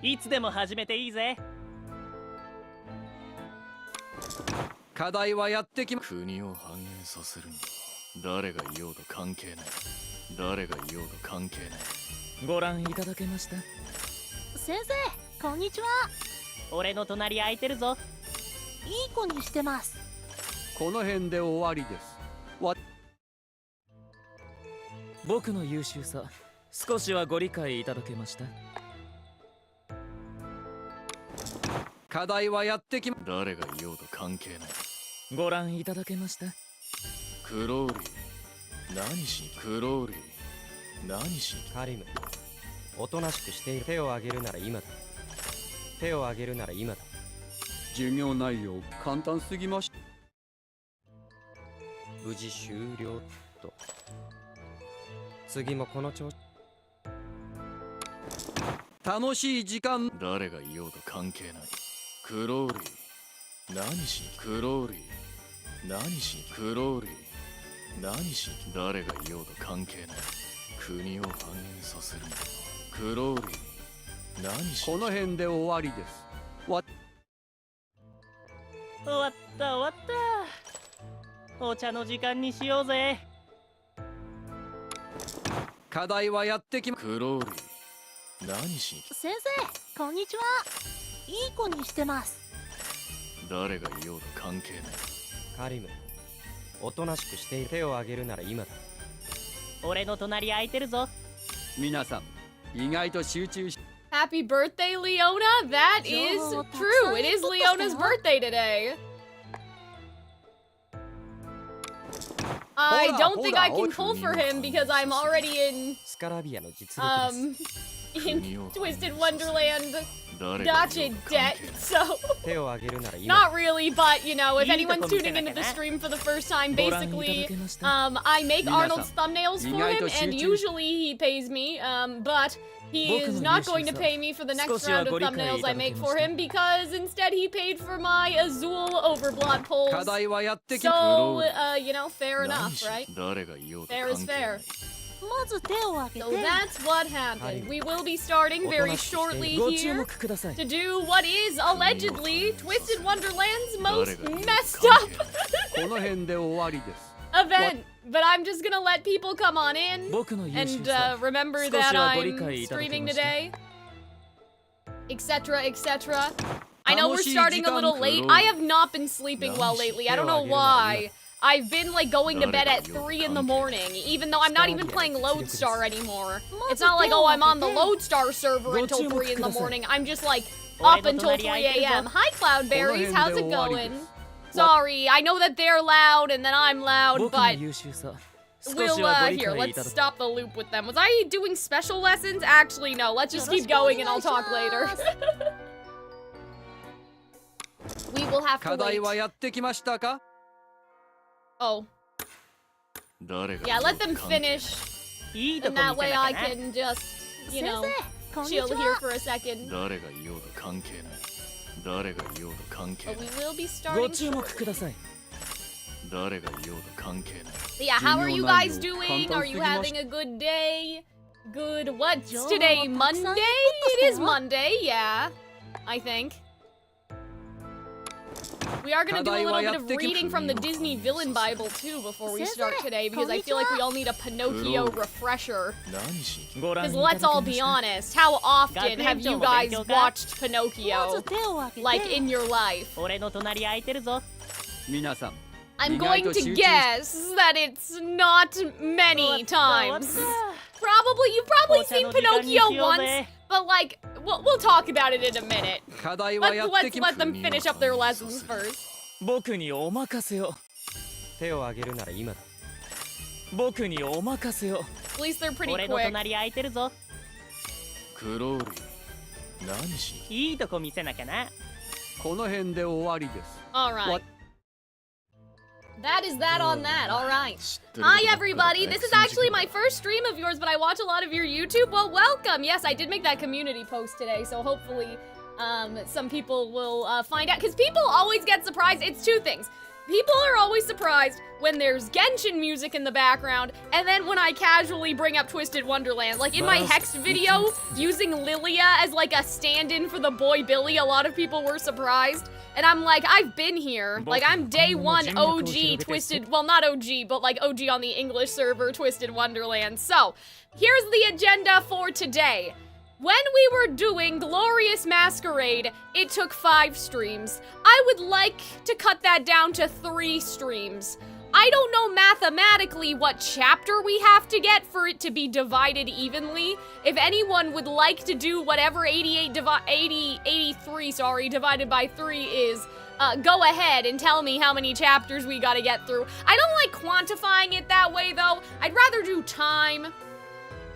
いつでも始めていいぜ。課題はやってきま。国を繁栄させるには誰がいようと関係ない。誰がいようと関係ない。ご覧いただけました。先生、こんにちは。俺の隣空いてるぞ。いい子にしてます。この辺で終わりです。僕の優秀さ、少しはご理解いただけました。課題はやってきま。誰がいようと関係ない。ご覧いただけました。クローリー、何しに。クローリー、何しに。カリム、おとなしくしている。手を挙げるなら今だ。手を挙げるなら今だ。授業内容簡単すぎました。無事終了と。次もこの調子。楽しい時間。誰がいようと関係ない。クローリー、何しに。クローリー、何しに。クローリー、何しに。誰がいようと関係ない。国を繁栄させるにはクローリー、何しに。この辺で終わりです。終わった終わった。お茶の時間にしようぜ。課題はやってきま。クローリー、何しに。先生、こんにちは。いい子にしてます。誰がいようと関係ない。カリム、おとなしくしている。手を挙げるなら今だ。俺の隣空いてるぞ。皆さん、意外と集中し。 Happy birthday, Leona! That is true. It is Leona's birthday today. I don't think I can pull for him because I'm already in スカラビアの実力です。in Twisted Wonderland 誰が gotcha debt. So 手を挙げるなら今。 not really, but you know, if anyone's tuning into the stream for the first time, basically, I make Arnold's thumbnails for him, and usually he pays me, but he is not going to pay me for the next round of thumbnails I make for him because instead he paid for my Azul Overblot polls. 課題はやってきま。 So, you know, fair enough, right? 誰がいようと Fair is 関係な fair. い。まず手を挙げ So て。 that's what happened. We will be starting very shortly ご注 here 目ください。 to do what is allegedly Twisted Wonderland's most 誰がいようと messed 関 up 係ない。この辺で終わりです。 event. But I'm just gonna let people come on in 僕の優秀 and さ、 remember 少 that しはご理 I'm 解いただけ streaming ました。 today, etc., etc. I know we're starting a little late. I have not been sleeping well lately. I don't know why. I've been like going to bed at 3 in the morning, even though I'm not even playing Lodestar anymore. It's not like, oh, I'm on the Lodestar server until 3 in the morning. I'm just like up until 3 a.m. Hi, Cloudberries, how's it going? Sorry, I know that they're loud and then I'm loud, 僕の but 優秀さ、少 we'll, しはご理 here, 解い let's ただけ。 stop the loop with them. Was I doing special lessons? Actually, no, let's just keep going and I'll talk later. We will have to 課題 wait. はやってきましたか。 Oh, 誰が yeah, let them finish. いいと And こ that 見せ way な I きゃな。 can just, you 先 know, 生、こんにち chill here は。 for a second. 誰がいようと関係ない。誰がいようと関係 But ない we。will be ご starting 注目 shortly. ください。誰がいようと関係ない。 But yeah, how are you guys doing? Are you having a good day? Good, what's today, Monday? It is Monday, yeah, I think. We are gonna do a little bit of reading from the Disney Villain Bible too before we start today because I feel like we all need a Pinocchio refresher. 何しに。ご覧い Because ただ let's け all ま be した。 honest, how often have you guys watched ま Pinocchio ず手を挙げて。 like in your life? 俺の隣空いてるぞ。皆さん、 I'm 意外 going と to 集中し。 guess that it's not many times. Probably, you've probably seen Pinocchio once, but like, we'll talk about it in a minute. 課題はやってき Let's ま。 let them finish up their lessons first. 僕にお任せを。手を挙げるなら今だ。僕にお任せを。 At least they're pretty 俺の quick. 隣空いてるぞ。クローリー、何しに。いいとこ見せなきゃな。この辺で終わりです。 All right. What? That is that on that. All right. 知ってること Hi, ばっかり everybody. This is actually my first stream of yours, but I watch a lot of your YouTube. Well, welcome. Yes, I did make that community post today, so hopefully some people will find out. Because people always get surprised. It's two things. People are always surprised when there's Genshin music in the background, and then when I casually bring up Twisted Wonderland. Like in my Hex video, using Lilia as like a stand-in for the boy Billy, a lot of people were surprised. And I'm like, I've been here. Like, I'm day one OG Twisted, well, not OG, but like OG on the English server, Twisted Wonderland. So, here's the agenda for today. When we were doing Glorious Masquerade, it took 5 streams. I would like to cut that down to 3 streams. I don't know mathematically what chapter we have to get for it to be divided evenly. If anyone would like to do whatever 83 divided by 3 is, go ahead and tell me how many chapters we gotta get through. I don't like quantifying it that way though. I'd rather do time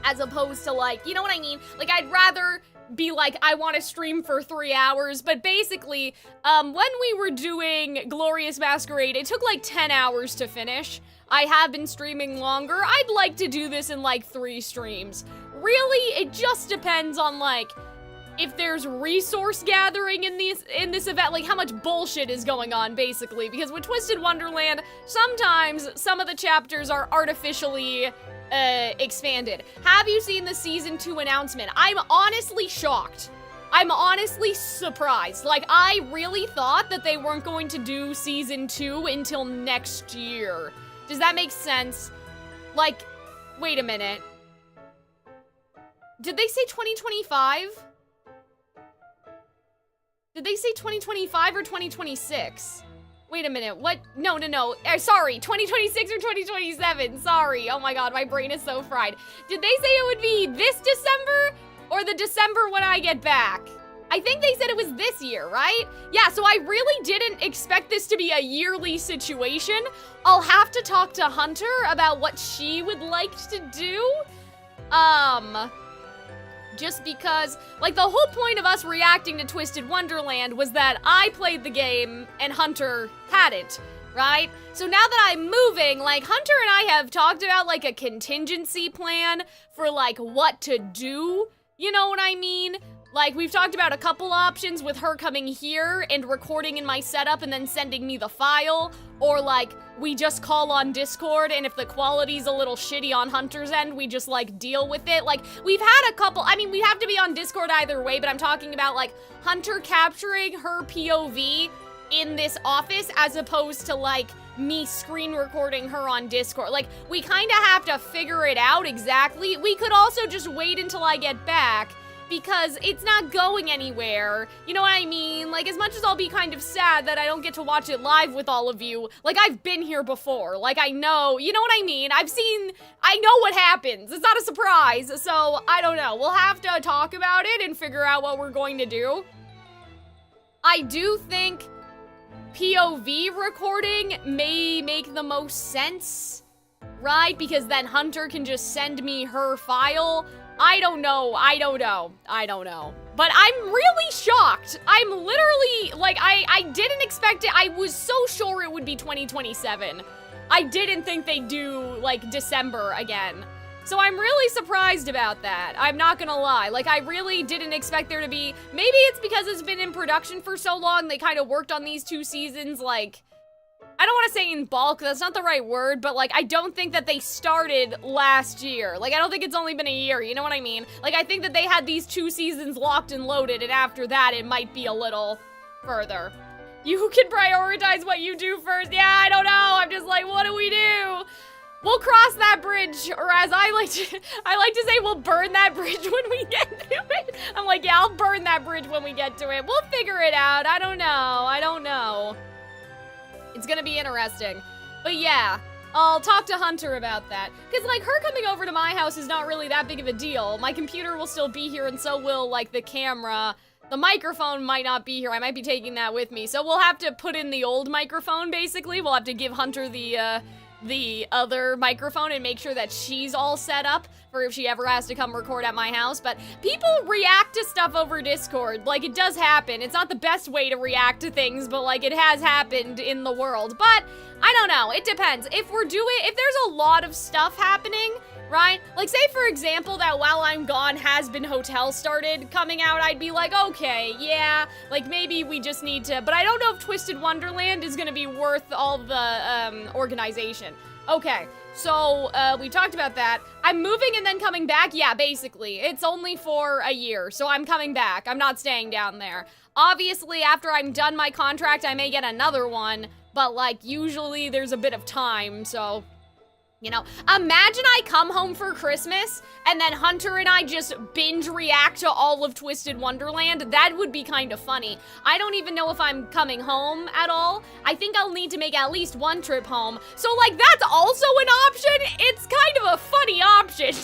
as opposed to like, you know what I mean? Like I'd rather be like, I want to stream for 3 hours, but basically, when we were doing Glorious Masquerade, it took like 10 hours to finish. I have been streaming longer. I'd like to do this in like 3 streams. Really, it just depends on like, if there's resource gathering in this event, like how much bullshit is going on, basically. Because with Twisted Wonderland, sometimes some of the chapters are artificially expanded. Have you seen the season 2 announcement? I'm honestly shocked. I'm honestly surprised. Like, I really thought that they weren't going to do season 2 until next year. Does that make sense? Like, wait a minute. Did they say 2025? Did they say 2025 or 2026? Wait a minute, what? No. Sorry, 2026 or 2027, sorry. Oh my god, my brain is so fried. Did they say it would be this December or the December when I get back? I think they said it was this year, right? Yeah, so I really didn't expect this to be a yearly situation. I'll have to talk to Hunter about what she would like to do. Just because, like, the whole point of us reacting to Twisted Wonderland was that I played the game and Hunter hadn't, right? So now that I'm moving, like, Hunter and I have talked about, like, a contingency plan for, like, what to do, you know what I mean? Like, we've talked about a couple options with her coming here and recording in my setup and then sending me the file, or, like, we just call on Discord, and if the quality's a little shitty on Hunter's end, we just, like, deal with it. Like, we've had a couple, I mean, we have to be on Discord either way, but I'm talking about, like, Hunter capturing her POV in this office as opposed to, like, me screen recording her on Discord. Like, we kind of have to figure it out exactly. We could also just wait until I get back, because it's not going anywhere. You know what I mean? Like, as much as I'll be kind of sad that I don't get to watch it live with all of you, like, I've been here before. Like, I know, you know what I mean? I know what happens. It's not a surprise. So, I don't know. We'll have to talk about it and figure out what we're going to do. I do think POV recording may make the most sense, right? Because then Hunter can just send me her file. I don't know. But I'm really shocked. I'm literally, like, I didn't expect it. I was so sure it would be 2027. I didn't think they'd do, like, December again. So I'm really surprised about that. I'm not gonna lie. Like, I really didn't expect there to be, maybe it's because it's been in production for so long, they kind of worked on these 2 seasons, like, I don't want to say in bulk, that's not the right word, but, like, I don't think that they started last year. Like, I don't think it's only been a year, you know what I mean? Like, I think that they had these 2 seasons locked and loaded, and after that, it might be a little further. You can prioritize what you do first. Yeah, I don't know. I'm just like, what do we do? We'll cross that bridge, or as I like to say, we'll burn that bridge when we get to it. I'm like, yeah, I'll burn that bridge when we get to it. We'll figure it out. I don't know. It's gonna be interesting. But yeah, I'll talk to Hunter about that. Because, like, her coming over to my house is not really that big of a deal. My computer will still be here, and so will, like, the camera. The microphone might not be here. I might be taking that with me. So we'll have to put in the old microphone, basically. We'll have to give Hunter the other microphone and make sure that she's all set up for if she ever has to come record at my house. But people react to stuff over Discord. Like, it does happen. It's not the best way to react to things, but, like, it has happened in the world. But I don't know. It depends. If there's a lot of stuff happening, right? Like, say, for example, that While I'm Gone Has Been Hotel started coming out, I'd be like, okay, yeah, like, maybe we just need to, but I don't know if Twisted Wonderland is gonna be worth all the, organization. Okay, so, we talked about that. I'm moving and then coming back? Yeah, basically. It's only for a year, so I'm coming back. I'm not staying down there. Obviously, after I'm done my contract, I may get another one, but, like, usually there's a bit of time, so... You know, imagine I come home for Christmas and then Hunter and I just binge react to all of Twisted Wonderland. That would be kind of funny. I don't even know if I'm coming home at all. I think I'll need to make at least one trip home. So, like, that's also an option. It's kind of a funny option.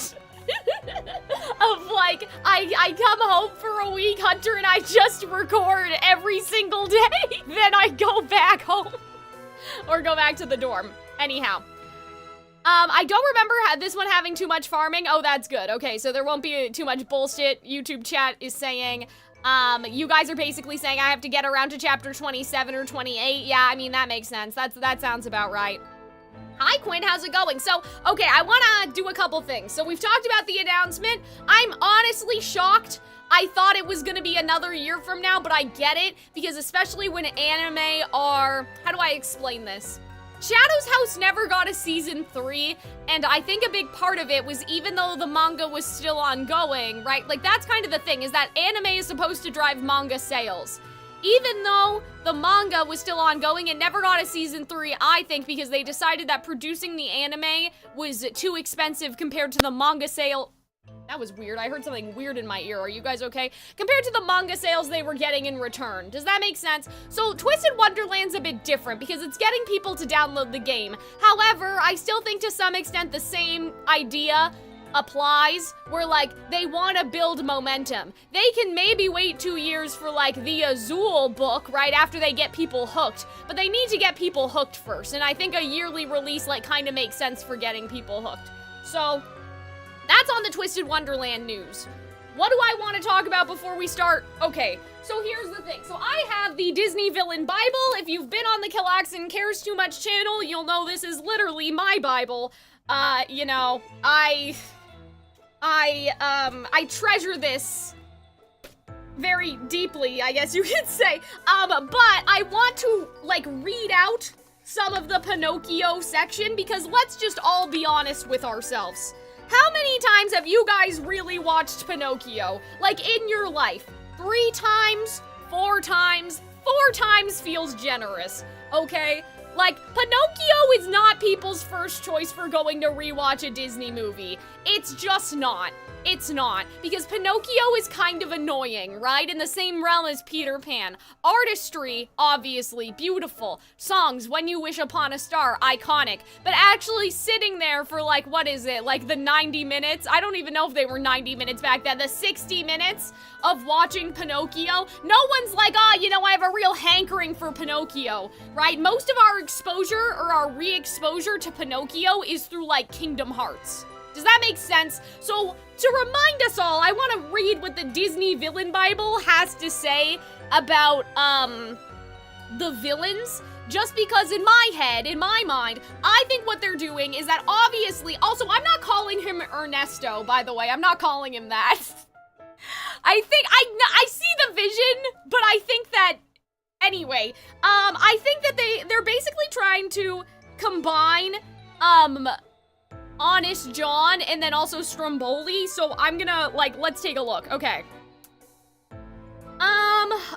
Of, like, I come home for a week, Hunter and I just record every single day. Then I go back home. Or go back to the dorm. Anyhow. I don't remember this one having too much farming. Oh, that's good. Okay, so there won't be too much bullshit. YouTube chat is saying, you guys are basically saying I have to get around to chapter 27 or 28. Yeah, I mean, that makes sense. That sounds about right. Hi, Quinn, how's it going? So, okay, I wanna do a couple things. So we've talked about the announcement. I'm honestly shocked. I thought it was gonna be another year from now, but I get it, because especially when anime are, how do I explain this? Shadow's House never got a season 3, and I think a big part of it was even though the manga was still ongoing, right? Like, that's kind of the thing, is that anime is supposed to drive manga sales. Even though the manga was still ongoing, it never got a season 3, I think, because they decided that producing the anime was too expensive compared to the manga sale. That was weird. I heard something weird in my ear. Are you guys okay? Compared to the manga sales they were getting in return. Does that make sense? So Twisted Wonderland's a bit different because it's getting people to download the game. However, I still think to some extent the same idea applies, where like they want to build momentum. They can maybe wait 2 years for like the Azul book right after they get people hooked, but they need to get people hooked first, and I think a yearly release like kind of makes sense for getting people hooked. So that's on the Twisted Wonderland news. What do I want to talk about before we start? Okay, so here's the thing. So I have the Disney Villain Bible. If you've been on the Calxiyn Cares Too Much channel, you'll know this is literally my Bible. You know, I treasure this very deeply, I guess you could say. But I want to, like, read out some of the Pinocchio section because let's just all be honest with ourselves. How many times have you guys really watched Pinocchio? Like, in your life? 3 times? 4 times? 4 times feels generous, okay? Like, Pinocchio is not people's first choice for going to rewatch a Disney movie. It's just not. It's not. Because Pinocchio is kind of annoying, right? In the same realm as Peter Pan. Artistry, obviously, beautiful. Songs, When You Wish Upon a Star, iconic. But actually sitting there for like, what is it? Like the 90 minutes? I don't even know if they were 90 minutes back then. The 60 minutes of watching Pinocchio. No one's like, oh, you know, I have a real hankering for Pinocchio, right? Most of our exposure or our re-exposure to Pinocchio is through like Kingdom Hearts. Does that make sense? So, to remind us all, I want to read what the Disney Villain Bible has to say about, the villains. Just because in my head, in my mind, I think what they're doing is that obviously, also, I'm not calling him Ernesto, by the way. I'm not calling him that. I think, I see the vision, but I think that, anyway, I think that they're basically trying to combine, Honest John and then also Stromboli, so I'm gonna, like, let's take a look. Okay.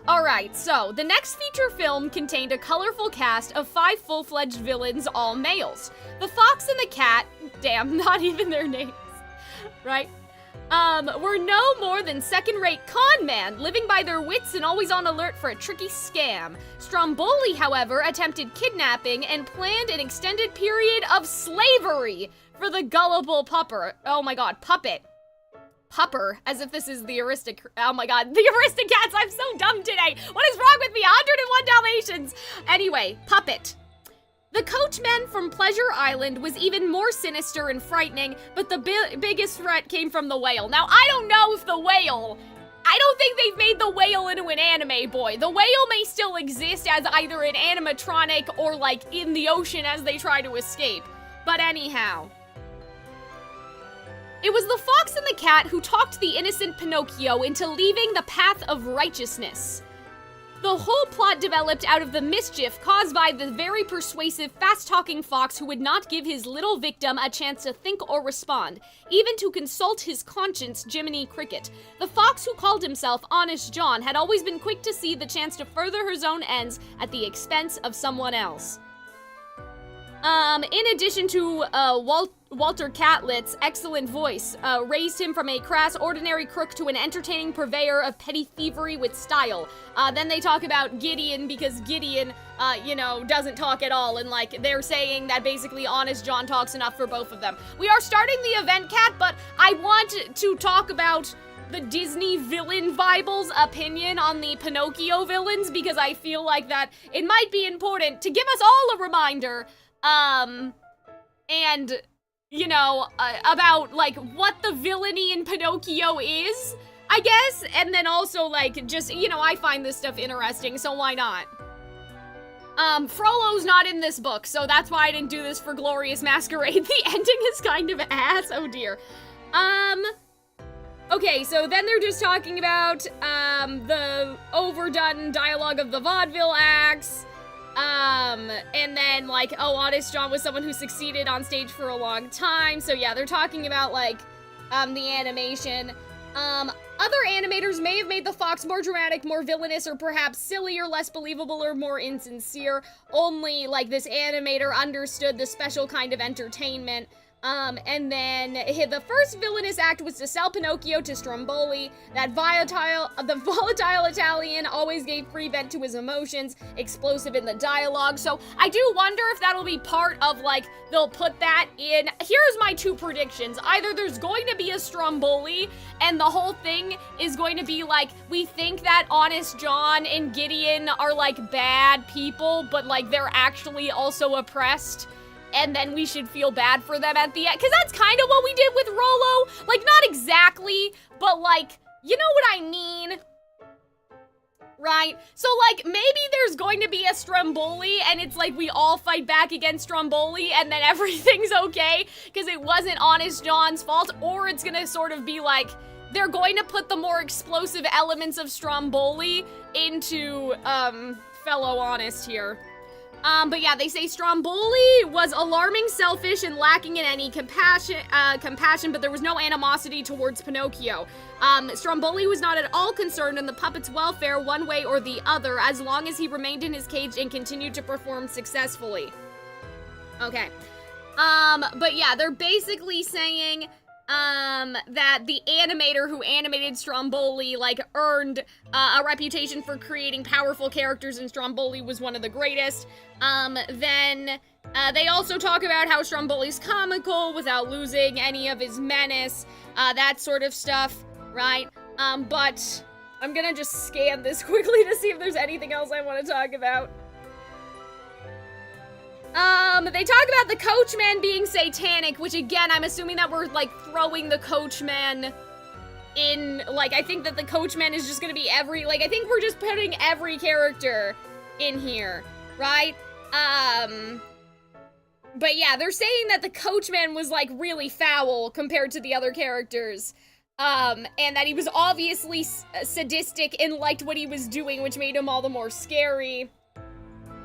Alright, so the next feature film contained a colorful cast of 5 full-fledged villains, all males. The fox and the cat, damn, not even their names, right? Were no more than second-rate con men, living by their wits and always on alert for a tricky scam. Stromboli, however, attempted kidnapping and planned an extended period of slavery for the gullible pupper. Oh my god, puppet. Pupper, as if this is the oh my god, the Aristocats, I'm so dumb today. What is wrong with me? 101 Dalmatians. Anyway, puppet. The coachman from Pleasure Island was even more sinister and frightening, but the biggest threat came from the whale. Now, I don't know if the whale, I don't think they've made the whale into an anime boy. The whale may still exist as either an animatronic or like in the ocean as they try to escape. But anyhow. It was the fox and the cat who talked the innocent Pinocchio into leaving the path of righteousness. The whole plot developed out of the mischief caused by the very persuasive, fast-talking fox who would not give his little victim a chance to think or respond, even to consult his conscience, Jiminy Cricket. The fox who called himself Honest John had always been quick to see the chance to further his own ends at the expense of someone else. In addition to Walter Catlett's excellent voice, raised him from a crass, ordinary crook to an entertaining purveyor of petty thievery with style. Then they talk about Gideon because Gideon, doesn't talk at all, and like they're saying that basically Honest John talks enough for both of them. We are starting the event, Cat, but I want to talk about the Disney villain Bible's opinion on the Pinocchio villains because I feel like that it might be important to give us all a reminder. About, like, what the villainy in Pinocchio is, I guess, and then also, like, just, I find this stuff interesting, so why not? Frollo's not in this book, so that's why I didn't do this for Glorious Masquerade. The ending is kind of ass, oh dear. Okay, so then they're just talking about, the overdone dialogue of the vaudeville acts. And then, like, Honest John was someone who succeeded on stage for a long time, so yeah, they're talking about, like, the animation. Other animators may have made the fox more dramatic, more villainous, or perhaps sillier, less believable, or more insincere. Only, like, this animator understood the special kind of entertainment. And then the first villainous act was to sell Pinocchio to Stromboli. The volatile Italian always gave free vent to his emotions, explosive in the dialogue. So I do wonder if that'll be part of, like, they'll put that in. Here's my two predictions. Either there's going to be a Stromboli, and the whole thing is going to be like, we think that Honest John and Gideon are, like, bad people, but, like, they're actually also oppressed. And then we should feel bad for them at the end. Because that's kind of what we did with Rollo. Like, not exactly, but, like, you know what I mean? Right? So, like, maybe there's going to be a Stromboli, and it's like we all fight back against Stromboli, and then everything's okay, because it wasn't Honest John's fault. Or it's gonna sort of be like, they're going to put the more explosive elements of Stromboli into, fellow Honest here. But yeah, they say Stromboli was alarming, selfish, and lacking in any compassion, but there was no animosity towards Pinocchio. Stromboli was not at all concerned in the puppet's welfare one way or the other, as long as he remained in his cage and continued to perform successfully. Okay. But yeah, they're basically saying, that the animator who animated Stromboli, like, earned, a reputation for creating powerful characters, and Stromboli was one of the greatest. Then, they also talk about how Stromboli's comical without losing any of his menace, that sort of stuff, right? But I'm gonna just scan this quickly to see if there's anything else I want to talk about. They talk about the coachman being satanic, which again, I'm assuming that we're, like, throwing the coachman in, like, I think that the coachman is just gonna be I think we're just putting every character in here, right? But yeah, they're saying that the coachman was, like, really foul compared to the other characters, and that he was obviously sadistic and liked what he was doing, which made him all the more scary,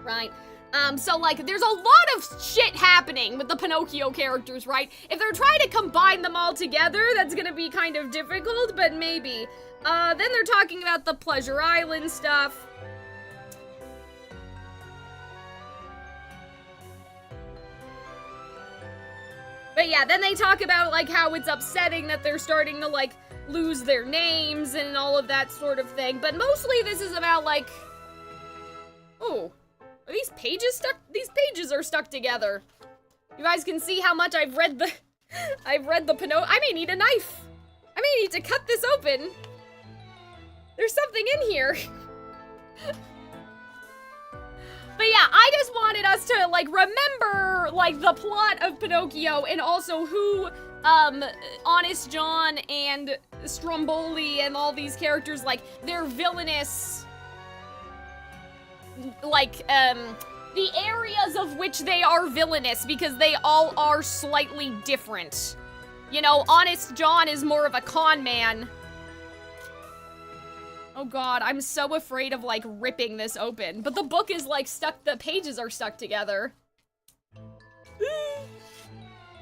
right? So, like, there's a lot of shit happening with the Pinocchio characters, right? If they're trying to combine them all together, that's gonna be kind of difficult, but maybe. Then they're talking about the Pleasure Island stuff. But yeah, then they talk about, like, how it's upsetting that they're starting to, like, lose their names and all of that sort of thing. But mostly this is about, like... Oh... Are these pages stuck? These pages are stuck together. You guys can see how much I've read the Pinocchio. I may need a knife. I may need to cut this open. There's something in here. But yeah, I just wanted us to, like, remember, like, the plot of Pinocchio and also who, Honest John and Stromboli and all these characters, like, their villainous... like, the areas of which they are villainous, because they all are slightly different, You know, Honest John is more of a con man. Oh god, I'm so afraid of, like, ripping this open. But the book is, like, stuck, the pages are stuck together.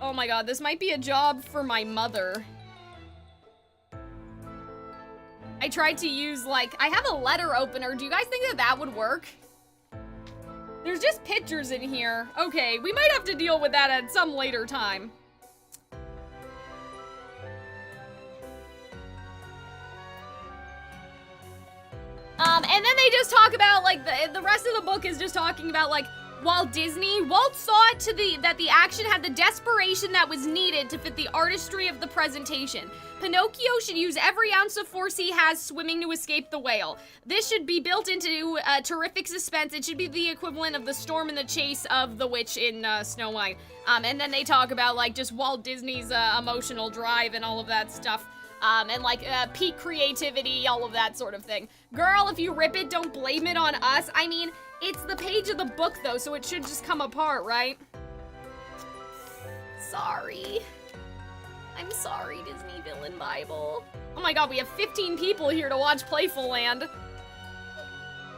Oh my god, this might be a job for my mother. I tried to use, like, I have a letter opener. Do you guys think that that would work? There's just pictures in here. Okay, we might have to deal with that at some later time. And then they just talk about, like, the rest of the book is just talking about, like, Walt saw it that the action had the desperation that was needed to fit the artistry of the presentation. Pinocchio should use every ounce of force he has swimming to escape the whale. This should be built into terrific suspense. It should be the equivalent of the storm and the chase of the witch in Snow White. And then they talk about, like, just Walt Disney's emotional drive and all of that stuff. And like peak creativity, all of that sort of thing. Girl, if you rip it, don't blame it on us. I mean, it's the page of the book though, so it should just come apart, right? Sorry. I'm sorry, Disney Villain Bible. Oh my god, we have 15 people here to watch Playful Land.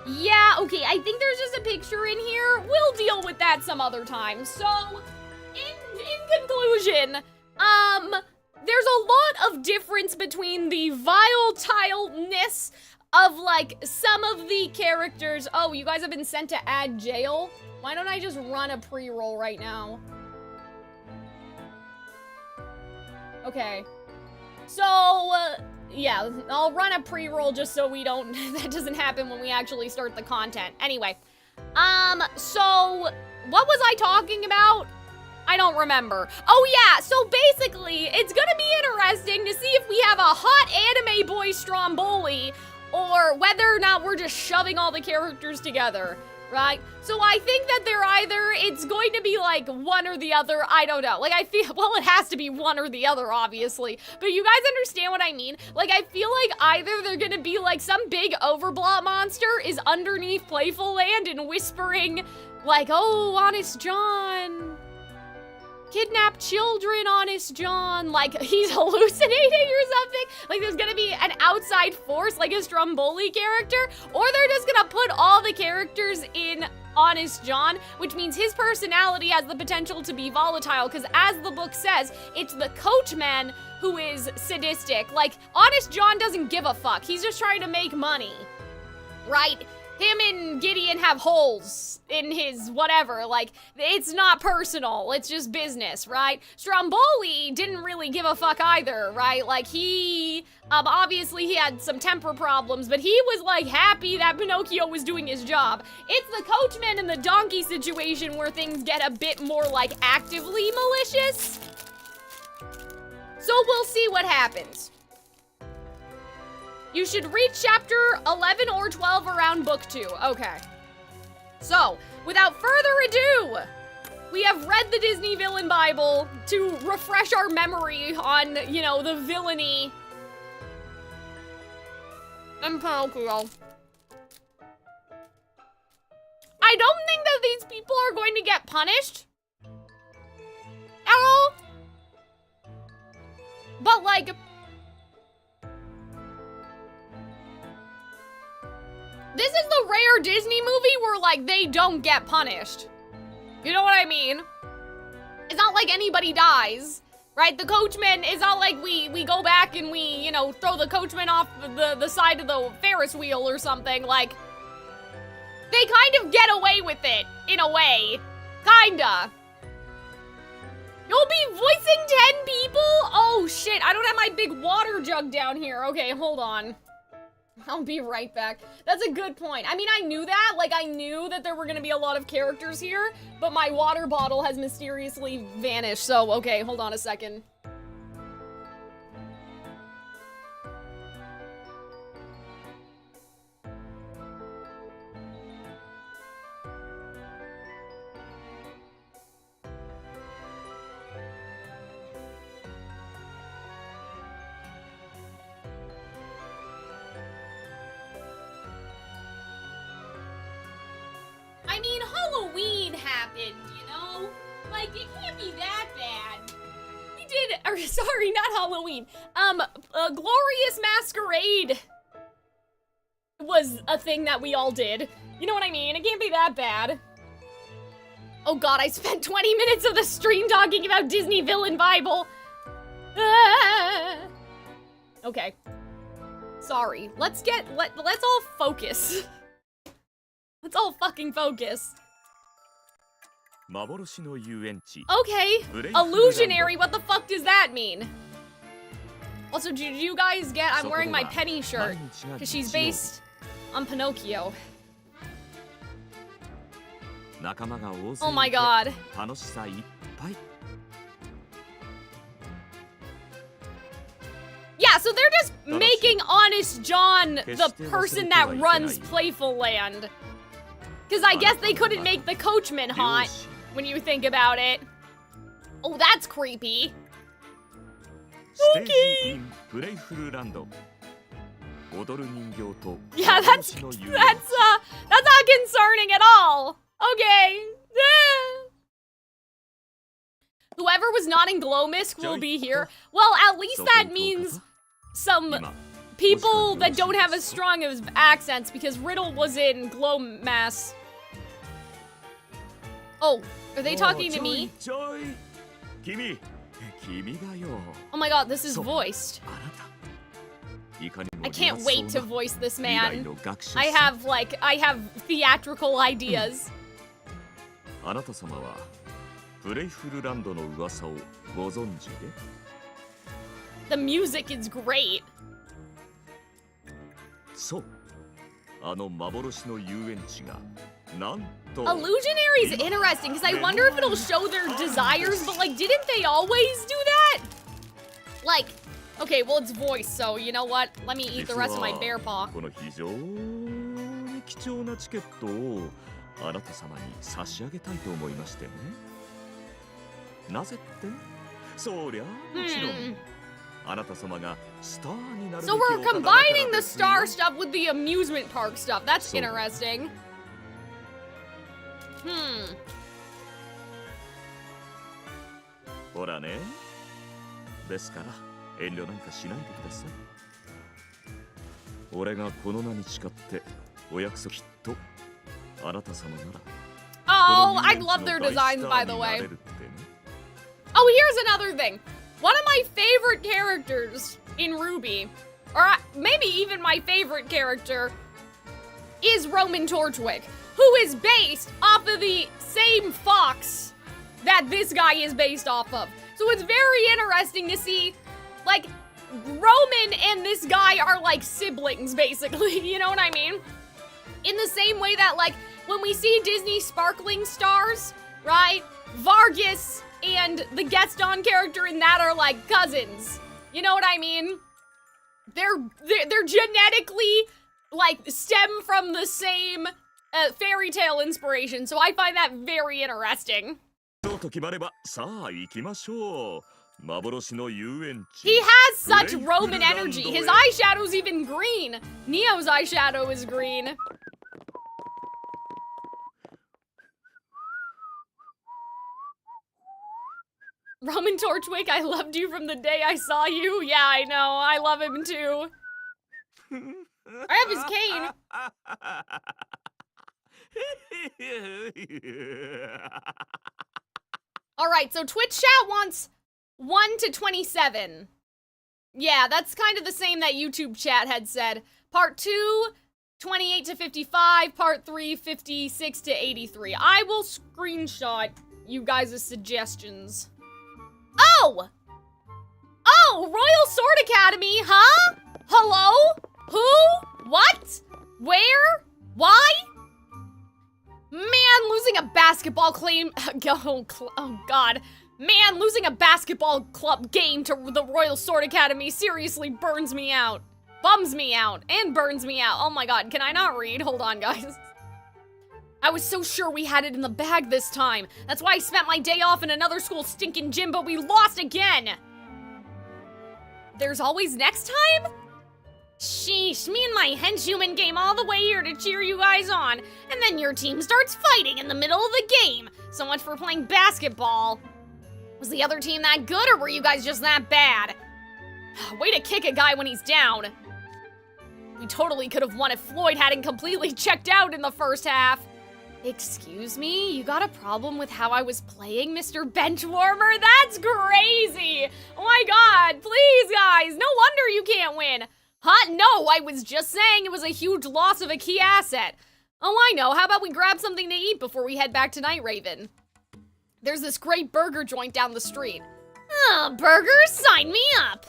Yeah, okay, I think there's just a picture in here. We'll deal with that some other time. So, in conclusion, there's a lot of difference between the volatileness of, like, some of the characters. Oh, you guys have been sent to Ad Jail? Why don't I just run a pre-roll right now? Okay. So, yeah, I'll run a pre-roll just so we don't, that doesn't happen when we actually start the content. Anyway, so, what was I talking about? I don't remember. Oh yeah, so basically, it's gonna be interesting to see if we have a hot anime boy Stromboli, or whether or not we're just shoving all the characters together, right? So I think that it's going to be like one or the other, I don't know. Like I feel, well it has to be one or the other obviously, but you guys understand what I mean? Like I feel like either they're gonna be like some big overblot monster is underneath Playful Land and whispering like, oh, Honest John. Kidnap children, Honest John, like he's hallucinating or something. Like there's gonna be an outside force like a Stromboli character, or they're just gonna put all the characters in Honest John, which means his personality has the potential to be volatile, because as the book says, it's the coachman who is sadistic. Like, Honest John doesn't give a fuck. He's just trying to make money, right? Him and Gideon have holes in his whatever, like, it's not personal, it's just business, right? Stromboli didn't really give a fuck either, right? Like, he, obviously he had some temper problems, but he was, like, happy that Pinocchio was doing his job. It's the coachman and the donkey situation where things get a bit more, like, actively malicious. So we'll see what happens. You should read chapter 11 or 12 around book 2. Okay. So, without further ado, we have read the Disney Villain Bible to refresh our memory on, you know, the villainy in Pinocchio. I don't think that these people are going to get punished at all. But, like, this is the rare Disney movie where, like, they don't get punished. You know what I mean? It's not like anybody dies, right? The coachman, it's not like we go back and we, you know, throw the coachman off the side of the Ferris wheel or something. Like, they kind of get away with it, in a way. Kinda. You'll be voicing 10 people? Oh, shit, I don't have my big water jug down here. Okay, hold on. I'll be right back. That's a good point. I mean, I knew that. Like, I knew that there were gonna be a lot of characters here, but my water bottle has mysteriously vanished, so, okay, hold on a second. I mean, Halloween happened, you know? Like, it can't be that bad. We did, or sorry, not Halloween. Glorious Masquerade was a thing that we all did. You know what I mean? It can't be that bad. Oh god, I spent 20 minutes of the stream talking about Disney Villain Bible. Ah. Okay. Sorry. Let's all focus. Let's all fucking focus. Okay. Illusionary, what the fuck does that mean? Also, did you guys get, I'm wearing my Penny shirt, because she's based on Pinocchio. Oh my god. Yeah, so they're just making Honest John the person that runs Playful Land. Because I guess they couldn't make the coachman hot, when you think about it. Oh, that's creepy. Okay. Yeah, that's not concerning at all. Okay. Whoever was not in Glowmisk will be here. Well, at least that means some people that don't have as strong of accents, because Riddle was in Glowmass. Oh, are they talking to me? Oh my god, this is voiced. I can't wait to voice this man. I have theatrical ideas. The music is great. Illusionary's interesting, because I wonder if it'll show their desires, but like, didn't they always do that? Like, okay, well it's voice, so you know what? Let me eat the rest of my bear paw. So we're combining the star stuff with the amusement park stuff. That's interesting. Oh, I love their designs, by the way. Oh, here's another thing. One of my favorite characters in RWBY, or maybe even my favorite character, is Roman Torchwick, who is based off of the same fox that this guy is based off of. So it's very interesting to see, like, Roman and this guy are like siblings, basically, you know what I mean? In the same way that, like, when we see Disney sparkling stars, right? Vargas and the Gaston character in that are like cousins. You know what I mean? They're genetically, like, stem from the same fairy tale inspiration, so I find that very interesting. He has such Roman energy. His eyeshadow's even green. Neo's eyeshadow is green. Roman Torchwick, I loved you from the day I saw you. Yeah, I know. I love him too. I have his cane. Alright, so Twitch chat wants 1 to 27. Yeah, that's kind of the same that YouTube chat had said. Part 2, 28 to 55. Part 3, 56 to 83. I will screenshot you guys' suggestions. Oh! Oh, Royal Sword Academy, huh? Hello? Who? What? Where? Why? Man, losing a basketball claim. Oh, God. Man, losing a basketball club game to the Royal Sword Academy seriously burns me out. Bums me out. And burns me out. Oh my God, can I not read? Hold on, guys. I was so sure we had it in the bag this time. That's why I spent my day off in another school's stinking gym, but we lost again. There's always next time? Sheesh, me and my henchwoman came all the way here to cheer you guys on, and then your team starts fighting in the middle of the game. So much for playing basketball. Was the other team that good, or were you guys just that bad? Way to kick a guy when he's down. We totally could have won if Floyd hadn't completely checked out in the first half. Excuse me? You got a problem with how I was playing, Mr. Benchwarmer? That's crazy! Oh my god, please guys, no wonder you can't win. Huh? No, I was just saying it was a huge loss of a key asset. Oh, I know, how about we grab something to eat before we head back to Night Raven? There's this great burger joint down the street. Oh, burgers? Sign me up!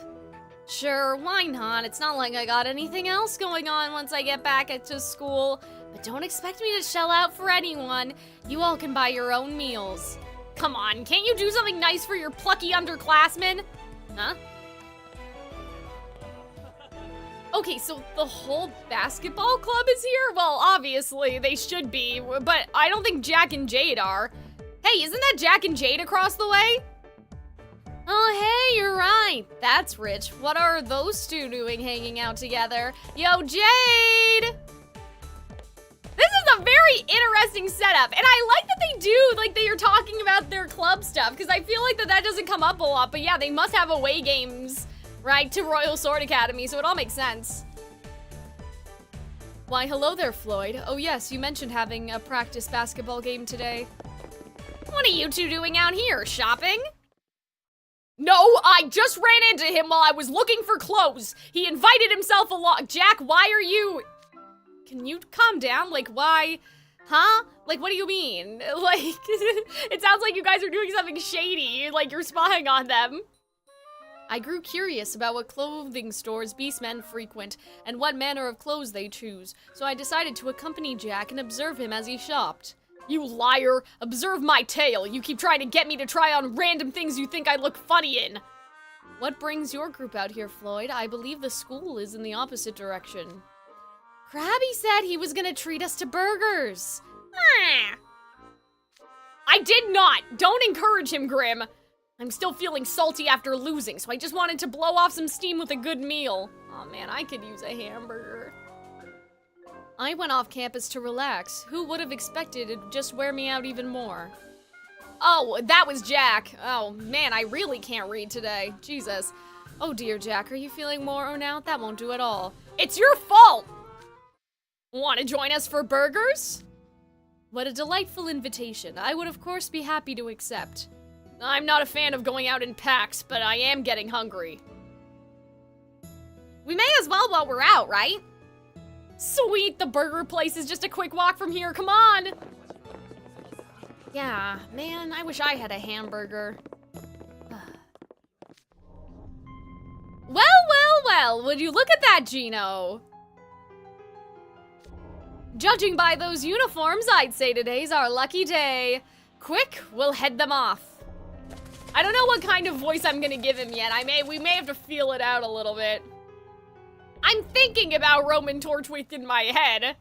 Sure, why not? It's not like I got anything else going on once I get back to school. But don't expect me to shell out for anyone. You all can buy your own meals. Come on, can't you do something nice for your plucky underclassmen? Huh? Okay, so the whole basketball club is here? Well, obviously, they should be, but I don't think Jack and Jade are. Hey, isn't that Jack and Jade across the way? Oh, hey, you're right. That's rich. What are those two doing hanging out together? Yo, Jade! This is a very interesting setup, and I like that they do, like, they are talking about their club stuff, because I feel like that doesn't come up a lot, but yeah, they must have away games, right, to Royal Sword Academy, so it all makes sense. Why, hello there, Floyd. Oh yes, you mentioned having a practice basketball game today. What are you two doing out here, shopping? No, I just ran into him while I was looking for clothes. He invited himself along. Jack, why are you... Can you calm down? Like, why? Huh? Like, what do you mean? Like, it sounds like you guys are doing something shady, like you're spying on them. I grew curious about what clothing stores beastmen frequent and what manner of clothes they choose, so I decided to accompany Jack and observe him as he shopped. You liar! Observe my tail! You keep trying to get me to try on random things you think I look funny in! What brings your group out here, Floyd? I believe the school is in the opposite direction. Krabby said he was gonna treat us to burgers. I did not! Don't encourage him, Grim! I'm still feeling salty after losing, so I just wanted to blow off some steam with a good meal. Oh man, I could use a hamburger. I went off campus to relax. Who would have expected it'd just wear me out even more? Oh, that was Jack. Oh man, I really can't read today. Jesus. Oh dear, Jack, are you feeling more now? That won't do at all. It's your fault! Want to join us for burgers? What a delightful invitation. I would of course be happy to accept. I'm not a fan of going out in packs, but I am getting hungry. We may as well while we're out, right? Sweet, the burger place is just a quick walk from here, come on! Yeah, man, I wish I had a hamburger. Well, would you look at that, Gino? Judging by those uniforms, I'd say today's our lucky day. Quick, we'll head them off. I don't know what kind of voice I'm gonna give him yet. We may have to feel it out a little bit. I'm thinking about Roman Torchwick in my head.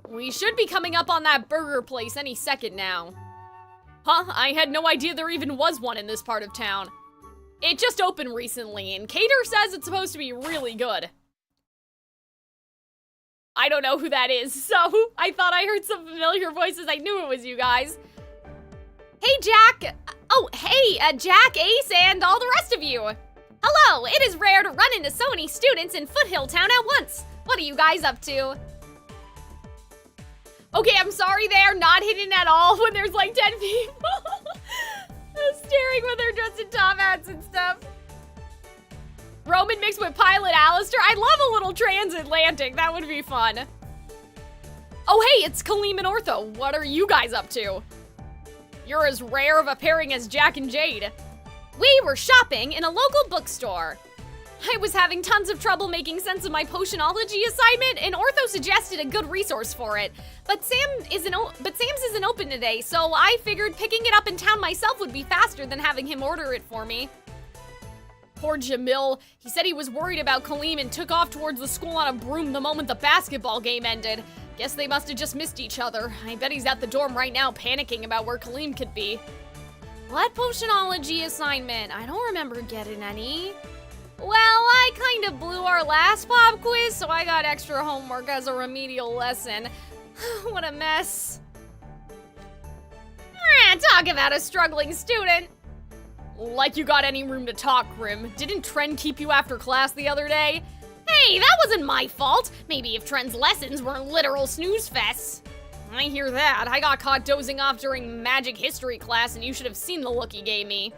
We should be coming up on that burger place any second now. Huh? I had no idea there even was one in this part of town. It just opened recently, and Cater says it's supposed to be really good. I don't know who that is, so I thought I heard some familiar voices. I knew it was you guys. Hey, Jack. Oh, hey, Jack, Ace, and all the rest of you. Hello, it is rare to run into so many students in Foothill Town at once. What are you guys up to? Okay, I'm sorry they are not hidden at all when there's like 10 people staring when they're dressed in top hats and stuff. Roman mixed with Pilot Alistair. I'd love a little transatlantic. That would be fun. Oh, hey, it's Calxiyn and Ortho. What are you guys up to? You're as rare of a pairing as Jack and Jade. We were shopping in a local bookstore. I was having tons of trouble making sense of my potionology assignment, and Ortho suggested a good resource for it. But Sam's isn't open today, so I figured picking it up in town myself would be faster than having him order it for me. Poor Jamil. He said he was worried about Calxiyn and took off towards the school on a broom the moment the basketball game ended. Guess they must have just missed each other. I bet he's at the dorm right now panicking about where Calxiyn could be. What potionology assignment? I don't remember getting any. Well, I kind of blew our last pop quiz, so I got extra homework as a remedial lesson. What a mess. Talk about a struggling student. Like you got any room to talk, Grim. Didn't Tren keep you after class the other day? Hey, that wasn't my fault. Maybe if Tren's lessons weren't literal snooze fests. I hear that. I got caught dozing off during magic history class and you should have seen the look he gave me.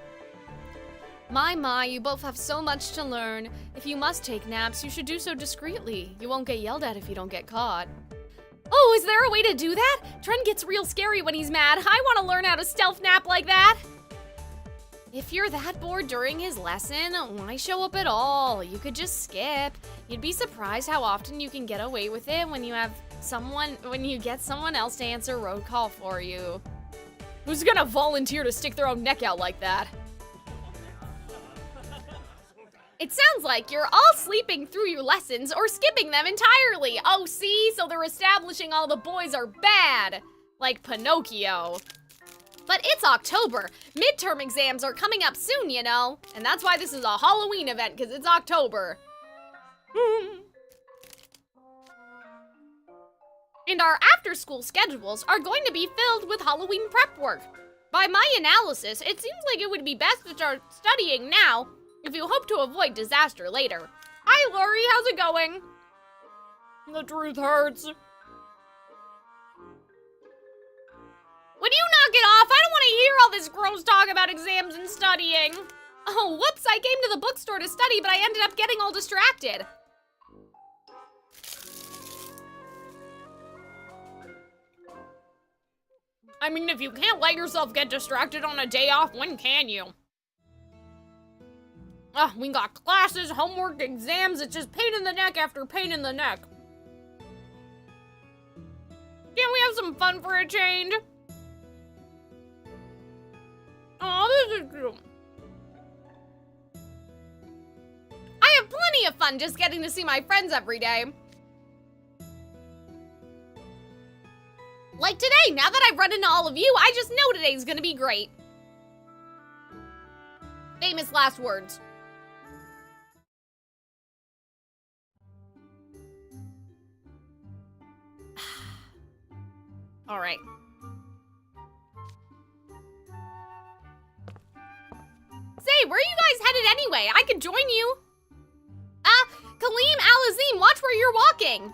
My, you both have so much to learn. If you must take naps, you should do so discreetly. You won't get yelled at if you don't get caught. Oh, is there a way to do that? Tren gets real scary when he's mad. I want to learn how to stealth nap like that. If you're that bored during his lesson, why show up at all? You could just skip. You'd be surprised how often you can get away with it when you get someone else to answer road call for you. Who's gonna volunteer to stick their own neck out like that? It sounds like you're all sleeping through your lessons or skipping them entirely. Oh, see? So they're establishing all the boys are bad. Like Pinocchio. But it's October. Midterm exams are coming up soon, you know. And that's why this is a Halloween event, because it's October. And our after-school schedules are going to be filled with Halloween prep work. By my analysis, it seems like it would be best to start studying now if you hope to avoid disaster later. Hi, Lori, how's it going? The truth hurts. Would you knock it off? I don't want to hear all this gross talk about exams and studying. Oh, whoops, I came to the bookstore to study, but I ended up getting all distracted. I mean, if you can't let yourself get distracted on a day off, when can you? We got classes, homework, exams. It's just pain in the neck after pain in the neck. Can't we have some fun for a change? Oh, this is cute. I have plenty of fun just getting to see my friends every day. Like today, now that I've run into all of you, I just know today's gonna be great. Famous last words. All right. Say, where are you guys headed anyway? I could join you. Kaleem Alazim, watch where you're walking.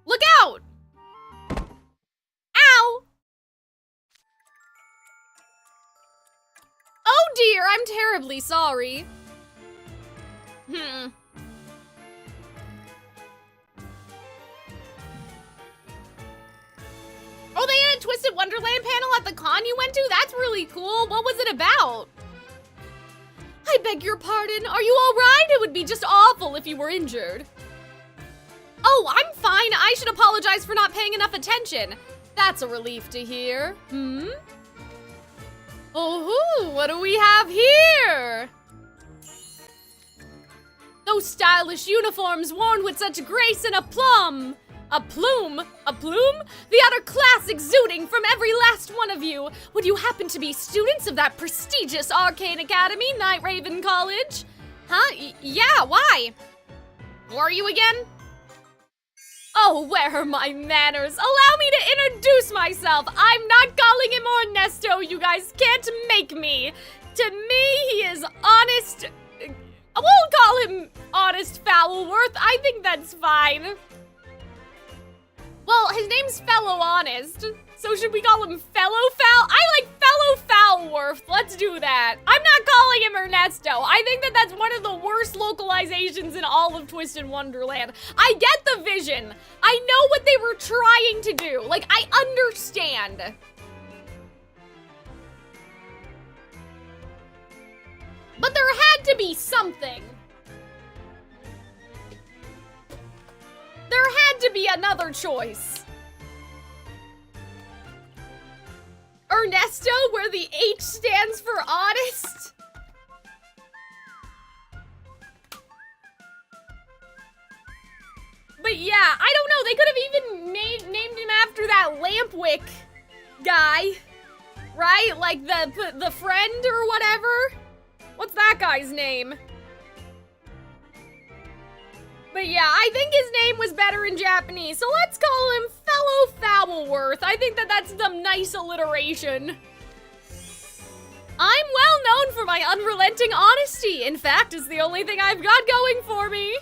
Look out. Ow. Oh dear, I'm terribly sorry. Oh, they had a Twisted Wonderland panel at the con you went to? That's really cool. What was it about? I beg your pardon. Are you all right? It would be just awful if you were injured. Oh, I'm fine. I should apologize for not paying enough attention. That's a relief to hear. Oh, what do we have here? Those stylish uniforms worn with such grace and aplomb. A plume? A plume? The utter class exuding from every last one of you. Would you happen to be students of that prestigious Arcane Academy, Night Raven College? Huh? Yeah, why? Who are you again? Oh, where are my manners? Allow me to introduce myself. I'm not calling him Ernesto. You guys can't make me. To me, he is honest. We'll call him Honest Foulworth. I think that's fine. Well, his name's Fellow Honest, so should we call him Fellow Foul? I like Fellow Foulworth. Let's do that. I'm not calling him Ernesto. I think that that's one of the worst localizations in all of Twisted Wonderland. I get the vision. I know what they were trying to do. Like, I understand. But there had to be something. There had to be another choice. Ernesto, where the H stands for honest? But yeah, I don't know. They could have even named him after that Lampwick guy. Right? Like the friend or whatever? What's that guy's name? But yeah, I think his name was better in Japanese, so let's call him Fellow Foulworth. I think that that's some nice alliteration. I'm well known for my unrelenting honesty. In fact, it's the only thing I've got going for me.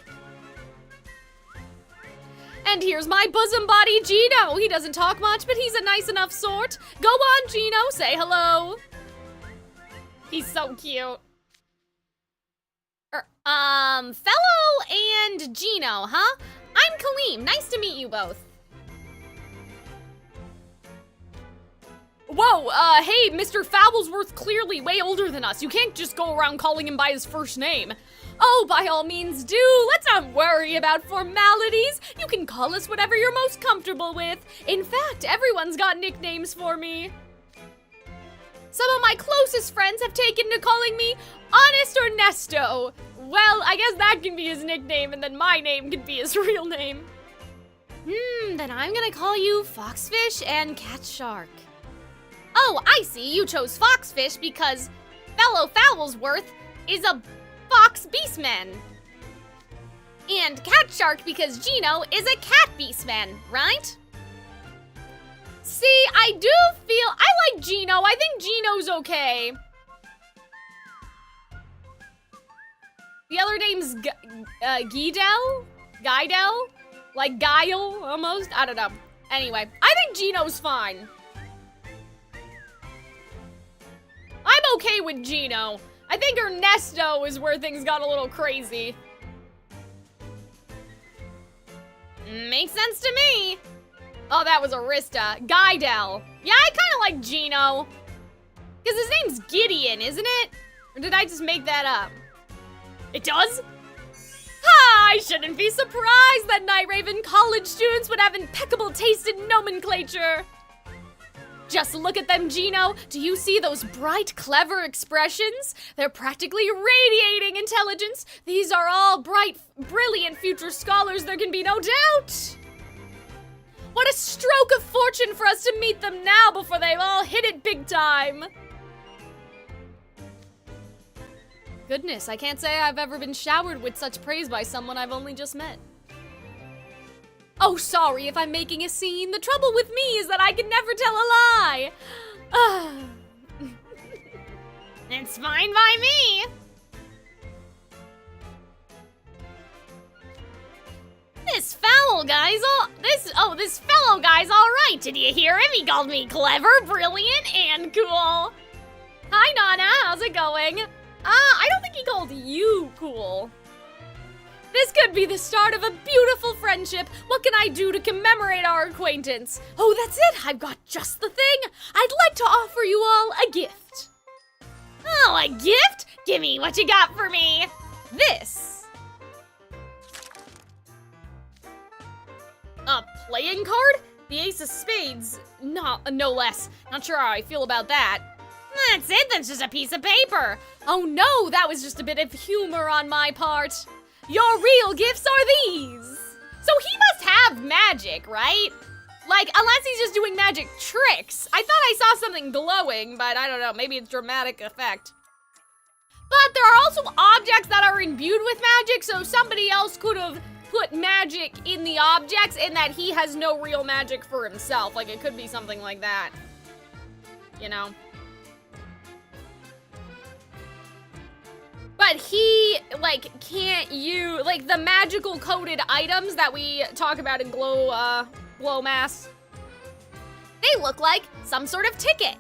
And here's my bosom buddy, Gino. He doesn't talk much, but he's a nice enough sort. Go on, Gino, say hello. He's so cute. Fellow and Gino, huh? I'm Calxiyn. Nice to meet you both. Whoa, hey, Mr. Foulworth clearly way older than us. You can't just go around calling him by his first name. Oh, by all means do. Let's not worry about formalities. You can call us whatever you're most comfortable with. In fact, everyone's got nicknames for me. Some of my closest friends have taken to calling me Honest Ernesto. Well, I guess that can be his nickname, and then my name can be his real name. Then I'm gonna call you Foxfish and Cat Shark. Oh, I see, you chose Foxfish because fellow Foulworth is a fox beastman. And Cat Shark because Gino is a cat beastman, right? See, I do feel, I like Gino. I think Gino's okay. The other name's Guidel? Like Guile, almost? I don't know. Anyway, I think Gino's fine. I'm okay with Gino. I think Ernesto is where things got a little crazy. Makes sense to me. Oh, that was Arista. Guidel. Yeah, I kind of like Gino. Because his name's Gideon, isn't it? Or did I just make that up? It does? I shouldn't be surprised that Night Raven college students would have impeccable taste in nomenclature. Just look at them, Gino. Do you see those bright, clever expressions? They're practically radiating intelligence. These are all bright, brilliant future scholars, there can be no doubt. What a stroke of fortune for us to meet them now before they've all hit it big time. Goodness, I can't say I've ever been showered with such praise by someone I've only just met. Oh, sorry if I'm making a scene. The trouble with me is that I can never tell a lie. It's fine by me. This fellow guy's all right. Did you hear him? He called me clever, brilliant, and cool. Hi, Nana. How's it going? I don't think he called you cool. This could be the start of a beautiful friendship. What can I do to commemorate our acquaintance? Oh, that's it. I've got just the thing. I'd like to offer you all a gift. Oh, a gift? Give me what you got for me. This. A playing card? The Ace of Spades? No less. Not sure how I feel about that. That's it. That's just a piece of paper. Oh no, that was just a bit of humor on my part. Your real gifts are these! So he must have magic, right? Like, unless he's just doing magic tricks. I thought I saw something glowing, but I don't know, maybe it's dramatic effect. But there are also objects that are imbued with magic, so somebody else could have put magic in the objects in that he has no real magic for himself. Like, it could be something like that. You know? But he, like, can't use, like, the magical coded items that we talk about in Glow Mass. They look like some sort of ticket.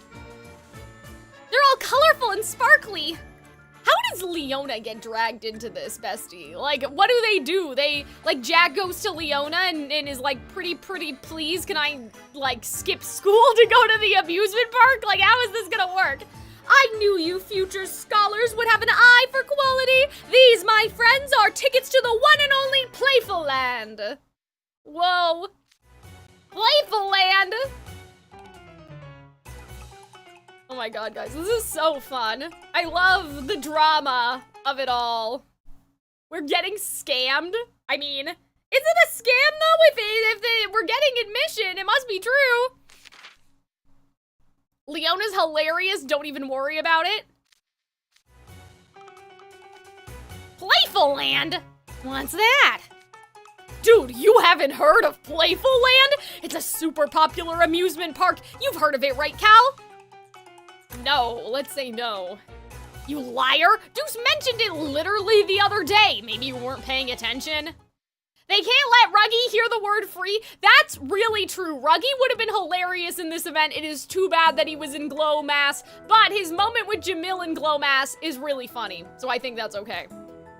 They're all colorful and sparkly. How does Leona get dragged into this, bestie? Like, what do? They, like, Jack goes to Leona and is like, pretty please, can I, like, skip school to go to the amusement park? Like, how is this gonna work? I knew you future scholars would have an eye for quality. These, my friends, are tickets to the one and only Playful Land. Whoa. Playful Land. Oh my god, guys, this is so fun. I love the drama of it all. We're getting scammed. I mean, is it a scam though? If we're getting admission, it must be true. Leona's hilarious, don't even worry about it. Playful Land? What's that? Dude, you haven't heard of Playful Land? It's a super popular amusement park. You've heard of it, right, Cal? No, let's say no. You liar! Deuce mentioned it literally the other day. Maybe you weren't paying attention. They can't let Ruggy hear the word free. That's really true. Ruggy would have been hilarious in this event. It is too bad that he was in Glow Mass, but his moment with Jamil in Glow Mass is really funny, so I think that's okay.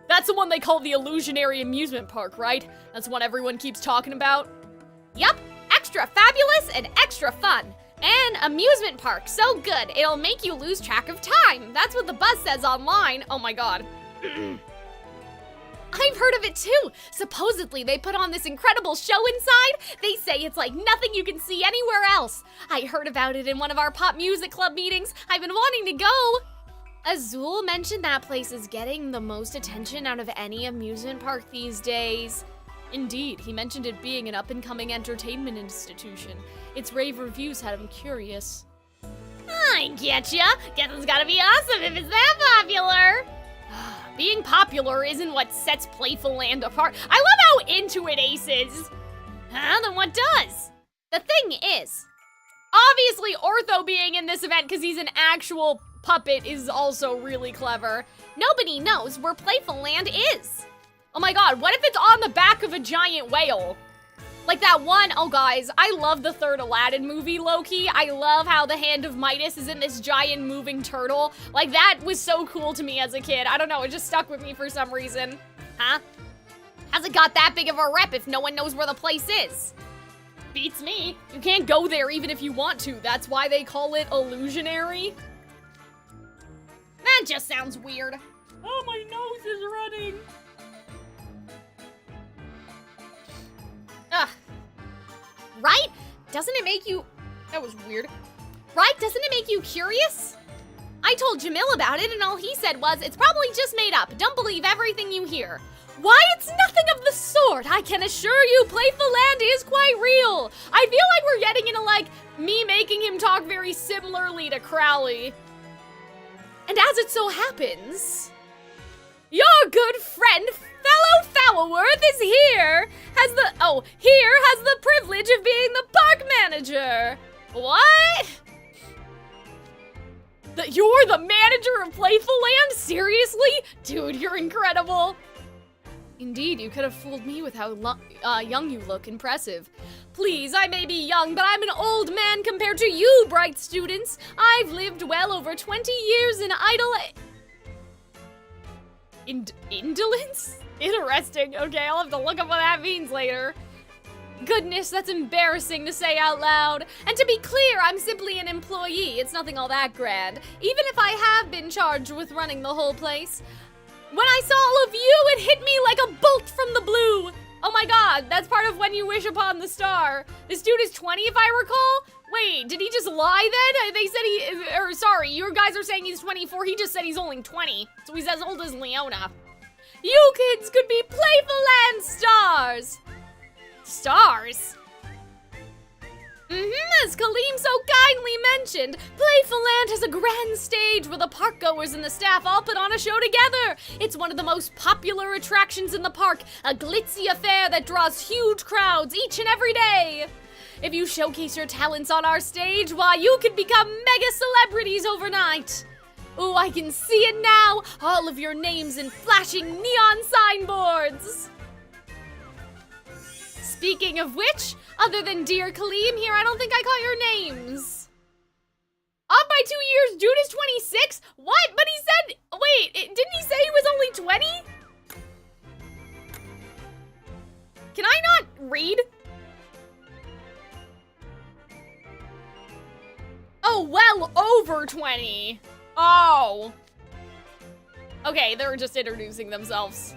That's the one they call the illusionary amusement park, right? That's the one everyone keeps talking about. Yup, extra fabulous and extra fun. An amusement park, so good, it'll make you lose track of time. That's what the buzz says online. Oh my god. I've heard of it too. Supposedly they put on this incredible show inside. They say it's like nothing you can see anywhere else. I heard about it in one of our pop music club meetings. I've been wanting to go. Azul mentioned that place is getting the most attention out of any amusement park these days. Indeed, he mentioned it being an up-and-coming entertainment institution. Its rave reviews had him curious. I getcha. Guess it's gotta be awesome if it's that popular. Being popular isn't what sets Playful Land apart. I love how into it Ace is. Huh? Then what does? The thing is, obviously Ortho being in this event because he's an actual puppet is also really clever. Nobody knows where Playful Land is. Oh my god, what if it's on the back of a giant whale? Like that one, oh guys, I love the third Aladdin movie, low-key. I love how the Hand of Midas is in this giant moving turtle. Like that was so cool to me as a kid. I don't know, it just stuck with me for some reason. Huh? How's it got that big of a rep if no one knows where the place is? Beats me. You can't go there even if you want to. That's why they call it illusionary. That just sounds weird. Oh, my nose is running. Ugh. Right? Doesn't it make you... That was weird. Right? Doesn't it make you curious? I told Jamil about it and all he said was, it's probably just made up. Don't believe everything you hear. Why, it's nothing of the sort. I can assure you Playful Land is quite real. I feel like we're getting into like me making him talk very similarly to Crowley. And as it so happens, your good friend Fellow Foulworth is here. Has the privilege of being the park manager. What? You're the manager of Playful Land? Seriously? Dude, you're incredible. Indeed, you could have fooled me with how young you look. Impressive. Please, I may be young, but I'm an old man compared to you, bright students. I've lived well over 20 years in indolence? Interesting. Okay, I'll have to look up what that means later. Goodness, that's embarrassing to say out loud. And to be clear, I'm simply an employee. It's nothing all that grand. Even if I have been charged with running the whole place. When I saw all of you, it hit me like a bolt from the blue. Oh my god, that's part of When You Wish Upon the Star. This dude is 20 if I recall? Wait, did he just lie then? They said sorry, you guys are saying he's 24. He just said he's only 20. So he's as old as Leona. You kids could be Playful Land stars. Stars? As Calxiyn so kindly mentioned, Playful Land has a grand stage where the park goers and the staff all put on a show together. It's one of the most popular attractions in the park, a glitzy affair that draws huge crowds each and every day. If you showcase your talents on our stage, why, you could become mega celebrities overnight. Ooh, I can see it now, all of your names in flashing neon signboards. Speaking of which, other than Dear Calxiyn here, I don't think I caught your names. Up by 2 years, dude is 26? What? But he said, wait, didn't he say he was only 20? Can I not read? Oh, well over 20. Oh. Okay, they were just introducing themselves.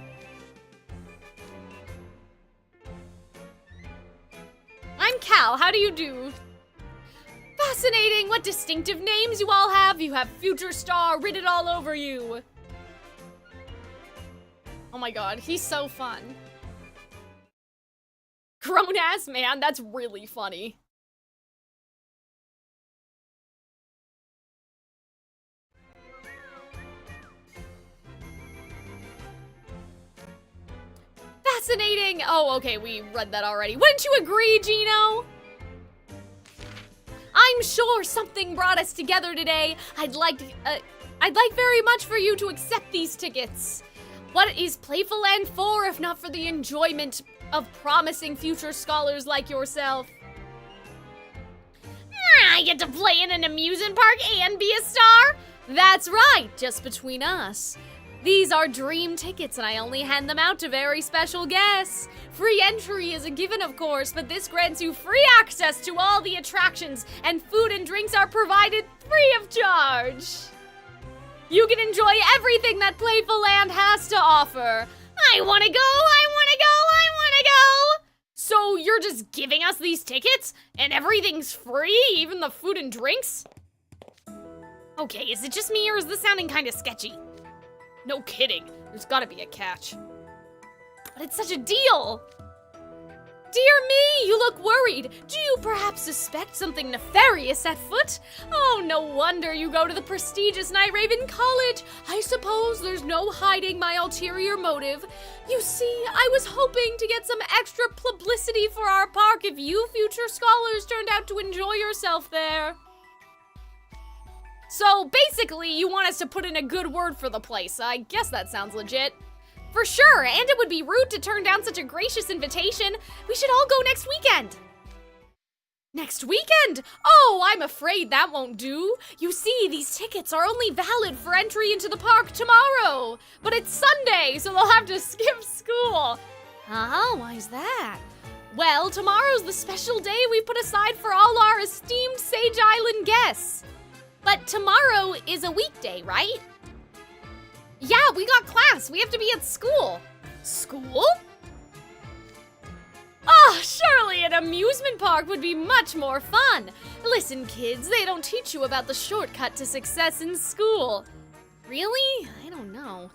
I'm Cal, how do you do? Fascinating, what distinctive names you all have. You have Future Star written all over you. Oh my god, he's so fun. Grown-ass man, that's really funny. Fascinating! Oh, okay, we read that already. Wouldn't you agree, Gino? I'm sure something brought us together today. I'd like very much for you to accept these tickets. What is Playful Land for if not for the enjoyment of promising future scholars like yourself? I get to play in an amusement park and be a star? That's right, just between us. These are dream tickets and I only hand them out to very special guests. Free entry is a given, of course, but this grants you free access to all the attractions, and food and drinks are provided free of charge. You can enjoy everything that Playful Land has to offer. I wanna go, I wanna go, I wanna go! So you're just giving us these tickets and everything's free, even the food and drinks? Okay, is it just me or is this sounding kinda sketchy? No kidding, there's gotta be a catch. But it's such a deal! Dear me, you look worried. Do you perhaps suspect something nefarious at foot? Oh, no wonder you go to the prestigious Night Raven College. I suppose there's no hiding my ulterior motive. You see, I was hoping to get some extra publicity for our park if you future scholars turned out to enjoy yourself there. So basically, you want us to put in a good word for the place. I guess that sounds legit. For sure, and it would be rude to turn down such a gracious invitation. We should all go next weekend. Next weekend? Oh, I'm afraid that won't do. You see, these tickets are only valid for entry into the park tomorrow. But it's Sunday, so they'll have to skip school. Oh, why's that? Well, tomorrow's the special day we've put aside for all our esteemed Sage Island guests. But tomorrow is a weekday, right? Yeah, we got class. We have to be at school. School? Oh, surely an amusement park would be much more fun. Listen, kids, they don't teach you about the shortcut to success in school. Really? I don't know.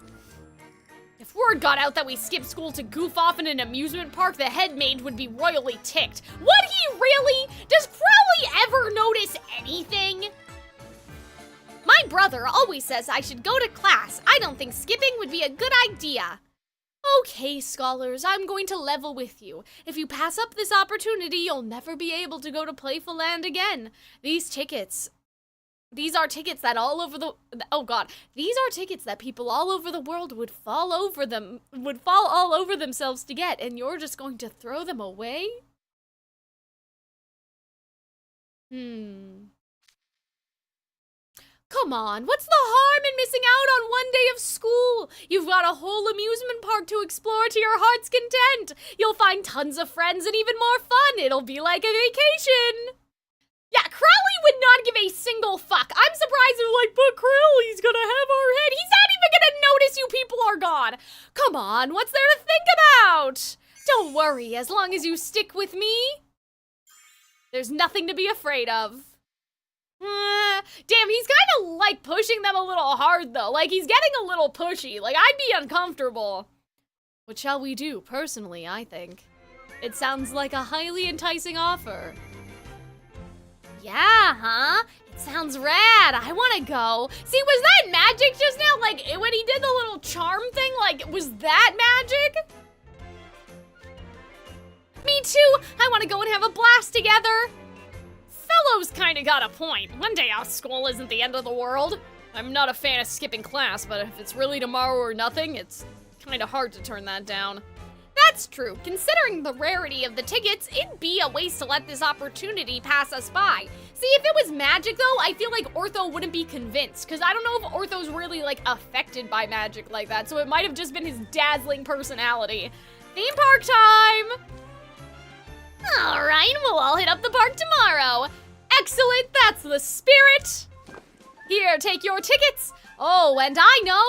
If word got out that we skipped school to goof off in an amusement park, the head maid would be royally ticked. Would he really? Does Crowley ever notice anything? My brother always says I should go to class. I don't think skipping would be a good idea. Okay, scholars, I'm going to level with you. If you pass up this opportunity, you'll never be able to go to Playful Land again. These are tickets that these are tickets that people all over the world would fall all over themselves to get, and you're just going to throw them away? Come on, what's the harm in missing out on one day of school? You've got a whole amusement park to explore to your heart's content. You'll find tons of friends and even more fun. It'll be like a vacation. Yeah, Crowley would not give a single fuck. I'm surprised they're like, but Crowley's gonna have our head. He's not even gonna notice you people are gone. Come on, what's there to think about? Don't worry, as long as you stick with me, there's nothing to be afraid of. Damn, he's kind of like pushing them a little hard though. Like he's getting a little pushy. Like I'd be uncomfortable. What shall we do? Personally, I think it sounds like a highly enticing offer. Yeah, huh? It sounds rad. I want to go. See, was that magic just now? Like when he did the little charm thing, like was that magic? Me too. I want to go and have a blast together. Fellow's kind of got a point. One day off school isn't the end of the world. I'm not a fan of skipping class, but if it's really tomorrow or nothing, it's kind of hard to turn that down. That's true. Considering the rarity of the tickets, it'd be a waste to let this opportunity pass us by. See, if it was magic though, I feel like Ortho wouldn't be convinced, because I don't know if Ortho's really like affected by magic like that, so it might have just been his dazzling personality. Theme park time! Alright, we'll all hit up the park tomorrow. Excellent, that's the spirit. Here, take your tickets. Oh, and I know,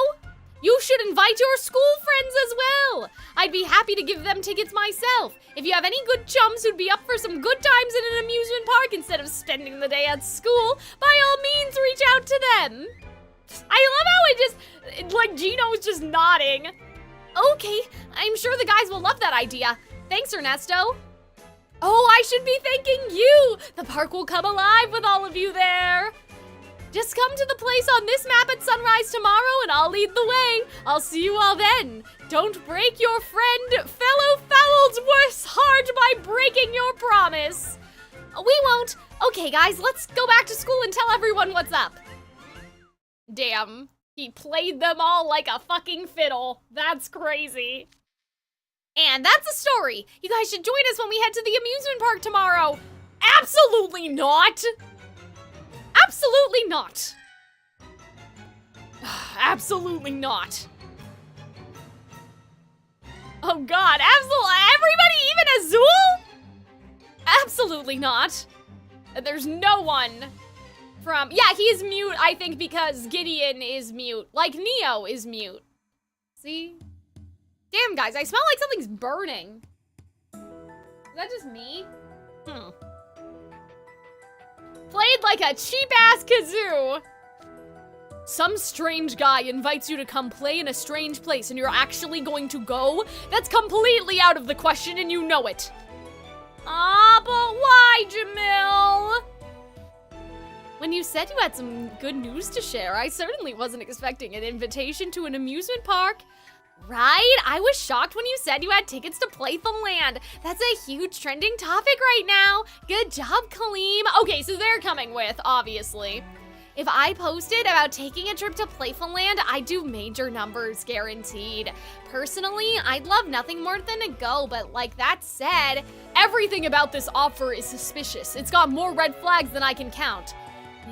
you should invite your school friends as well. I'd be happy to give them tickets myself. If you have any good chums who'd be up for some good times in an amusement park instead of spending the day at school, by all means reach out to them. I love how like Gino's just nodding. Okay, I'm sure the guys will love that idea. Thanks, Ernesto. Oh, I should be thanking you! The park will come alive with all of you there! Just come to the place on this map at sunrise tomorrow and I'll lead the way. I'll see you all then. Don't break your friend fellow Foulworth's heart by breaking your promise. We won't. Okay, guys, let's go back to school and tell everyone what's up. Damn, he played them all like a fucking fiddle. That's crazy. And that's the story. You guys should join us when we head to the amusement park tomorrow. Absolutely not. Absolutely not. Absolutely not. Oh God, absolutely, everybody, even Azul? Absolutely not. There's no one from, yeah, he's mute, I think, because Gideon is mute. Like Neo is mute. See? Damn, guys, I smell like something's burning. Is that just me? Played like a cheap-ass kazoo. Some strange guy invites you to come play in a strange place and you're actually going to go? That's completely out of the question and you know it. Ah, but why, Jamil? When you said you had some good news to share, I certainly wasn't expecting an invitation to an amusement park. Right? I was shocked when you said you had tickets to Playful Land. That's a huge trending topic right now. Good job, Calxiyn. Okay, so they're coming with, obviously. If I posted about taking a trip to Playful Land, I'd do major numbers, guaranteed. Personally, I'd love nothing more than to go, but like that said, everything about this offer is suspicious. It's got more red flags than I can count.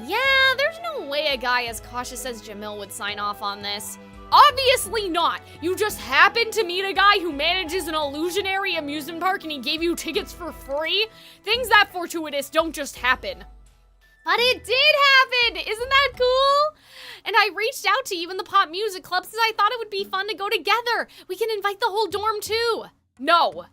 Yeah, there's no way a guy as cautious as Jamil would sign off on this. Obviously not. You just happened to meet a guy who manages an illusionary amusement park and he gave you tickets for free? Things that fortuitous don't just happen. But it did happen! Isn't that cool? And I reached out to you in the pop music club since I thought it would be fun to go together. We can invite the whole dorm too. No.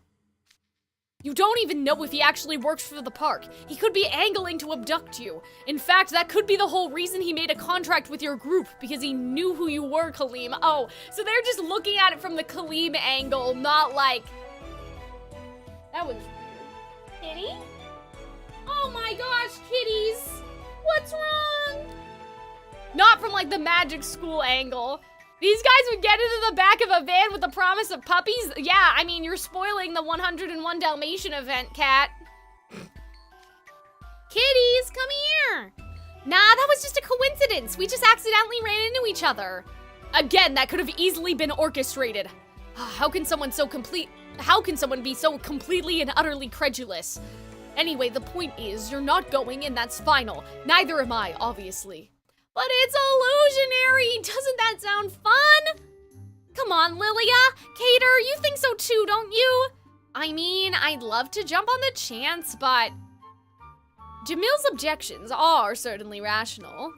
You don't even know if he actually works for the park. He could be angling to abduct you. In fact, that could be the whole reason he made a contract with your group, because he knew who you were, Calxiyn. Oh, so they're just looking at it from the Calxiyn angle, not like... That was weird. Kitty? Oh my gosh, kitties! What's wrong? Not from like the magic school angle. These guys would get into the back of a van with the promise of puppies? Yeah, I mean, you're spoiling the 101 Dalmatian event, Cat. Kitties, come here. Nah, that was just a coincidence. We just accidentally ran into each other. Again, that could have easily been orchestrated. How can someone be so completely and utterly credulous? Anyway, the point is, you're not going and that's final. Neither am I, obviously. But it's illusionary! Doesn't that sound fun? Come on, Lilia. Cater, you think so too, don't you? I mean, I'd love to jump on the chance, but... Jamil's objections are certainly rational.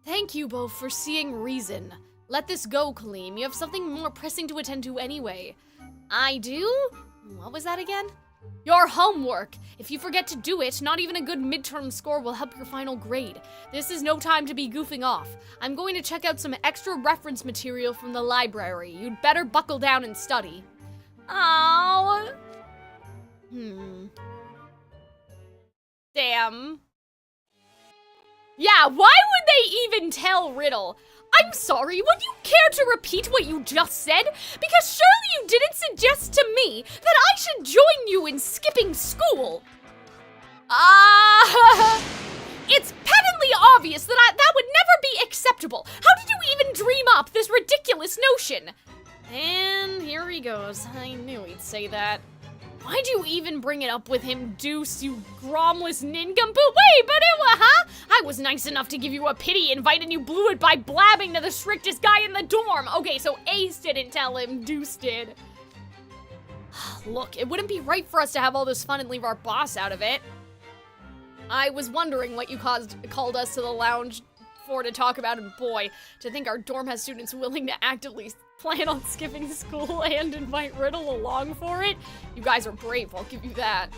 Thank you both for seeing reason. Let this go, Calxiyn. You have something more pressing to attend to anyway. I do? What was that again? Your homework! If you forget to do it, not even a good midterm score will help your final grade. This is no time to be goofing off. I'm going to check out some extra reference material from the library. You'd better buckle down and study. Oh. Damn. Yeah, why would they even tell Riddle? I'm sorry, would you care to repeat what you just said? Because surely you didn't suggest to me that I should join you in skipping school. It's patently obvious that that would never be acceptable. How did you even dream up this ridiculous notion? And here he goes. I knew he'd say that. Why'd you even bring it up with him, Deuce, you gromless nincompoop? Wait, but it was, huh? I was nice enough to give you a pity invite and you blew it by blabbing to the strictest guy in the dorm. Okay, so Ace didn't tell him, Deuce did. Look, it wouldn't be right for us to have all this fun and leave our boss out of it. I was wondering what you called us to the lounge for to talk about, and boy, to think our dorm has students willing to actively plan on skipping school and invite Riddle along for it. You guys are brave, I'll give you that.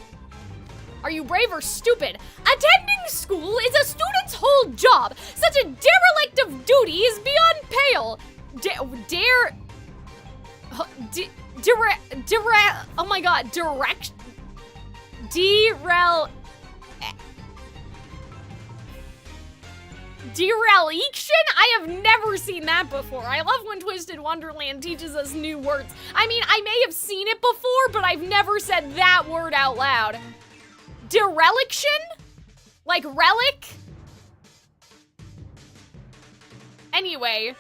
Are you brave or stupid? Attending school is a student's whole job. Such a derelict of duty is beyond pale. Oh my god, dereliction? I have never seen that before. I love when Twisted Wonderland teaches us new words. I mean, I may have seen it before, but I've never said that word out loud. Dereliction? Like relic? Anyway,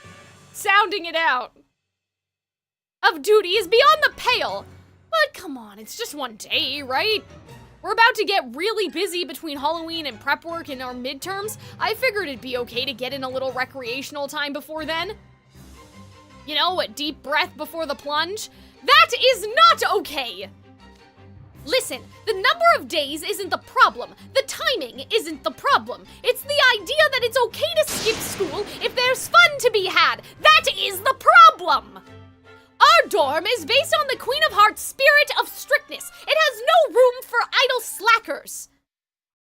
sounding it out. Of duty is beyond the pale. But come on, it's just one day, right? We're about to get really busy between Halloween and prep work and our midterms. I figured it'd be okay to get in a little recreational time before then. You know, a deep breath before the plunge. That is not okay! Listen, the number of days isn't the problem. The timing isn't the problem. It's the idea that it's okay to skip school if there's fun to be had. That is the problem! Our dorm is based on the Queen of Hearts' spirit of strictness. It has no room for idle slackers.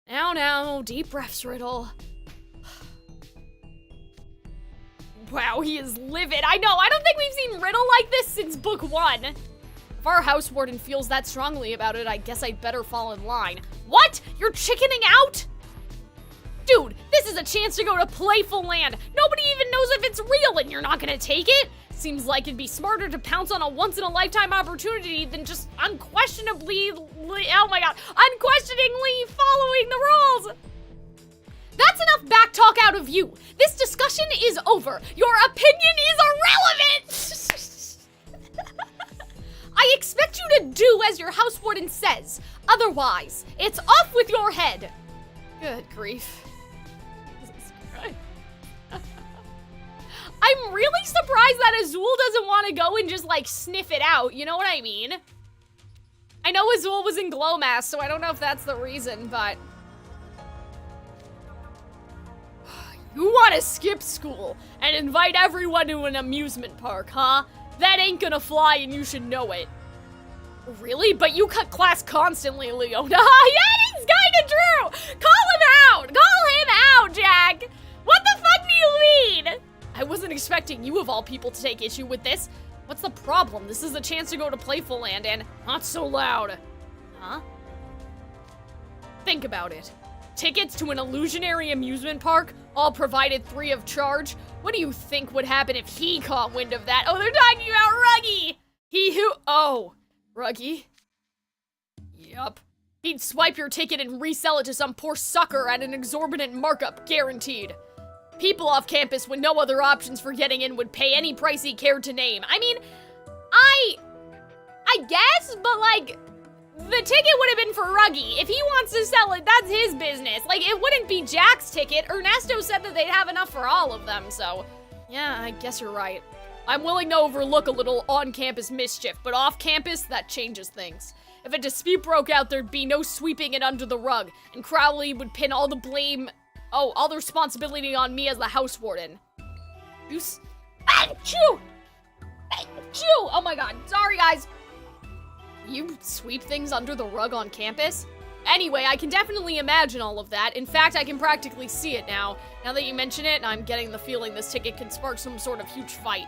Now, deep breaths, Riddle. Wow, he is livid. I know, I don't think we've seen Riddle like this since book 1. If our house warden feels that strongly about it, I guess I'd better fall in line. What? You're chickening out? Dude, this is a chance to go to Playful Land. Nobody even knows if it's real and you're not gonna take it? Seems like it'd be smarter to pounce on a once-in-a-lifetime opportunity than just unquestioningly following the rules. That's enough back talk out of you. This discussion is over. Your opinion is irrelevant. I expect you to do as your house warden says. Otherwise, it's off with your head. Good grief. Jesus Christ. I'm really surprised that Azul doesn't want to go and just, like, sniff it out. You know what I mean? I know Azul was in Glow Mask, so I don't know if that's the reason, but... You want to skip school and invite everyone to an amusement park, huh? That ain't gonna fly and you should know it. Really? But you cut class constantly, Leona. Yeah, it's kinda true! Call him out! Call him out, Jack! What the fuck do you mean? I wasn't expecting you of all people to take issue with this. What's the problem? This is a chance to go to Playful Land and not so loud. Huh? Think about it. Tickets to an illusionary amusement park, all provided free of charge. What do you think would happen if he caught wind of that? Oh, they're talking about Ruggy! Oh, Ruggy? Yup. He'd swipe your ticket and resell it to some poor sucker at an exorbitant markup, guaranteed. People off campus with no other options for getting in would pay any price he cared to name. I mean, I guess, but like, the ticket would have been for Ruggy. If he wants to sell it, that's his business. Like, it wouldn't be Jack's ticket. Ernesto said that they'd have enough for all of them, so... Yeah, I guess you're right. I'm willing to overlook a little on-campus mischief, but off-campus, that changes things. If a dispute broke out, there'd be no sweeping it under the rug, and Crowley would pin all the blame... Oh, all the responsibility on me as the house warden. Achoo! Achoo! Oh my god, sorry guys. You sweep things under the rug on campus? Anyway, I can definitely imagine all of that. In fact, I can practically see it now. Now that you mention it, I'm getting the feeling this ticket could spark some sort of huge fight.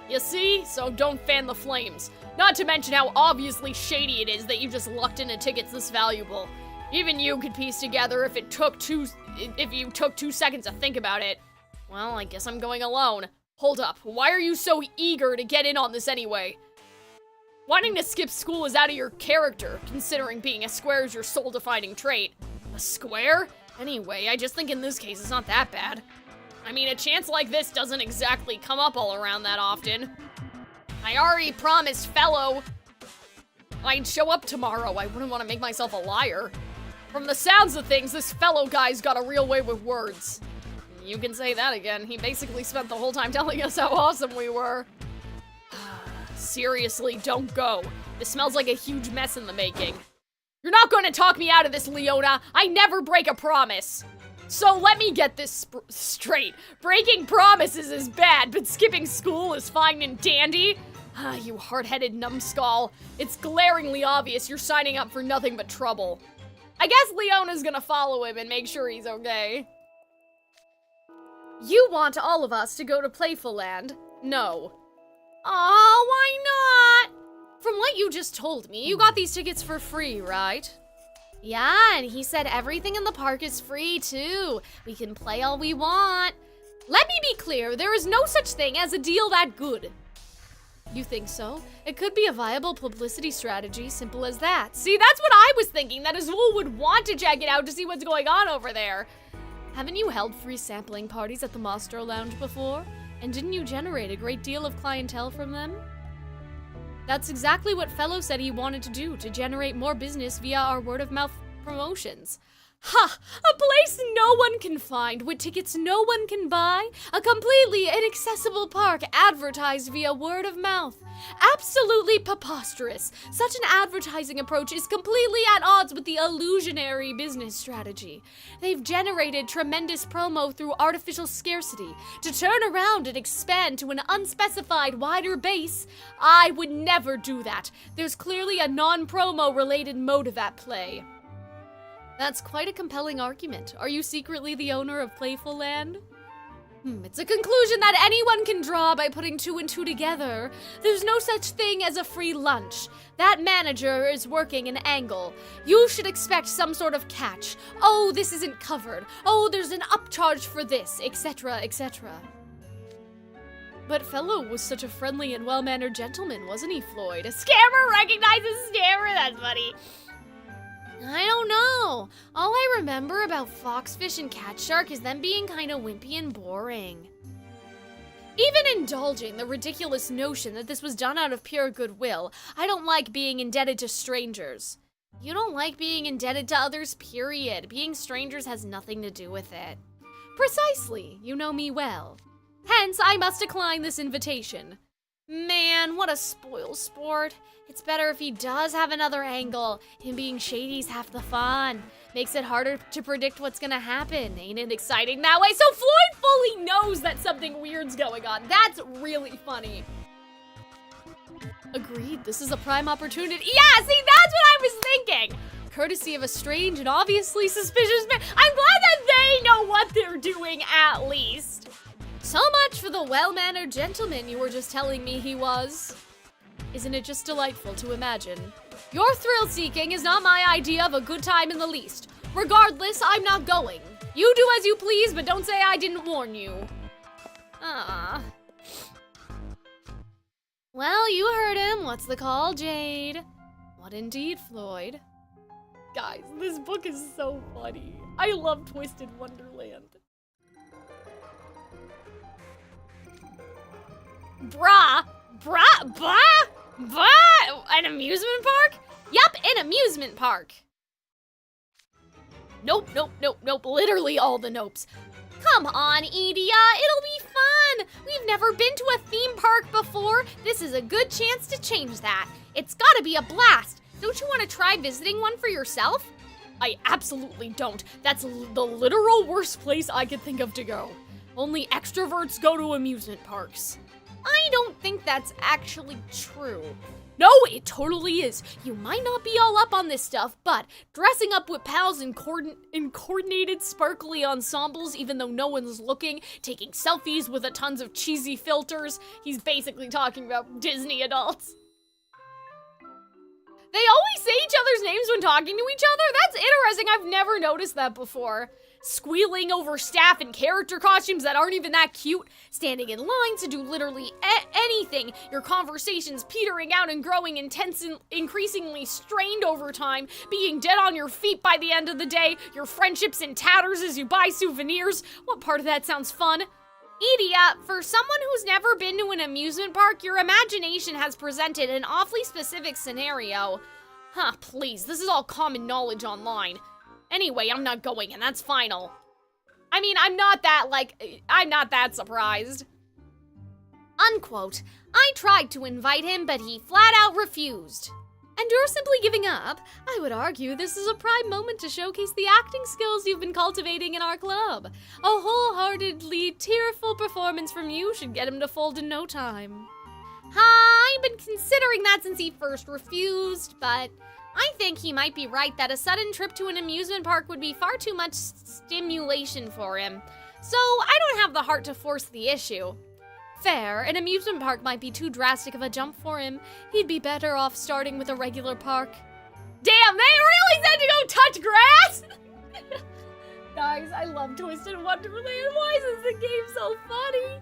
You see? So don't fan the flames. Not to mention how obviously shady it is that you just lucked into tickets this valuable. Even you could piece together if you took 2 seconds to think about it. Well, I guess I'm going alone. Hold up, why are you so eager to get in on this anyway? Wanting to skip school is out of your character, considering being a square is your soul-defining trait. A square? Anyway, I just think in this case it's not that bad. I mean, a chance like this doesn't exactly come up all around that often. I already promised Fellow I'd show up tomorrow. I wouldn't want to make myself a liar. From the sounds of things, this Fellow guy's got a real way with words. You can say that again. He basically spent the whole time telling us how awesome we were. Seriously, don't go. This smells like a huge mess in the making. You're not going to talk me out of this, Leona. I never break a promise. So let me get this straight. Breaking promises is bad, but skipping school is fine and dandy? You hard-headed numbskull. It's glaringly obvious you're signing up for nothing but trouble. I guess Leona's gonna follow him and make sure he's okay. You want all of us to go to Playful Land? No. Aw, why not? From what you just told me, you got these tickets for free, right? Yeah, and he said everything in the park is free, too. We can play all we want. Let me be clear, there is no such thing as a deal that good. You think so? It could be a viable publicity strategy, simple as that. See, that's what I was thinking, that Azul would want to check it out to see what's going on over there. Haven't you held free sampling parties at the Mastro Lounge before? And didn't you generate a great deal of clientele from them? That's exactly what Fellow said he wanted to do, to generate more business via our word-of-mouth promotions. Ha! A place no one can find, with tickets no one can buy, a completely inaccessible park advertised via word of mouth. Absolutely preposterous. Such an advertising approach is completely at odds with the illusionary business strategy. They've generated tremendous promo through artificial scarcity. To turn around and expand to an unspecified wider base, I would never do that. There's clearly a non-promo related motive at play. That's quite a compelling argument. Are you secretly the owner of Playful Land? It's a conclusion that anyone can draw by putting 2 and 2 together. There's no such thing as a free lunch. That manager is working an angle. You should expect some sort of catch. Oh, this isn't covered. Oh, there's an upcharge for this, etc., etc. But Fellow was such a friendly and well-mannered gentleman, wasn't he, Floyd? A scammer recognizes scammer, that's funny. I don't know. All I remember about Foxfish and Cat Shark is them being kind of wimpy and boring. Even indulging the ridiculous notion that this was done out of pure goodwill, I don't like being indebted to strangers. You don't like being indebted to others, period. Being strangers has nothing to do with it. Precisely. You know me well. Hence, I must decline this invitation. Man, what a spoil sport. It's better if he does have another angle. Him being shady's half the fun. Makes it harder to predict what's gonna happen. Ain't it exciting that way? So Floyd fully knows that something weird's going on. That's really funny. Agreed, this is a prime opportunity. Yeah, see, that's what I was thinking. Courtesy of a strange and obviously suspicious man. I'm glad that they know what they're doing at least. So much for the well-mannered gentleman you were just telling me he was. Isn't it just delightful to imagine? Your thrill-seeking is not my idea of a good time in the least. Regardless, I'm not going. You do as you please, but don't say I didn't warn you. Well, you heard him. What's the call, Jade? What indeed, Floyd? Guys, this book is so funny. I love Twisted Wonderland. Bruh, an amusement park? Yup, an amusement park. Nope, literally all the nopes. Come on, Edia, it'll be fun. We've never been to a theme park before. This is a good chance to change that. It's gotta be a blast. Don't you want to try visiting one for yourself? I absolutely don't. That's the literal worst place I could think of to go. Only extroverts go to amusement parks. I don't think that's actually true. No, it totally is. You might not be all up on this stuff, but dressing up with pals in coordinated, sparkly ensembles, even though no one's looking, taking selfies with tons of cheesy filters. He's basically talking about Disney adults. They always say each other's names when talking to each other? That's interesting. I've never noticed that before. Squealing over staff in character costumes that aren't even that cute, standing in lines to do literally anything, your conversations petering out and growing intense and increasingly strained over time, being dead on your feet by the end of the day, your friendships in tatters as you buy souvenirs. What part of that sounds fun? Edia, for someone who's never been to an amusement park, your imagination has presented an awfully specific scenario. Huh, please, this is all common knowledge online. Anyway, I'm not going, and that's final. I mean, I'm not that surprised. Unquote. I tried to invite him, but he flat out refused. And you're simply giving up? I would argue this is a prime moment to showcase the acting skills you've been cultivating in our club. A wholeheartedly tearful performance from you should get him to fold in no time. I've been considering that since he first refused, but I think he might be right that a sudden trip to an amusement park would be far too much stimulation for him. So I don't have the heart to force the issue. Fair, an amusement park might be too drastic of a jump for him. He'd be better off starting with a regular park. Damn, they really said to go touch grass? Guys, I love Twisted Wonderland. Why is this game so funny?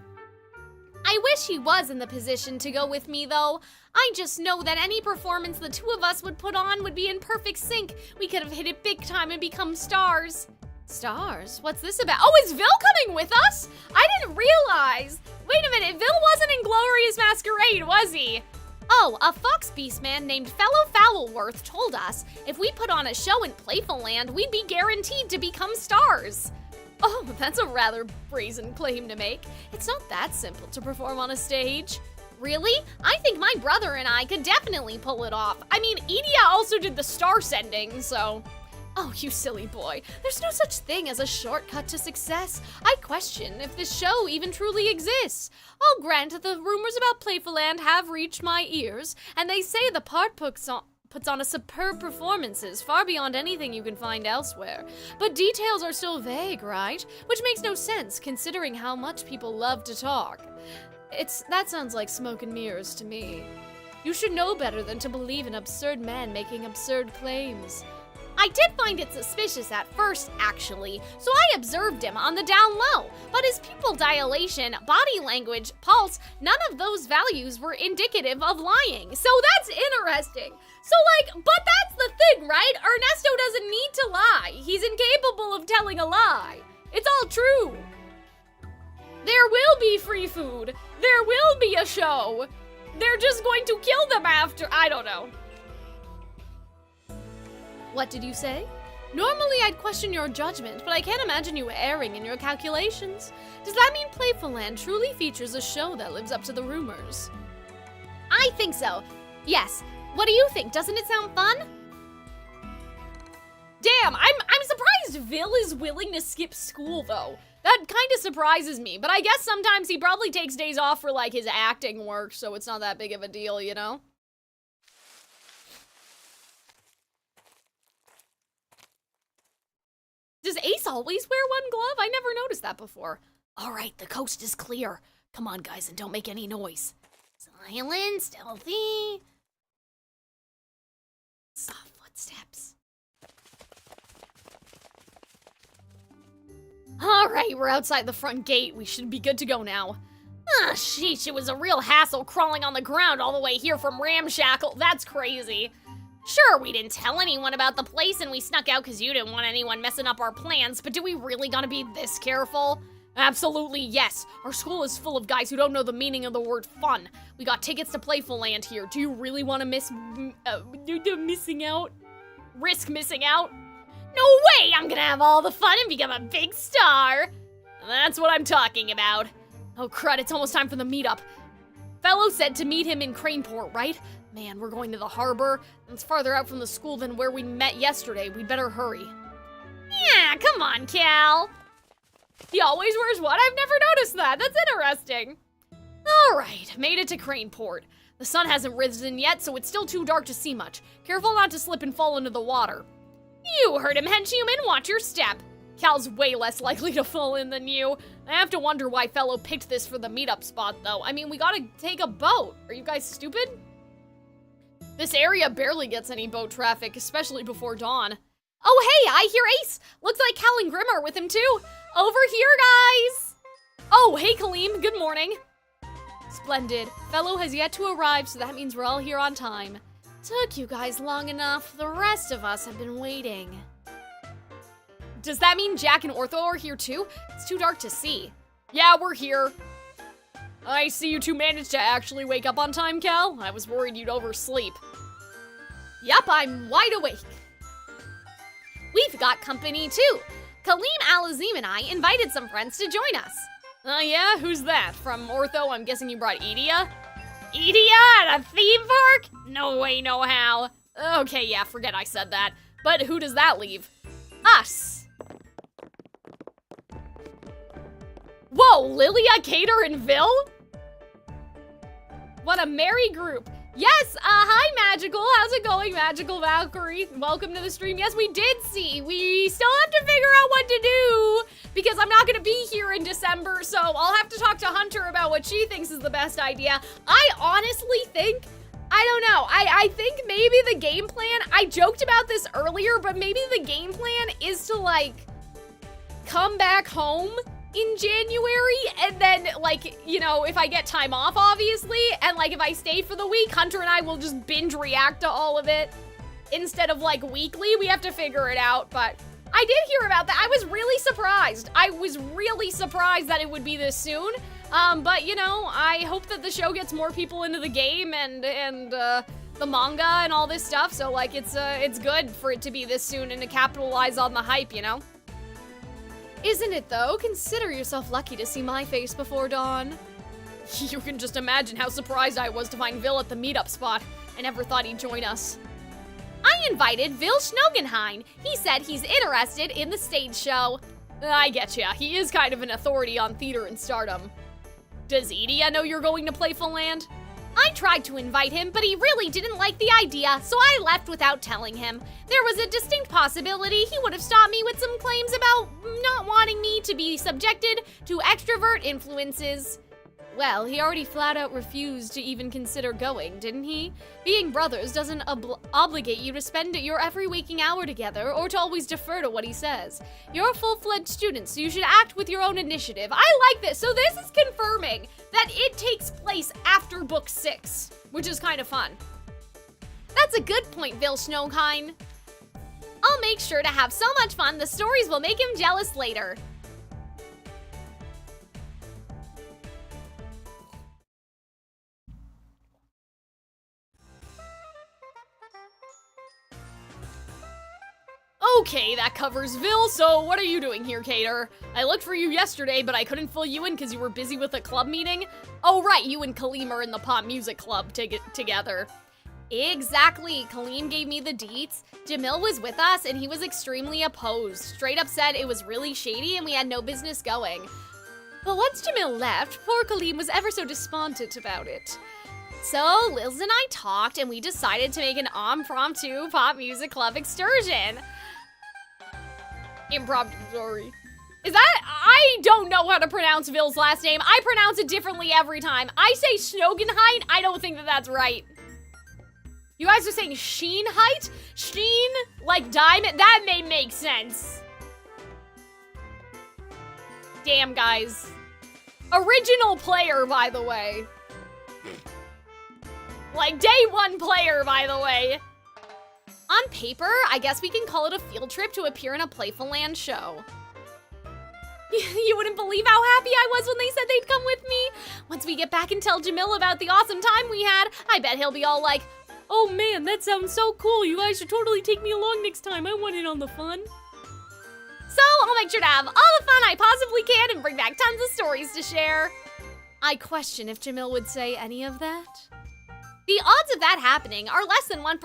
I wish he was in the position to go with me, though. I just know that any performance the two of us would put on would be in perfect sync. We could have hit it big time and become stars. Stars? What's this about? Oh, is Vil coming with us? I didn't realize. Wait a minute, Vil wasn't in Glorious Masquerade, was he? Oh, a fox beast man named Fellow Foulworth told us if we put on a show in Playful Land, we'd be guaranteed to become stars. Oh, that's a rather brazen claim to make. It's not that simple to perform on a stage. Really? I think my brother and I could definitely pull it off. I mean, Edea also did the star sending, so... Oh, you silly boy. There's no such thing as a shortcut to success. I question if this show even truly exists. I'll grant that the rumors about Playful Land have reached my ears, and they say the part puts on a superb performances far beyond anything you can find elsewhere. But details are still vague, right? Which makes no sense, considering how much people love to talk. That sounds like smoke and mirrors to me. You should know better than to believe an absurd man making absurd claims. I did find it suspicious at first, actually, so I observed him on the down low, but his pupil dilation, body language, pulse, none of those values were indicative of lying, so that's interesting. So but that's the thing, right? Ernesto doesn't need to lie. He's incapable of telling a lie. It's all true. There will be free food. There will be a show. They're just going to kill them after, I don't know. What did you say? Normally I'd question your judgment, but I can't imagine you erring in your calculations. Does that mean Playful Land truly features a show that lives up to the rumors? I think so. Yes. What do you think? Doesn't it sound fun? Damn, I'm surprised Vil is willing to skip school though. That kind of surprises me, but I guess sometimes he probably takes days off for like his acting work, so it's not that big of a deal, you know? Does Ace always wear one glove? I never noticed that before. All right, the coast is clear. Come on, guys, and don't make any noise. Silent, stealthy. Soft footsteps. All right, we're outside the front gate. We should be good to go now. Ah, sheesh, it was a real hassle crawling on the ground all the way here from Ramshackle. That's crazy. Sure, we didn't tell anyone about the place and we snuck out because you didn't want anyone messing up our plans, but do we really gotta be this careful? Absolutely yes. Our school is full of guys who don't know the meaning of the word fun. We got tickets to Playful Land here. Do you really want to missing out? Risk missing out? No way! I'm gonna have all the fun and become a big star. That's what I'm talking about. Oh crud, it's almost time for the meetup. Fellow said to meet him in Craneport, right? Man, we're going to the harbor. It's farther out from the school than where we met yesterday. We'd better hurry. Yeah, come on, Cal. He always wears what? I've never noticed that. That's interesting. All right, made it to Craneport. The sun hasn't risen yet, so it's still too dark to see much. Careful not to slip and fall into the water. You heard him, henchhuman. Watch your step. Cal's way less likely to fall in than you. I have to wonder why Fellow picked this for the meetup spot, though. I mean, we gotta take a boat. Are you guys stupid? This area barely gets any boat traffic, especially before dawn. Oh, hey, I hear Ace. Looks like Cal and Grim are with him, too. Over here, guys. Oh, hey, Kaleem. Good morning. Splendid. Fellow has yet to arrive, so that means we're all here on time. Took you guys long enough. The rest of us have been waiting. Does that mean Jack and Ortho are here, too? It's too dark to see. Yeah, we're here. I see you two managed to actually wake up on time, Cal. I was worried you'd oversleep. Yup, I'm wide awake. We've got company too. Kaleem, Alazim, and I invited some friends to join us. Yeah? Who's that? From Ortho, I'm guessing you brought Edea? Edea at a theme park? No way, no how. Okay, yeah, forget I said that. But who does that leave? Us. Whoa, Lilia, Cater, and Vil? What a merry group. Yes, hi Magical. How's it going, Magical Valkyrie? Welcome to the stream. Yes, we did see. We still have to figure out what to do because I'm not gonna be here in December, so I'll have to talk to Hunter about what she thinks is the best idea. I honestly think, I don't know, I think maybe the game plan, I joked about this earlier, but maybe the game plan is to like come back home in January, and then, like, you know, if I get time off, obviously, and, like, if I stay for the week, Hunter and I will just binge react to all of it instead of, like, weekly. We have to figure it out, but I did hear about that. I was really surprised. I was really surprised that it would be this soon, but, you know, I hope that the show gets more people into the game and the manga and all this stuff, so, like, it's good for it to be this soon and to capitalize on the hype, you know? Isn't it, though? Consider yourself lucky to see my face before dawn. You can just imagine how surprised I was to find Vil at the meetup spot. I never thought he'd join us. I invited Vil Schnogenheim. He said he's interested in the stage show. I get ya. He is kind of an authority on theater and stardom. Does Edie know you're going to Playful Land? I tried to invite him, but he really didn't like the idea, so I left without telling him. There was a distinct possibility he would have stopped me with some claims about not wanting me to be subjected to extrovert influences. Well, he already flat out refused to even consider going, didn't he? Being brothers doesn't obligate you to spend your every waking hour together or to always defer to what he says. You're full-fledged students, so you should act with your own initiative. I like this. So this is confirming that it takes place after book 6, which is kind of fun. That's a good point, Vil Schnogenheim. I'll make sure to have so much fun the stories will make him jealous later. Okay, that covers Vil, so what are you doing here, Cater? I looked for you yesterday, but I couldn't fill you in because you were busy with a club meeting. Oh right, you and Kaleem are in the pop music club together. Exactly, Kaleem gave me the deets. Jamil was with us and he was extremely opposed. Straight up said it was really shady and we had no business going. But once Jamil left, poor Kaleem was ever so despondent about it. So Lils and I talked and we decided to make an impromptu pop music club excursion. Sorry. Is that? I don't know how to pronounce Vil's last name. I pronounce it differently every time. I say Schnogenheim. I don't think that that's right. You guys are saying Sheenheit? Sheen? Like diamond? That may make sense. Damn, guys. Original player, by the way. Like day 1 player, by the way. On paper, I guess we can call it a field trip to appear in a Playful Land show. You wouldn't believe how happy I was when they said they'd come with me. Once we get back and tell Jamil about the awesome time we had, I bet he'll be all like, oh man, that sounds so cool. You guys should totally take me along next time. I want in on the fun. So I'll make sure to have all the fun I possibly can and bring back tons of stories to share. I question if Jamil would say any of that. The odds of that happening are less than 1%,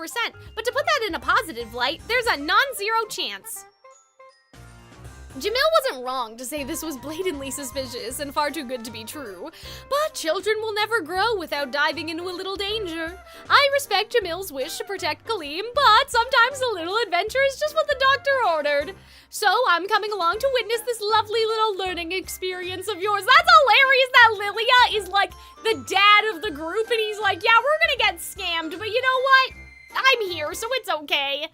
but to put that in a positive light, there's a non-zero chance. Jamil wasn't wrong to say this was blatantly suspicious and far too good to be true, but children will never grow without diving into a little danger. I respect Jamil's wish to protect Kaleem, but sometimes a little adventure is just what the doctor ordered. So I'm coming along to witness this lovely little learning experience of yours. That's hilarious that Lilia is like the dad of the group and he's like, yeah, we're gonna get scammed, but you know what? I'm here, so it's okay.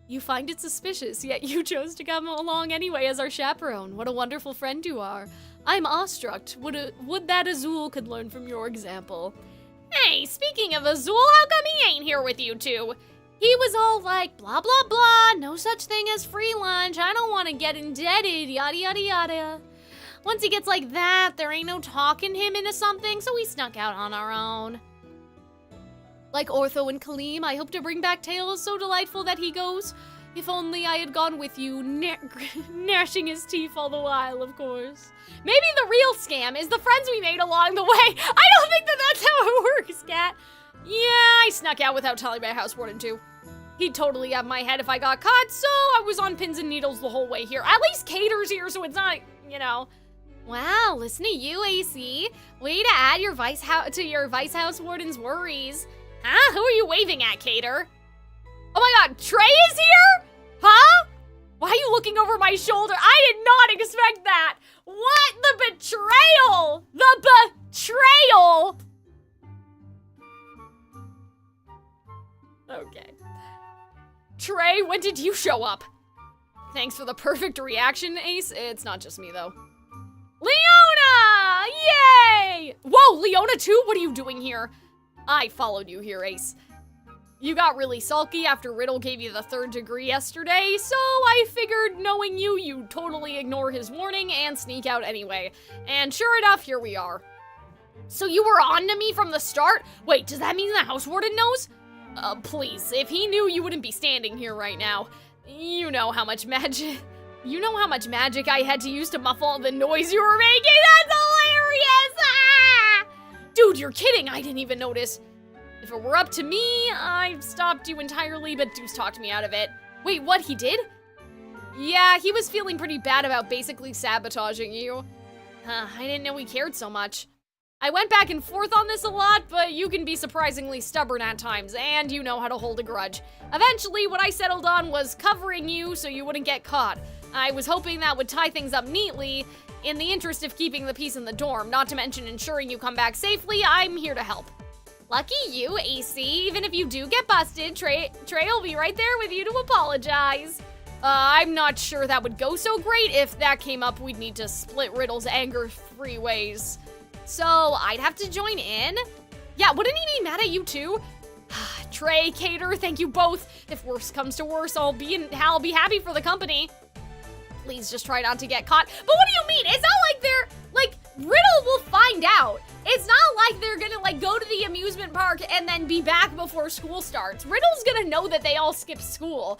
You find it suspicious, yet you chose to come along anyway as our chaperone. What a wonderful friend you are. I'm awestruck. Would that Azul could learn from your example. Hey, speaking of Azul, how come he ain't here with you two? He was all like, blah, blah, blah, no such thing as free lunch, I don't want to get indebted, yada, yada, yada. Once he gets like that, there ain't no talking him into something, so we snuck out on our own. Like Ortho and Kaleem, I hope to bring back tales so delightful that he goes, if only I had gone with you, gnashing his teeth all the while, of course. Maybe the real scam is the friends we made along the way. I don't think that that's how it works, Cat. Yeah, I snuck out without telling my house warden too. He'd totally have my head if I got caught, so I was on pins and needles the whole way here. At least Cater's here, so it's not, you know. Wow, listen to you, AC. Way to add your vice house warden's worries. Huh? Who are you waving at, Cater? Oh my god, Trey is here? Huh? Why are you looking over my shoulder? I did not expect that. What? The betrayal! The betrayal! Okay. Trey, when did you show up? Thanks for the perfect reaction, Ace. It's not just me, though. Leona! Yay! Whoa, Leona too? What are you doing here? I followed you here, Ace. You got really sulky after Riddle gave you the 3rd degree yesterday, so I figured knowing you, you'd totally ignore his warning and sneak out anyway. And sure enough, here we are. So you were on to me from the start? Wait, does that mean the house warden knows? Please, if he knew, you wouldn't be standing here right now. You know how much magic I had to use to muffle all the noise you were making. That's hilarious! Ah! Dude, you're kidding. I didn't even notice. If it were up to me, I'd stopped you entirely, but Deuce talked me out of it. Wait, what, he did? Yeah, he was feeling pretty bad about basically sabotaging you. I didn't know he cared so much. I went back and forth on this a lot, but you can be surprisingly stubborn at times, and you know how to hold a grudge. Eventually, what I settled on was covering you so you wouldn't get caught. I was hoping that would tie things up neatly, in the interest of keeping the peace in the dorm, not to mention ensuring you come back safely. I'm here to help. Lucky you, AC. Even if you do get busted, Trey will be right there with you to apologize. I'm not sure that would go so great. If that came up, we'd need to split Riddle's anger 3 ways. So I'd have to join in. Yeah, wouldn't he be mad at you too? Trey, Cater, thank you both. If worse comes to worse, I'll be happy for the company. Please just try not to get caught. But what do you mean? It's not like Riddle will find out. It's not like they're gonna go to the amusement park and then be back before school starts. Riddle's gonna know that they all skipped school.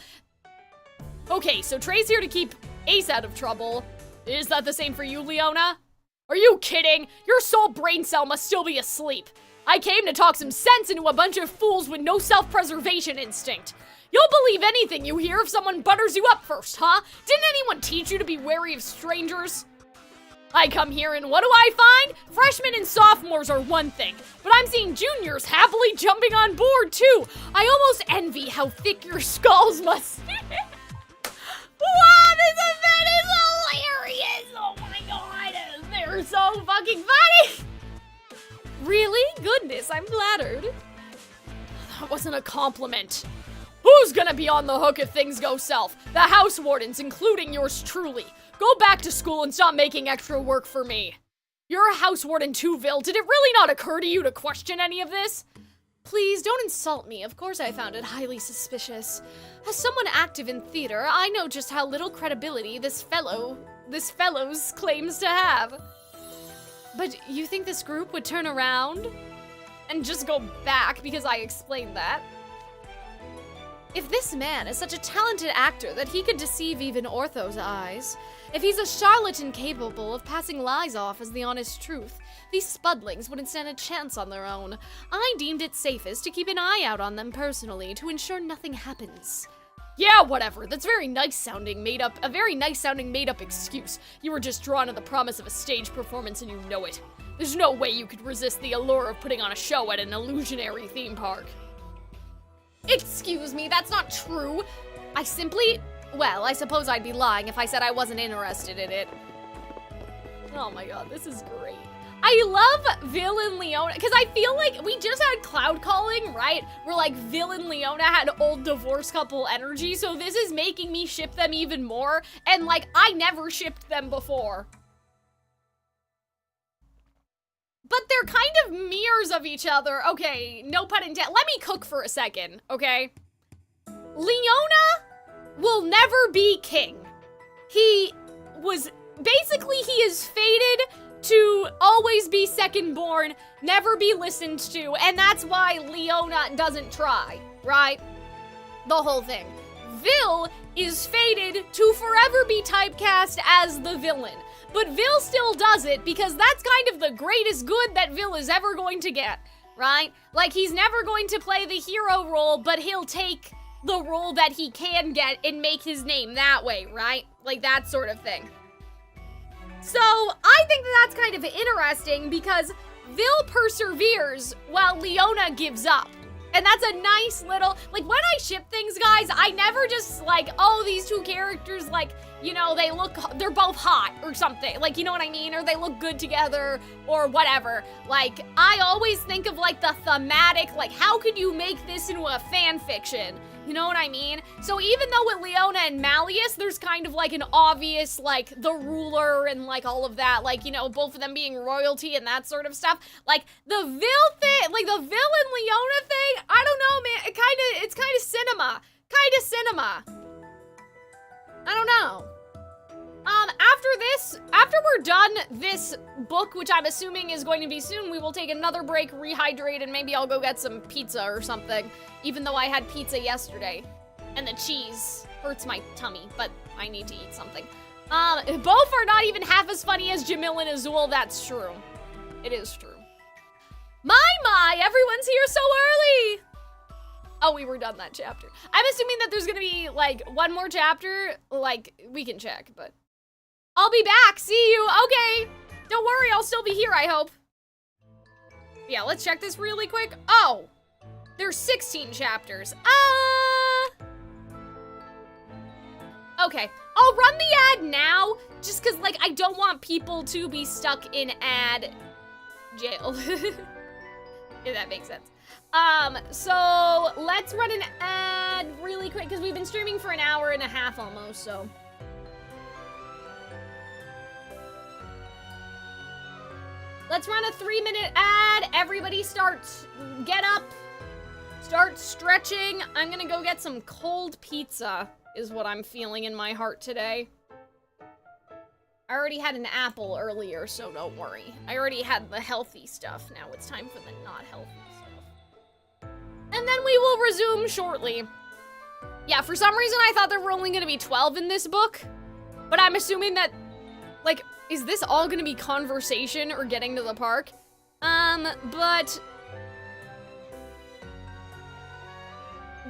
Okay, so Trey's here to keep Ace out of trouble. Is that the same for you, Leona? Are you kidding? Your soul brain cell must still be asleep. I came to talk some sense into a bunch of fools with no self-preservation instinct. You'll believe anything you hear if someone butters you up first, huh? Didn't anyone teach you to be wary of strangers? I come here and what do I find? Freshmen and sophomores are one thing, but I'm seeing juniors happily jumping on board too. I almost envy how thick your skulls must be. Wow, this event is hilarious! Oh my god, they're so fucking funny! Really? Goodness, I'm flattered. That wasn't a compliment. Who's gonna be on the hook if things go south? The house wardens, including yours truly. Go back to school and stop making extra work for me. You're a house warden too, Vil. Did it really not occur to you to question any of this? Please, don't insult me. Of course I found it highly suspicious. As someone active in theater, I know just how little credibility this fellow's claims to have. But you think this group would turn around and just go back because I explained that? If this man is such a talented actor that he could deceive even Ortho's eyes, if he's a charlatan capable of passing lies off as the honest truth, these spudlings wouldn't stand a chance on their own. I deemed it safest to keep an eye out on them personally to ensure nothing happens. Yeah, whatever. That's a very nice sounding made up excuse. You were just drawn to the promise of a stage performance and you know it. There's no way you could resist the allure of putting on a show at an illusionary theme park. Excuse me, that's not true. I suppose I'd be lying if I said I wasn't interested in it. Oh my god, this is great. I love Vil and Leona, because I feel like we just had cloud calling, right? Where Vil and Leona had old divorce couple energy, so this is making me ship them even more, and I never shipped them before. But they're kind of mirrors of each other. Okay, no pun intended. Let me cook for a second, okay? Leona will never be king. He is fated to always be second born, never be listened to, and that's why Leona doesn't try, right? The whole thing. Vil is fated to forever be typecast as the villain. But Vil still does it because that's kind of the greatest good that Vil is ever going to get, right? He's never going to play the hero role, but he'll take the role that he can get and make his name that way, right? That sort of thing. So, I think that's kind of interesting because Vil perseveres while Leona gives up. And that's a nice little, when I ship things, guys, I never just, oh, these two characters, they're both hot or something. You know what I mean? Or they look good together or whatever. I always think of, the thematic, how could you make this into a fan fiction? You know what I mean? So even though with Leona and Malleus, there's kind of like an obvious, like, the ruler and like all of that, like, you know, both of them being royalty and that sort of stuff. Like, the Vil thing, like the Vil and Leona thing, I don't know, man, it's kind of cinema. I don't know. After we're done this book, which I'm assuming is going to be soon, we will take another break, rehydrate, and maybe I'll go get some pizza or something, even though I had pizza yesterday. And the cheese hurts my tummy, but I need to eat something. Both are not even half as funny as Jamil and Azul, that's true. It is true. My, everyone's here so early! Oh, we were done that chapter. I'm assuming that there's gonna be, like, one more chapter. Like, we can check, but... I'll be back, see you, okay. Don't worry, I'll still be here, I hope. Yeah, let's check this really quick. Oh, there's 16 chapters. Okay, I'll run the ad now, just cause, like, I don't want people to be stuck in ad jail. If that makes sense. So let's run an ad really quick, because we've been streaming for an hour and a half almost, so. Let's run a 3-minute ad. Everybody get up, start stretching. I'm gonna go get some cold pizza, is what I'm feeling in my heart today. I already had an apple earlier, so don't worry. I already had the healthy stuff. Now it's time for the not healthy stuff. And then we will resume shortly. Yeah, for some reason I thought there were only gonna be 12 in this book, but I'm assuming that, like, is this all gonna be conversation or getting to the park? But...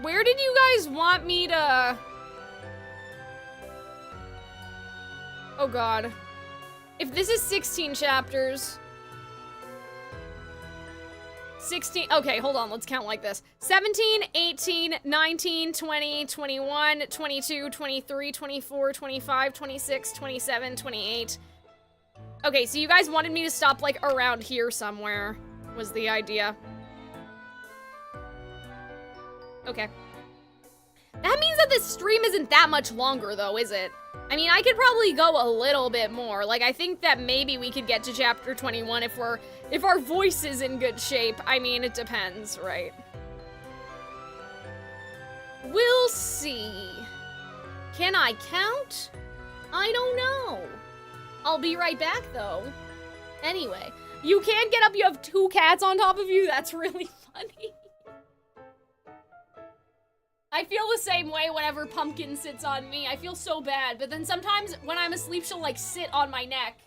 where did you guys want me to... Oh god. If this is 16 chapters... 16, okay, hold on, let's count like this. 17, 18, 19, 20, 21, 22, 23, 24, 25, 26, 27, 28. Okay, so you guys wanted me to stop, like, around here somewhere, was the idea. Okay. That means that this stream isn't that much longer, though, is it? I mean, I could probably go a little bit more. Like, I think that maybe we could get to chapter 21 if our voice is in good shape. I mean, it depends, right? We'll see. Can I count? I don't know. I'll be right back, though. Anyway, you can't get up, you have 2 cats on top of you? That's really funny. I feel the same way whenever Pumpkin sits on me. I feel so bad, but then sometimes when I'm asleep, she'll, like, sit on my neck.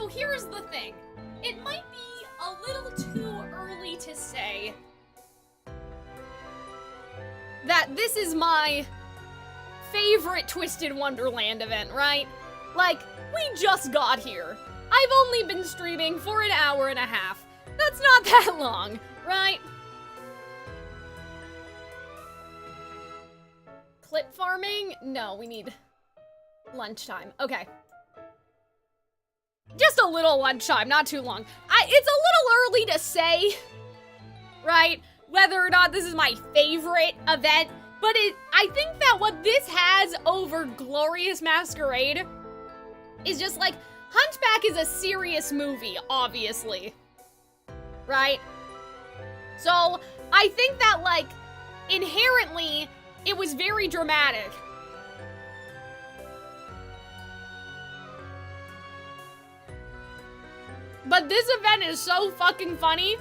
So here's the thing. It might be a little too early to say that this is my favorite Twisted Wonderland event, right? Like, we just got here. I've only been streaming for an hour and a half. That's not that long, right? Clip farming? No, we need lunchtime. Okay. Just a little lunchtime, not too long. It's a little early to say, right, whether or not this is my favorite event, but I think that what this has over Glorious Masquerade is just like, Hunchback is a serious movie, obviously, right? So I think that, like, inherently, it was very dramatic. But this event is so fucking funny.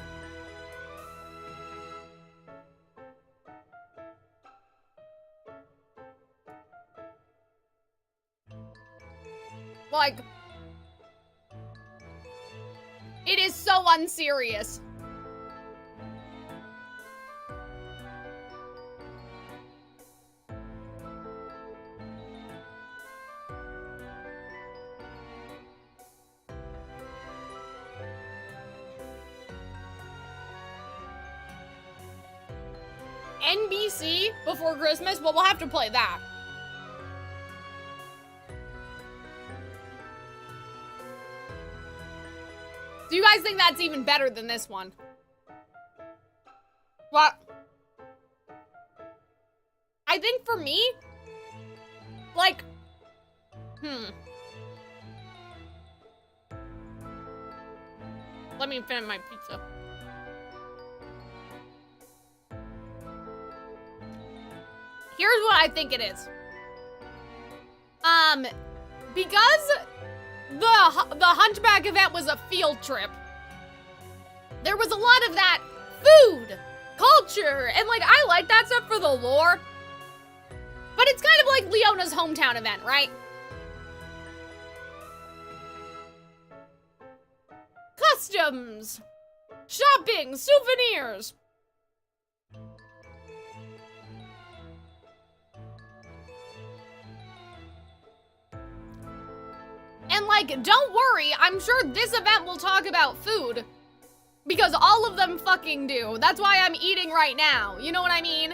Like, it is so unserious. NBC before Christmas? Well, we'll have to play that. Do you guys think that's even better than this one? What? I think for me, like, let me finish my pizza. Here's what I think it is. Because the Hunchback event was a field trip, there was a lot of that food, culture, and like, I like that stuff for the lore. But it's kind of like Leona's hometown event, right? Customs, shopping, souvenirs. And like, don't worry, I'm sure this event will talk about food. Because all of them fucking do. That's why I'm eating right now. You know what I mean?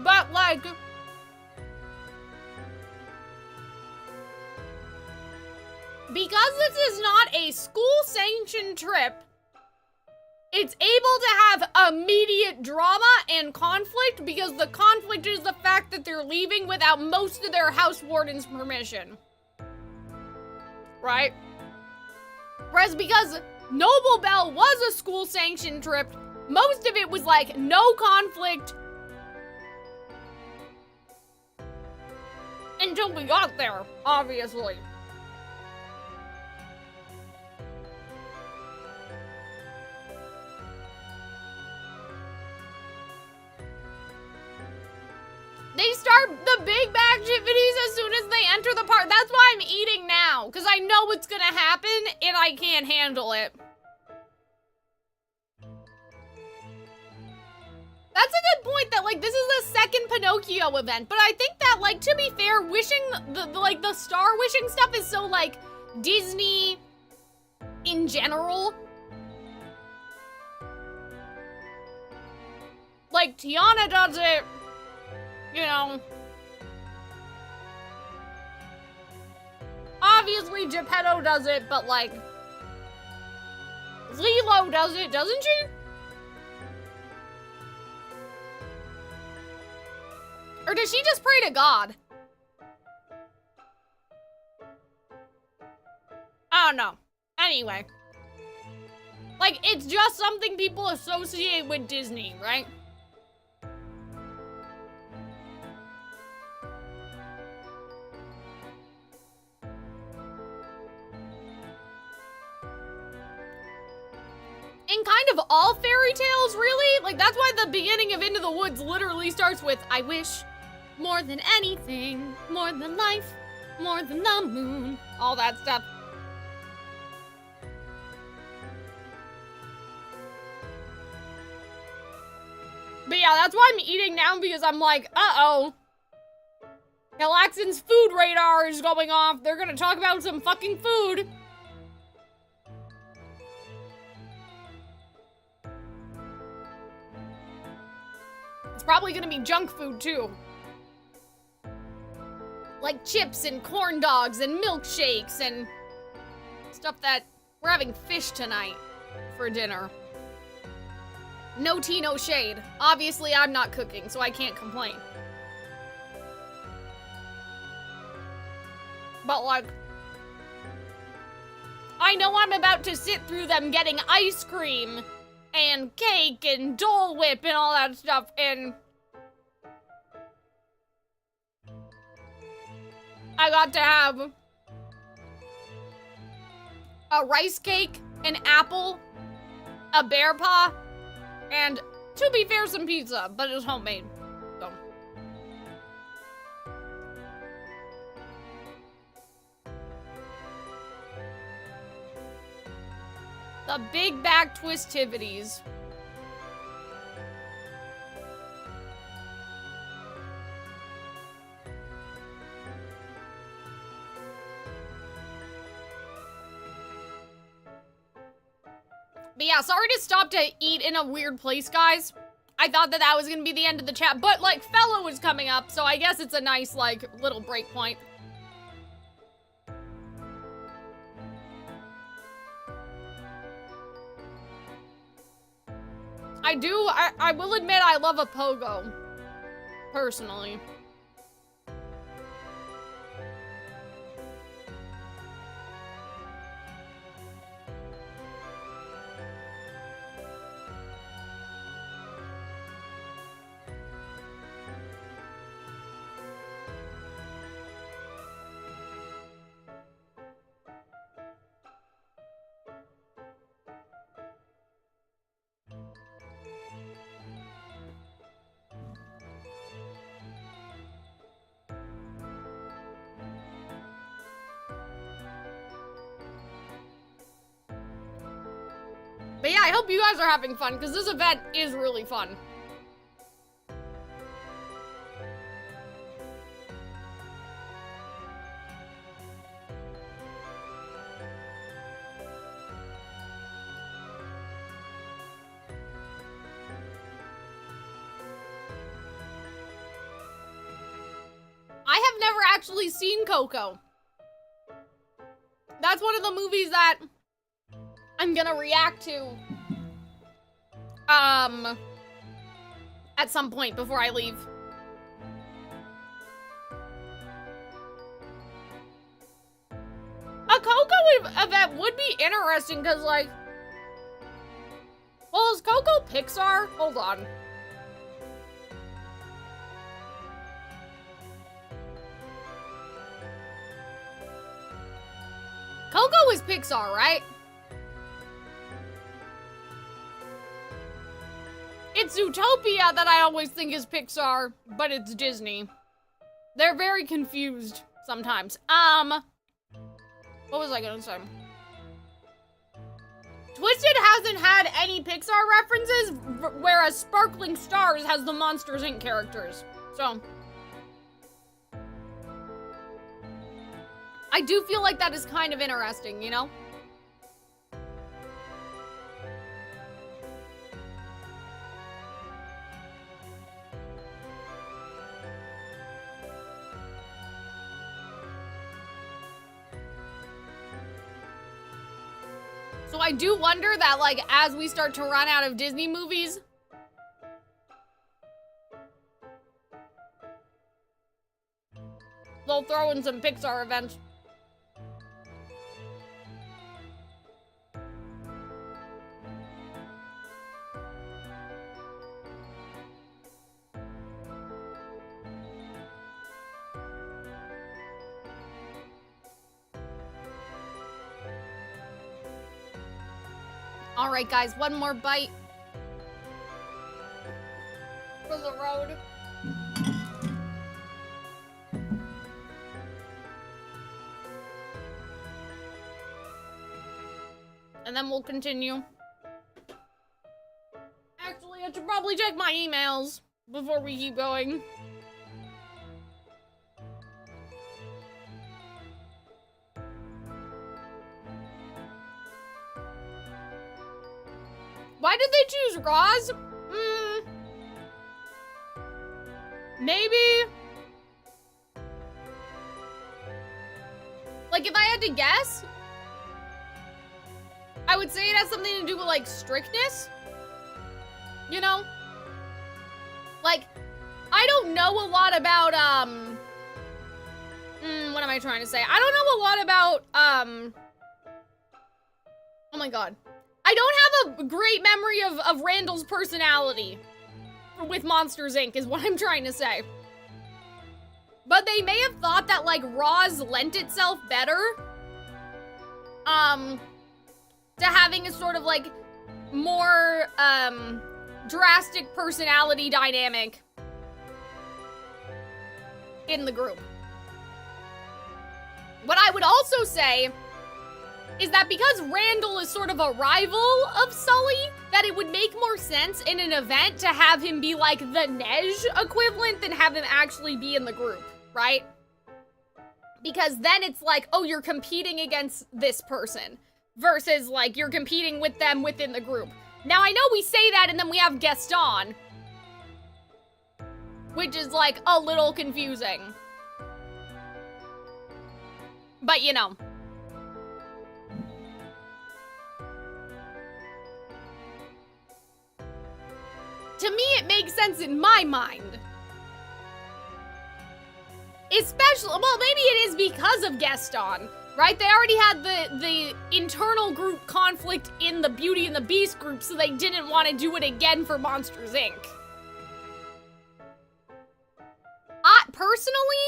But like, because this is not a school-sanctioned trip, it's able to have immediate drama and conflict because the conflict is the fact that they're leaving without most of their house warden's permission. Right? Whereas because Noble Bell was a school-sanctioned trip, most of it was like no conflict until we got there, obviously. They start the big activities as soon as they enter the park. That's why I'm eating now, because I know what's gonna happen and I can't handle it. That's a good point that, like, this is the second Pinocchio event, but I think that, like, to be fair, wishing, the star wishing stuff is so, like, Disney in general. Like, Tiana does it. You know, obviously Geppetto does it, but like, Lilo does it, doesn't she? Or does she just pray to God? I don't know. Anyway. Like, it's just something people associate with Disney, right? in kind of all fairy tales, really. Like, that's why the beginning of Into the Woods literally starts with, I wish more than anything, more than life, more than the moon, all that stuff. But yeah, that's why I'm eating now, because I'm like, uh-oh. Calxiyn's food radar is going off. They're gonna talk about some fucking food. It's probably gonna be junk food, too. Like chips and corn dogs and milkshakes and stuff that... We're having fish tonight for dinner. No tea, no shade. Obviously, I'm not cooking, so I can't complain. But, like, I know I'm about to sit through them getting ice cream and cake and Dole Whip and all that stuff, and I got to have a rice cake, an apple, a bear paw, and, to be fair, some pizza, but it's homemade, so. The big back twistivities. But yeah, sorry to stop to eat in a weird place, guys. I thought that was gonna be the end of the chat, but, like, Fellow was coming up, so I guess it's a nice, like, little break point. I will admit I love a pogo, personally. But yeah, I hope you guys are having fun, because this event is really fun. I have never actually seen Coco. That's one of the movies that I'm gonna react to, at some point before I leave. A Coco event would be interesting, because, like, well, is Coco Pixar? Hold on. Coco is Pixar, right? It's Zootopia that I always think is Pixar, but it's Disney. They're very confused sometimes. What was I gonna say? Twisted hasn't had any Pixar references, whereas Sparkling Stars has the Monsters, Inc. characters. So I do feel like that is kind of interesting, you know? So I do wonder that, like, as we start to run out of Disney movies, they'll throw in some Pixar events. All right, guys, one more bite for the road. And then we'll continue. Actually, I should probably check my emails before we keep going. Why did they choose Roz? Maybe. Like, if I had to guess, I would say it has something to do with, like, strictness. You know? Like, I don't know a lot about, what am I trying to say? I don't know a lot about, oh my god. I don't have a great memory of Randall's personality with Monsters, Inc. is what I'm trying to say. But they may have thought that, like, Roz lent itself better, to having a sort of, like, more, drastic personality dynamic in the group. What I would also say is that because Randall is sort of a rival of Sully, that it would make more sense in an event to have him be like the Nej equivalent than have him actually be in the group, right? Because then it's like, oh, you're competing against this person versus like you're competing with them within the group. Now I know we say that and then we have Gaston, which is like a little confusing. But you know. To me, it makes sense in my mind. Especially, well, maybe it is because of Gaston, right? They already had the internal group conflict in the Beauty and the Beast group, so they didn't want to do it again for Monsters, Inc. Personally,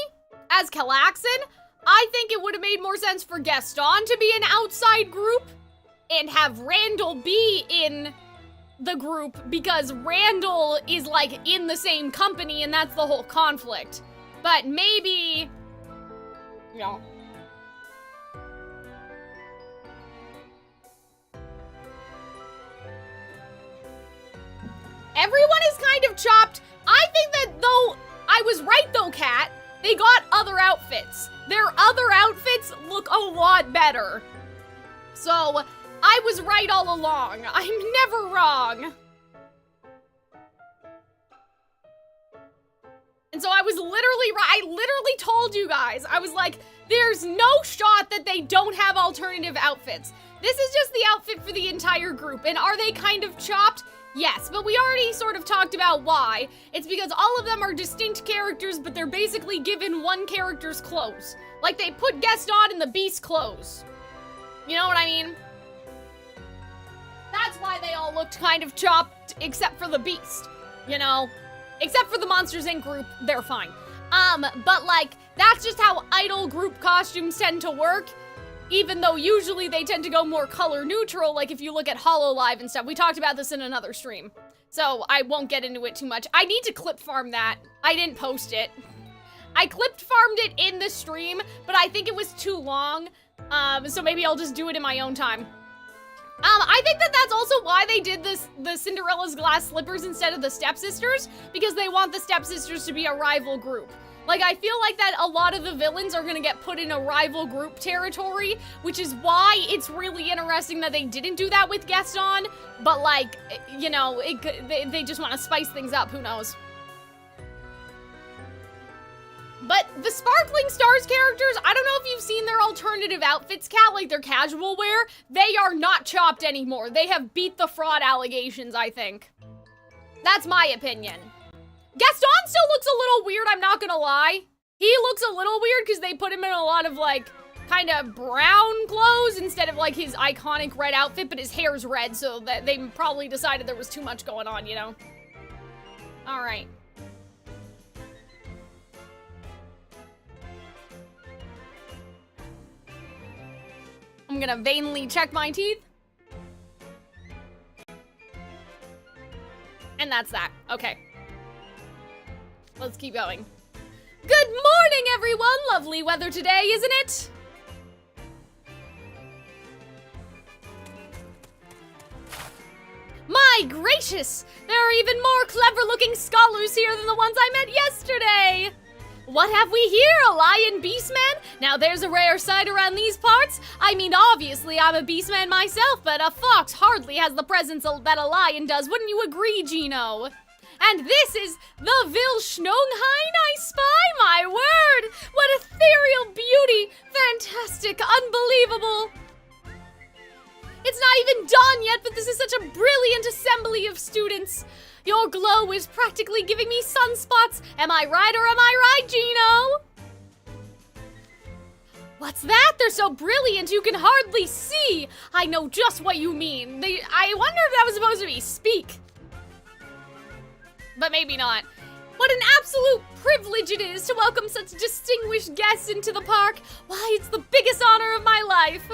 as Calxiyn, I think it would have made more sense for Gaston to be an outside group and have Randall be in the group because Randall is like in the same company and that's the whole conflict. But maybe, you know. Everyone is kind of chopped. I think that though, I was right though, Kat. They got other outfits. Their other outfits look a lot better. So, I was right all along. I'm never wrong. And so I was literally right. I literally told you guys. I was like, there's no shot that they don't have alternative outfits. This is just the outfit for the entire group. And are they kind of chopped? Yes, but we already sort of talked about why. It's because all of them are distinct characters, but they're basically given one character's clothes. Like they put Gaston in the Beast clothes. You know what I mean? That's why they all looked kind of chopped, except for the Beast, you know? Except for the Monsters, Inc. group, they're fine. But like, that's just how idol group costumes tend to work, even though usually they tend to go more color neutral, like if you look at HoloLive and stuff. We talked about this in another stream, so I won't get into it too much. I need to clip farm that. I didn't post it. I clipped farmed it in the stream, but I think it was too long, so maybe I'll just do it in my own time. I think that that's also why they did the Cinderella's glass slippers instead of the stepsisters, because they want the stepsisters to be a rival group. Like, I feel like that a lot of the villains are gonna get put in a rival group territory, which is why it's really interesting that they didn't do that with Gaston, but like, you know, they just want to spice things up, who knows. But the Sparkling Stars characters, I don't know if you've seen their alternative outfits, Kat, like their casual wear. They are not chopped anymore. They have beat the fraud allegations, I think. That's my opinion. Gaston still looks a little weird, I'm not gonna lie. He looks a little weird because they put him in a lot of like, kind of brown clothes instead of like his iconic red outfit, but his hair's red, so that they probably decided there was too much going on, you know? All right. I'm gonna vainly check my teeth. that's that. Okay. Let's keep going. Good morning, everyone! Lovely weather today, isn't it? My gracious! There are even more clever-looking scholars here than the ones I met yesterday! What have we here? A lion beastman? Now there's a rare sight around these parts. I mean, obviously I'm a beastman myself, but a fox hardly has the presence that a lion does. Wouldn't you agree, Gino? And this is the Vilschnonghain I spy, my word! What ethereal beauty! Fantastic, unbelievable! It's not even done yet, but this is such a brilliant assembly of students. Your glow is practically giving me sunspots. Am I right or am I right, Gino? What's that? They're so brilliant you can hardly see. I know just what you mean. I wonder if that was supposed to be speak. But maybe not. What an absolute privilege it is to welcome such distinguished guests into the park. Why, it's the biggest honor of my life.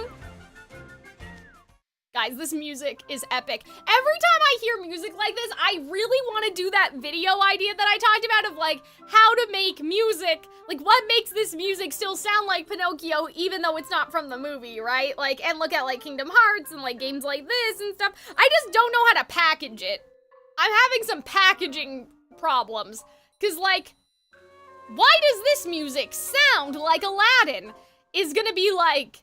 Guys, this music is epic. Every time I hear music like this, I really want to do that video idea that I talked about of like how to make music. Like what makes this music still sound like Pinocchio even though it's not from the movie, right? Like, and look at like Kingdom Hearts and like games like this and stuff. I just don't know how to package it. I'm having some packaging problems. Cause like, why does this music sound like Aladdin? Is gonna be like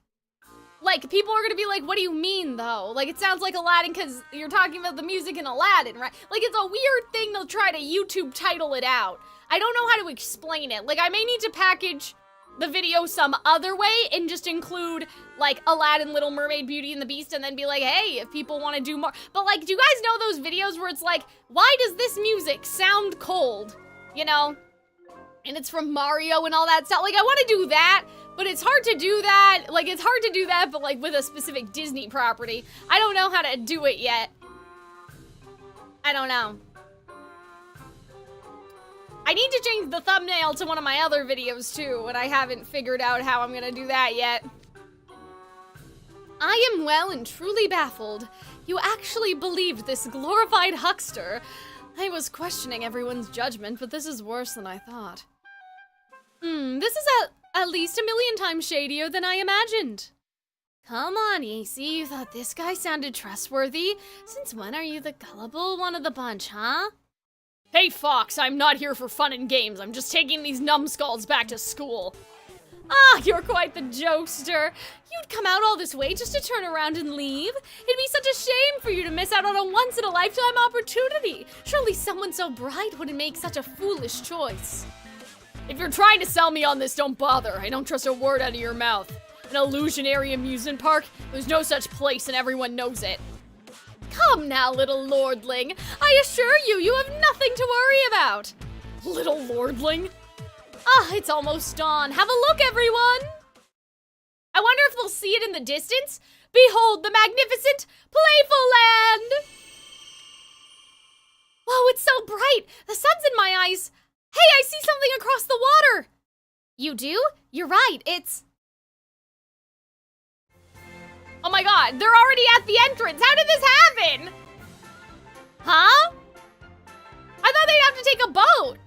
people are gonna be like, what do you mean though? Like it sounds like Aladdin cause you're talking about the music in Aladdin, right? Like it's a weird thing they'll try to YouTube title it out. I don't know how to explain it. Like I may need to package the video some other way and just include like Aladdin, Little Mermaid, Beauty and the Beast and then be like, hey, if people want to do more. But like, do you guys know those videos where it's like, why does this music sound cold? You know? And it's from Mario and all that stuff. Like I want to do that, but it's hard to do that. Like it's hard to do that, but like with a specific Disney property. I don't know how to do it yet. I don't know. I need to change the thumbnail to one of my other videos too, and I haven't figured out how I'm gonna do that yet. I am well and truly baffled. You actually believed this glorified huckster. I was questioning everyone's judgment, but this is worse than I thought. This is at least 1,000,000 times shadier than I imagined. Come on, AC, you thought this guy sounded trustworthy? Since when are you the gullible one of the bunch, huh? Hey, Fox, I'm not here for fun and games. I'm just taking these numbskulls back to school. Ah, you're quite the jokester. You'd come out all this way just to turn around and leave? It'd be such a shame for you to miss out on a once-in-a-lifetime opportunity. Surely someone so bright wouldn't make such a foolish choice. If you're trying to sell me on this, don't bother. I don't trust a word out of your mouth. An illusionary amusement park? There's no such place and everyone knows it. Come now, little lordling. I assure you, you have nothing to worry about. Little lordling? Ah, it's almost dawn. Have a look, everyone. I wonder if they'll see it in the distance. Behold the magnificent Playful Land. Whoa, it's so bright. The sun's in my eyes. Hey, I see something across the water. You do? You're right, it's... Oh my god, they're already at the entrance. How did this happen? Huh? I thought they'd have to take a boat.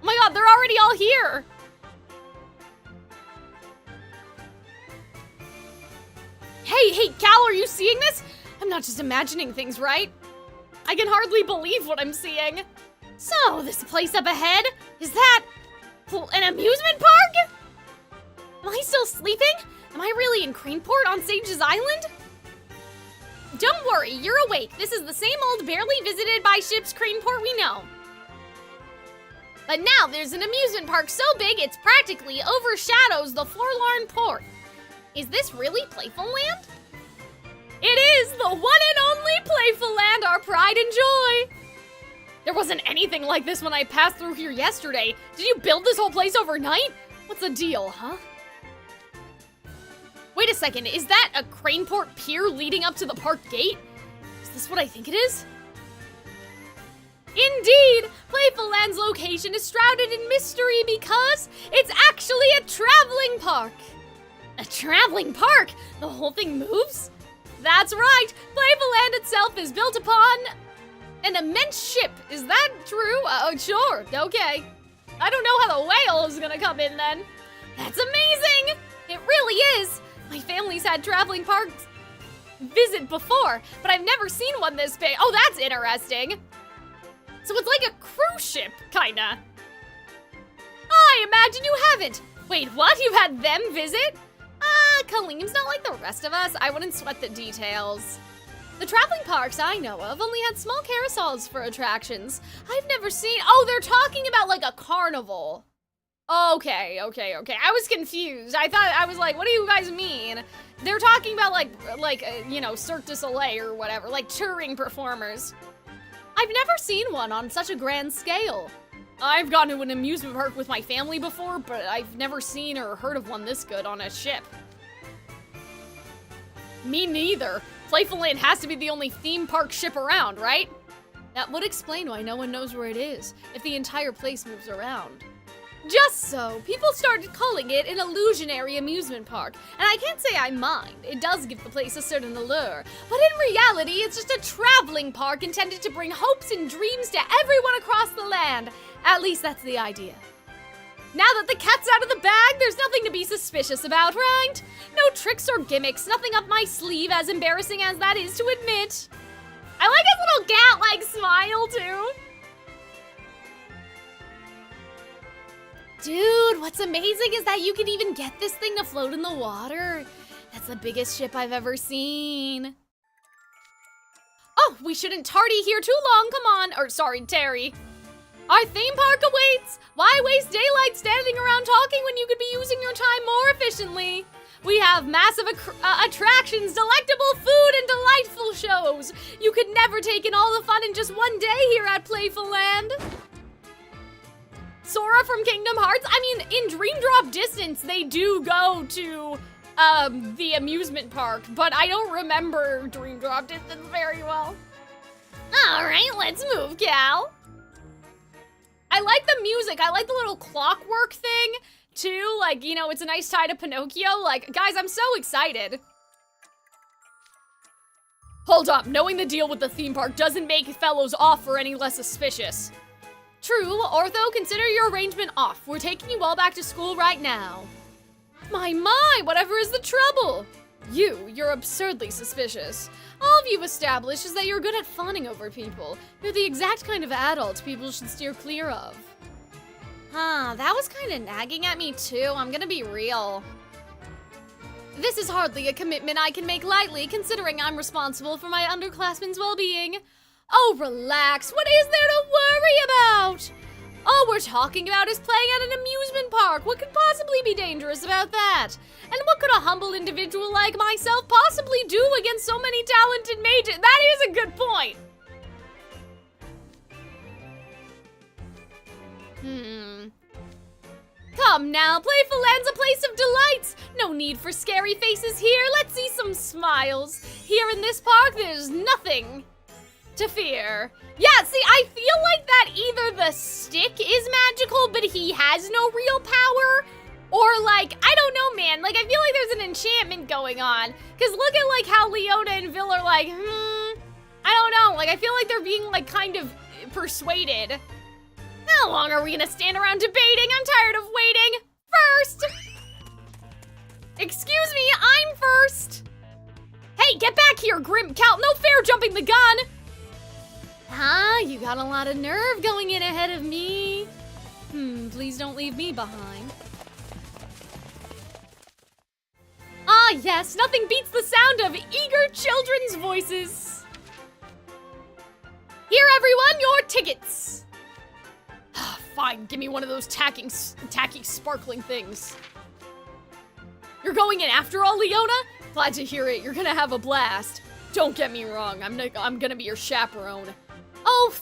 Oh my god, they're already all here. Hey, Cal, are you seeing this? I'm not just imagining things, right? I can hardly believe what I'm seeing. So, this place up ahead, is that an amusement park? Am I still sleeping? Am I really in Craneport on Sage's Island? Don't worry, you're awake. This is the same old, barely visited by ships Craneport we know. But now there's an amusement park so big it's practically overshadows the forlorn port. Is this really Playful Land? It is the one and only Playful Land, our pride and joy. There wasn't anything like this when I passed through here yesterday. Did you build this whole place overnight? What's the deal, huh? Wait a second, is that a Craneport pier leading up to the park gate? Is this what I think it is? Indeed, Playful Land's location is shrouded in mystery because it's actually a traveling park. A traveling park? The whole thing moves? That's right, Playful Playful Land itself is built upon an immense ship. Is that true? Oh, sure. Okay. I don't know how the whale is gonna come in then. That's amazing! It really is. My family's had traveling parks visit before, but I've never seen one this big. Oh, that's interesting. So it's like a cruise ship, kinda. I imagine you haven't. Wait, what? You had them visit? Calxiyn's not like the rest of us. I wouldn't sweat the details. The traveling parks I know of only had small carousels for attractions. I've never seen, oh, they're talking about like a carnival. Okay. I was confused. I was like, what do you guys mean? They're talking about you know, Cirque du Soleil or whatever, like touring performers. I've never seen one on such a grand scale. I've gone to an amusement park with my family before, but I've never seen or heard of one this good on a ship. Me neither. Playful Land has to be the only theme park ship around, right? That would explain why no one knows where it is, if the entire place moves around. Just so, people started calling it an illusionary amusement park, and I can't say I mind. It does give the place a certain allure, but in reality, it's just a traveling park intended to bring hopes and dreams to everyone across the land. At least that's the idea. Now that the cat's out of the bag, there's nothing to be suspicious about, right? No tricks or gimmicks, nothing up my sleeve, as embarrassing as that is to admit. I like his little cat-like smile, too. Dude, what's amazing is that you can even get this thing to float in the water. That's the biggest ship I've ever seen. Oh, we shouldn't tardy here too long, come on. Or, sorry, Terry. Our theme park awaits! Why waste daylight standing around talking when you could be using your time more efficiently? We have massive attractions, delectable food, and delightful shows. You could never take in all the fun in just one day here at Playful Land. Sora from Kingdom Hearts? I mean, in Dream Drop Distance, they do go to the amusement park, but I don't remember Dream Drop Distance very well. All right, let's move, Cal. I like the music. I like the little clockwork thing, too. Like, you know, it's a nice tie to Pinocchio. Like, guys, I'm so excited. Hold up. Knowing the deal with the theme park doesn't make fellows offer any less suspicious. True, Ortho, consider your arrangement off. We're taking you all back to school right now. My, whatever is the trouble? You're absurdly suspicious. All of you've established is that you're good at fawning over people. You're the exact kind of adult people should steer clear of. That was kind of nagging at me too, I'm gonna be real. This is hardly a commitment I can make lightly, considering I'm responsible for my underclassmen's well-being. Oh, relax, what is there to worry about? All we're talking about is playing at an amusement park. What could possibly be dangerous about that? And what could a humble individual like myself possibly do against so many talented mages? That is a good point. Come now, Playful Land's a place of delights. No need for scary faces here. Let's see some smiles. Here in this park, there's nothing to fear. Yeah, see, I feel like that either the stick is magical, but he has no real power, or like, I don't know, man. Like, I feel like there's an enchantment going on. Because look at like how Leona and Vil are like, I don't know. Like, I feel like they're being like kind of persuaded. How long are we gonna stand around debating? I'm tired of waiting. First! Excuse me, I'm first. Hey, get back here, Grim Cal. No fair jumping the gun. You got a lot of nerve going in ahead of me. Please don't leave me behind. Yes, nothing beats the sound of eager children's voices. Here, everyone, your tickets. Fine, give me one of those tacky, sparkling things. You're going in after all, Leona? Glad to hear it. You're gonna have a blast. Don't get me wrong. I'm gonna be your chaperone. Oh,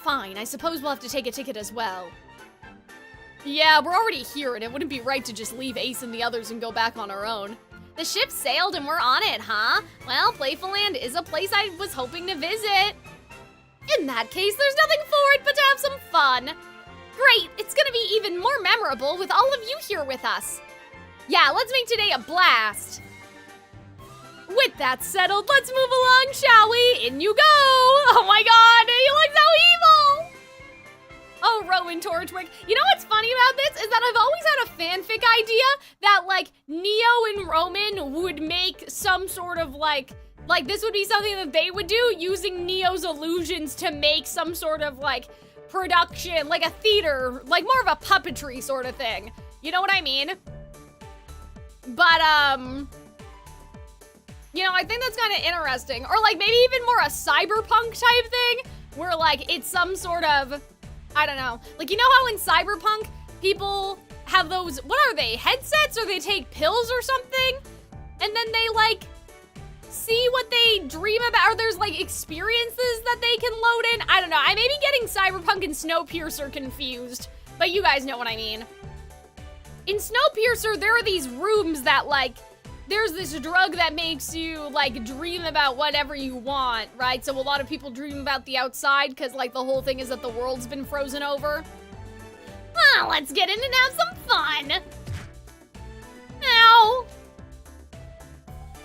fine. I suppose we'll have to take a ticket as well. Yeah, we're already here, and it wouldn't be right to just leave Ace and the others and go back on our own. The ship sailed and we're on it, huh? Well, Playful Land is a place I was hoping to visit. In that case, there's nothing for it but to have some fun. Great, it's gonna be even more memorable with all of you here with us. Yeah, let's make today a blast. With that settled, let's move along, shall we? In you go! Oh my god, he looks so evil! Oh, Rowan Torchwick. You know what's funny about this is that I've always had a fanfic idea that, like, Neo and Roman would make some sort of, like this would be something that they would do using Neo's illusions to make some sort of, like, production, like a theater, like more of a puppetry sort of thing. You know what I mean? But, you know, I think that's kind of interesting. Or, like, maybe even more a cyberpunk type thing, where, like, it's some sort of, I don't know. Like, you know how in cyberpunk, people have those, what are they, headsets, or they take pills or something? And then they, like, see what they dream about, or there's, like, experiences that they can load in? I don't know. I may be getting cyberpunk and Snowpiercer confused, but you guys know what I mean. In Snowpiercer, there are these rooms that, like, there's this drug that makes you, like, dream about whatever you want, right? So a lot of people dream about the outside because, like, the whole thing is that the world's been frozen over. Well, let's get in and have some fun. Ow.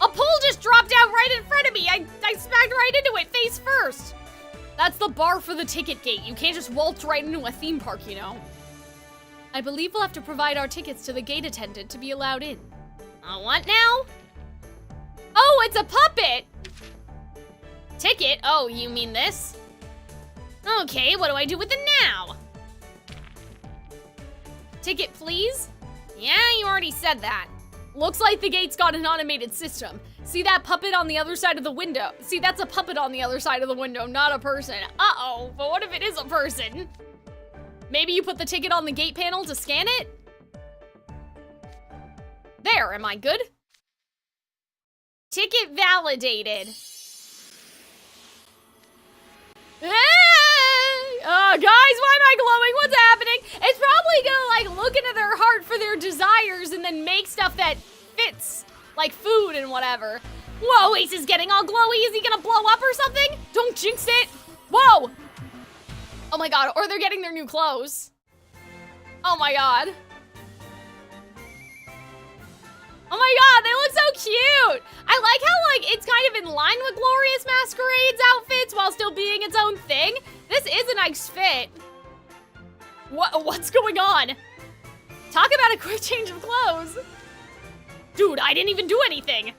A pole just dropped out right in front of me. I smacked right into it face first. That's the bar for the ticket gate. You can't just waltz right into a theme park, you know. I believe we'll have to provide our tickets to the gate attendant to be allowed in. What now? Oh, it's a puppet! Ticket? Oh, you mean this? Okay, what do I do with it now? Ticket, please? Yeah, you already said that. Looks like the gate's got an automated system. See that puppet on the other side of the window? See, that's a puppet on the other side of the window, not a person. Uh-oh, but what if it is a person? Maybe you put the ticket on the gate panel to scan it? There, am I good? Ticket validated. Oh, guys, why am I glowing? What's happening? It's probably gonna, like, look into their heart for their desires and then make stuff that fits, like food and whatever. Whoa, Ace is getting all glowy. Is he gonna blow up or something? Don't jinx it. Whoa. Oh my god, or they're getting their new clothes. Oh my god. Oh my god, they look so cute! I like how, like, it's kind of in line with Glorious Masquerade's outfits while still being its own thing. This is a nice fit. What's going on? Talk about a quick change of clothes. Dude, I didn't even do anything.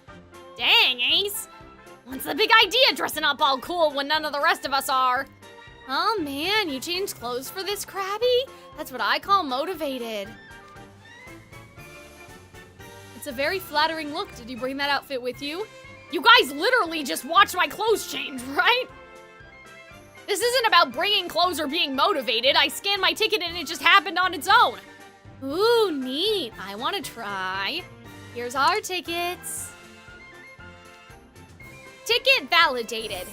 Dang, Ace. What's the big idea dressing up all cool when none of the rest of us are? Oh man, you changed clothes for this, Krabby? That's what I call motivated. It's a very flattering look. Did you bring that outfit with you? You guys literally just watched my clothes change, right? This isn't about bringing clothes or being motivated. I scanned my ticket and it just happened on its own. Ooh, neat. I want to try. Here's our tickets. Ticket validated.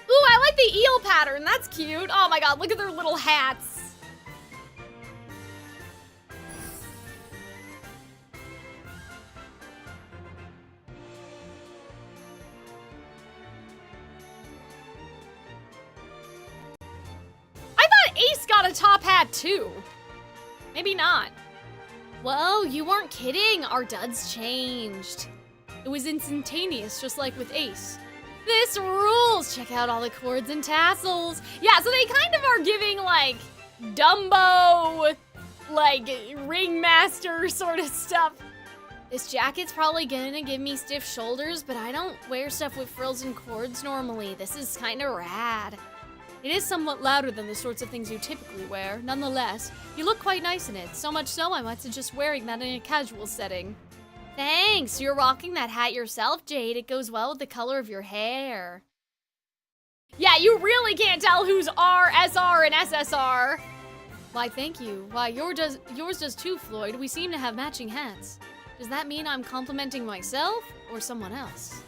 Ooh, I like the eel pattern. That's cute. Oh my god, look at their little hats. Ace got a top hat too. Maybe not. Whoa, you weren't kidding. Our duds changed. It was instantaneous, just like with Ace. This rules. Check out all the cords and tassels. Yeah, so they kind of are giving like Dumbo, like ringmaster sort of stuff. This jacket's probably gonna give me stiff shoulders, but I don't wear stuff with frills and cords normally. This is kind of rad. It is somewhat louder than the sorts of things you typically wear. Nonetheless, you look quite nice in it. So much so, I might suggest wearing that in a casual setting. Thanks, you're rocking that hat yourself, Jade. It goes well with the color of your hair. Yeah, you really can't tell who's R, SR, and SSR. Why, thank you. Why, yours does too, Floyd. We seem to have matching hats. Does that mean I'm complimenting myself or someone else?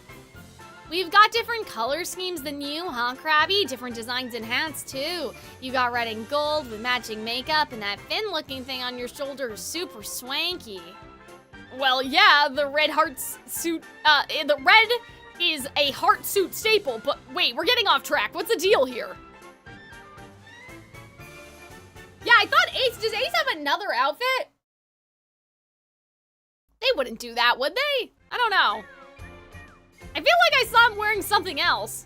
We've got different color schemes than you, huh, Krabby? Different designs and hats, too. You got red and gold with matching makeup, and that fin-looking thing on your shoulder is super swanky. Well, yeah, the red heart suit, the red is a heart suit staple, but wait, we're getting off track. What's the deal here? Yeah, I thought does Ace have another outfit? They wouldn't do that, would they? I don't know. I feel like I saw him wearing something else.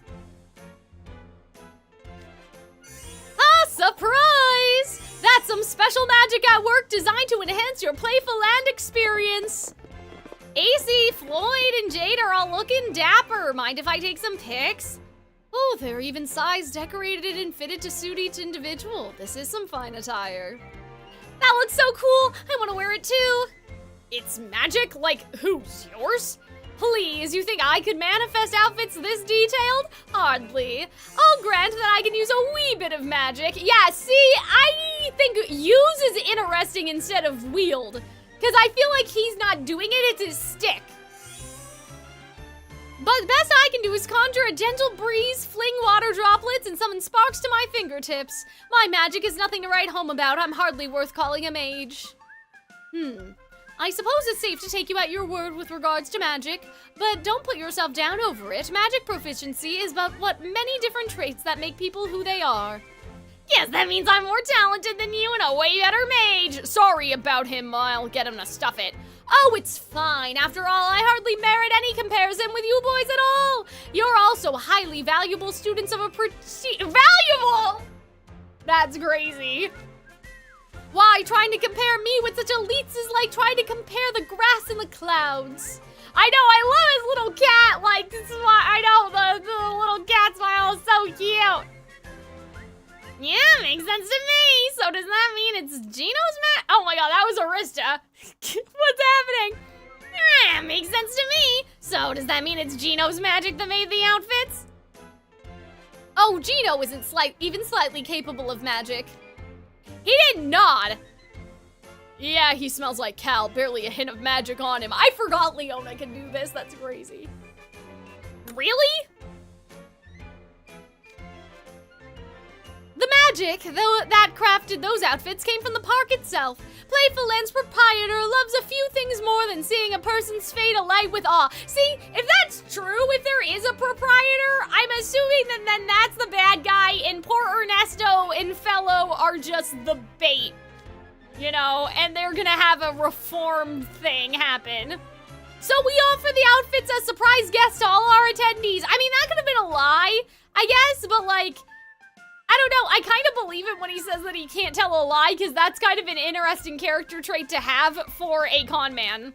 Ah, surprise! That's some special magic at work designed to enhance your Playful Land experience. AC, Floyd, and Jade are all looking dapper. Mind if I take some pics? Oh, they're even sized, decorated, and fitted to suit each individual. This is some fine attire. That looks so cool. I want to wear it too. It's magic? Like, whose? Yours? Please, you think I could manifest outfits this detailed? Hardly. I'll grant that I can use a wee bit of magic. Yeah, see, I think use is interesting instead of wield. Because I feel like he's not doing it, it's his stick. But the best I can do is conjure a gentle breeze, fling water droplets, and summon sparks to my fingertips. My magic is nothing to write home about. I'm hardly worth calling a mage. I suppose it's safe to take you at your word with regards to magic, but don't put yourself down over it. Magic proficiency is about what many different traits that make people who they are. Yes, that means I'm more talented than you and a way better mage. Sorry about him, I'll get him to stuff it. Oh, it's fine. After all, I hardly merit any comparison with you boys at all. You're also highly valuable students of a valuable! That's crazy. Why, trying to compare me with such elites is like trying to compare the grass and the clouds. I know, I love his little cat, like, this is why, I know, the little cat smile is so cute. Yeah, makes sense to me. So does that mean it's Gino's oh my god, that was Arista. What's happening? Yeah, makes sense to me. So does that mean it's Gino's magic that made the outfits? Oh, Gino isn't even slightly capable of magic. He did nod. Yeah, he smells like Cal, barely a hint of magic on him. I forgot Leona can do this, that's crazy. Really? The magic that crafted those outfits came from the park itself. Playful Land's proprietor loves a few things more than seeing a person's fate alight with awe. See, if that's true, if there is a proprietor, I'm assuming that then that's the bad guy and poor Ernesto and Fellow are just the bait. You know, and they're gonna have a reform thing happen. So we offer the outfits as surprise guests to all our attendees. I mean, that could have been a lie, I guess, but like, I don't know, I kind of believe it when he says that he can't tell a lie, because that's kind of an interesting character trait to have for a con man.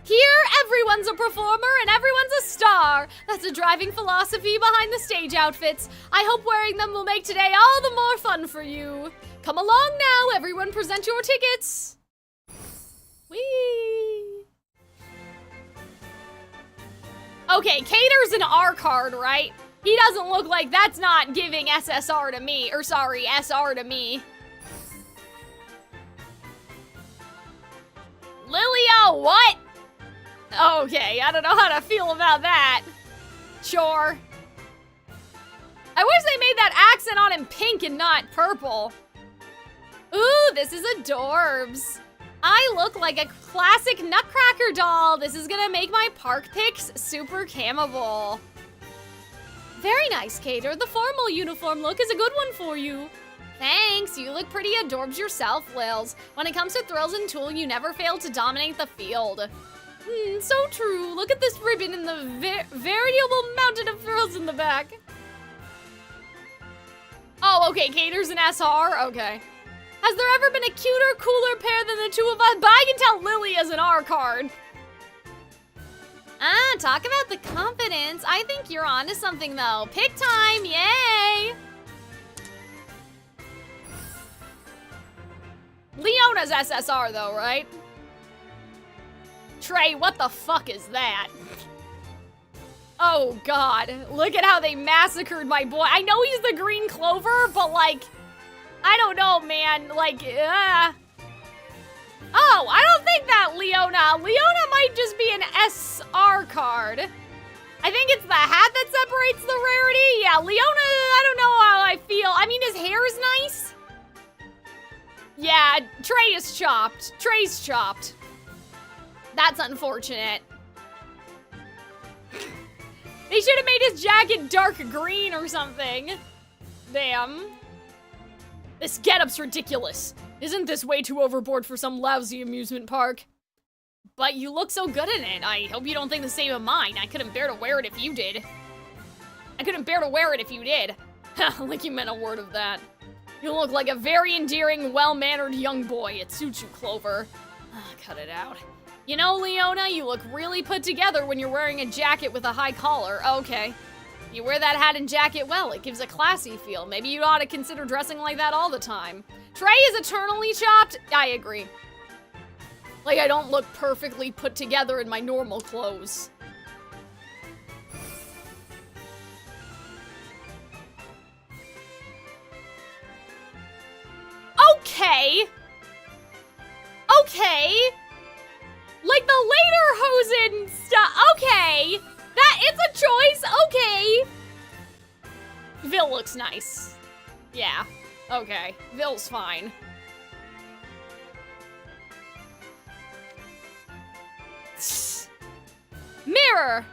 Here, everyone's a performer and everyone's a star. That's a driving philosophy behind the stage outfits. I hope wearing them will make today all the more fun for you. Come along now, everyone present your tickets. Whee! Okay, Cater's an R card, right? He doesn't look like that's not giving SSR to me, or sorry, SR to me. Lilio, what? Okay, I don't know how to feel about that. Sure. I wish they made that accent on him pink and not purple. Ooh, this is adorbs. I look like a classic Nutcracker doll. This is gonna make my park pics super cammable. Very nice, Cater. The formal uniform look is a good one for you. Thanks, you look pretty adorbs yourself, Lils. When it comes to thrills and tool, you never fail to dominate the field. So true. Look at this ribbon and the veritable mountain of frills in the back. Oh, okay, Cater's an SR? Okay. Has there ever been a cuter, cooler pair than the two of us? But I can tell Lily is an R card. Ah, talk about the confidence. I think you're onto something though. Pick time, yay! Leona's SSR though, right? Trey, what the fuck is that? Oh god, look at how they massacred my boy. I know he's the Green Clover, but like, I don't know, man, like, Oh, I don't think that Leona might just be an SR card. I think it's the hat that separates the rarity. Yeah, Leona, I don't know how I feel. I mean, his hair is nice. Yeah, Trey is chopped. Trey's chopped. That's unfortunate. They should have made his jacket dark green or something. Damn. This getup's ridiculous. Isn't this way too overboard for some lousy amusement park? but you look so good in it. I hope you don't think the same of mine. I couldn't bear to wear it if you did. I couldn't bear to wear it if you did. Like you meant a word of that. You look like a very endearing, well-mannered young boy. It suits you, Clover. Cut it out. You know, Leona, you look really put together when you're wearing a jacket with a high collar. Okay. You wear that hat and jacket well. It gives a classy feel. Maybe you ought to consider dressing like that all the time. Trey is eternally chopped. I agree. Like, I don't look perfectly put together in my normal clothes. Okay. Okay. Like the later Hosen stuff. Okay. It's a choice. Okay. Vil looks nice. Yeah. Okay. Vil's fine. Mirror.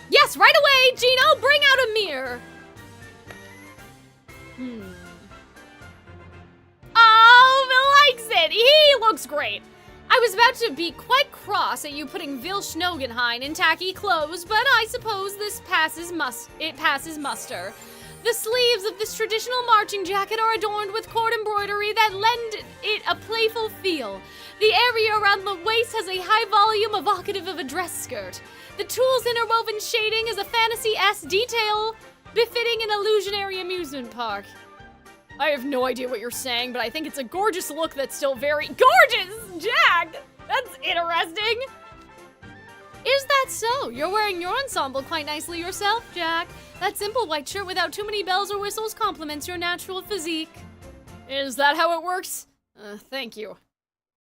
Yes, right away, Gino. Bring out a mirror. Oh, Vil likes it. He looks great. I was about to be quite cross at you putting Vil Schnogenheim in tacky clothes, but I suppose this passes muster. The sleeves of this traditional marching jacket are adorned with cord embroidery that lend it a playful feel. The area around the waist has a high volume evocative of a dress skirt. The tulle interwoven shading is a fantasy-esque detail befitting an illusionary amusement park. I have no idea what you're saying, but I think it's a gorgeous look that's still very gorgeous, Jack! That's interesting. Is that so? You're wearing your ensemble quite nicely yourself, Jack. That simple white shirt without too many bells or whistles complements your natural physique. Is that how it works? Thank you.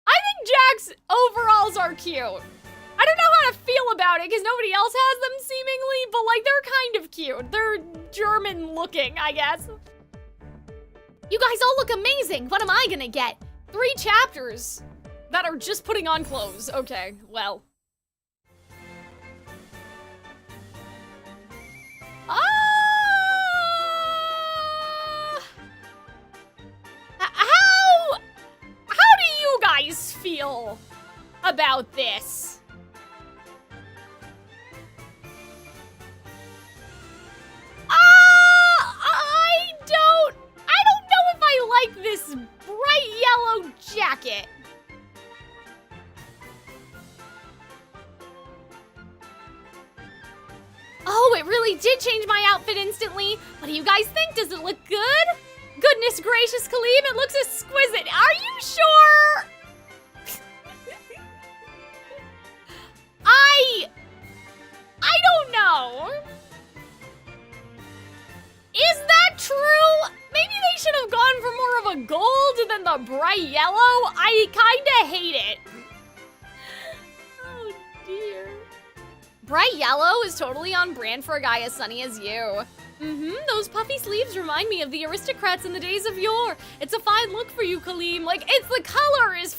I think Jack's overalls are cute. I don't know how to feel about it because nobody else has them seemingly, but like they're kind of cute. They're German looking, I guess. You guys all look amazing. What am I gonna get? 3 chapters that are just putting on clothes. Okay, well. How do you guys feel about this? I don't know if I like this bright yellow jacket. Oh, it really did change my outfit instantly. What do you guys think? Does it look good? Goodness gracious, Calxiyn, it looks exquisite. Are you sure? I don't know. Is that true? Maybe they should have gone for more of a gold than the bright yellow. I kinda hate it. Oh dear. Bright yellow is totally on brand for a guy as sunny as you. Those puffy sleeves remind me of the aristocrats in the days of yore. It's a fine look for you, Calxiyn. Like, it's the color is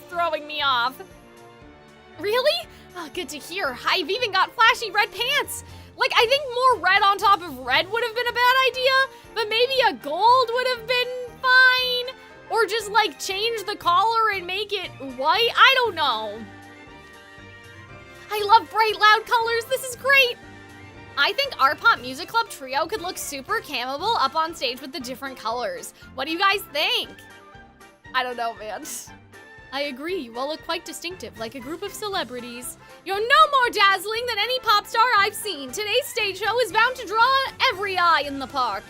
throwing me off. Really? Oh, good to hear. I've even got flashy red pants. Like, I think more red on top of red would have been a bad idea, but maybe a gold would have been fine. Or just, like, change the collar and make it white. I don't know. I love bright, loud colors. This is great. I think our Pop Music Club trio could look super cameable up on stage with the different colors. What do you guys think? I don't know, man. I agree, you all look quite distinctive, like a group of celebrities. You're no more dazzling than any pop star I've seen. Today's stage show is bound to draw every eye in the park.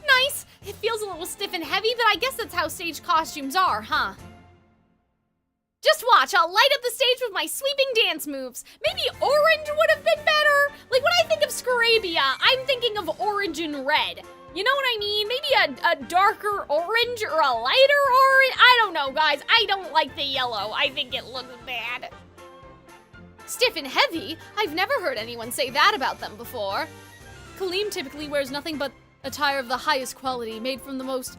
Nice. It feels a little stiff and heavy, but I guess that's how stage costumes are, huh? Just watch, I'll light up the stage with my sweeping dance moves. Maybe orange would have been better. Like, when I think of Scarabia, I'm thinking of orange and red. You know what I mean? Maybe a darker orange or a lighter orange? I don't know, guys. I don't like the yellow. I think it looks bad. Stiff and heavy? I've never heard anyone say that about them before. Calxiyn typically wears nothing but attire of the highest quality, made from the most...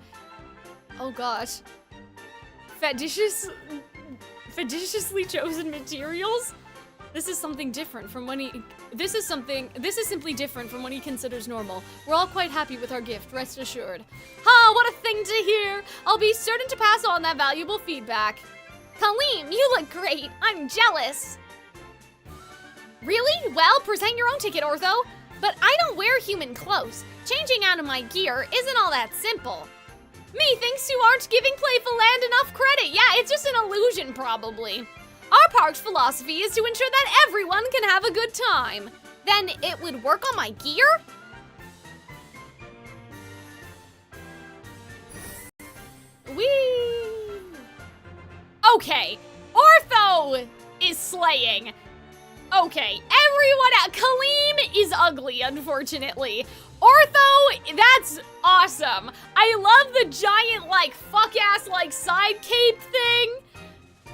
oh gosh. Feditiously chosen materials? This is something different from when he... This is simply different from what he considers normal. We're all quite happy with our gift, rest assured. Ha, what a thing to hear! I'll be certain to pass on that valuable feedback. Calxiyn, you look great. I'm jealous. Really? Well, present your own ticket, Ortho. But I don't wear human clothes. Changing out of my gear isn't all that simple. Methinks you aren't giving Playful Land enough credit. Yeah, it's just an illusion, probably. Our park's philosophy is to ensure that everyone can have a good time. Then it would work on my gear? Whee! Okay, Ortho is slaying. Okay, everyone out. Calxiyn is ugly, unfortunately. Ortho, that's awesome. I love the giant, like, fuck-ass, like, side cape thing.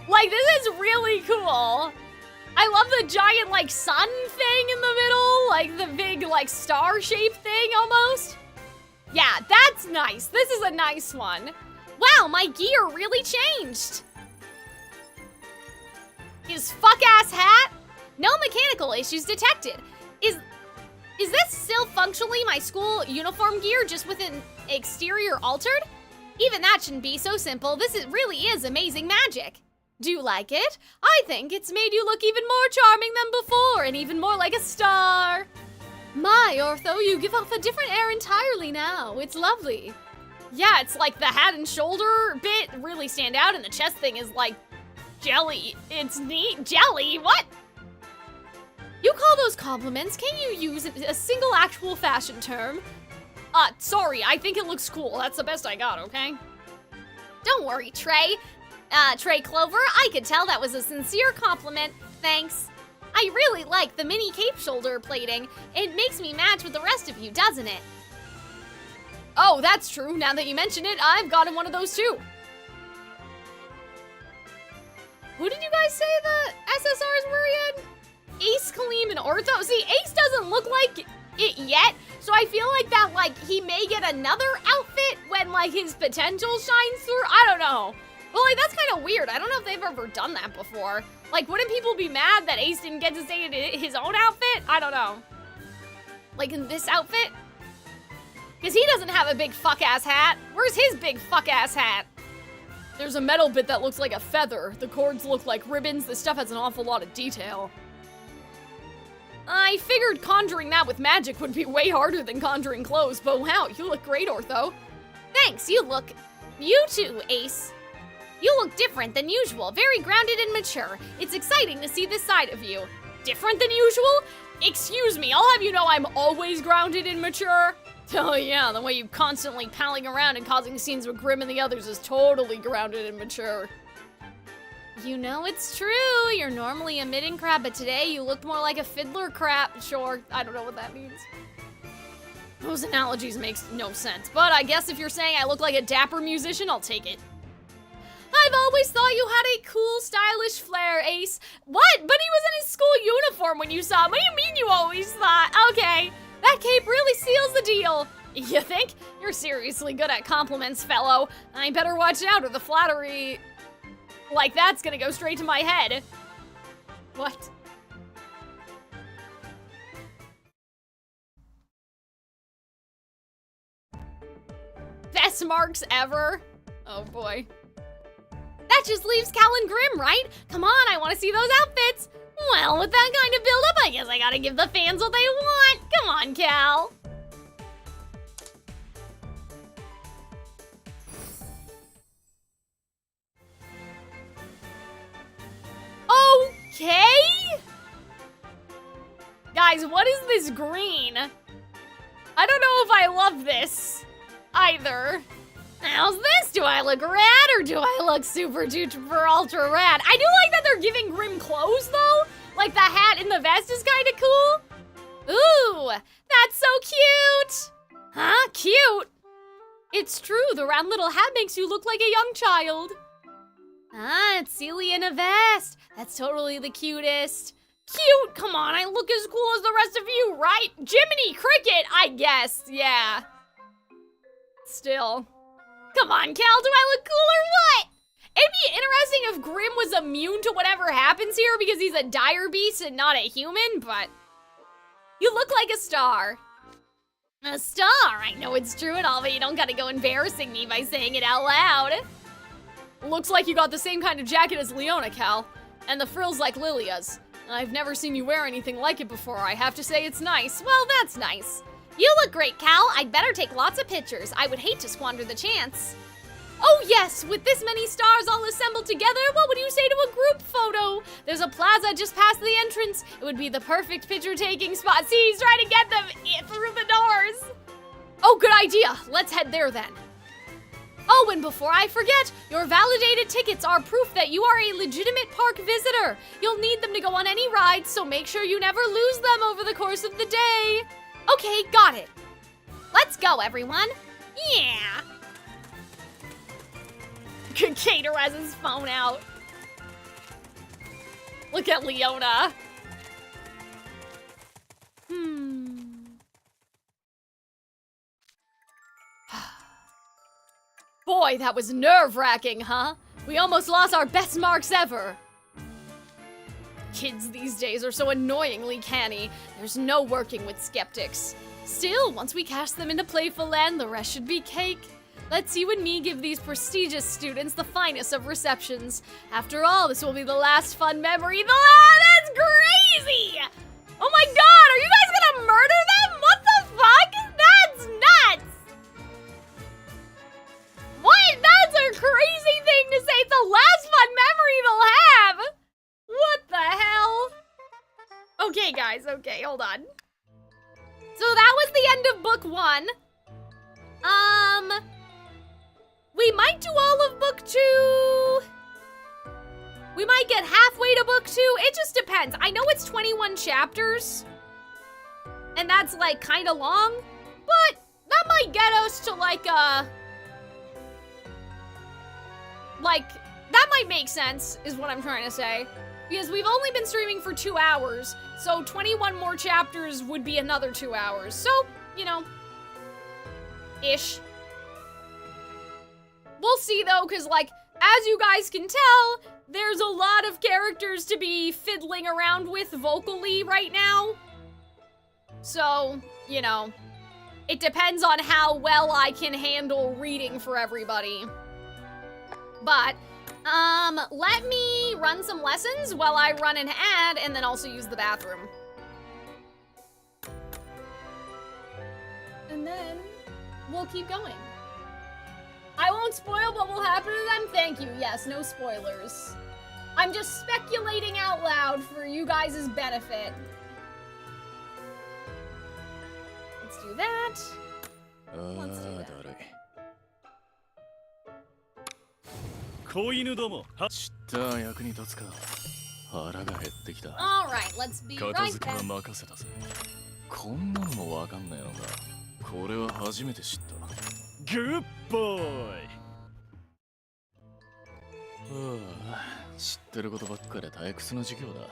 Like, this is really cool. I love the giant, like, sun thing in the middle. Like, the big, like, star-shaped thing, almost. Yeah, that's nice. This is a nice one. Wow, my gear really changed. His fuck-ass hat? No mechanical issues detected. Is this still functionally my school uniform gear, just with an exterior altered? Even that shouldn't be so simple. Really is amazing magic. Do you like it? I think it's made you look even more charming than before, and even more like a star. My, Ortho, you give off a different air entirely now. It's lovely. Yeah, it's like the hat and shoulder bit really stand out, and the chest thing is like jelly. It's neat. Jelly? What? You call those compliments? Can you use a single actual fashion term? Sorry, I think it looks cool. That's the best I got, okay? Don't worry, Trey. Trey Clover, I could tell that was a sincere compliment. Thanks. I really like the mini cape shoulder plating. It makes me match with the rest of you, doesn't it? Oh, that's true. Now that you mention it, I've gotten one of those too. Who did you guys say the SSRs were again? Ace, Calxiyn, and Ortho. See, Ace doesn't look like it yet, so I feel like that, like, he may get another outfit when, like, his potential shines through. I don't know. But, like, that's kind of weird. I don't know if they've ever done that before. Like, wouldn't people be mad that Ace didn't get to stay in his own outfit? I don't know. Like, in this outfit? Because he doesn't have a big fuck-ass hat. Where's his big fuck-ass hat? There's a metal bit that looks like a feather. The cords look like ribbons. This stuff has an awful lot of detail. I figured conjuring that with magic would be way harder than conjuring clothes, but wow, you look great, Ortho. Thanks, you too, Ace. You look different than usual, very grounded and mature. It's exciting to see this side of you. Different than usual? Excuse me, I'll have you know I'm always grounded and mature. Oh yeah, the way you constantly palling around and causing scenes with Grim and the others is totally grounded and mature. You know it's true. You're normally a midden crab, but today you looked more like a fiddler crab. Sure, I don't know what that means. Those analogies make no sense, but I guess if you're saying I look like a dapper musician, I'll take it. I've always thought you had a cool, stylish flair, Ace. What? But he was in his school uniform when you saw him. What do you mean you always thought? Okay, that cape really seals the deal. You think? You're seriously good at compliments, fellow. I better watch out or the flattery like that's gonna go straight to my head. What? Best marks ever? Oh boy. That just leaves Cal and Grim, right? Come on, I want to see those outfits. Well, with that kind of build-up, I guess I gotta give the fans what they want. Come on, Cal. Okay? Guys, what is this green? I don't know if I love this either. How's this? Do I look rad or do I look super duper ultra rad? I do like that they're giving Grim clothes though. Like the hat and the vest is kind of cool. Ooh, that's so cute. Huh? Cute? It's true, the round little hat makes you look like a young child. Ah, it's Celia in a vest. That's totally the cutest. Cute? Come on, I look as cool as the rest of you, right? Jiminy Cricket, I guess, yeah. Still. Come on, Cal, do I look cool or what? It'd be interesting if Grim was immune to whatever happens here because he's a dire beast and not a human, but you look like a star. A star? I know it's true and all, but you don't gotta go embarrassing me by saying it out loud. Looks like you got the same kind of jacket as Leona, Cal. And the frill's like Lilia's. I've never seen you wear anything like it before. I have to say it's nice. Well, that's nice. You look great, Cal. I'd better take lots of pictures. I would hate to squander the chance. Oh yes, with this many stars all assembled together, what would you say to a group photo? There's a plaza just past the entrance. It would be the perfect picture-taking spot. See, he's trying to get them through the doors. Oh, good idea. Let's head there then. Oh, and before I forget, your validated tickets are proof that you are a legitimate park visitor. You'll need them to go on any rides, so make sure you never lose them over the course of the day. Okay, got it. Let's go, everyone. Yeah. Cater has his phone out. Look at Leona. Boy, that was nerve-wracking, huh? We almost lost our best marks ever. Kids these days are so annoyingly canny. There's no working with skeptics. Still, once we cast them into Playful Land, the rest should be cake. Let's you and me give these prestigious students the finest of receptions. After all, this will be the last fun memory. That's crazy! Oh my god, are you guys gonna murder them? What the fuck? That's nuts! What? That's a crazy thing to say. It's the last fun memory they'll have. What the hell? Okay, guys. Okay, hold on. So that was the end of book 1. We might do all of book 2. We might get halfway to book 2. It just depends. I know it's 21 chapters. And that's like kind of long. But that might get us to like, that might make sense, is what I'm trying to say. Because we've only been streaming for 2 hours, so 21 more chapters would be another 2 hours. So, you know, ish. We'll see though, because like, as you guys can tell, there's a lot of characters to be fiddling around with vocally right now. So, you know, it depends on how well I can handle reading for everybody. But, let me run some lessons while I run an ad and then also use the bathroom. And then we'll keep going. I won't spoil what will happen to them. Thank you. Yes, no spoilers. I'm just speculating out loud for you guys' benefit. Let's do that. Let's do that. 子犬ども知った役に立つか腹が減ってきた Alright, let's be right 片付けは back. 任せたぜこんなのもわかんないのかこれは初めて知ったグッボーイ知ってることばっかり退屈な授業だ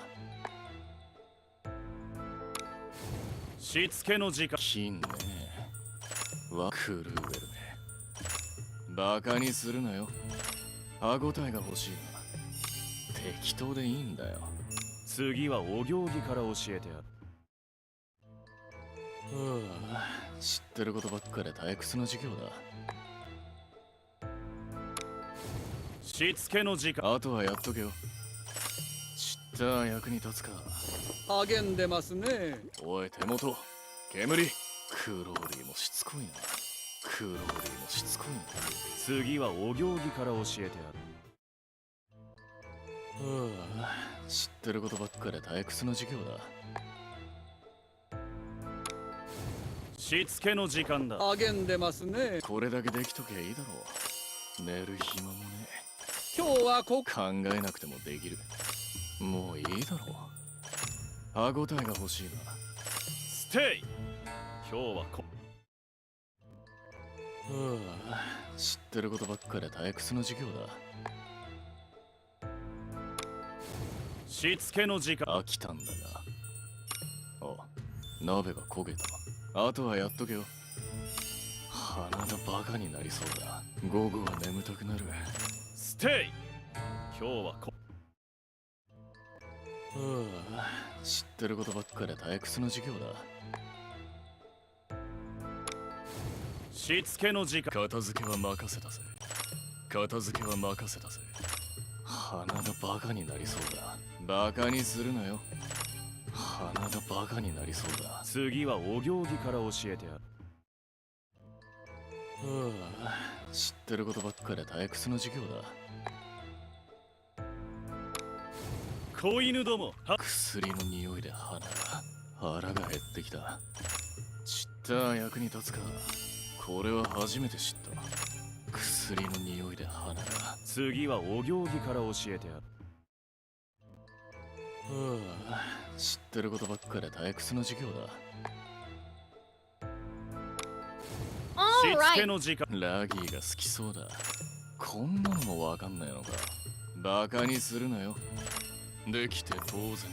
しつけの時間金ねわクルーウェルめバカにするなよ歯応えが欲しいな適当でいいんだよ次はお行儀から教えてやる知ってることばっかり退屈な授業だしつけの時間あとはやっとけよ知った役に立つか励んでますねおい手元煙クローリーもしつこいなクローリーもしつこいな次はお行儀から教えてやる知ってることばっかり退屈な授業だしつけの時間だ励んでますねこれだけできとけばいいだろう寝る暇もね今日は考えなくてもできるもういいだろう歯応えが欲しいなステイ今日は知ってることばっかり退屈な授業だしつけの時間飽きたんだがあ鍋が焦げたあとはやっとけよ鼻がバカになりそうだ午後は眠たくなるステイ今日は知ってることばっかり退屈な授業だしつけの時間片付けは任せたぜ片付けは任せたぜ。鼻がバカになりそうだ。バカにするなよ。鼻がバカになりそうだ。次はお行儀から教えてやる。知ってることばっかで退屈の授業だ。子犬ども、薬の匂いで腹が減ってきた。知った役に立つか。これは初めて知った。薬の匂いで鼻が。次はお行儀から教えてやる。知ってることばっかで退屈の授業だ。しつけの時間。ラギーが好きそうだ。こんなのもわかんないのか。バカにするなよ。できて当然だ。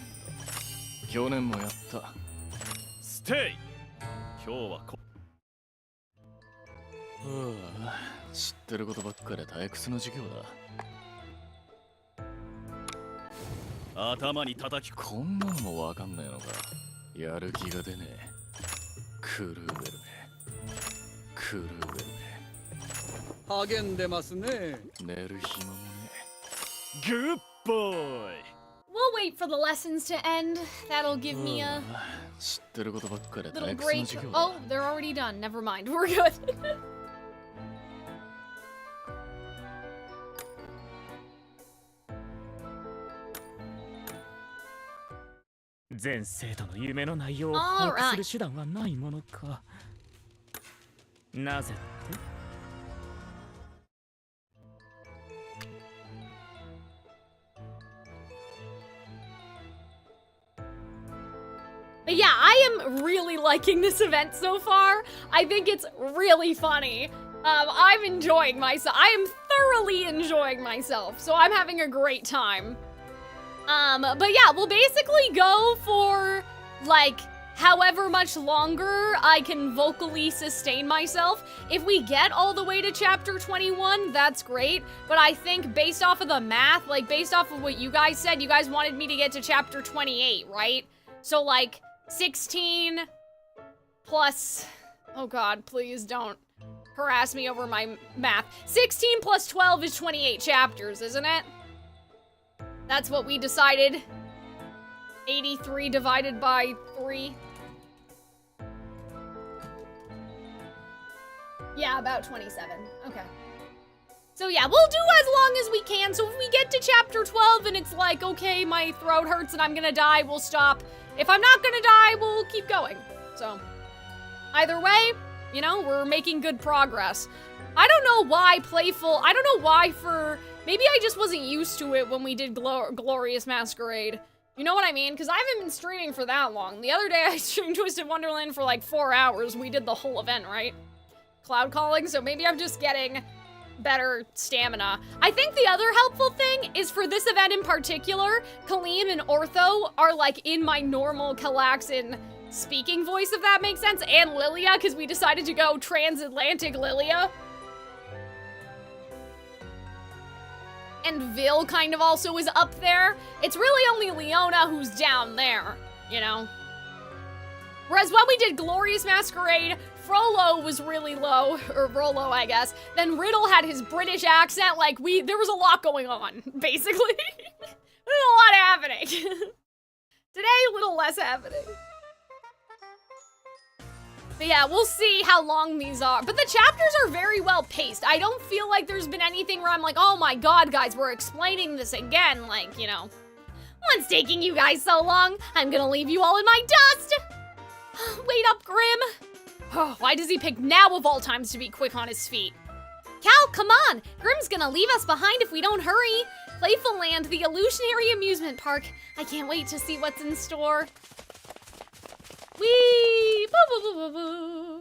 去年もやった。ステイ。今日は知ってることばっかで退屈の授業だ。頭に叩きこんなのもわかんないのか。やる気が出ねえ。狂うべるね。狂うべるね。励んでますね。寝る暇もね。グッボーイ。We'll wait for the lessons to end. That'll give me a 知ってることばっかで little 退屈の break. 授業だ。 Oh, they're already done. Never mind. We're good. 全生徒の夢の内容を把握する手段はないものか。なぜって？ Yeah, I am really liking this event so far. I think it's really funny. I'm enjoying myself. I am thoroughly enjoying myself, so I'm having a great time. But yeah, we'll basically go for, like, however much longer I can vocally sustain myself. If we get all the way to chapter 21, that's great. But I think based off of the math, like, based off of what you guys said, you guys wanted me to get to chapter 28, right? So, like, 16 plus... Oh god, please don't harass me over my math. 16 plus 12 is 28 chapters, isn't it? That's what we decided. 83 divided by 3. Yeah, about 27. Okay. So yeah, we'll do as long as we can. So if we get to chapter 12 and it's like, okay, my throat hurts and I'm gonna die, we'll stop. If I'm not gonna die, we'll keep going. So either way, you know, we're making good progress. I don't know why Playful, I don't know why maybe I just wasn't used to it when we did Glorious Masquerade. You know what I mean? Because I haven't been streaming for that long. The other day I streamed Twisted Wonderland for like 4 hours. We did the whole event, right? Cloud calling, so maybe I'm just getting better stamina. I think the other helpful thing is for this event in particular, Calxiyn and Ortho are like in my normal Calxiyn speaking voice, if that makes sense, and Lilia, because we decided to go transatlantic Lilia. And Vil kind of also is up there. It's really only Leona who's down there, you know? Whereas when we did Glorious Masquerade, Frollo was really low, or Rollo, I guess. Then Riddle had his British accent, like there was a lot going on, basically. There's a lot happening. Today, a little less happening. But yeah, we'll see how long these are. But the chapters are very well paced. I don't feel like there's been anything where I'm like, oh my god, guys, we're explaining this again. Like, you know, what's taking you guys so long? I'm gonna leave you all in my dust. Wait up, Grim. Oh, why does he pick now of all times to be quick on his feet? Cal, come on. Grim's gonna leave us behind if we don't hurry. Playful Land, the illusionary amusement park. I can't wait to see what's in store. Whee! Boo, boo, boo, boo, boo.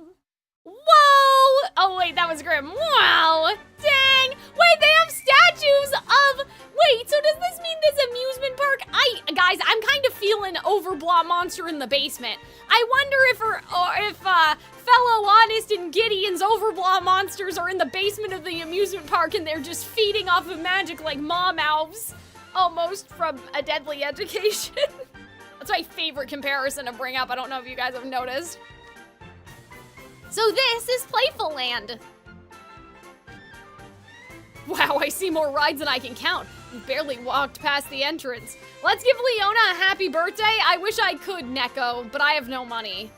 Whoa! Oh, wait, that was Grim. Wow! Dang! Wait, they have statues of... Wait, so does this mean this amusement park? Guys, I'm kind of feeling Overblaw Monster in the basement. I wonder if fellow Honest and Gideon's Overblaw Monsters are in the basement of the amusement park and they're just feeding off of magic like mom elves. Almost from A Deadly Education. That's my favorite comparison to bring up. I don't know if you guys have noticed. So this is Playful Land. Wow, I see more rides than I can count. We barely walked past the entrance. Let's give Leona a happy birthday. I wish I could, Neko, but I have no money.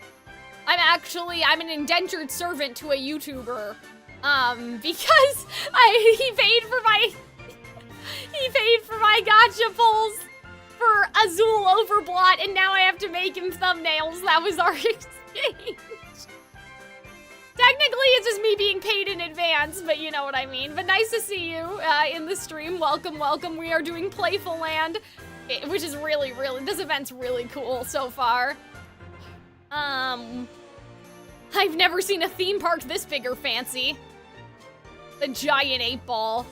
I'm an indentured servant to a YouTuber. Because he paid for my gacha pulls for Azul Overblot, and now I have to make him thumbnails. That was our exchange. Technically, it's just me being paid in advance, but you know what I mean. But nice to see you in the stream. Welcome, welcome. We are doing Playful Land, which is really, this event's really cool so far. I've never seen a theme park this big or fancy. The giant 8-ball.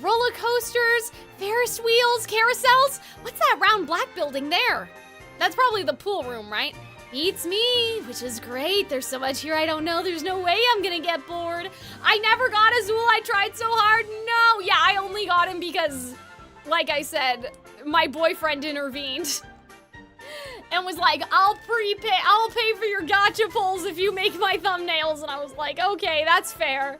Roller coasters, Ferris wheels, carousels. What's that round black building there? That's probably the pool room, right? Beats me, which is great. There's so much here I don't know. There's no way I'm gonna get bored. I never got Azul. I tried so hard. No, yeah, I only got him because, like I said, my boyfriend intervened and was like, I'll pay for your gacha pulls if you make my thumbnails. And I was like, okay, that's fair.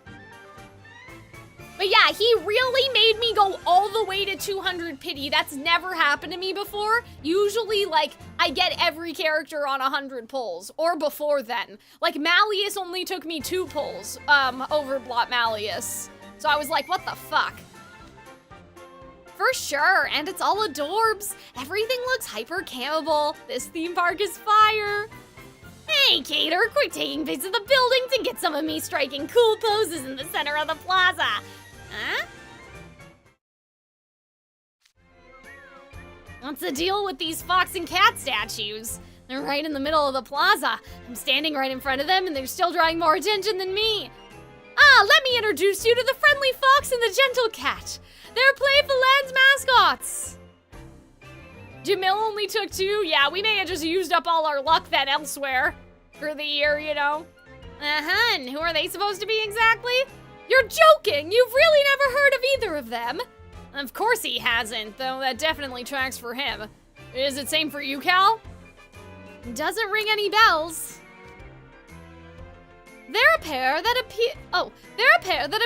But yeah, he really made me go all the way to 200 pity. That's never happened to me before. Usually, like, I get every character on 100 pulls, or before then. Like, Malleus only took me 2 pulls, Overblot Malleus. So I was like, what the fuck? For sure, and it's all adorbs. Everything looks hyper-campable. This theme park is fire. Hey, Cater, quit taking pics of the buildings and get some of me striking cool poses in the center of the plaza. Huh? What's the deal with these fox and cat statues? They're right in the middle of the plaza. I'm standing right in front of them and they're still drawing more attention than me. Let me introduce you to the friendly fox and the gentle cat. They're Playful Land's mascots. Jamil only took 2. Yeah, we may have just used up all our luck then elsewhere for the year, you know. And who are they supposed to be exactly? You're joking! You've really never heard of either of them. Of course he hasn't, though that definitely tracks for him. Is it same for you, Cal? Doesn't ring any bells. They're a pair that appear. They're a pair that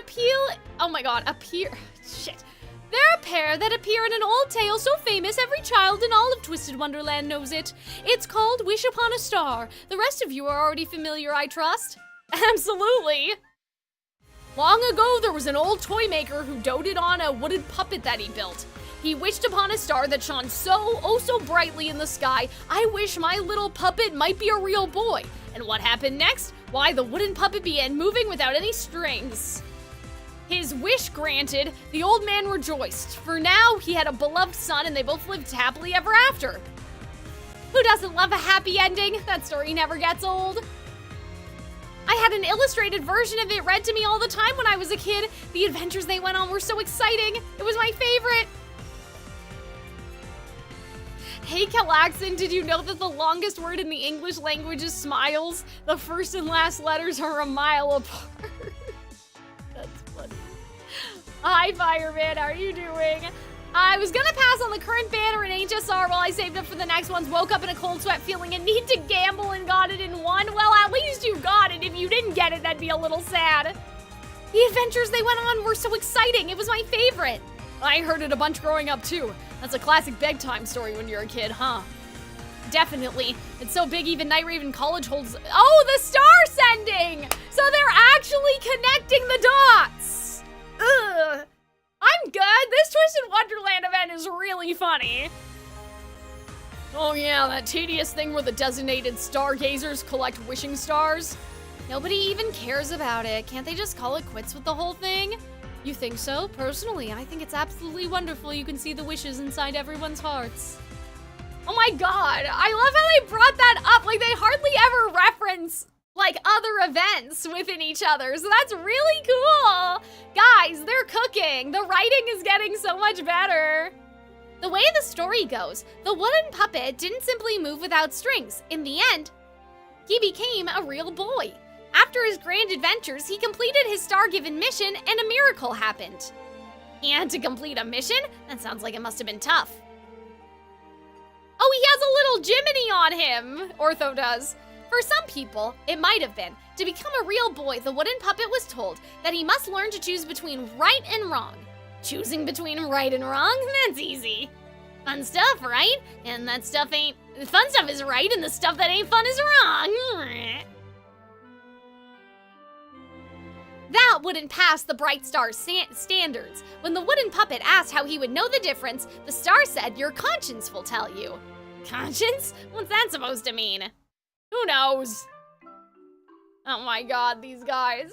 appear in an old tale so famous every child in all of Twisted Wonderland knows it. It's called Wish Upon a Star. The rest of you are already familiar, I trust. Absolutely. Long ago, there was an old toy maker who doted on a wooden puppet that he built. He wished upon a star that shone so brightly in the sky. I wish my little puppet might be a real boy. And what happened next? Why, the wooden puppet began moving without any strings. His wish granted, the old man rejoiced. For now, he had a beloved son and they both lived happily ever after. Who doesn't love a happy ending? That story never gets old. I had an illustrated version of it read to me all the time when I was a kid. The adventures they went on were so exciting. It was my favorite. Hey, Calxiyn, did you know that the longest word in the English language is smiles? The first and last letters are a mile apart. That's funny. Hi, Fireman, how are you doing? I was gonna pass on the current banner in HSR while I saved up for the next ones. Woke up in a cold sweat feeling a need to gamble and got it in one. Well, at least you got it. If you didn't get it, that'd be a little sad. The adventures they went on were so exciting. It was my favorite. I heard it a bunch growing up too. That's a classic bedtime story when you're a kid, huh? Definitely. It's so big even Night Raven College holds. Oh, the star sending! So they're actually connecting the dots. Ugh. I'm good. This Twisted Wonderland event is really funny. Oh yeah, that tedious thing where the designated stargazers collect wishing stars. Nobody even cares about it. Can't they just call it quits with the whole thing? You think so? Personally, I think it's absolutely wonderful you can see the wishes inside everyone's hearts. Oh my god, I love how they brought that up. Like, they hardly ever reference, like, other events within each other, so that's really cool. Guys, they're cooking. The writing is getting so much better. The way the story goes, the wooden puppet didn't simply move without strings. In the end, he became a real boy. After his grand adventures, he completed his star-given mission and a miracle happened. And to complete a mission? That sounds like it must have been tough. Oh, he has a little Jiminy on him, Ortho does. For some people, it might have been. To become a real boy, the wooden puppet was told that he must learn to choose between right and wrong. Choosing between right and wrong? That's easy. Fun stuff, right? And that stuff ain't... The fun stuff is right, and the stuff that ain't fun is wrong. That wouldn't pass the Bright Star standards. When the wooden puppet asked how he would know the difference, the star said, "Your conscience will tell you." Conscience? What's that supposed to mean? Who knows? Oh my god, these guys.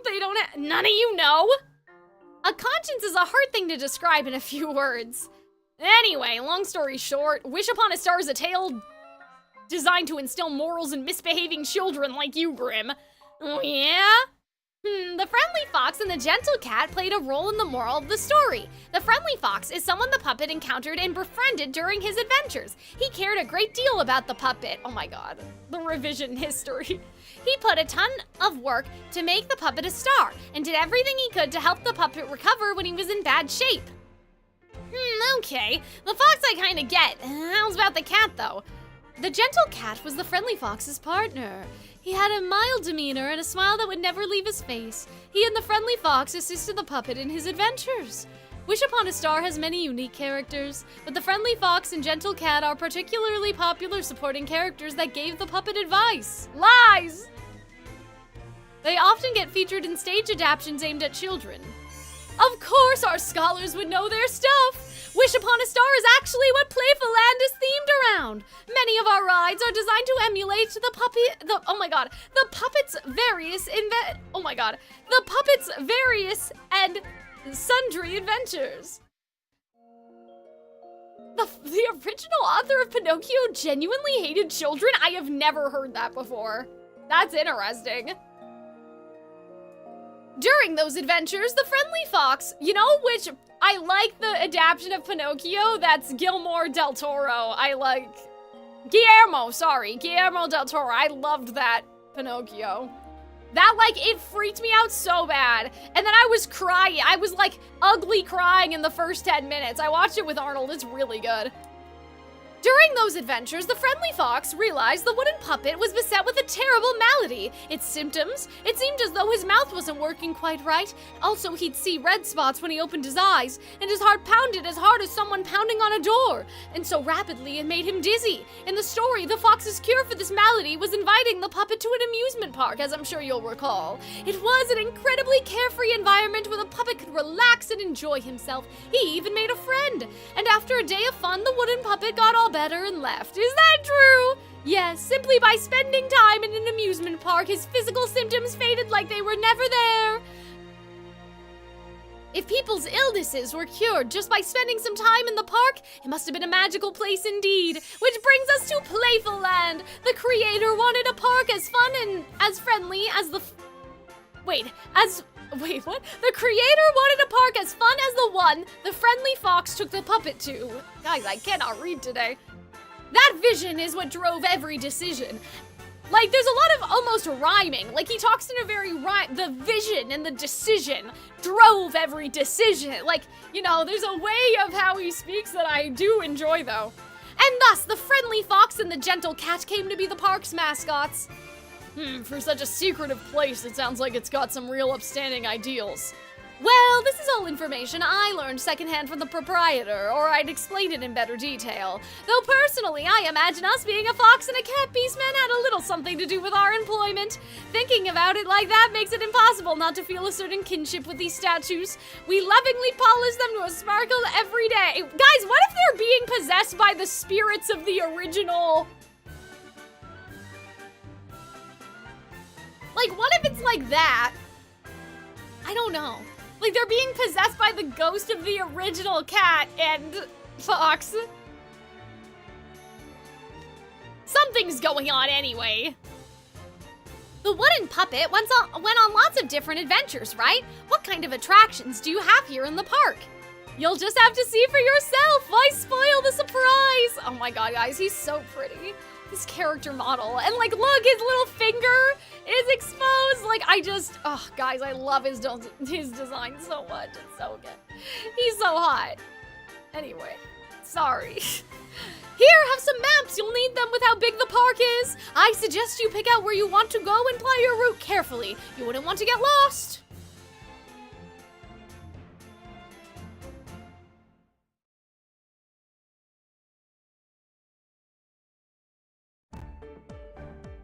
They don't have... None of you know? A conscience is a hard thing to describe in a few words. Anyway, long story short, Wish Upon a Star is a tale designed to instill morals in misbehaving children like you, Grim. Oh yeah? The friendly fox and the gentle cat played a role in the moral of the story. The friendly fox is someone the puppet encountered and befriended during his adventures. He cared a great deal about the puppet. Oh my god, the revision history. He put a ton of work to make the puppet a star and did everything he could to help the puppet recover when he was in bad shape. Okay, the fox I kinda get. How's about the cat though? The gentle cat was the friendly fox's partner. He had a mild demeanor and a smile that would never leave his face. He and the friendly fox assisted the puppet in his adventures. Wish Upon a Star has many unique characters, but the friendly fox and gentle cat are particularly popular supporting characters that gave the puppet advice. Lies! They often get featured in stage adaptations aimed at children. Of course our scholars would know their stuff! Wish Upon a Star is actually what Playful Land is themed around. Many of our rides are designed to emulate the puppet's various and sundry adventures. The original author of Pinocchio genuinely hated children? I have never heard that before. That's interesting. During those adventures, the friendly fox, you know which... I like the adaptation of Pinocchio, that's Guillermo del Toro. Guillermo del Toro. I loved that Pinocchio. That, it freaked me out so bad. And then I was crying. I was, ugly crying in the first 10 minutes. I watched it with Arnold. It's really good. During those adventures, the friendly fox realized the wooden puppet was beset with a terrible malady. Its symptoms? It seemed as though his mouth wasn't working quite right. Also, he'd see red spots when he opened his eyes, and his heart pounded as hard as someone pounding on a door. And so rapidly, it made him dizzy. In the story, the fox's cure for this malady was inviting the puppet to an amusement park, as I'm sure you'll recall. It was an incredibly carefree environment where the puppet could relax and enjoy himself. He even made a friend. And after a day of fun, the wooden puppet got all better and left. Is that true? Yes, simply by spending time in an amusement park, his physical symptoms faded like they were never there. If people's illnesses were cured just by spending some time in the park, it must have been a magical place indeed. Which brings us to Playful Land. The creator wanted a park as fun and as friendly as the... Wait, what? The creator wanted a park as fun as the one the friendly fox took the puppet to. Guys, I cannot read today. That vision is what drove every decision. There's a lot of almost rhyming. He talks in a very the vision and the decision drove every decision. There's a way of how he speaks that I do enjoy, though. And thus, the friendly fox and the gentle cat came to be the park's mascots. For such a secretive place, it sounds like it's got some real upstanding ideals. Well, this is all information I learned secondhand from the proprietor, or I'd explain it in better detail. Though personally, I imagine us being a fox and a cat beastman had a little something to do with our employment. Thinking about it like that makes it impossible not to feel a certain kinship with these statues. We lovingly polish them to a sparkle every day. Guys, what if they're being possessed by the spirits of the original... what if it's like that? I don't know. They're being possessed by the ghost of the original cat and fox. Something's going on anyway. The wooden puppet went on lots of different adventures, right? What kind of attractions do you have here in the park? You'll just have to see for yourself. Why spoil the surprise? Oh my god, guys, he's so pretty. His character model. And look, his little finger is exposed. Guys, I love his design so much. It's so good. He's so hot. Anyway, sorry. Here, have some maps. You'll need them with how big the park is. I suggest you pick out where you want to go and plot your route carefully. You wouldn't want to get lost.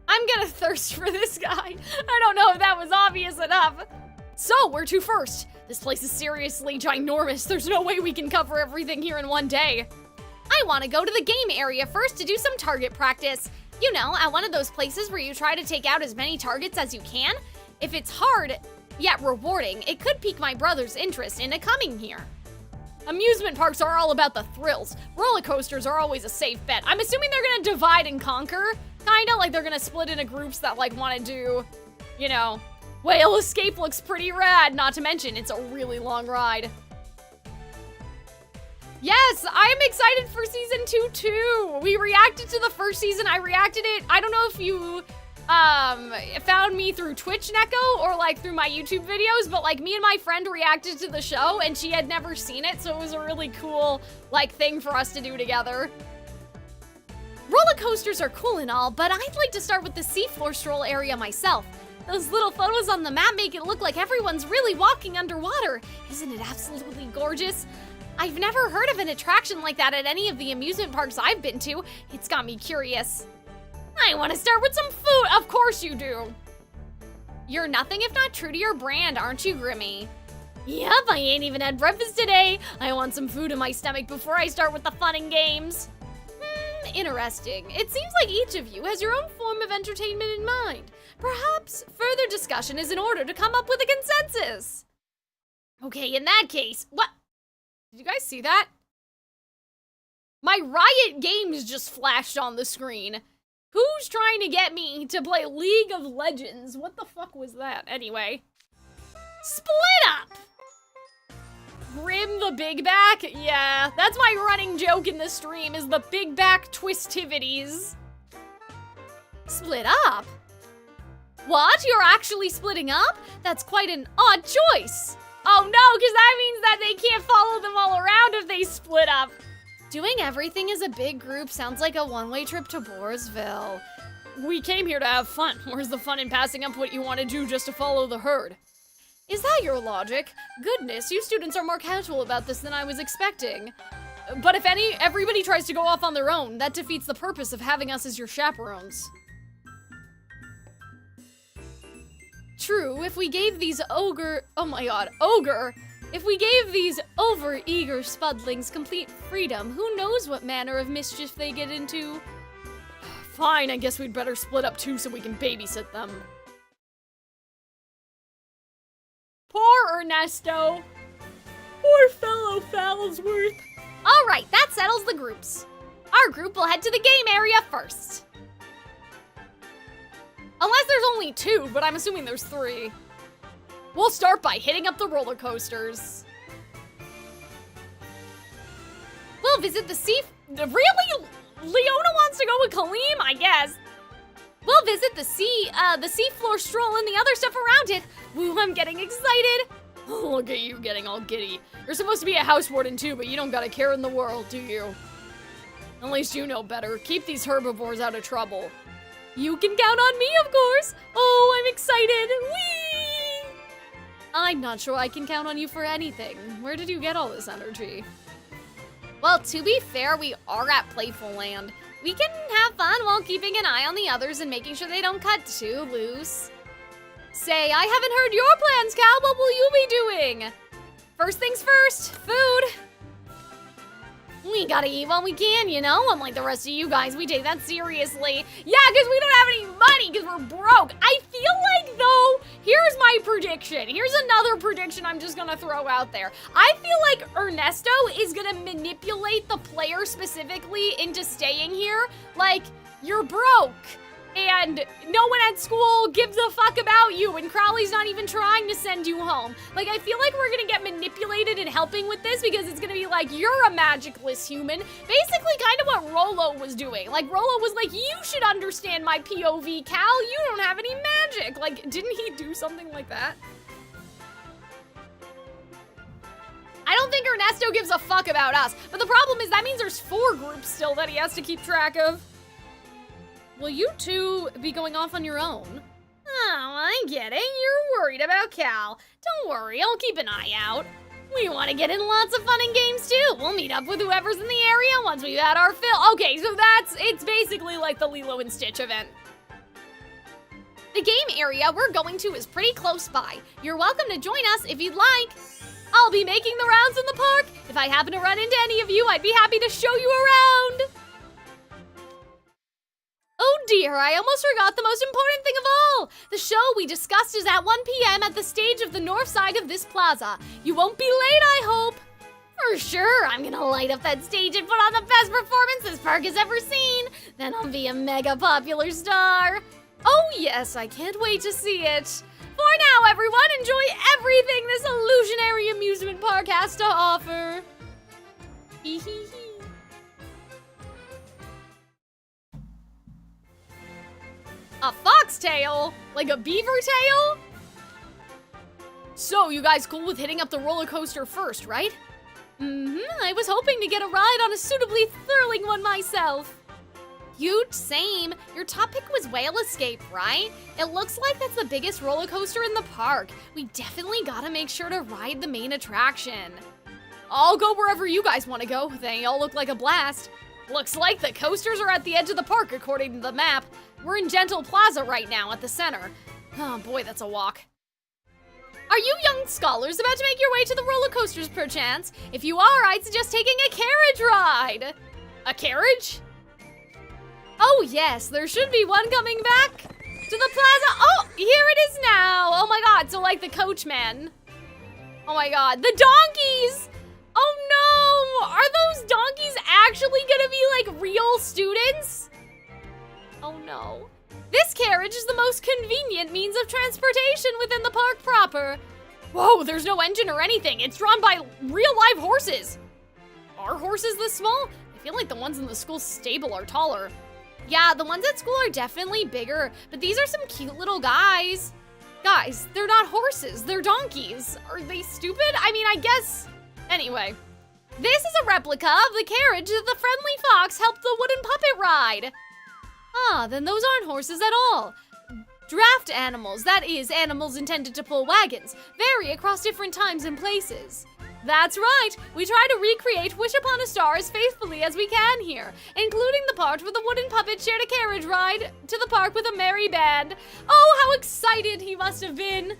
I'm gonna thirst for this guy. I don't know if that was obvious enough. So, where to first? This place is seriously ginormous. There's no way we can cover everything here in one day. I want to go to the game area first to do some target practice. You know, at one of those places where you try to take out as many targets as you can. If it's hard, yet rewarding, it could pique my brother's interest into coming here. Amusement parks are all about the thrills. Roller coasters are always a safe bet. I'm assuming they're gonna divide and conquer, kinda, like they're gonna split into groups that like wanna do, you know, Whale Escape looks pretty rad, not to mention it's a really long ride. Yes, I'm excited for season 2 too. We reacted to the first season. I reacted it. I don't know if you found me through Twitch, Neko, or like through my YouTube videos, but like me and my friend reacted to the show and she had never seen it, so it was a really cool like thing for us to do together. Roller coasters are cool and all, but I'd like to start with the seafloor stroll area myself. Those little photos on the map make it look like everyone's really walking underwater. Isn't it absolutely gorgeous? I've never heard of an attraction like that at any of the amusement parks I've been to. It's got me curious. I want to start with some food. Of course you do. You're nothing if not true to your brand, aren't you, Grimmy? Yep, I ain't even had breakfast today. I want some food in my stomach before I start with the fun and games. Interesting. It seems like each of you has your own form of entertainment in mind. Perhaps further discussion is in order to come up with a consensus. Okay, in that case, what? Did you guys see that? My Riot Games just flashed on the screen. Who's trying to get me to play League of Legends? What the fuck was that? Anyway. Split up! Grim the Big Back? Yeah, that's my running joke in the stream, is the Big Back twistivities. Split up? What? You're actually splitting up? That's quite an odd choice. Oh no, because that means that they can't follow them all around if they split up. Doing everything as a big group sounds like a one-way trip to Boresville. We came here to have fun. Where's the fun in passing up what you want to do just to follow the herd? Is that your logic? Goodness, you students are more casual about this than I was expecting. But if everybody tries to go off on their own, that defeats the purpose of having us as your chaperones. True, if we gave these if we gave these over-eager spudlings complete freedom, who knows what manner of mischief they get into? Fine, I guess we'd better split up too so we can babysit them. Poor Ernesto. Poor fellow Foulworth. All right, that settles the groups. Our group will head to the game area first. Unless there's only 2, but I'm assuming there's 3. We'll start by hitting up the roller coasters. We'll visit the Really? Leona wants to go with Calxiyn, I guess. We'll visit the seafloor stroll and the other stuff around it. Woo, I'm getting excited. Oh, look at you getting all giddy. You're supposed to be a house warden too, but you don't got a care in the world, do you? At least you know better. Keep these herbivores out of trouble. You can count on me, of course. Oh, I'm excited. Whee! I'm not sure I can count on you for anything. Where did you get all this energy? Well, to be fair, we are at Playful Land. We can have fun while keeping an eye on the others and making sure they don't cut too loose. Say, I haven't heard your plans, Cal. What will you be doing? First things first, food. We gotta eat while we can, you know? Unlike the rest of you guys, we take that seriously. Yeah, because we don't have any money, because we're broke. I feel like, though, here's my prediction. Here's another prediction I'm just gonna throw out there. I feel like Ernesto is gonna manipulate the player specifically into staying here. Like, you're broke, and no one at school gives a fuck about you, and Crowley's not even trying to send you home. Like, I feel like we're gonna get manipulated in helping with this because it's gonna be like, you're a magicless human. Basically kind of what Rolo was doing. Like, Rolo was like, you should understand my POV, Cal. You don't have any magic. Like, didn't he do something like that? I don't think Ernesto gives a fuck about us. But the problem is that means there's 4 groups still that he has to keep track of. Will you two be going off on your own? Oh, I get it. You're worried about Cal. Don't worry, I'll keep an eye out. We want to get in lots of fun and games too. We'll meet up with whoever's in the area once we've had our fill. Okay, so it's basically like the Lilo and Stitch event. The game area we're going to is pretty close by. You're welcome to join us if you'd like. I'll be making the rounds in the park. If I happen to run into any of you, I'd be happy to show you around. Oh dear, I almost forgot the most important thing of all. The show we discussed is at 1 p.m. at the stage of the north side of this plaza. You won't be late, I hope. For sure, I'm gonna light up that stage and put on the best performance this park has ever seen. Then I'll be a mega popular star. Oh yes, I can't wait to see it. For now, everyone, enjoy everything this illusionary amusement park has to offer. Hee hee hee. A foxtail? Like a beaver tail? So, you guys cool with hitting up the roller coaster first, right? I was hoping to get a ride on a suitably thrilling one myself. Cute, same. Your top pick was Whale Escape, right? It looks like that's the biggest roller coaster in the park. We definitely gotta make sure to ride the main attraction. I'll go wherever you guys want to go. They all look like a blast. Looks like the coasters are at the edge of the park according to the map. We're in Gentle Plaza right now at the center. Oh boy, that's a walk. Are you young scholars about to make your way to the roller coasters perchance? If you are, I'd suggest taking a carriage ride. A carriage? Oh yes, there should be one coming back to the plaza. Oh, here it is now. Oh my god, so like the coachman. Oh my god, the donkeys. Oh no, are those donkeys actually gonna be like real students? Oh no. This carriage is the most convenient means of transportation within the park proper. Whoa, there's no engine or anything. It's drawn by real live horses. Are horses this small? I feel like the ones in the school stable are taller. Yeah, the ones at school are definitely bigger, but these are some cute little guys. Guys, they're not horses, they're donkeys. Are they stupid? I mean, I guess. Anyway, this is a replica of the carriage that the friendly fox helped the wooden puppet ride. Ah, then those aren't horses at all. Draft animals, that is, animals intended to pull wagons, vary across different times and places. That's right, we try to recreate Wish Upon a Star as faithfully as we can here, including the part where the wooden puppet shared a carriage ride to the park with a merry band. Oh, how excited he must have been.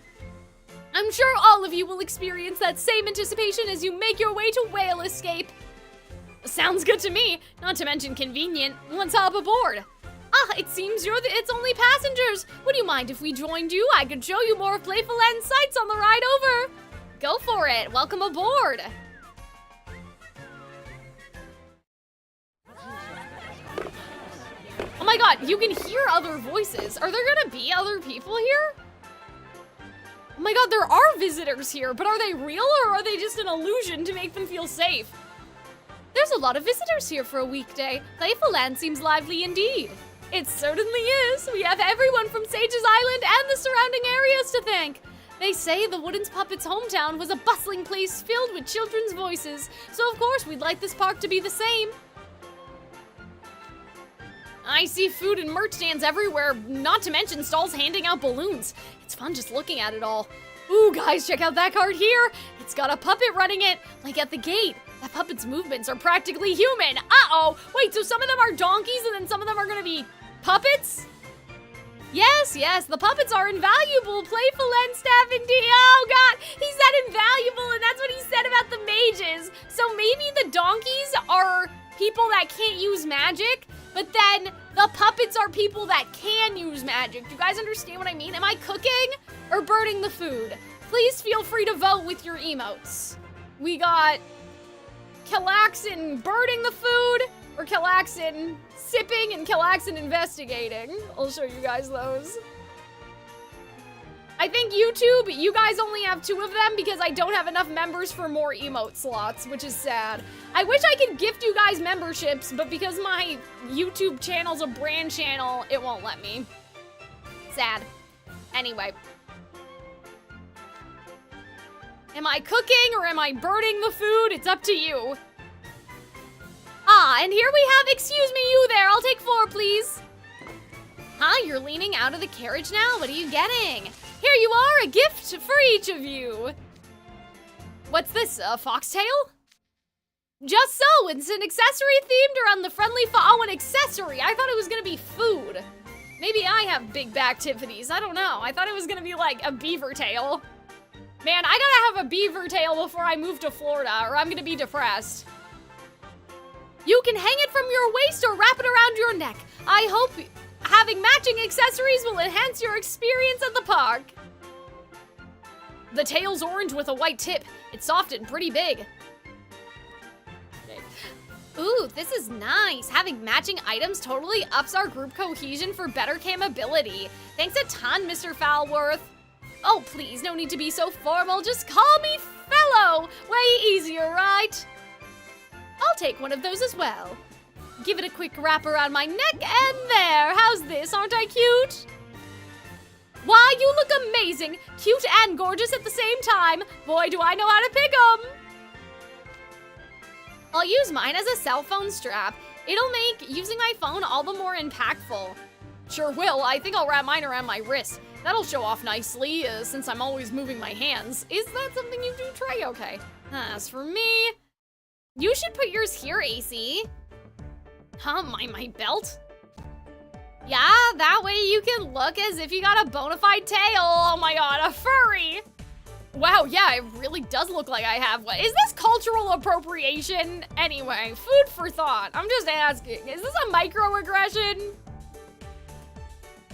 I'm sure all of you will experience that same anticipation as you make your way to Whale Escape. Sounds good to me, not to mention convenient. Let's hop aboard. Ah, it seems it's only passengers. Would you mind if we joined you? I could show you more of Playful Land sights on the ride over. Go for it. Welcome aboard. Oh my god, you can hear other voices. Are there gonna be other people here? Oh my god, there are visitors here, but are they real or are they just an illusion to make them feel safe? There's a lot of visitors here for a weekday. Playful Land seems lively indeed. It certainly is. We have everyone from Sage's Island and the surrounding areas to thank. They say the Wooden Puppet's hometown was a bustling place filled with children's voices, so of course we'd like this park to be the same. I see food and merch stands everywhere, not to mention stalls handing out balloons. It's fun just looking at it all. Ooh, guys, check out that cart here. It's got a puppet running it, like at the gate. That puppet's movements are practically human. Uh-oh. Wait, so some of them are donkeys and then some of them are gonna be puppets? Yes, the puppets are invaluable. Playful Land staff indeed. Oh god, he said invaluable and that's what he said about the mages. So maybe the donkeys are people that can't use magic, but then the puppets are people that can use magic. Do you guys understand what I mean? Am I cooking or burning the food? Please feel free to vote with your emotes. We got Calxiyn burning the food, or Calxiyn sipping and Calxiyn investigating. I'll show you guys those. I think YouTube, you guys only have 2 of them because I don't have enough members for more emote slots, which is sad. I wish I could gift you guys memberships, but because my YouTube channel's a brand channel, it won't let me. Sad. Anyway. Am I cooking or am I burning the food? It's up to you. Ah, and here we have, excuse me, you there. I'll take 4, please. Huh, you're leaning out of the carriage now? What are you getting? Here you are, a gift for each of you. What's this, a foxtail? Just so, it's an accessory themed around the friendly oh, an accessory. I thought it was gonna be food. Maybe I have big back activities, I don't know. I thought it was gonna be like a beaver tail. Man, I gotta have a beaver tail before I move to Florida or I'm gonna be depressed. You can hang it from your waist or wrap it around your neck. I hope having matching accessories will enhance your experience at the park. The tail's orange with a white tip. It's soft and pretty big. Okay. Ooh, this is nice. Having matching items totally ups our group cohesion for better camability. Thanks a ton, Mr. Foulworth. Oh, please, no need to be so formal. Just call me fellow. Way easier, right? I'll take one of those as well. Give it a quick wrap around my neck and there. How's this? Aren't I cute? Why, you look amazing. Cute and gorgeous at the same time. Boy, do I know how to pick 'em. I'll use mine as a cell phone strap. It'll make using my phone all the more impactful. Sure will. I think I'll wrap mine around my wrist. That'll show off nicely since I'm always moving my hands. Is that something you do, Trey? Okay. As for me, you should put yours here, AC. Huh, my belt? Yeah, that way you can look as if you got a bona fide tail. Oh my god, a furry. Wow, yeah, it really does look like I have one. Is this cultural appropriation? Anyway, food for thought. I'm just asking, is this a microaggression?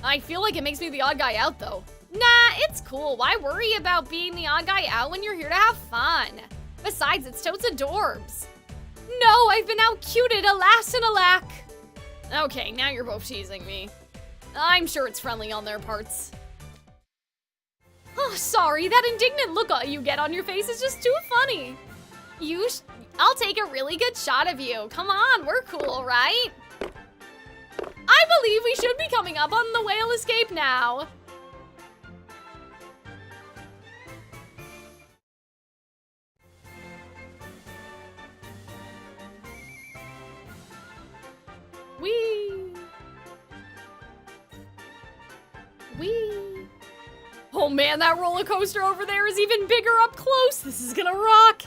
I feel like it makes me the odd guy out though. Nah, it's cool. Why worry about being the odd guy out when you're here to have fun? Besides, it's totes adorbs. No, I've been out-cuted, alas and alack. Okay, now you're both teasing me. I'm sure it's friendly on their parts. Oh, sorry, that indignant look you get on your face is just too funny. I'll take a really good shot of you. Come on, we're cool, right? I believe we should be coming up on the whale escape now. Whee! Oh man, that roller coaster over there is even bigger up close. This is gonna rock.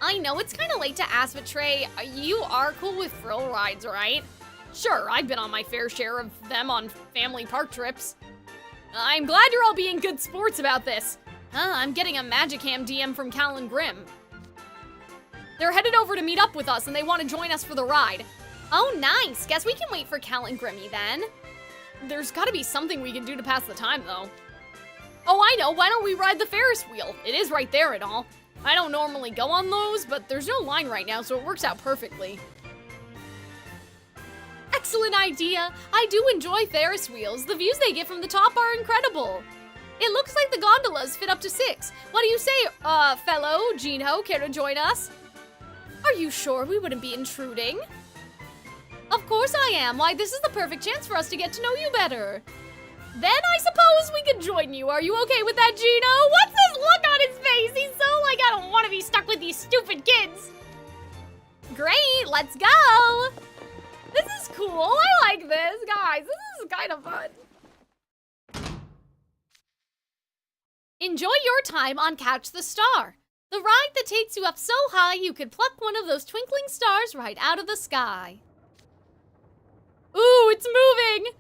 I know it's kind of late to ask, but Trey, you are cool with thrill rides, right? Sure, I've been on my fair share of them on family park trips. I'm glad you're all being good sports about this. I'm getting a Magicam DM from Cal and Grim. They're headed over to meet up with us and they want to join us for the ride. Oh, nice. Guess we can wait for Cal and Grimmy then. There's gotta be something we can do to pass the time, though. Oh, I know. Why don't we ride the Ferris wheel? It is right there and all. I don't normally go on those, but there's no line right now, so it works out perfectly. Excellent idea. I do enjoy Ferris wheels. The views they get from the top are incredible. It looks like the gondolas fit up to 6. What do you say, fellow Gino? Care to join us? Are you sure we wouldn't be intruding? Of course I am. Why, this is the perfect chance for us to get to know you better. Then I suppose we could join you. Are you okay with that, Gino? What's this look on his face? He's so like, I don't want to be stuck with these stupid kids. Great, let's go. This is cool. I like this, guys. This is kind of fun. Enjoy your time on Catch the Star, the ride that takes you up so high you could pluck one of those twinkling stars right out of the sky. Ooh, it's moving!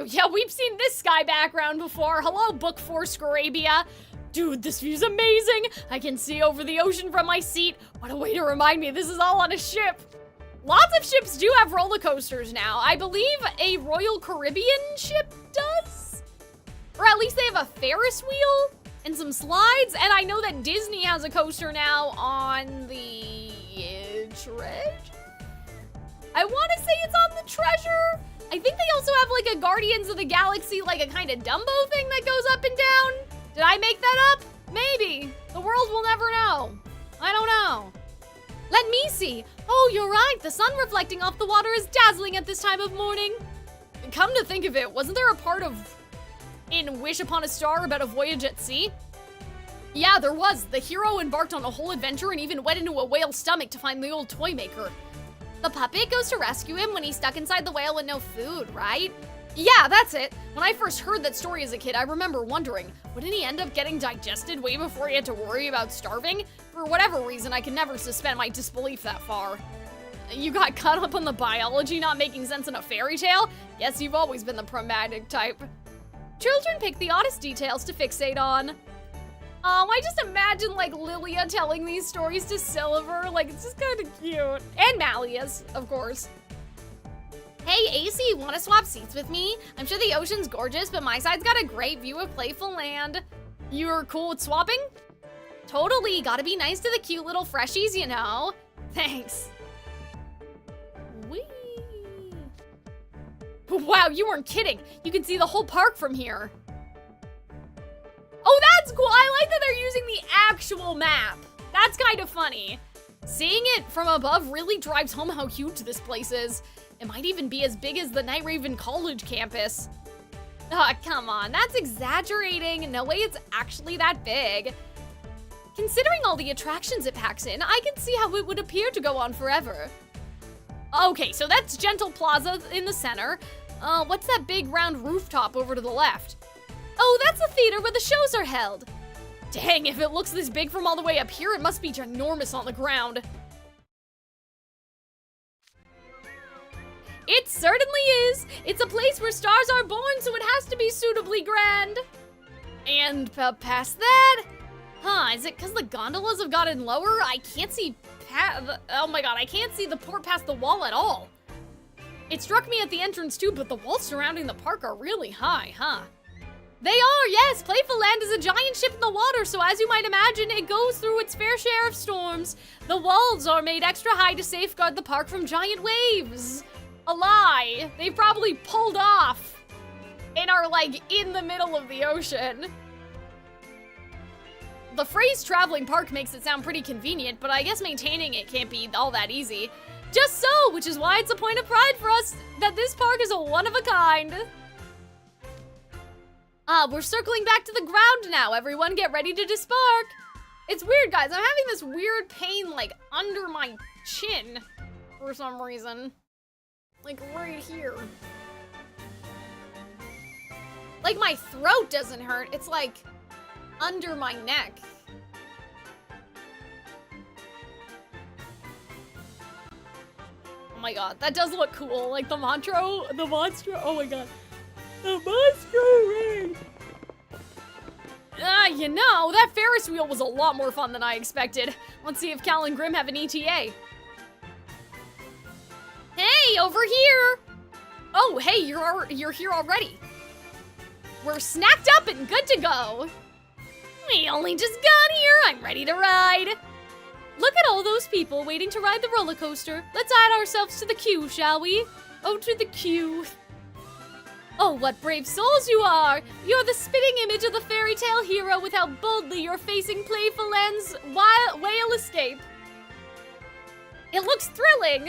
Yeah, we've seen this sky background before. Hello, Book 4 Scarabia. Dude, this view's amazing. I can see over the ocean from my seat. What a way to remind me this is all on a ship. Lots of ships do have roller coasters now. I believe a Royal Caribbean ship does? Or at least they have a Ferris wheel and some slides. And I know that Disney has a coaster now on the Treasure? I want to say it's on the Treasure. I think they also have like a Guardians of the Galaxy, like a kind of Dumbo thing that goes up and down. Did I make that up? Maybe. The world will never know. I don't know. Let me see. Oh, you're right. The sun reflecting off the water is dazzling at this time of morning. Come to think of it, wasn't there a part of in Wish Upon a Star about a voyage at sea? Yeah, there was. The hero embarked on a whole adventure and even went into a whale's stomach to find the old toy maker. The puppet goes to rescue him when he's stuck inside the whale with no food, right? Yeah, that's it. When I first heard that story as a kid, I remember wondering, wouldn't he end up getting digested way before he had to worry about starving? For whatever reason, I can never suspend my disbelief that far. You got caught up on the biology not making sense in a fairy tale? Guess you've always been the pragmatic type. Children pick the oddest details to fixate on. I just imagine, like, Lilia telling these stories to Silver. Like, it's just kind of cute. And Malleus, of course. Hey, AC, wanna swap seats with me? I'm sure the ocean's gorgeous, but my side's got a great view of Playful Land. You're cool with swapping? Totally, gotta be nice to the cute little freshies, you know. Thanks. Whee! Wow, you weren't kidding. You can see the whole park from here. Oh, that's cool. I like that they're using the actual map. That's kind of funny. Seeing it from above really drives home how huge this place is. It might even be as big as the Night Raven College campus. Ah, come on, that's exaggerating. No way it's actually that big. Considering all the attractions it packs in, I can see how it would appear to go on forever. Okay, so that's Gentle Plaza in the center. What's that big round rooftop over to the left? Oh, that's the theater where the shows are held. Dang, if it looks this big from all the way up here, it must be ginormous on the ground. It certainly is. It's a place where stars are born, so it has to be suitably grand. And past that? Huh, is it because the gondolas have gotten lower? I can't see oh my god, I can't see the port past the wall at all. It struck me at the entrance too, but the walls surrounding the park are really high, huh? They are, yes! Playful Land is a giant ship in the water, so as you might imagine, it goes through its fair share of storms. The walls are made extra high to safeguard the park from giant waves. A lie. They probably pulled off and are, like, in the middle of the ocean. The phrase traveling park makes it sound pretty convenient, but I guess maintaining it can't be all that easy. Just so, which is why it's a point of pride for us that this park is a one of a kind. We're circling back to the ground now. Everyone get ready to dispark. It's weird, guys. I'm having this weird pain, like, under my chin for some reason. Like, right here. Like, my throat doesn't hurt. It's, like, under my neck. Oh my god, that does look cool. Like, the monstro, oh my god. The monstro raid! You know, that Ferris wheel was a lot more fun than I expected. Let's see if Cal and Grim have an ETA. Hey, over here! Oh, hey, you're here already. We're snacked up and good to go. We only just got here. I'm ready to ride. Look at all those people waiting to ride the roller coaster. Let's add ourselves to the queue, shall we? Oh, to the queue. Oh, what brave souls you are! You're the spitting image of the fairy tale hero with how boldly you're facing Playful Land's whale escape. It looks thrilling.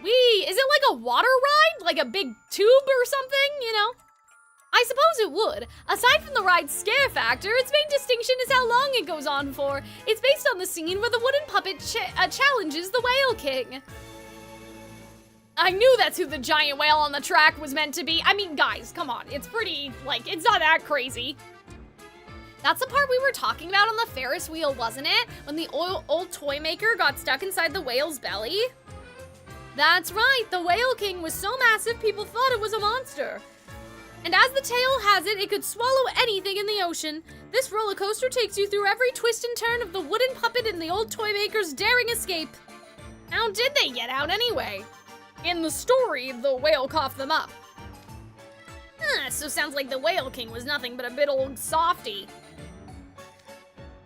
Is it like a water ride? Like a big tube or something, you know? I suppose it would. Aside from the ride's scare factor, its main distinction is how long it goes on for. It's based on the scene where the wooden puppet challenges the Whale King. I knew that's who the giant whale on the track was meant to be. I mean, guys, come on. It's pretty, like, it's not that crazy. That's the part we were talking about on the Ferris wheel, wasn't it? When the old toy maker got stuck inside the whale's belly? That's right. The Whale King was so massive, people thought it was a monster. And as the tale has it, it could swallow anything in the ocean. This roller coaster takes you through every twist and turn of the wooden puppet and the old toy maker's daring escape. How did they get out anyway? In the story, the whale coughed them up. So sounds like the Whale King was nothing but a bit old softy.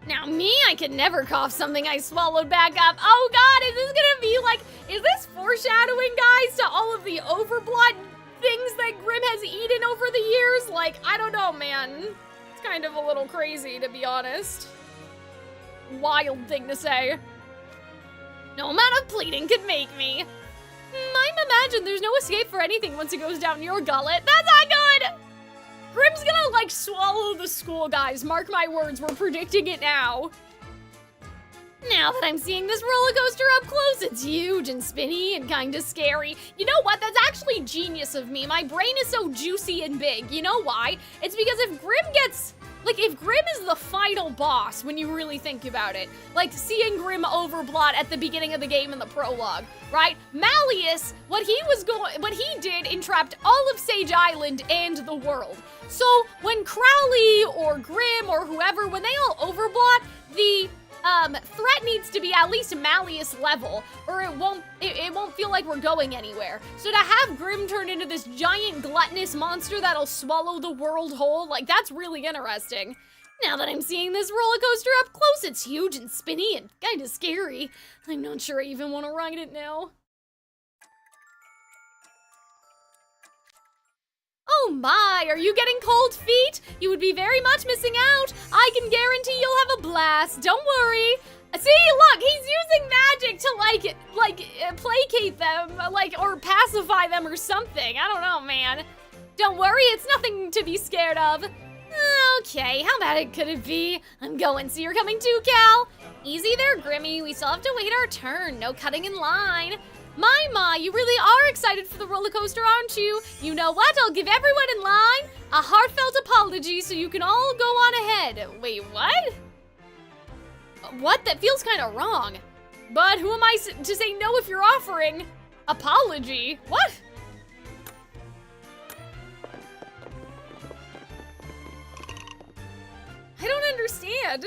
Now me, I could never cough something I swallowed back up. Oh god, is this gonna be like, is this foreshadowing, guys, to all of the overblood things that Grim has eaten over the years? Like, I don't know, man. It's kind of a little crazy, to be honest. Wild thing to say. No amount of pleading could make me. I imagine there's no escape for anything once it goes down your gullet. That's not good! Grimm's gonna, like, swallow the school, guys. Mark my words, we're predicting it now. Now that I'm seeing this roller coaster up close, it's huge and spinny and kinda scary. You know what? That's actually genius of me. My brain is so juicy and big. You know why? It's because if Grimm gets... Like, if Grimm is the final boss, when you really think about it, like seeing Grimm overblot at the beginning of the game in the prologue, right? Malleus, what he did entrapped all of Sage Island and the world. So when Crowley or Grimm or whoever, when they all overblot, the threat needs to be at least Malleus level, or it won't feel like we're going anywhere. So to have Grimm turn into this giant gluttonous monster that'll swallow the world whole, like, that's really interesting. Now that I'm seeing this roller coaster up close, it's huge and spinny and kinda scary. I'm not sure I even want to ride it now. Oh my, are you getting cold feet? You would be very much missing out. I can guarantee you'll have a blast. Don't worry. See, look, he's using magic to, placate them, or pacify them or something. I don't know, man. Don't worry, it's nothing to be scared of. Okay, how bad could it be? I'm going, so you're coming too, Cal? Easy there, Grimmy. We still have to wait our turn. No cutting in line. My, you really are excited for the roller coaster, aren't you? You know what? I'll give everyone in line a heartfelt apology so you can all go on ahead. Wait, what? What? That feels kind of wrong. But who am I to say no if you're offering apology? What? I don't understand.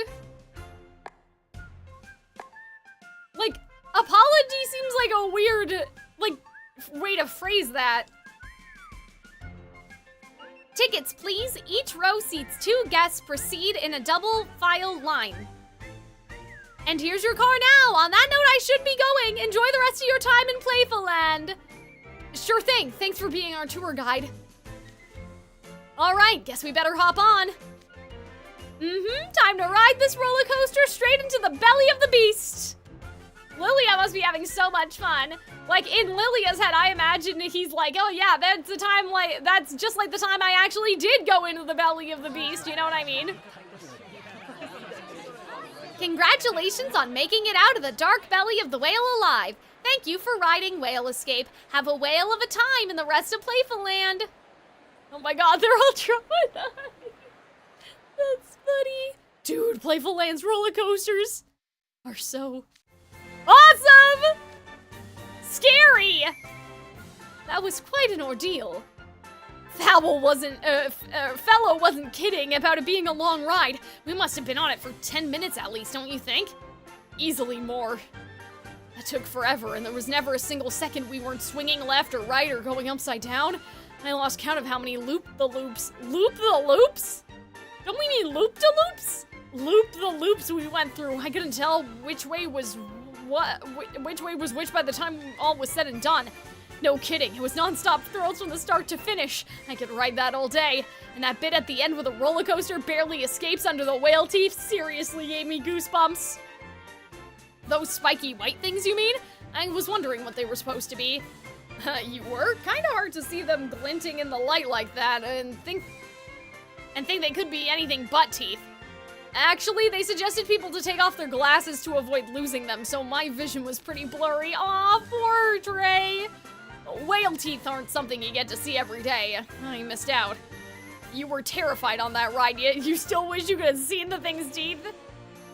Like, apology seems like a weird, way to phrase that. Tickets, please. Each row seats 2 guests. Proceed in a double file line. And here's your car now. On that note, I should be going. Enjoy the rest of your time in Playful Land. Sure thing. Thanks for being our tour guide. All right, guess we better hop on. Time to ride this roller coaster straight into the belly of the beast. Lilia must be having so much fun. Like, in Lilia's head, I imagine he's like, oh yeah, that's just like the time I actually did go into the belly of the beast, you know what I mean? Congratulations on making it out of the dark belly of the whale alive. Thank you for riding Whale Escape. Have a whale of a time in the rest of Playful Land. Oh my god, they're all traumatized. That's funny. Dude, Playful Land's roller coasters are so awesome! Scary! That was quite an ordeal. Fellow wasn't kidding about it being a long ride. We must have been on it for 10 minutes at least, don't you think? Easily more. That took forever, and there was never a single second we weren't swinging left or right or going upside down. I lost count of how many loop-the-loops? Don't we mean loop-de-loops? Loop-the-loops we went through. I couldn't tell which way was which by the time all was said and done. No kidding, it was non-stop thrills from the start to finish. I could ride that all day. And that bit at the end where the roller coaster barely escapes under the whale teeth seriously gave me goosebumps. Those spiky white things, you mean? I was wondering what they were supposed to be. You were? Kinda hard to see them glinting in the light like that and think they could be anything but teeth. Actually, they suggested people to take off their glasses to avoid losing them, so my vision was pretty blurry. Aw, poor Trey. Whale teeth aren't something you get to see every day. I missed out. You were terrified on that ride, yet you still wish you could have seen the thing's teeth?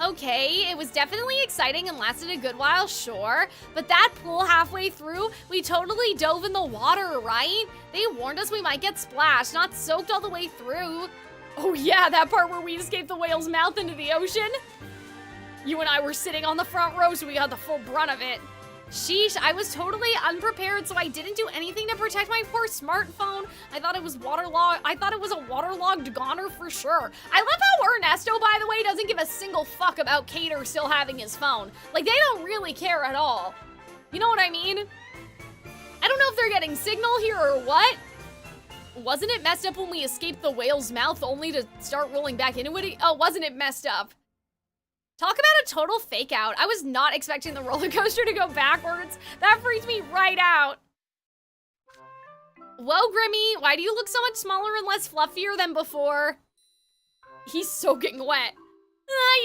Okay, it was definitely exciting and lasted a good while, sure. But that pool halfway through, we totally dove in the water, right? They warned us we might get splashed, not soaked all the way through. Oh yeah, that part where we escaped the whale's mouth into the ocean? You and I were sitting on the front row, so we got the full brunt of it. Sheesh, I was totally unprepared, so I didn't do anything to protect my poor smartphone. I thought it was a waterlogged goner for sure. I love how Ernesto, by the way, doesn't give a single fuck about Cater still having his phone. Like, they don't really care at all. You know what I mean? I don't know if they're getting signal here or what. Wasn't it messed up when we escaped the whale's mouth only to start rolling back into it? Oh, wasn't it messed up? Talk about a total fake out. I was not expecting the roller coaster to go backwards. That freaked me right out. Whoa, Grimmy, why do you look so much smaller and less fluffier than before? He's soaking wet.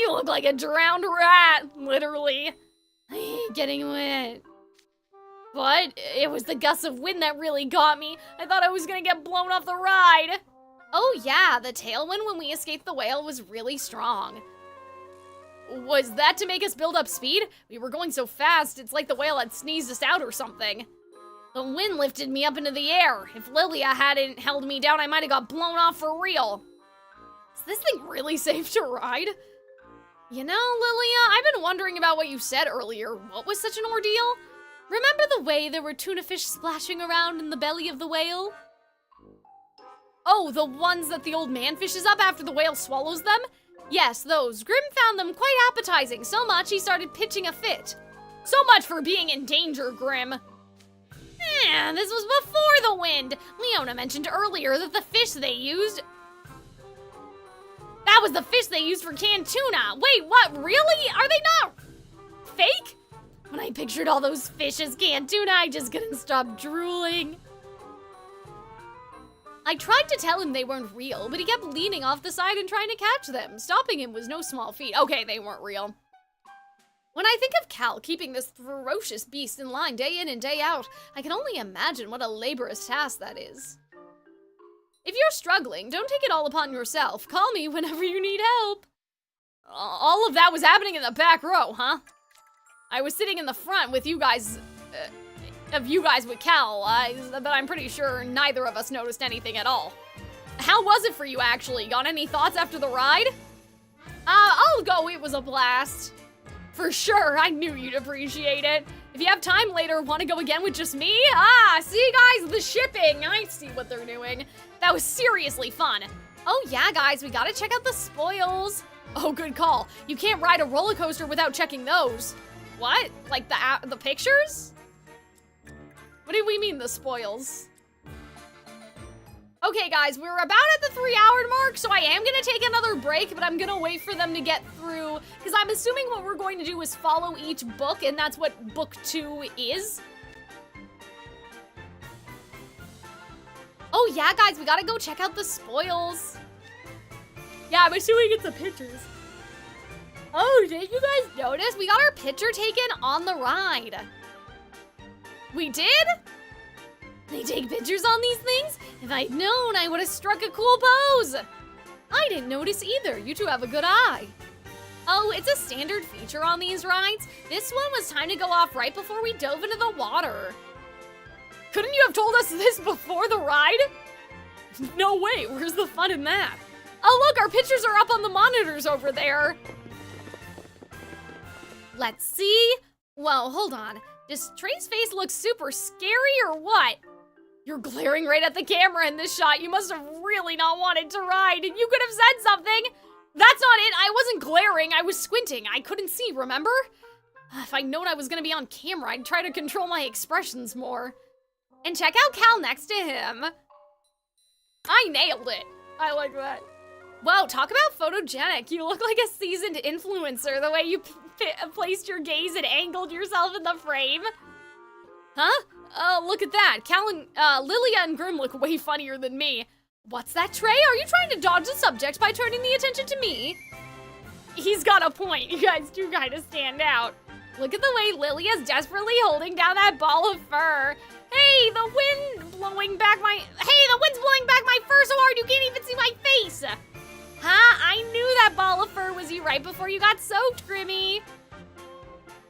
You look like a drowned rat, literally. Getting wet. But it was the gusts of wind that really got me. I thought I was gonna get blown off the ride. Oh yeah, the tailwind when we escaped the whale was really strong. Was that to make us build up speed? We were going so fast, it's like the whale had sneezed us out or something. The wind lifted me up into the air. If Lilia hadn't held me down, I might have got blown off for real. Is this thing really safe to ride? You know, Lilia, I've been wondering about what you said earlier. What was such an ordeal? Remember the way there were tuna fish splashing around in the belly of the whale? Oh, the ones that the old man fishes up after the whale swallows them? Yes, those. Grim found them quite appetizing, so much he started pitching a fit. So much for being in danger, Grim. This was before the wind. Leona mentioned earlier that the fish they used... That was the fish they used for canned tuna. Wait, what? Really? Are they not fake? When I pictured all those fish as canned tuna, I just couldn't stop drooling. I tried to tell him they weren't real, but he kept leaning off the side and trying to catch them. Stopping him was no small feat. Okay, they weren't real. When I think of Cal keeping this ferocious beast in line day in and day out, I can only imagine what a laborious task that is. If you're struggling, don't take it all upon yourself. Call me whenever you need help. All of that was happening in the back row, huh? I was sitting in the front with you guys, with Cal, but I'm pretty sure neither of us noticed anything at all. How was it for you, actually? Got any thoughts after the ride? I'll go, it was a blast. For sure, I knew you'd appreciate it. If you have time later, want to go again with just me? See guys, the shipping. I see what they're doing. That was seriously fun. Oh yeah, guys, we gotta check out the spoils. Oh, good call. You can't ride a roller coaster without checking those. What? Like the pictures? What do we mean, the spoils? Okay, guys, we're about at the 3-hour mark, so I am gonna take another break, but I'm gonna wait for them to get through, because I'm assuming what we're going to do is follow each book, and that's what book 2 is. Oh yeah, guys, we gotta go check out the spoils. Yeah, I'm assuming it's the pictures. Oh, did you guys notice? We got our picture taken on the ride. We did? They take pictures on these things? If I'd known, I would have struck a cool pose. I didn't notice either. You two have a good eye. Oh, it's a standard feature on these rides. This one was time to go off right before we dove into the water. Couldn't you have told us this before the ride? No way, where's the fun in that? Oh look, our pictures are up on the monitors over there. Let's see. Whoa, hold on. Does Trey's face look super scary or what? You're glaring right at the camera in this shot. You must have really not wanted to ride. You could have said something. That's not it. I wasn't glaring. I was squinting. I couldn't see, remember? If I'd known I was gonna be on camera, I'd try to control my expressions more. And check out Cal next to him. I nailed it. I like that. Whoa, talk about photogenic. You look like a seasoned influencer, the way you placed your gaze and angled yourself in the frame. Huh? Oh, look at that. Cal and Lilia and Grim look way funnier than me. What's that, Trey? Are you trying to dodge the subject by turning the attention to me? He's got a point. You guys do kind of stand out. Look at the way Lilia's desperately holding down that ball of fur. Hey, the wind's blowing back my fur so hard you can't even see my face. Huh? I knew that ball of fur was you right before you got soaked, Grimmy.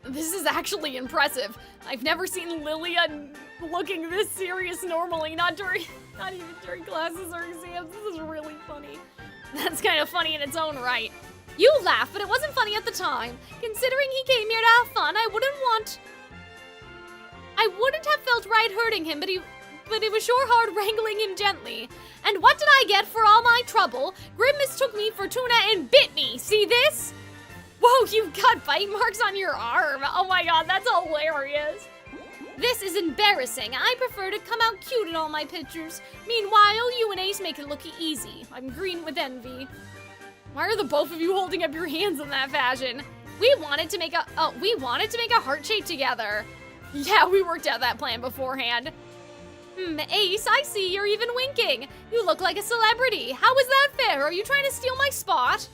This is actually impressive. I've never seen Lilia looking this serious normally, not even during classes or exams. This is really funny. That's kind of funny in its own right. You laugh, but it wasn't funny at the time. Considering he came here to have fun, I wouldn't have felt right hurting him, but it was sure hard wrangling him gently. And what did I get for all my trouble? Grim mistook me for tuna and bit me. See this? Whoa, you've got bite marks on your arm. Oh my god, that's hilarious. This is embarrassing. I prefer to come out cute in all my pictures. Meanwhile, you and Ace make it look easy. I'm green with envy. Why are the both of you holding up your hands in that fashion? We wanted to make a heart shape together. Yeah, we worked out that plan beforehand. Ace, I see you're even winking. You look like a celebrity. How is that fair? Are you trying to steal my spot?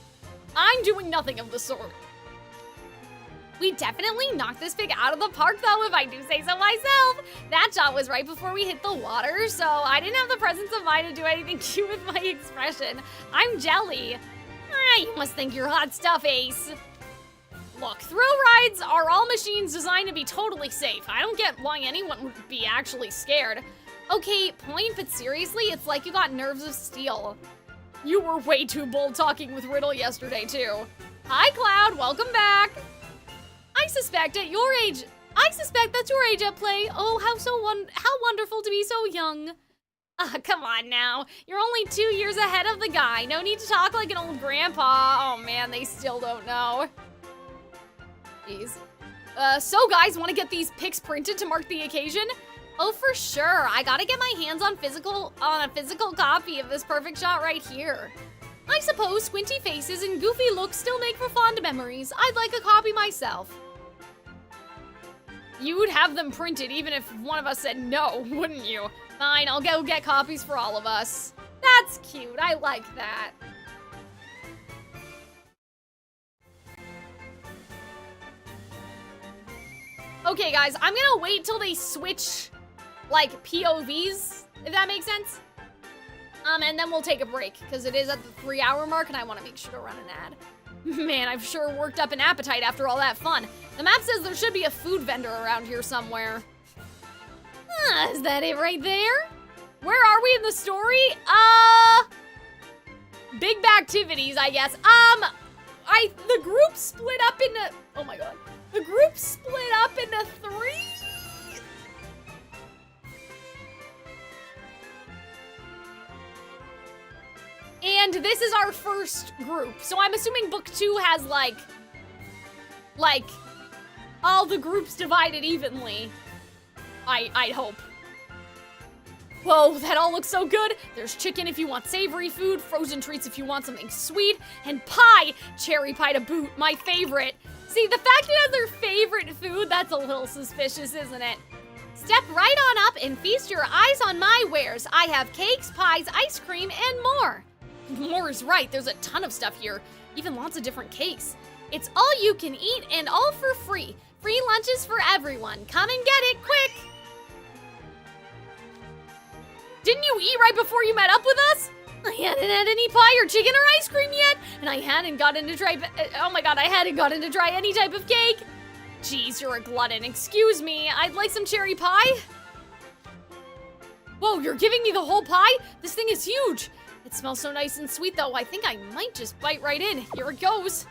I'm doing nothing of the sort. We definitely knocked this pig out of the park, though, if I do say so myself. That shot was right before we hit the water, so I didn't have the presence of mind to do anything cute with my expression. I'm jelly. You must think you're hot stuff, Ace. Look, thrill rides are all machines designed to be totally safe. I don't get why anyone would be actually scared. Okay, point, but seriously, it's like you got nerves of steel. You were way too bold talking with Riddle yesterday, too. Hi, Cloud, welcome back. I suspect that's your age at play. Oh, how wonderful to be so young. Come on now. You're only 2 years ahead of the guy. No need to talk like an old grandpa. Oh man, they still don't know. Jeez. So guys, want to get these pics printed to mark the occasion? Oh, for sure. I gotta get my hands on a physical copy of this perfect shot right here. I suppose squinty faces and goofy looks still make for fond memories. I'd like a copy myself. You would have them printed even if one of us said no, wouldn't you? Fine, I'll go get copies for all of us. That's cute, I like that. Okay guys, I'm gonna wait till they switch, like, POVs, if that makes sense. And then we'll take a break, because it is at the 3-hour mark and I want to make sure to run an ad. Man, I've sure worked up an appetite after all that fun. The map says there should be a food vendor around here somewhere. Is that it right there? Where are we in the story? Big activities, I guess. The group split up into, oh my god. The group split up into 3? And this is our first group. So I'm assuming book 2 has like all the groups divided evenly. I'd hope. Whoa, that all looks so good. There's chicken if you want savory food, frozen treats if you want something sweet, and pie, cherry pie to boot, my favorite. See, the fact it has their favorite food, that's a little suspicious, isn't it? Step right on up and feast your eyes on my wares. I have cakes, pies, ice cream, and more. More is right, there's a ton of stuff here, even lots of different cakes. It's all you can eat and all for free. Free lunches for everyone. Come and get it, quick! Didn't you eat right before you met up with us? I hadn't had any pie or chicken or ice cream yet, and I hadn't gotten to try, oh my god, I hadn't gotten to try any type of cake. Jeez, you're a glutton, excuse me, I'd like some cherry pie. Whoa, you're giving me the whole pie? This thing is huge. It smells so nice and sweet though, I think I might just bite right in. Here it goes.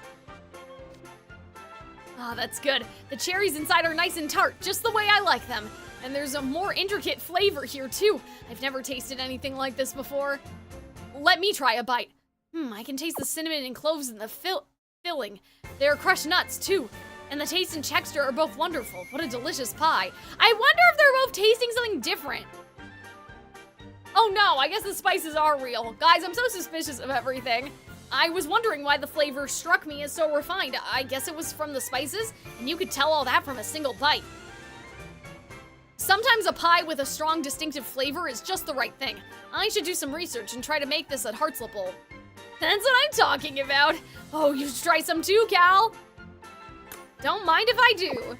Ah, that's good. The cherries inside are nice and tart, just the way I like them. And there's a more intricate flavor here too. I've never tasted anything like this before. Let me try a bite. I can taste the cinnamon and cloves in the filling. There are crushed nuts too. And the taste and texture are both wonderful. What a delicious pie. I wonder if they're both tasting something different. Oh no, I guess the spices are real. Guys, I'm so suspicious of everything. I was wondering why the flavor struck me as so refined. I guess it was from the spices, and you could tell all that from a single bite. Sometimes a pie with a strong, distinctive flavor is just the right thing. I should do some research and try to make this at Heartslipple. That's what I'm talking about. Oh, you should try some too, Cal. Don't mind if I do.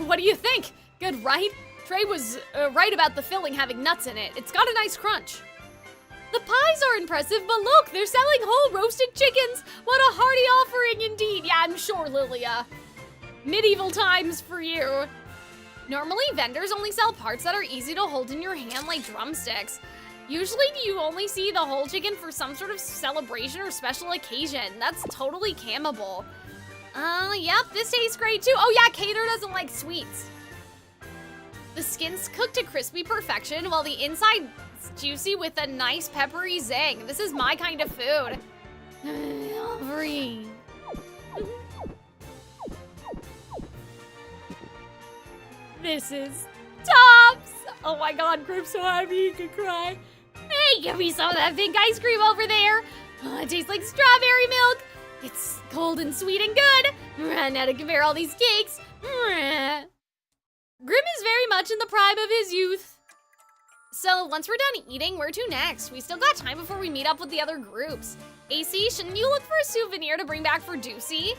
What do you think? Good, right? Trey was right about the filling having nuts in it. It's got a nice crunch. The pies are impressive, but look, they're selling whole roasted chickens. What a hearty offering indeed. Yeah, I'm sure, Lilia. Medieval times for you. Normally, vendors only sell parts that are easy to hold in your hand like drumsticks. Usually, you only see the whole chicken for some sort of celebration or special occasion. That's totally cammable. Yep, this tastes great too. Oh yeah, Cater doesn't like sweets. The skin's cooked to crispy perfection, while the inside's juicy with a nice peppery zing. This is my kind of food. Free. This is tops! Oh my god, Grip's so happy you could cry. Hey, give me some of that pink ice cream over there. It tastes like strawberry milk. It's cold and sweet and good. Now to compare all these cakes. Grim is very much in the prime of his youth. So once we're done eating, where to next? We still got time before we meet up with the other groups. AC, shouldn't you look for a souvenir to bring back for Deucey?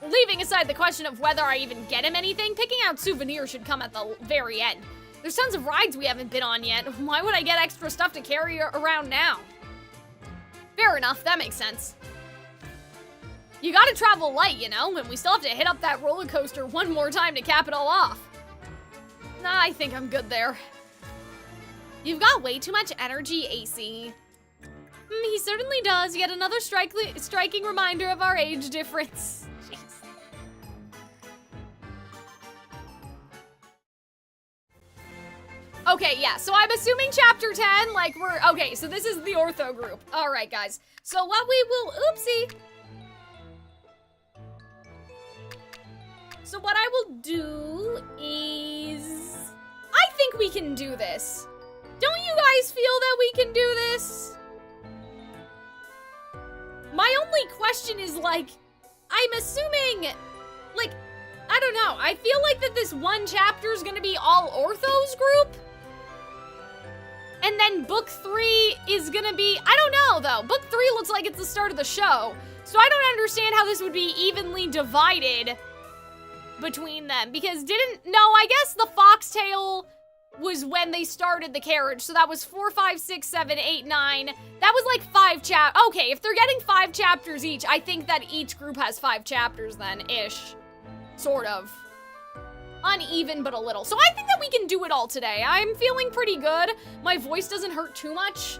Leaving aside the question of whether I even get him anything, picking out souvenirs should come at the very end. There's tons of rides we haven't been on yet. Why would I get extra stuff to carry around now? Fair enough, that makes sense. You gotta travel light, you know, and we still have to hit up that roller coaster one more time to cap it all off. Nah, I think I'm good there. You've got way too much energy, AC. He certainly does. Yet another striking reminder of our age difference. Jeez. Okay, yeah, so I'm assuming chapter 10, like okay, so this is the ortho group. All right, guys. So what we will, oopsie. So what I will do is, I think we can do this. Don't you guys feel that we can do this? My only question is, like, I'm assuming, like, I don't know. I feel like that this one chapter is gonna be all Ortho's group. And then book 3 is gonna be, I don't know though. Book 3 looks like it's the start of the show. So I don't understand how this would be evenly divided between them. Because I guess the foxtail was when they started the carriage. So that was 4, 5, 6, 7, 8, 9. That was like 5 okay, if they're getting 5 chapters each, I think that each group has 5 chapters then, ish. Sort of. Uneven, but a little. So I think that we can do it all today. I'm feeling pretty good. My voice doesn't hurt too much.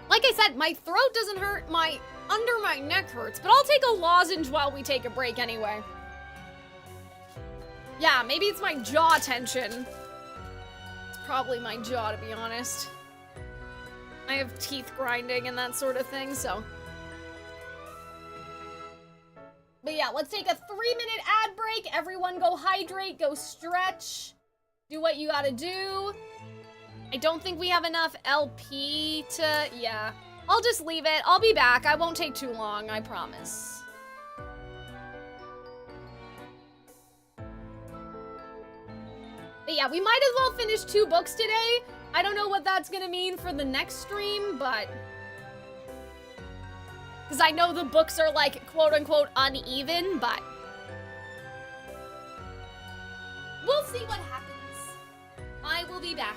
Like I said, my throat doesn't hurt, under my neck hurts, but I'll take a lozenge while we take a break anyway. Yeah, maybe it's my jaw tension. It's probably my jaw, to be honest. I have teeth grinding and that sort of thing, so. But yeah, let's take a 3-minute ad break. Everyone go hydrate, go stretch, do what you gotta do. I don't think we have enough LP to, yeah. I'll just leave it. I'll be back. I won't take too long, I promise. But yeah, we might as well finish 2 books today. I don't know what that's gonna mean for the next stream, but... because I know the books are like, quote-unquote, uneven, but... we'll see what happens. I will be back.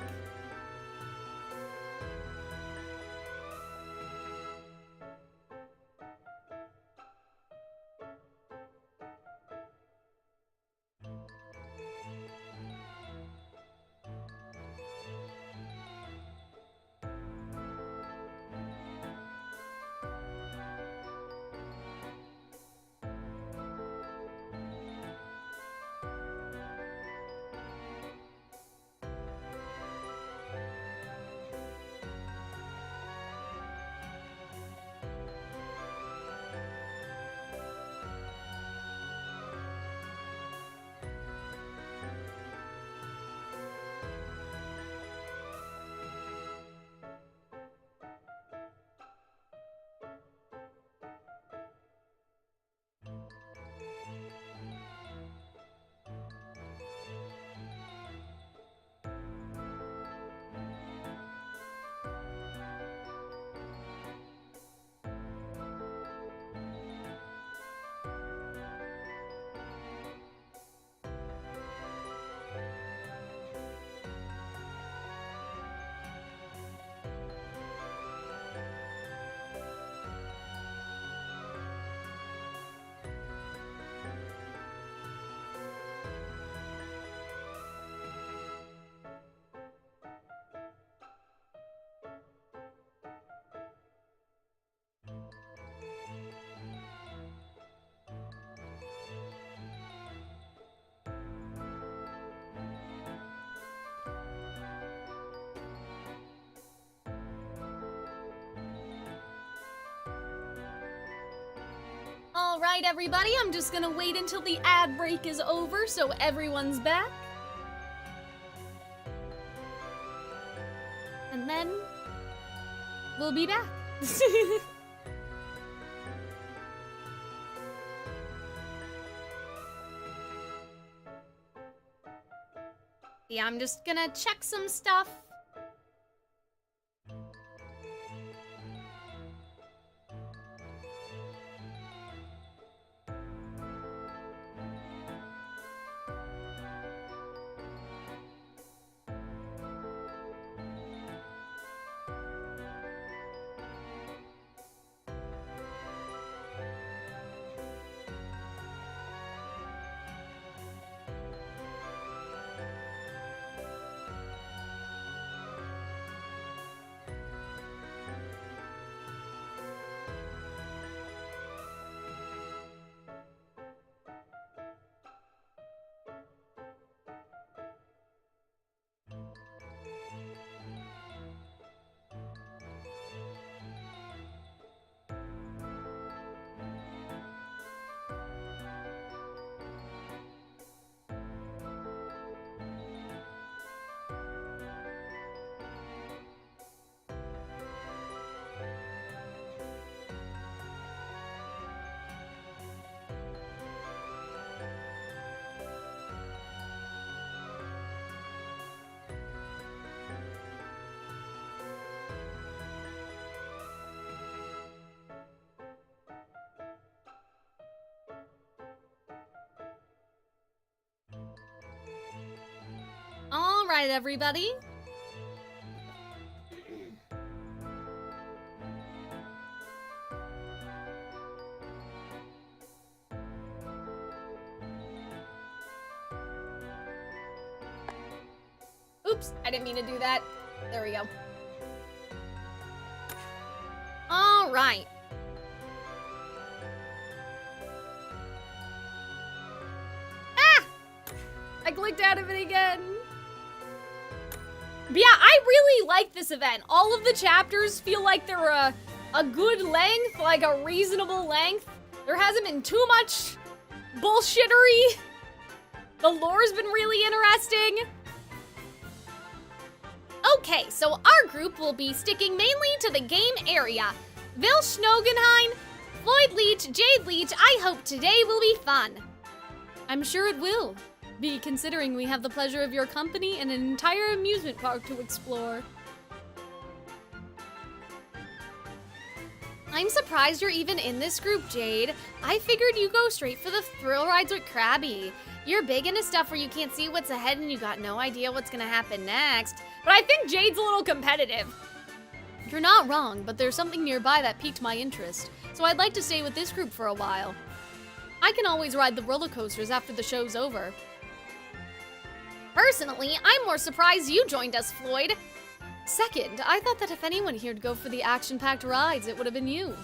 All right, everybody, I'm just gonna wait until the ad break is over so everyone's back. And then we'll be back. Yeah, I'm just gonna check some stuff. All right, everybody. Oops, I didn't mean to do that. There we go. All right. Ah! I clicked out of it again. But yeah, I really like this event. All of the chapters feel like they're a good length, like a reasonable length. There hasn't been too much bullshittery. The lore's been really interesting. Okay, so our group will be sticking mainly to the game area. Vil Schnogenheim, Floyd Leach, Jade Leach, I hope today will be fun. I'm sure it will be, considering we have the pleasure of your company and an entire amusement park to explore. I'm surprised you're even in this group, Jade. I figured you go straight for the thrill rides with Krabby. You're big into stuff where you can't see what's ahead and you got no idea what's gonna happen next. But I think Jade's a little competitive. You're not wrong, but there's something nearby that piqued my interest, so I'd like to stay with this group for a while. I can always ride the roller coasters after the show's over. Personally, I'm more surprised you joined us, Floyd. Second, I thought that if anyone here'd go for the action-packed rides, it would have been you.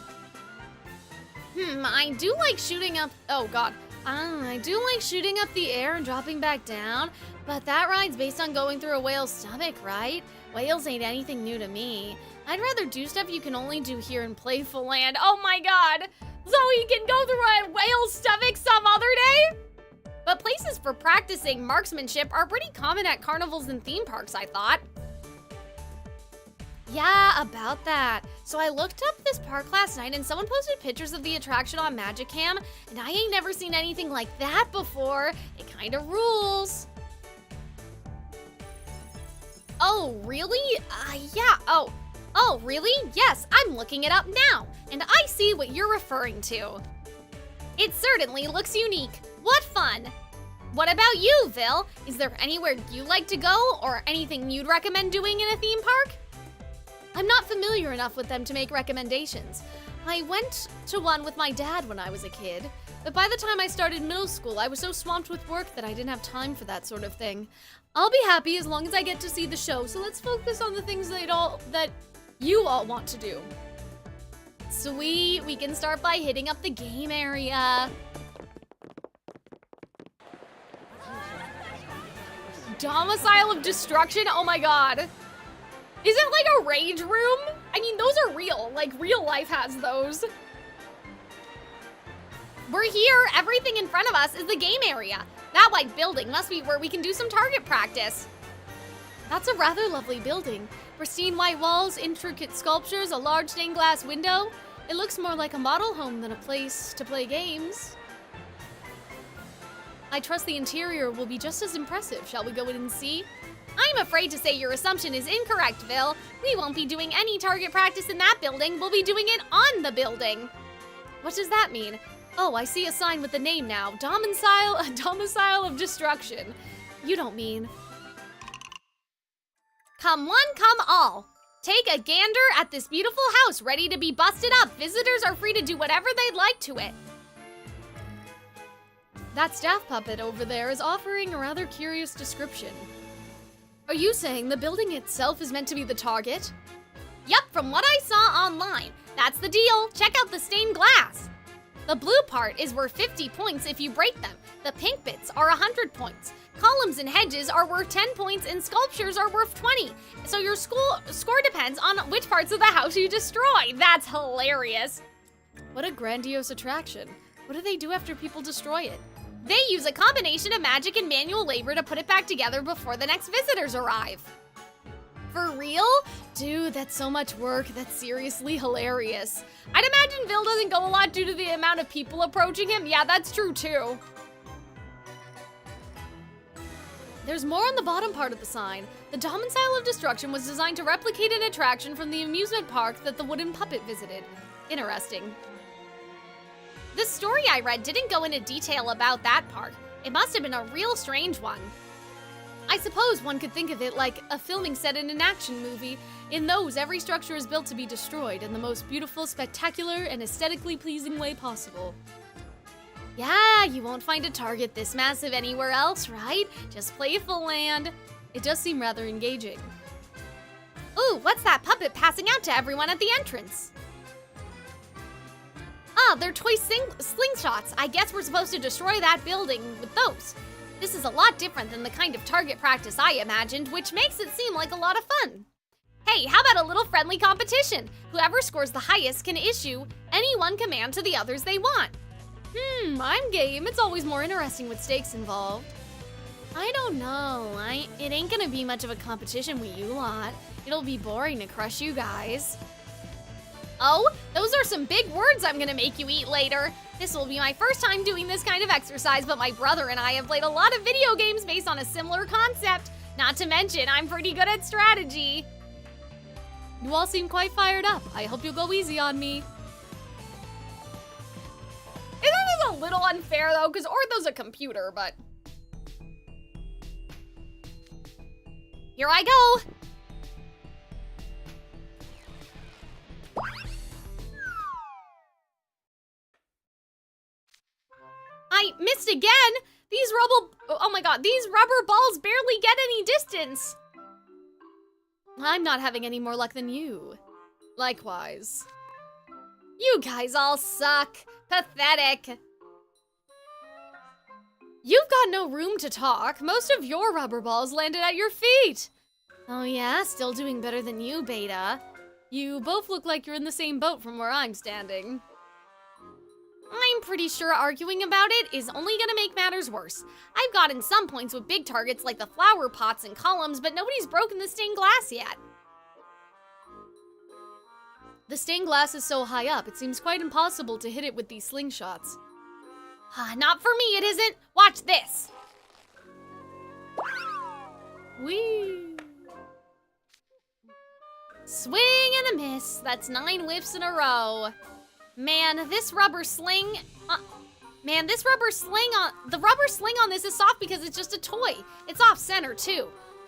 I do like shooting up... Oh, God. I do like shooting up the air and dropping back down, but that ride's based on going through a whale's stomach, right? Whales ain't anything new to me. I'd rather do stuff you can only do here in Playful Land. Oh my God! So you can go through a whale's stomach some other day? But places for practicing marksmanship are pretty common at carnivals and theme parks, I thought. Yeah, about that. So I looked up this park last night and someone posted pictures of the attraction on Magicam, and I ain't never seen anything like that before. It kinda rules. Oh, really? Yeah, oh, really? Yes, I'm looking it up now, and I see what you're referring to. It certainly looks unique. What fun! What about you, Vil? Is there anywhere you like to go, or anything you'd recommend doing in a theme park? I'm not familiar enough with them to make recommendations. I went to one with my dad when I was a kid, but by the time I started middle school, I was so swamped with work that I didn't have time for that sort of thing. I'll be happy as long as I get to see the show, so let's focus on the things that you all want to do. Sweet, we can start by hitting up the game area. Domicile of Destruction? Oh my God. Is it like a rage room? I mean, those are real. Like, real life has those. We're here. Everything in front of us is the game area. That white building must be where we can do some target practice. That's a rather lovely building. Pristine white walls, intricate sculptures, a large stained glass window. It looks more like a model home than a place to play games. I trust the interior will be just as impressive. Shall we go in and see? I'm afraid to say your assumption is incorrect, Vil. We won't be doing any target practice in that building. We'll be doing it on the building. What does that mean? Oh, I see a sign with the name now. Domicile of Destruction. You don't mean... Come one, come all. Take a gander at this beautiful house, ready to be busted up. Visitors are free to do whatever they'd like to it. That staff puppet over there is offering a rather curious description. Are you saying the building itself is meant to be the target? Yep, from what I saw online. That's the deal. Check out the stained glass. The blue part is worth 50 points if you break them. The pink bits are 100 points. Columns and hedges are worth 10 points and sculptures are worth 20. So your score depends on which parts of the house you destroy. That's hilarious. What a grandiose attraction. What do they do after people destroy it? They use a combination of magic and manual labor to put it back together before the next visitors arrive. For real? Dude, that's so much work. That's seriously hilarious. I'd imagine Vil doesn't go a lot due to the amount of people approaching him. Yeah, that's true too. There's more on the bottom part of the sign. The Domicile of Destruction was designed to replicate an attraction from the amusement park that the wooden puppet visited. Interesting. The story I read didn't go into detail about that park. It must have been a real strange one. I suppose one could think of it like a filming set in an action movie. In those, every structure is built to be destroyed in the most beautiful, spectacular, and aesthetically pleasing way possible. Yeah, you won't find a target this massive anywhere else, right? Just Playful Land. It does seem rather engaging. Ooh, what's that puppet passing out to everyone at the entrance? Ah, they're toy slingshots. I guess we're supposed to destroy that building with those. This is a lot different than the kind of target practice I imagined, which makes it seem like a lot of fun. Hey, how about a little friendly competition? Whoever scores the highest can issue any one command to the others they want. I'm game. It's always more interesting with stakes involved. I don't know. It ain't gonna be much of a competition with you lot. It'll be boring to crush you guys. Oh, those are some big words I'm gonna make you eat later. This will be my first time doing this kind of exercise, but my brother and I have played a lot of video games based on a similar concept. Not to mention, I'm pretty good at strategy. You all seem quite fired up. I hope you'll go easy on me. Isn't this a little unfair though? Because Ortho's a computer, but... Here I go. I missed again. These rubber balls barely get any distance. I'm not having any more luck than you. Likewise. You guys all suck. Pathetic. You've got no room to talk. Most of your rubber balls landed at your feet. Oh yeah, still doing better than you, Beta. You both look like you're in the same boat from where I'm standing. I'm pretty sure arguing about it is only gonna make matters worse. I've gotten some points with big targets like the flower pots and columns, but nobody's broken the stained glass yet. The stained glass is so high up, it seems quite impossible to hit it with these slingshots. Not for me, it isn't. Watch this. Whee! Swing and a miss. That's 9 whiffs in a row. Man, this rubber sling... the rubber sling on this is soft because it's just a toy. It's off-center, too.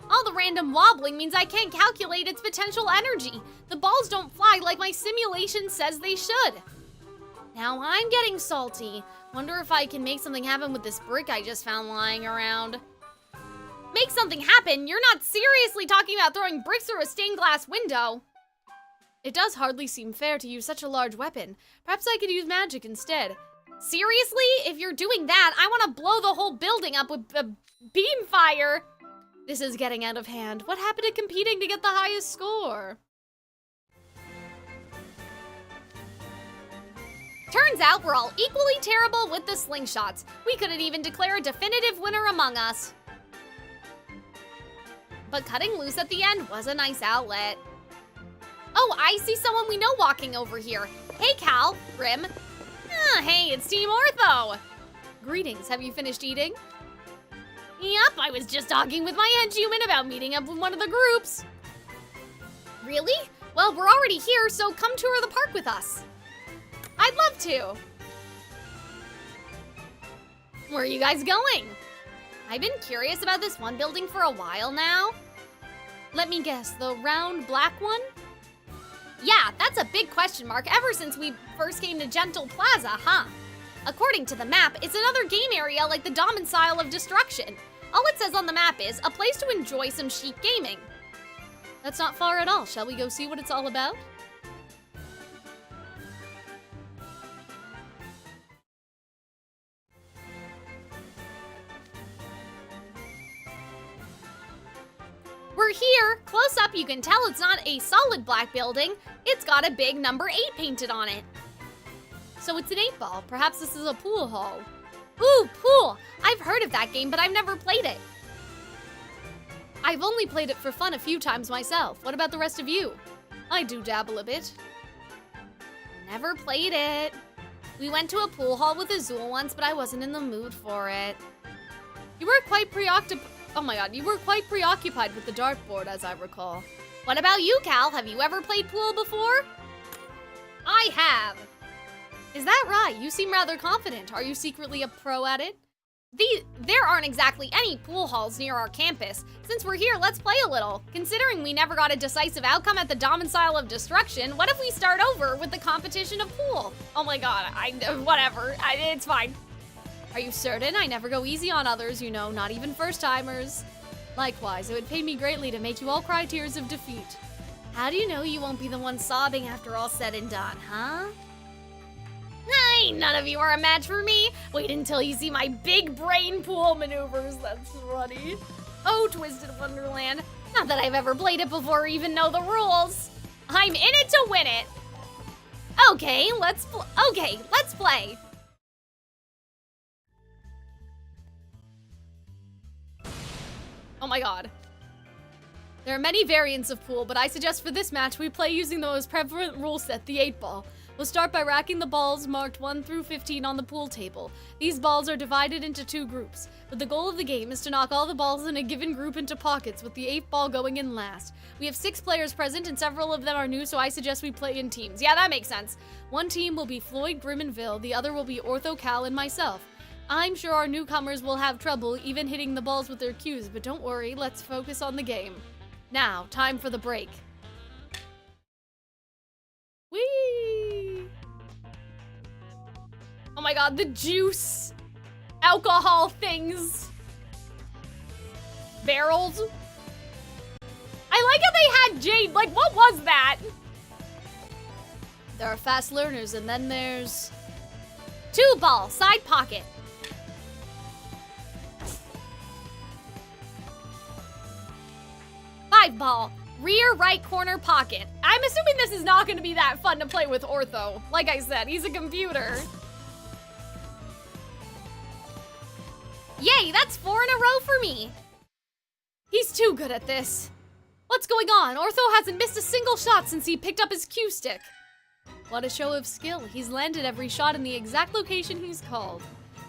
All the random wobbling means I can't calculate its potential energy. The balls don't fly like my simulation says they should. Now I'm getting salty. Wonder if I can make something happen with this brick I just found lying around. Make something happen? You're not seriously talking about throwing bricks through a stained glass window. It does hardly seem fair to use such a large weapon. Perhaps I could use magic instead. Seriously? If you're doing that, I want to blow the whole building up with a beam fire. This is getting out of hand. What happened to competing to get the highest score? Turns out we're all equally terrible with the slingshots. We couldn't even declare a definitive winner among us. But cutting loose at the end was a nice outlet. Oh, I see someone we know walking over here. Hey, Cal, Grim. Hey, it's Team Ortho. Greetings, have you finished eating? Yep, I was just talking with my henchman about meeting up with one of the groups. Really? Well, we're already here, so come tour the park with us. I'd love to. Where are you guys going? I've been curious about this one building for a while now. Let me guess, the round black one? Yeah, that's a big question mark ever since we first came to Gentle Plaza, huh? According to the map, it's another game area like the Domicile of Destruction. All it says on the map is, a place to enjoy some chic gaming. That's not far at all. Shall we go see what it's all about? We're here. Close up, you can tell it's not a solid black building. It's got a big number 8 painted on it. So it's an 8-ball. Perhaps this is a pool hall. Ooh, pool! I've heard of that game, but I've never played it. I've only played it for fun a few times myself. What about the rest of you? I do dabble a bit. Never played it. We went to a pool hall with Azul once, but I wasn't in the mood for it. You were quite preoccupied. Oh my god, you were quite preoccupied with the dartboard, as I recall. What about you, Cal? Have you ever played pool before? I have. Is that right? You seem rather confident. Are you secretly a pro at it? There aren't exactly any pool halls near our campus. Since we're here, let's play a little. Considering we never got a decisive outcome at the Domicile of Destruction, what if we start over with the competition of pool? Oh my god, whatever. It's fine. Are you certain? I never go easy on others, you know, not even first-timers. Likewise, it would pain me greatly to make you all cry tears of defeat. How do you know you won't be the one sobbing after all said and done, huh? Hey, none of you are a match for me. Wait until you see my big brain pool maneuvers. That's funny. Oh, Twisted Wonderland. Not that I've ever played it before or even know the rules. I'm in it to win it. Okay, let's play. Oh my god. There are many variants of pool, but I suggest for this match we play using the most prevalent rule set, the 8-ball. We'll start by racking the balls marked 1 through 15 on the pool table. These balls are divided into 2 groups, but the goal of the game is to knock all the balls in a given group into pockets, with the 8th ball going in last. We have 6 players present, and several of them are new, so I suggest we play in teams. Yeah, that makes sense. One team will be Floyd, Grim, and Vil, the other will be Ortho, Cal, and myself. I'm sure our newcomers will have trouble even hitting the balls with their cues, but don't worry, let's focus on the game. Now, time for the break. Whee! Oh my god, the juice, alcohol things, barrels. I like how they had Jade, like what was that? There are fast learners and then there's 2-ball, side pocket. 5-ball, rear right corner pocket. I'm assuming this is not gonna be that fun to play with Ortho. Like I said, he's a computer. Yay, that's 4 in a row for me. He's too good at this. What's going on? Ortho hasn't missed a single shot since he picked up his cue stick. What a show of skill. He's landed every shot in the exact location he's called.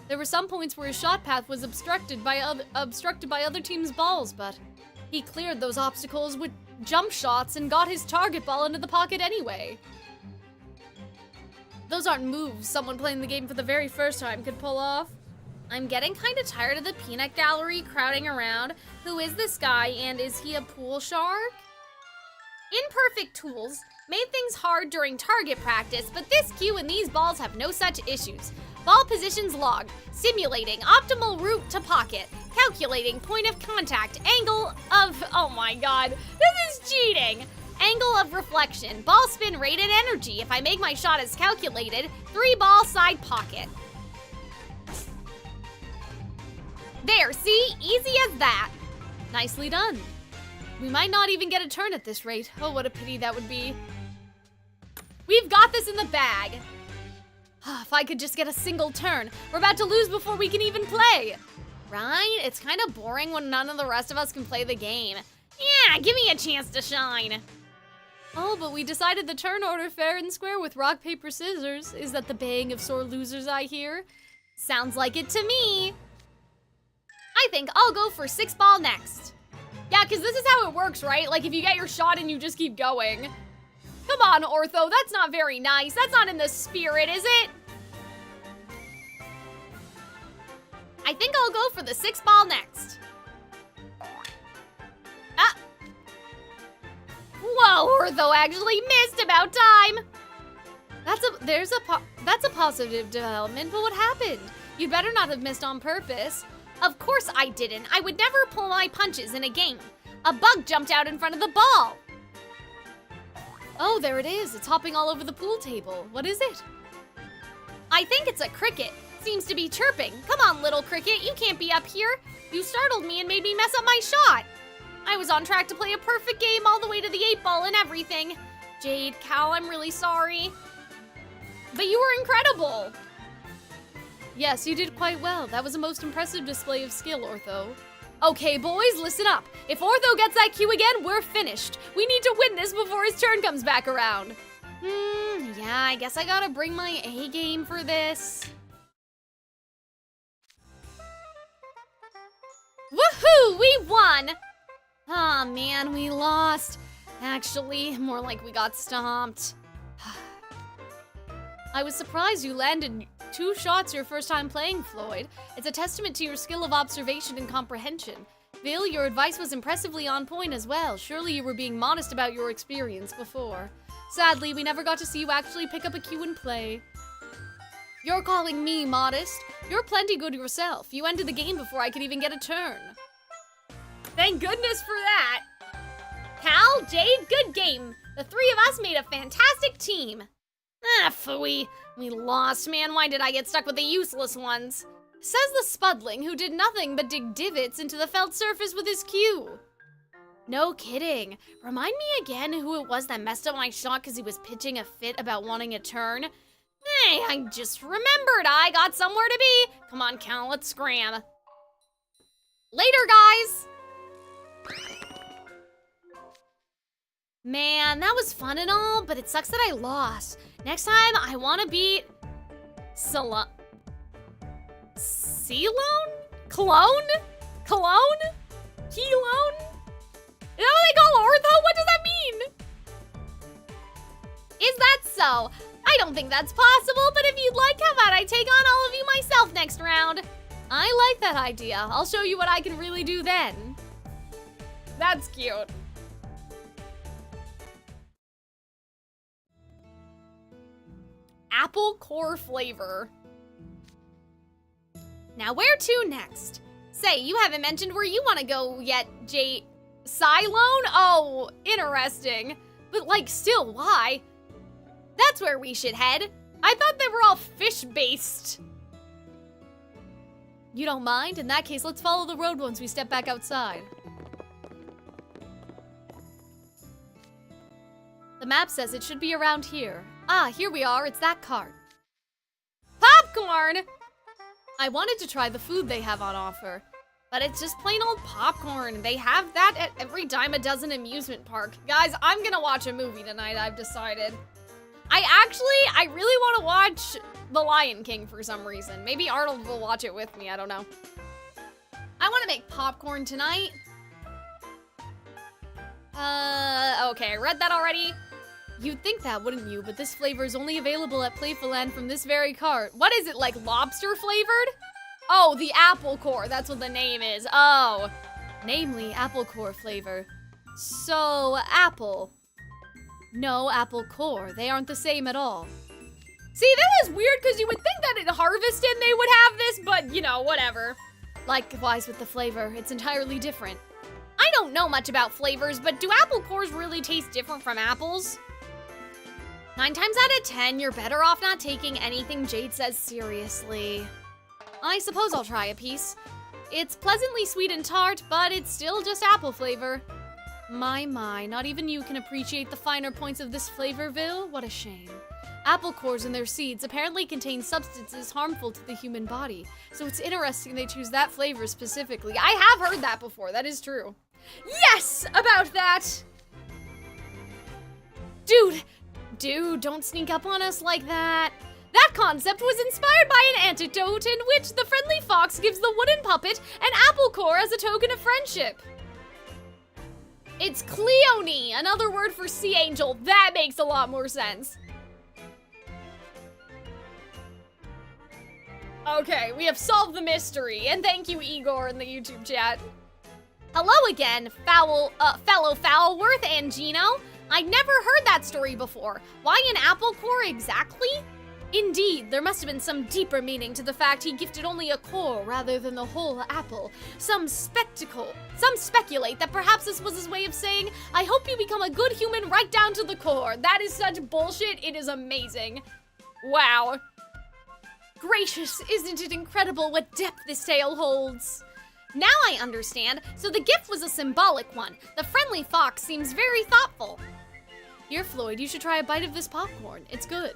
There were some points where his shot path was obstructed by other teams' balls, but he cleared those obstacles with jump shots and got his target ball into the pocket anyway. Those aren't moves someone playing the game for the very first time could pull off. I'm getting kind of tired of the peanut gallery crowding around. Who is this guy, and is he a pool shark? Imperfect tools made things hard during target practice, but this cue and these balls have no such issues. Ball positions logged, simulating optimal route to pocket, calculating point of contact, angle of, oh my god, this is cheating. Angle of reflection, ball spin rate and energy. If I make my shot as calculated, 3-ball side pocket. There, see? Easy as that. Nicely done. We might not even get a turn at this rate. Oh, what a pity that would be. We've got this in the bag. If I could just get a single turn. We're about to lose before we can even play. Right? It's kind of boring when none of the rest of us can play the game. Yeah, give me a chance to shine. Oh, but we decided the turn order fair and square with rock, paper, scissors. Is that the baying of sore losers I hear? Sounds like it to me. I think I'll go for 6-ball next. Yeah, because this is how it works, right? Like, if you get your shot and you just keep going. Come on, Ortho, that's not very nice. That's not in the spirit, is it? I think I'll go for the 6-ball next. Ah. Whoa, Ortho actually missed about time. That's a positive development, but what happened? You better not have missed on purpose. Of course I didn't. I would never pull my punches in a game. A bug jumped out in front of the ball. Oh, there it is. It's hopping all over the pool table. What is it? I think it's a cricket. Seems to be chirping. Come on, little cricket. You can't be up here. You startled me and made me mess up my shot. I was on track to play a perfect game all the way to the 8-ball and everything. Jade, Cal, I'm really sorry. But you were incredible. Yes, you did quite well. That was a most impressive display of skill, Ortho. Okay, boys, listen up. If Ortho gets that cue again, we're finished. We need to win this before his turn comes back around. Yeah, I guess I gotta bring my A game for this. Woohoo, we won! Aw, man, we lost. Actually, more like we got stomped. I was surprised you landed 2 shots your first time playing, Floyd. It's a testament to your skill of observation and comprehension. Bill, your advice was impressively on point as well. Surely you were being modest about your experience before. Sadly, we never got to see you actually pick up a cue and play. You're calling me modest? You're plenty good yourself. You ended the game before I could even get a turn. Thank goodness for that. Cal, Jade, good game. The 3 of us made a fantastic team. Ah, phooey. We lost, man. Why did I get stuck with the useless ones? Says the Spudling, who did nothing but dig divots into the felt surface with his cue. No kidding. Remind me again who it was that messed up my shot because he was pitching a fit about wanting a turn? Hey, I just remembered I got somewhere to be. Come on, Cal, let's scram. Later, guys! Man, that was fun and all, but it sucks that I lost. Next time, I want to beat... Ceylon? Clone? Cologne? Kelone? Is that what they call Ortho? What does that mean? Is that so? I don't think that's possible, but if you'd like, how about I take on all of you myself next round? I like that idea. I'll show you what I can really do then. That's cute. Apple core flavor. Now where to next? Say, you haven't mentioned where you want to go yet, Cylone? Oh, interesting. But like, still, why? That's where we should head. I thought they were all fish-based. You don't mind? In that case, let's follow the road once we step back outside. The map says it should be around here. Ah, here we are. It's that cart. Popcorn! I wanted to try the food they have on offer, but it's just plain old popcorn. They have that at every dime a dozen amusement park. Guys, I'm gonna watch a movie tonight, I've decided. I really want to watch The Lion King for some reason. Maybe Arnold will watch it with me, I don't know. I want to make popcorn tonight. Okay, I read that already. You'd think that, wouldn't you? But this flavor is only available at Playful Land from this very cart. What is it, like lobster flavored? Oh, the apple core, that's what the name is. Oh, namely apple core flavor. So, apple. No, apple core. They aren't the same at all. See, that is weird because you would think that in Harvested they would have this, but you know, whatever. Likewise with the flavor, it's entirely different. I don't know much about flavors, but do apple cores really taste different from apples? 9 times out of 10, you're better off not taking anything Jade says seriously. I suppose I'll try a piece. It's pleasantly sweet and tart, but it's still just apple flavor. My, not even you can appreciate the finer points of this flavorville? What a shame. Apple cores and their seeds apparently contain substances harmful to the human body, so it's interesting they choose that flavor specifically. I have heard that before, that is true. Yes! About that! Dude, don't sneak up on us like that. That concept was inspired by an anecdote in which the friendly fox gives the wooden puppet an apple core as a token of friendship. It's Cleone, another word for sea angel. That makes a lot more sense. Okay, we have solved the mystery, and thank you, Igor, in the YouTube chat. Hello again, fellow Foulworth and Gino. I'd never heard that story before. Why an apple core exactly? Indeed, there must have been some deeper meaning to the fact he gifted only a core rather than the whole apple. Some speculate that perhaps this was his way of saying, I hope you become a good human right down to the core. That is such bullshit, it is amazing. Wow. Gracious, isn't it incredible what depth this tale holds? Now I understand, so the gift was a symbolic one. The friendly fox seems very thoughtful. Here, Floyd, you should try a bite of this popcorn. It's good.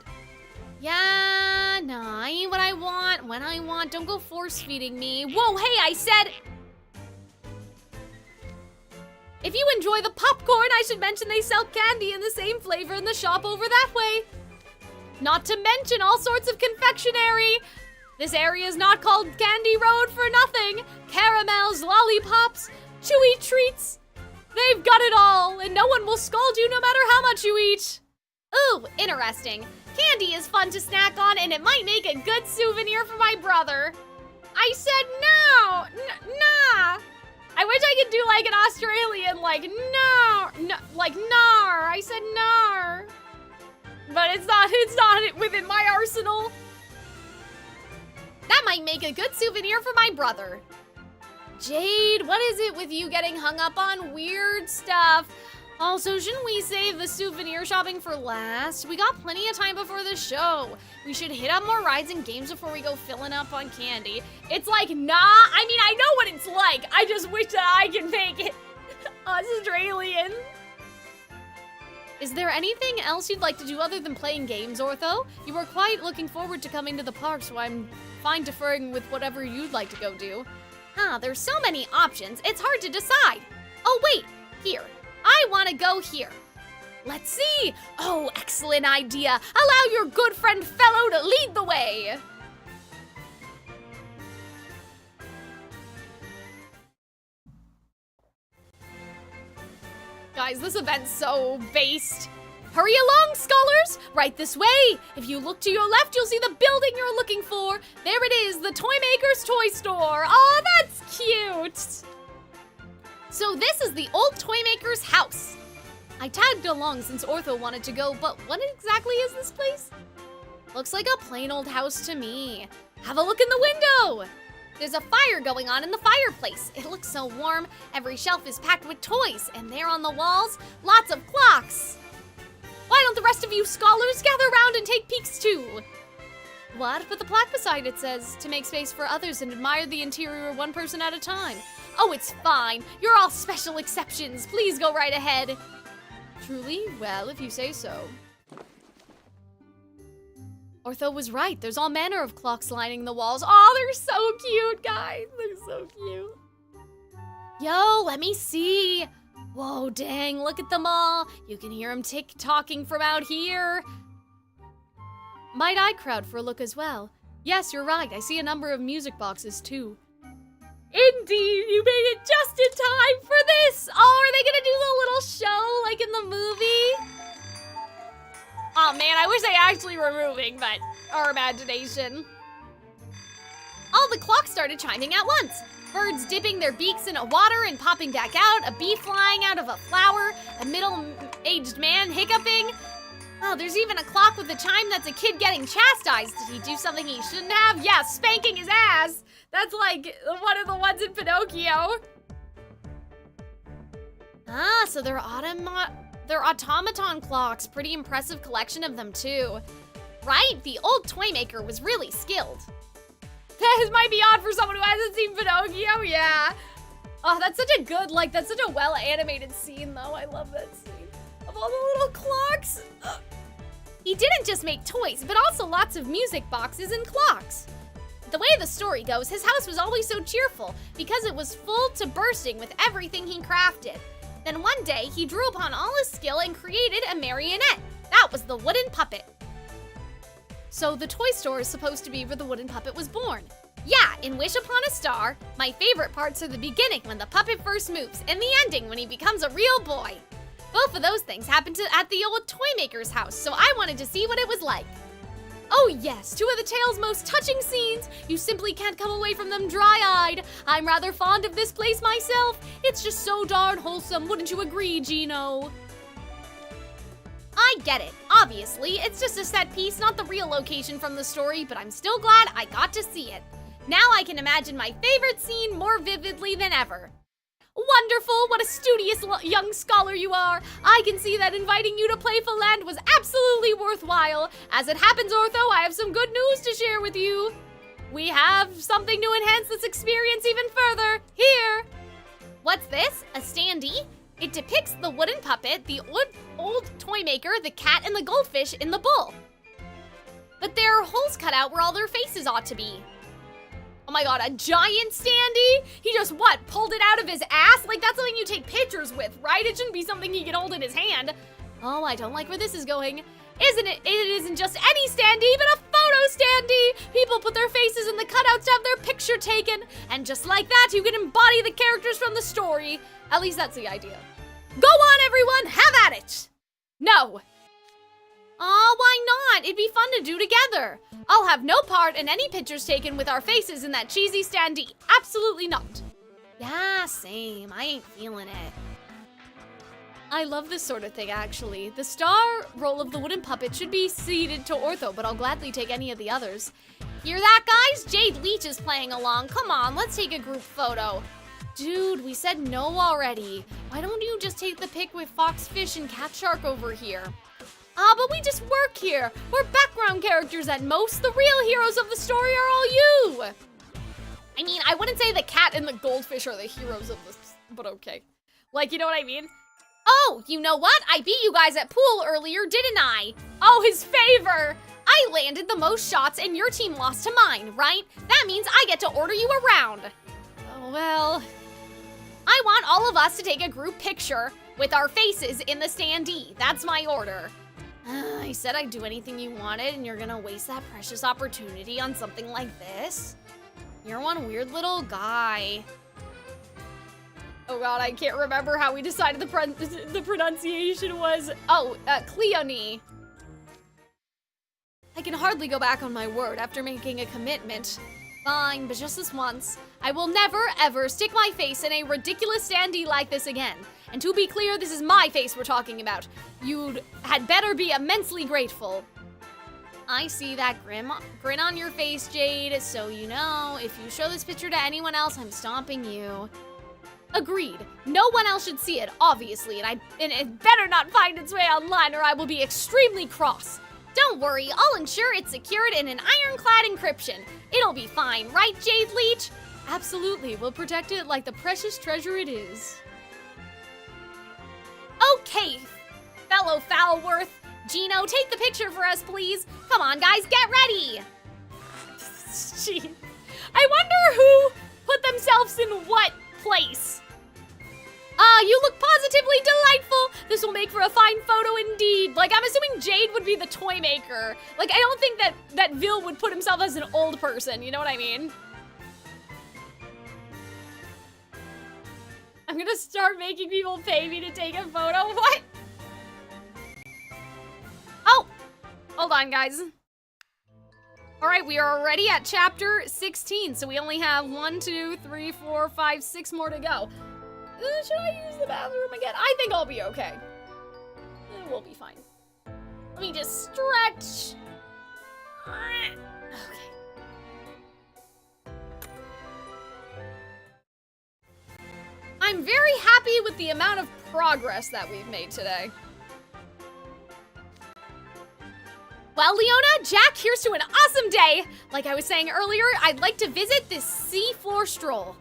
Yeah, nah, I eat what I want, when I want. Don't go force-feeding me. Whoa, hey, I said... If you enjoy the popcorn, I should mention they sell candy in the same flavor in the shop over that way. Not to mention all sorts of confectionery. This area is not called Candy Road for nothing. Caramels, lollipops, chewy treats. They've got it all, and no one will scold you no matter how much you eat. Ooh, interesting. Candy is fun to snack on, and it might make a good souvenir for my brother. I said no, nah. I wish I could do like an Australian, like no, like nar. I said nar. But it's not within my arsenal. That might make a good souvenir for my brother. Jade, what is it with you getting hung up on weird stuff? Also, shouldn't we save the souvenir shopping for last? We got plenty of time before the show. We should hit up more rides and games before we go filling up on candy. It's like, nah, I mean, I know what it's like. I just wish that I could make it Australian. Is there anything else you'd like to do other than playing games, Ortho? You were quite looking forward to coming to the park, so I'm fine deferring with whatever you'd like to go do. There's so many options, it's hard to decide. Oh wait, here. I want to go here. Let's see. Oh, excellent idea. Allow your good friend Fellow to lead the way. Guys, this event's so based. Hurry along, scholars! Right this way! If you look to your left, you'll see the building you're looking for. There it is, the Toymaker's Toy Store. Oh, that's cute! So this is the old Toymaker's house. I tagged along since Ortho wanted to go, but what exactly is this place? Looks like a plain old house to me. Have a look in the window! There's a fire going on in the fireplace. It looks so warm. Every shelf is packed with toys, and there on the walls, lots of clocks. Why don't the rest of you scholars gather around and take peeks too? What? But the plaque beside it says, to make space for others and admire the interior one person at a time. Oh, it's fine. You're all special exceptions. Please go right ahead. Truly? Well, if you say so. Ortho was right. There's all manner of clocks lining the walls. Oh, they're so cute, guys. They're so cute. Yo, let me see. Whoa, dang, look at them all. You can hear them tick-tocking from out here. Might I crowd for a look as well? Yes, you're right. I see a number of music boxes, too. Indeed, you made it just in time for this. Oh, are they gonna do the little show like in the movie? Oh man, I wish they actually were moving, but our imagination. All the clocks started chiming at once. Birds dipping their beaks in water and popping back out, a bee flying out of a flower, a middle-aged man hiccuping. Oh, there's even a clock with a chime that's a kid getting chastised. Did he do something he shouldn't have? Yeah, spanking his ass. That's like one of the ones in Pinocchio. Ah, so they're automaton clocks. Pretty impressive collection of them, too. Right? The old Toymaker was really skilled. This might be odd for someone who hasn't seen Pinocchio, yeah. Oh, that's such a good, that's such a well-animated scene, though. I love that scene. Of all the little clocks. Ugh. He didn't just make toys, but also lots of music boxes and clocks. The way the story goes, his house was always so cheerful because it was full to bursting with everything he crafted. Then one day, he drew upon all his skill and created a marionette. That was the wooden puppet. So the toy store is supposed to be where the wooden puppet was born. Yeah, in Wish Upon a Star, my favorite parts are the beginning when the puppet first moves and the ending when he becomes a real boy. Both of those things happened at the old toy maker's house, so I wanted to see what it was like. Oh yes, two of the tale's most touching scenes. You simply can't come away from them dry-eyed. I'm rather fond of this place myself. It's just so darn wholesome, wouldn't you agree, Gino? I get it. Obviously, it's just a set piece, not the real location from the story, but I'm still glad I got to see it. Now I can imagine my favorite scene more vividly than ever. Wonderful! What a studious young scholar you are! I can see that inviting you to Playful Land was absolutely worthwhile. As it happens, Ortho, I have some good news to share with you. We have something to enhance this experience even further. Here! What's this? A standee? It depicts the wooden puppet, the old toy maker, the cat, and the goldfish in the bowl. But there are holes cut out where all their faces ought to be. Oh my god, a giant standee? He just, what, pulled it out of his ass? Like, that's something you take pictures with, right? It shouldn't be something he can hold in his hand. Oh, I don't like where this is going. Isn't it? It isn't just any standee, but a photo standee! People put their faces in the cutouts to have their picture taken. And just like that, you can embody the characters from the story. At least that's the idea. Go on, everyone, have at it! No. Aw, why not? It'd be fun to do together. I'll have no part in any pictures taken with our faces in that cheesy standee. Absolutely not. Yeah, same. I ain't feeling it. I love this sort of thing, actually. The star role of the wooden puppet should be ceded to Ortho, but I'll gladly take any of the others. Hear that, guys? Jade Leech is playing along. Come on, let's take a group photo. Dude, we said no already. Why don't you just take the pic with Foxfish and Cat Shark over here? But we just work here. We're background characters at most. The real heroes of the story are all you. I mean, I wouldn't say the cat and the goldfish are the heroes of this, but okay. Like, you know what I mean? Oh, you know what? I beat you guys at pool earlier, didn't I? Oh, his favor. I landed the most shots and your team lost to mine, right? That means I get to order you around. Oh, well. I want all of us to take a group picture with our faces in the standee. That's my order. I said I'd do anything you wanted, and you're gonna waste that precious opportunity on something like this? You're one weird little guy. Oh god, I can't remember how we decided the pronunciation was. Oh, Cleone. I can hardly go back on my word after making a commitment. Fine, but just this once. I will never, ever stick my face in a ridiculous standee like this again. And to be clear, this is my face we're talking about. You'd had better be immensely grateful. I see that grin on your face, Jade, so you know, if you show this picture to anyone else, I'm stomping you. Agreed. No one else should see it, obviously, and it better not find its way online or I will be extremely cross. Don't worry, I'll ensure it's secured in an ironclad encryption. It'll be fine, right, Jade Leech? Absolutely, we'll protect it like the precious treasure it is. Okay, fellow Foulworth. Gino, take the picture for us, please. Come on, guys, get ready. Gee, I wonder who put themselves in what place. You look positively delightful. This will make for a fine photo indeed. Like, I'm assuming Jade would be the toy maker. Like, I don't think that Vil would put himself as an old person, you know what I mean? I'm gonna start making people pay me to take a photo. What? Oh, hold on, guys. All right, we are already at chapter 16, so we only have 1, 2, 3, 4, 5, 6 more to go. Should I use the bathroom again? I think I'll be okay. We'll be fine. Let me just stretch. Okay. I'm very happy with the amount of progress that we've made today. Well, Leona, Jack, here's to an awesome day. Like I was saying earlier, I'd like to visit this seafloor stroll.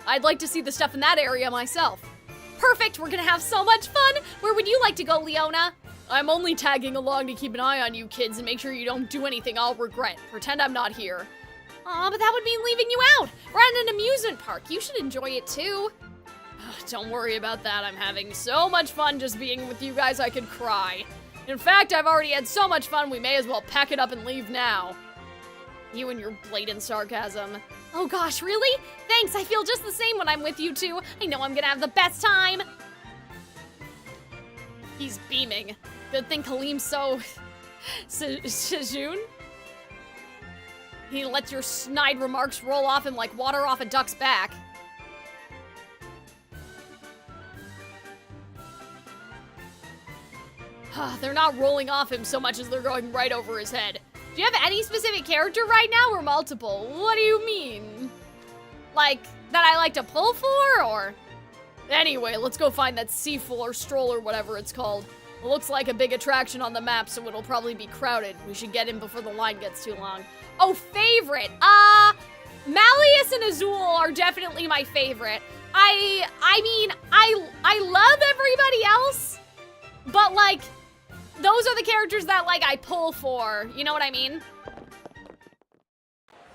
I'd like to see the stuff in that area myself. Perfect, we're gonna have so much fun. Where would you like to go, Leona? I'm only tagging along to keep an eye on you kids and make sure you don't do anything I'll regret. Pretend I'm not here. Aw, but that would mean leaving you out. We're at an amusement park. You should enjoy it too. Don't worry about that. I'm having so much fun just being with you guys I could cry. In fact, I've already had so much fun, we may as well pack it up and leave now. You and your blatant sarcasm. Oh gosh, really? Thanks, I feel just the same when I'm with you two. I know I'm gonna have the best time. He's beaming. Good thing Kalim's so... Sejun? He lets your snide remarks roll off him like water off a duck's back. They're not rolling off him so much as they're going right over his head. Do you have any specific character right now or multiple? What do you mean? Like, that I like to pull for, or? Anyway, let's go find that seafloor stroll or whatever it's called. It looks like a big attraction on the map, so it'll probably be crowded. We should get in before the line gets too long. Oh, favorite! Malleus and Azul are definitely my favorite. I mean, I love everybody else, but like, those are the characters that like I pull for, you know what I mean?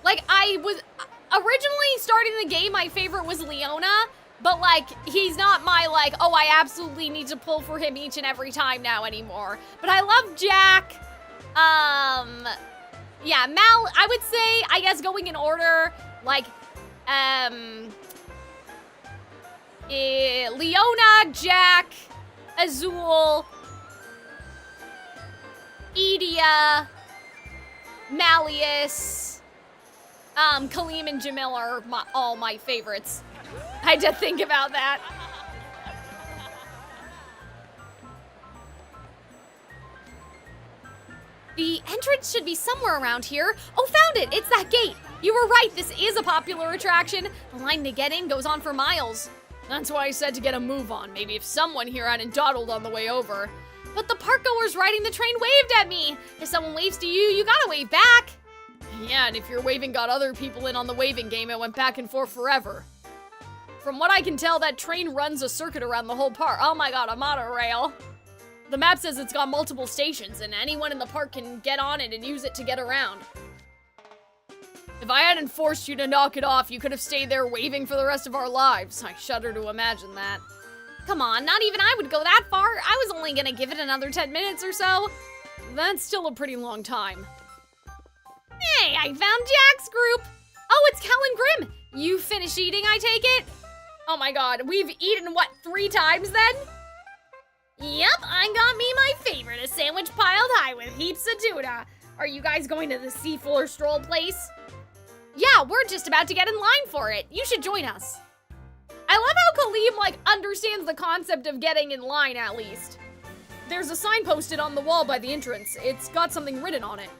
Like, I was, originally starting the game, my favorite was Leona, but like, he's not my like, oh, I absolutely need to pull for him each and every time now anymore. But I love Jack, yeah, Mal, I would say, I guess going in order, like, Leona, Jack, Azul, Edia, Malleus, Kalim and Jamil are all my favorites. I had to think about that. The entrance should be somewhere around here. Oh, found it! It's that gate! You were right, this is a popular attraction. The line to get in goes on for miles. That's why I said to get a move on. Maybe if someone here hadn't dawdled on the way over. But the park goers riding the train waved at me. If someone waves to you, you gotta wave back. Yeah, and if your waving got other people in on the waving game, it went back and forth forever. From what I can tell, that train runs a circuit around the whole park. Oh my god, a monorail. The map says it's got multiple stations, and anyone in the park can get on it and use it to get around. If I hadn't forced you to knock it off, you could have stayed there waving for the rest of our lives. I shudder to imagine that. Come on, not even I would go that far. I was only gonna give it another 10 minutes or so. That's still a pretty long time. Hey, I found Jack's group. Oh, it's Kel and Grim. You finished eating, I take it? Oh my god, we've eaten, what, 3 times then? Yep, I got me my favorite, a sandwich piled high with heaps of tuna. Are you guys going to the seafloor stroll place? Yeah, we're just about to get in line for it. You should join us. I love how Kalim, like, understands the concept of getting in line, at least. There's a sign posted on the wall by the entrance. It's got something written on it.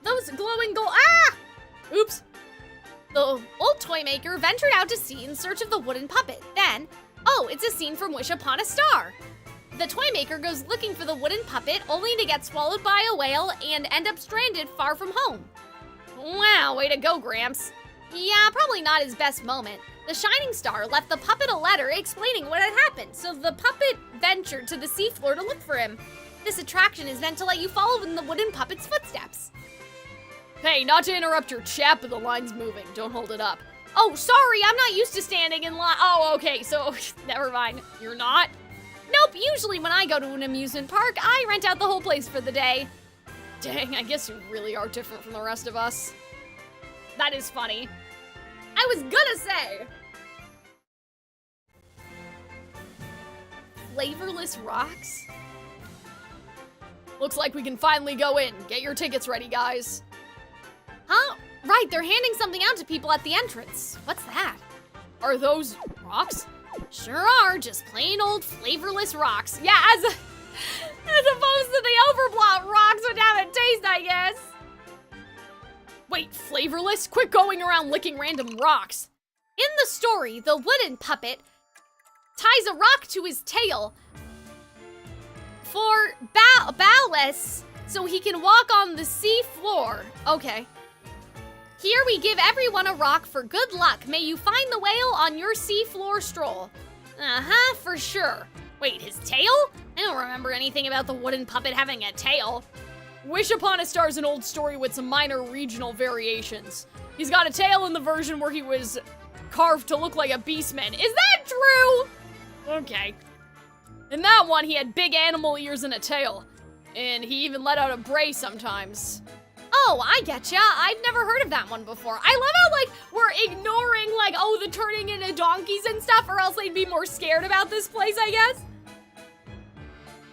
Those glowing gold— ah! Oops. The old toy maker ventured out to sea in search of the wooden puppet. Then, oh, it's a scene from Wish Upon a Star. The toy maker goes looking for the wooden puppet only to get swallowed by a whale and end up stranded far from home. Wow, way to go, Gramps. Yeah, probably not his best moment. The Shining Star left the puppet a letter explaining what had happened, so the puppet ventured to the seafloor to look for him. This attraction is meant to let you follow in the wooden puppet's footsteps. Hey, not to interrupt your chat, but the line's moving. Don't hold it up. Oh, sorry, I'm not used to standing in line. Oh, okay, so never mind. You're not? Nope, usually when I go to an amusement park, I rent out the whole place for the day. Dang, I guess you really are different from the rest of us. That is funny. I was gonna say. Flavorless rocks? Looks like we can finally go in. Get your tickets ready, guys. Huh? Right, they're handing something out to people at the entrance. What's that? Are those rocks? Sure are, just plain old flavorless rocks. Yeah, as opposed to the overblock rocks would have a taste, I guess. Wait, flavorless? Quit going around licking random rocks. In the story, the wooden puppet ties a rock to his tail for ballast so he can walk on the sea floor. Okay. Here we give everyone a rock for good luck. May you find the whale on your seafloor stroll. Uh-huh, for sure. Wait, his tail? I don't remember anything about the wooden puppet having a tail. Wish Upon a Star is an old story with some minor regional variations. He's got a tail in the version where he was carved to look like a beastman. Is that true? Okay. In that one, he had big animal ears and a tail. And he even let out a bray sometimes. Oh, I getcha. I've never heard of that one before. I love how, like, we're ignoring, like, oh, the turning into donkeys and stuff, or else they'd be more scared about this place, I guess.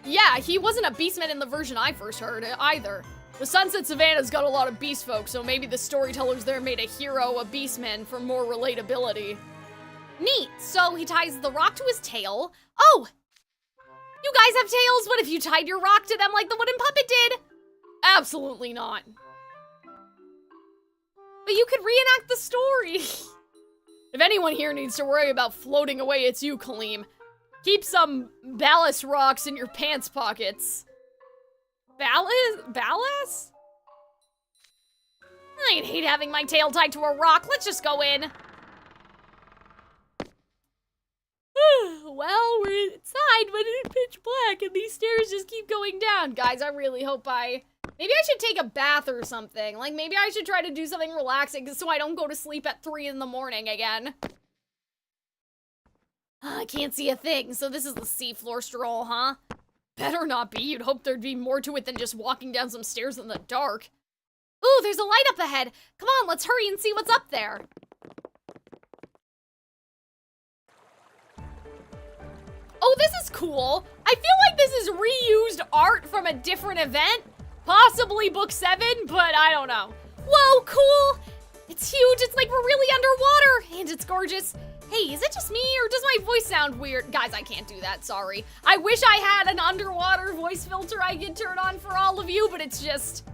Yeah, he wasn't a beastman in the version I first heard either. The Sunset Savannah's got a lot of beast folk, so maybe the storytellers there made a hero a beastman for more relatability. Neat. So he ties the rock to his tail. Oh! You guys have tails? What if you tied your rock to them like the wooden puppet did? Absolutely not. But you could reenact the story. If anyone here needs to worry about floating away, it's you, Calxiyn. Keep some ballast rocks in your pants pockets. Ballast? I'd hate having my tail tied to a rock. Let's just go in. Well, we're inside, but it's pitch black, and these stairs just keep going down. Guys, I really hope maybe I should take a bath or something. Like, maybe I should try to do something relaxing so I don't go to sleep at 3 in the morning again. I can't see a thing, so this is the seafloor stroll, huh? Better not be. You'd hope there'd be more to it than just walking down some stairs in the dark. Ooh, there's a light up ahead. Come on, let's hurry and see what's up there. Oh, this is cool. I feel like this is reused art from a different event. Possibly book 7, but I don't know. Whoa, cool. It's huge. It's like we're really underwater. And it's gorgeous. Hey, is it just me or does my voice sound weird? Guys, I can't do that, sorry. I wish I had an underwater voice filter I could turn on for all of you, but it's just...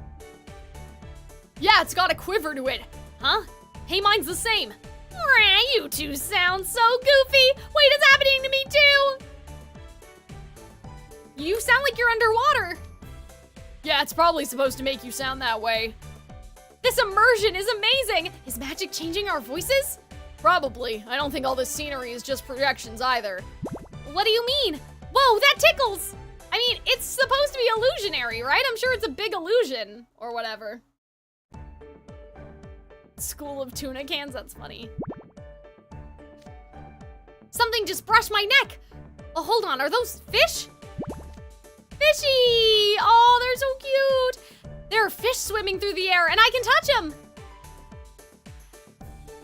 Yeah, it's got a quiver to it. Huh? Hey, mine's the same. You two sound so goofy. Wait, it's happening to me too. You sound like you're underwater. Yeah, it's probably supposed to make you sound that way. This immersion is amazing. Is magic changing our voices? Probably. I don't think all this scenery is just projections either. What do you mean? Whoa, that tickles! I mean, it's supposed to be illusionary, right? I'm sure it's a big illusion, or whatever. School of tuna cans, that's funny. Something just brushed my neck! Oh, hold on, are those fish? Fishy! Oh, they're so cute! There are fish swimming through the air, and I can touch them!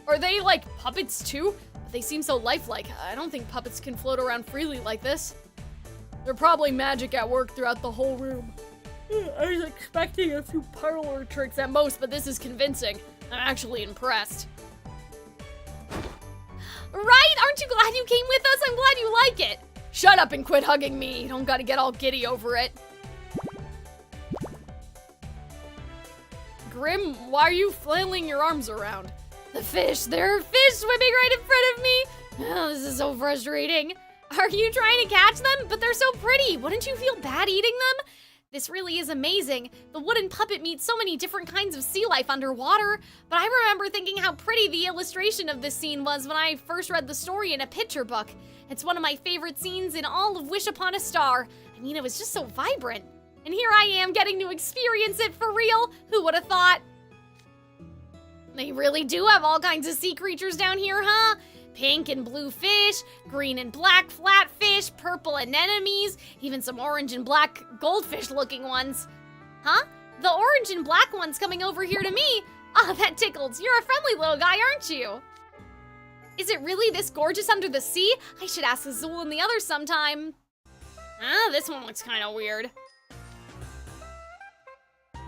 Are they, like, puppets too? But they seem so lifelike. I don't think puppets can float around freely like this. They're probably magic at work throughout the whole room. I was expecting a few parlor tricks at most, but this is convincing. I'm actually impressed. Right? Aren't you glad you came with us? I'm glad you like it. Shut up and quit hugging me. You don't gotta get all giddy over it. Grim, why are you flailing your arms around? The fish, there are fish swimming right in front of me. Oh, this is so frustrating. Are you trying to catch them? But they're so pretty. Wouldn't you feel bad eating them? This really is amazing. The wooden puppet meets so many different kinds of sea life underwater, but I remember thinking how pretty the illustration of this scene was when I first read the story in a picture book. It's one of my favorite scenes in all of Wish Upon a Star. I mean, it was just so vibrant. And here I am getting to experience it for real. Who would have thought? They really do have all kinds of sea creatures down here, huh? Pink and blue fish, green and black flatfish, purple anemones, even some orange and black goldfish looking ones. Huh? The orange and black ones coming over here to me? Ah, that tickles. You're a friendly little guy, aren't you? Is it really this gorgeous under the sea? I should ask Azul and the others sometime. Ah, this one looks kind of weird.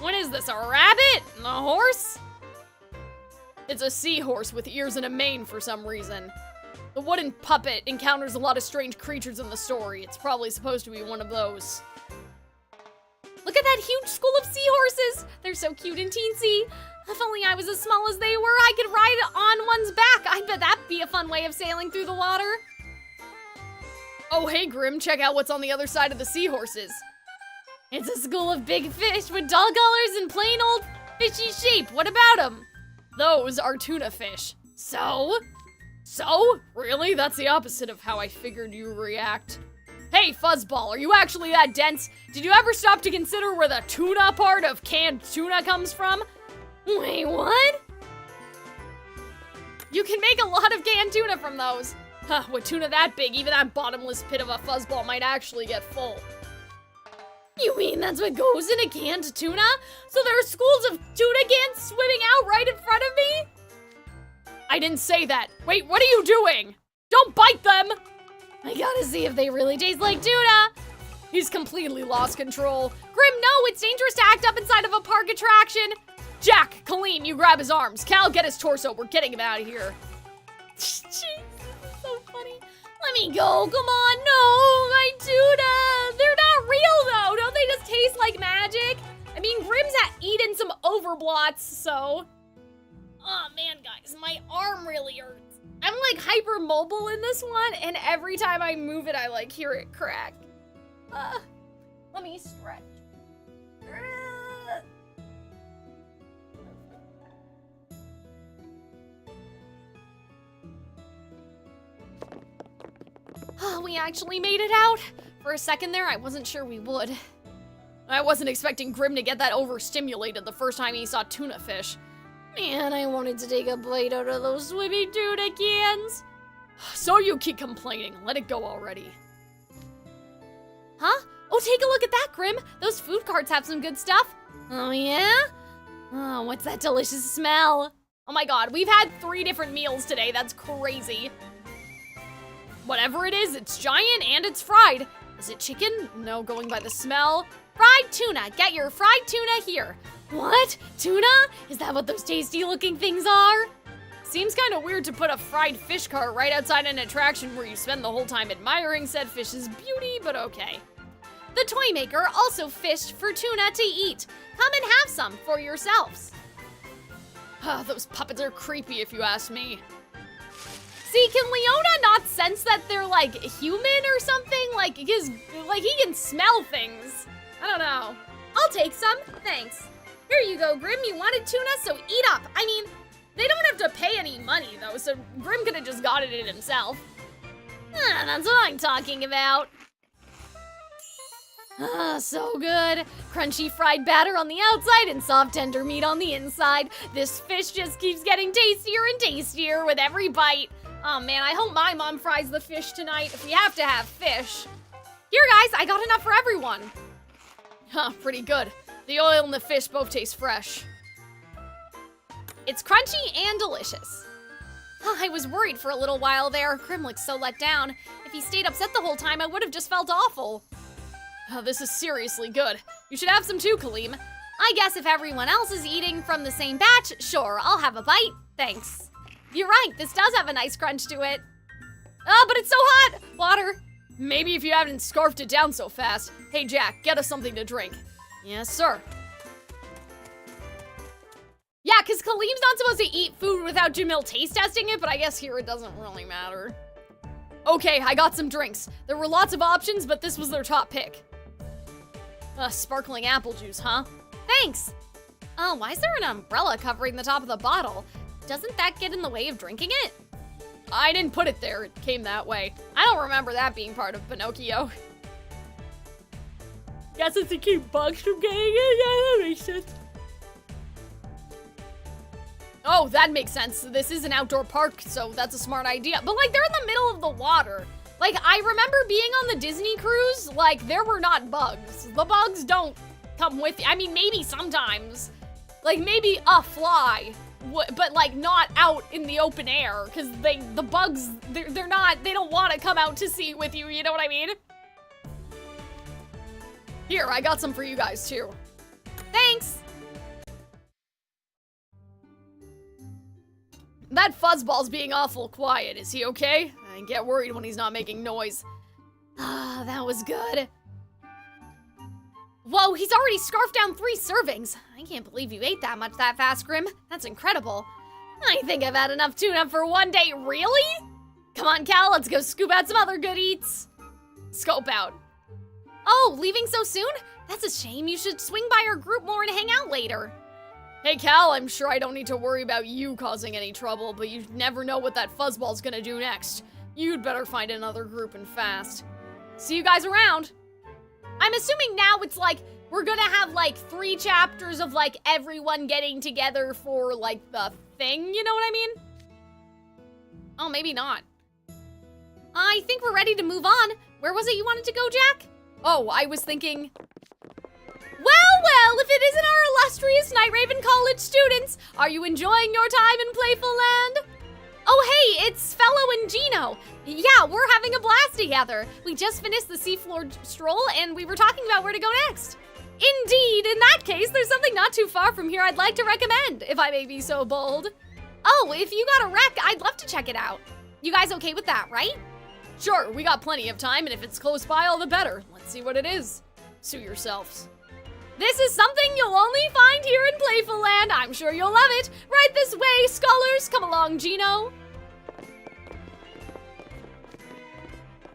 What is this, a rabbit? A horse? It's a seahorse with ears and a mane for some reason. The wooden puppet encounters a lot of strange creatures in the story. It's probably supposed to be one of those. Look at that huge school of seahorses! They're so cute and teensy. If only I was as small as they were, I could ride on one's back. I bet that'd be a fun way of sailing through the water. Oh, hey, Grim, check out what's on the other side of the seahorses. It's a school of big fish with dull colors and plain old fishy shape. What about them? Those are tuna fish. So? Really? That's the opposite of how I figured you react. Hey, Fuzzball, are you actually that dense? Did you ever stop to consider where the tuna part of canned tuna comes from? Wait, what? You can make a lot of canned tuna from those. Huh, with tuna that big, even that bottomless pit of a fuzzball might actually get full. You mean that's what goes in a canned tuna? So there are schools of tuna cans swimming out right in front of me? I didn't say that. Wait, what are you doing? Don't bite them! I gotta see if they really taste like tuna. He's completely lost control. Grim, no, it's dangerous to act up inside of a park attraction. Jack, Calxiyn, you grab his arms. Cal, get his torso. We're getting him out of here. Jeez, this is so funny. Let me go, come on, no, my tuna. They're not real though, don't they just taste like magic? I mean, Grim's had eaten some overblots, so. Oh man, guys, my arm really hurts. I'm like hyper mobile in this one, and every time I move it, I like hear it crack. Let me stretch. We actually made it out. For a second there, I wasn't sure we would. I wasn't expecting Grim to get that overstimulated the first time he saw tuna fish. Man, I wanted to take a bite out of those swimming tuna cans. So you keep complaining. Let it go already. Huh? Oh, take a look at that, Grim. Those food carts have some good stuff. Oh, yeah? Oh, what's that delicious smell? Oh my god, we've had 3 different meals today. That's crazy. Whatever it is, it's giant and it's fried. Is it chicken? No, going by the smell. Fried tuna. Get your fried tuna here. What? Tuna? Is that what those tasty looking things are? Seems kind of weird to put a fried fish cart right outside an attraction where you spend the whole time admiring said fish's beauty, but okay. The toy maker also fished for tuna to eat. Come and have some for yourselves. Those puppets are creepy if you ask me. See, can Leona not sense that they're like human or something? Like, because like he can smell things. I don't know. I'll take some, thanks. Here you go, Grim, you wanted tuna, so eat up. I mean, they don't have to pay any money though, so Grim could have just gotten it himself. That's what I'm talking about. So good. Crunchy fried batter on the outside and soft tender meat on the inside. This fish just keeps getting tastier and tastier with every bite. Oh man, I hope my mom fries the fish tonight if we have to have fish. Here guys, I got enough for everyone. Pretty good. The oil and the fish both taste fresh. It's crunchy and delicious. I was worried for a little while there. Grim looked so let down. If he stayed upset the whole time, I would have just felt awful. This is seriously good. You should have some too, Calxiyn. I guess if everyone else is eating from the same batch, sure, I'll have a bite. Thanks. You're right, this does have a nice crunch to it. Oh, but it's so hot! Water. Maybe if you haven't scarfed it down so fast. Hey, Jack, get us something to drink. Yes, sir. Yeah, because Calixyn's not supposed to eat food without Jamil taste testing it, but I guess here it doesn't really matter. Okay, I got some drinks. There were lots of options, but this was their top pick. Sparkling apple juice, huh? Thanks! Oh, why is there an umbrella covering the top of the bottle? Doesn't that get in the way of drinking it? I didn't put it there, it came that way. I don't remember that being part of Pinocchio. Guess it's to keep bugs from getting in, yeah, that makes sense. Oh, that makes sense. This is an outdoor park, so that's a smart idea. But like, they're in the middle of the water. Like, I remember being on the Disney cruise, like, there were not bugs. The bugs don't come with you. I mean, maybe sometimes. Like, maybe a fly, but like, not out in the open air, because the bugs, they don't want to come out to sea with you, you know what I mean? Here, I got some for you guys, too. Thanks! That fuzzball's being awful quiet. Is he okay? I get worried when he's not making noise. Ah, that was good. Whoa, he's already scarfed down 3 servings. I can't believe you ate that much that fast, Grim. That's incredible. I think I've had enough tuna for one day. Really? Come on, Cal, let's go scoop out some other good eats. Scope out. Oh, leaving so soon? That's a shame. You should swing by our group more and hang out later. Hey, Cal, I'm sure I don't need to worry about you causing any trouble, but you never know what that fuzzball's gonna do next. You'd better find another group and fast. See you guys around. I'm assuming now it's like, we're gonna have like 3 chapters of like everyone getting together for like the thing, you know what I mean? Oh, maybe not. I think we're ready to move on. Where was it you wanted to go, Jack? Oh, I was thinking... Well, if it isn't our illustrious Night Raven College students, are you enjoying your time in Playful Land? Oh, hey, it's Fellow and Gino. Yeah, we're having a blast together. We just finished the seafloor stroll, and we were talking about where to go next. Indeed, in that case, there's something not too far from here I'd like to recommend, if I may be so bold. Oh, if you got a rec, I'd love to check it out. You guys okay with that, right? Sure, we got plenty of time, and if it's close by, all the better. Let's see what it is. Suit yourselves. This is something you'll only find here in Playful Land. I'm sure you'll love it. Right this way, scholars. Come along, Gino.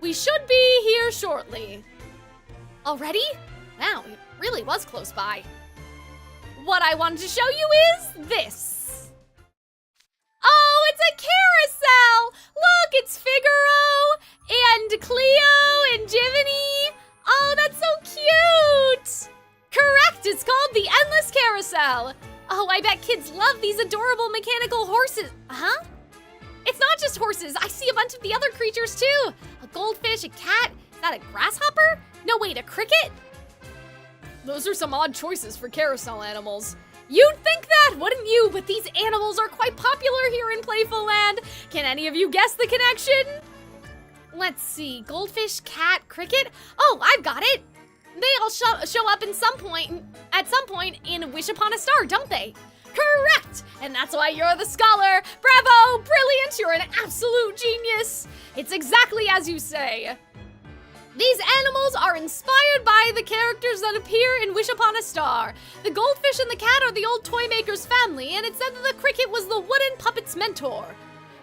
We should be here shortly. Already? Wow, it really was close by. What I wanted to show you is this. Oh, it's a carousel! Look, it's Figaro and Cleo and Jiminy. Oh, that's so cute! Correct, it's called the Endless Carousel. Oh, I bet kids love these adorable mechanical horses. Huh? It's not just horses, I see a bunch of the other creatures too. A goldfish, a cat, is that a grasshopper? No, wait, a cricket? Those are some odd choices for carousel animals. You'd think that, wouldn't you? But these animals are quite popular here in Playful Land. Can any of you guess the connection? Let's see, goldfish, cat, cricket. Oh, I've got it. They all show up at some point in Wish Upon a Star, don't they? Correct! And that's why you're the scholar. Bravo! Brilliant! You're an absolute genius! It's exactly as you say. These animals are inspired by the characters that appear in Wish Upon a Star. The goldfish and the cat are the old toy maker's family, and it said that the cricket was the wooden puppet's mentor.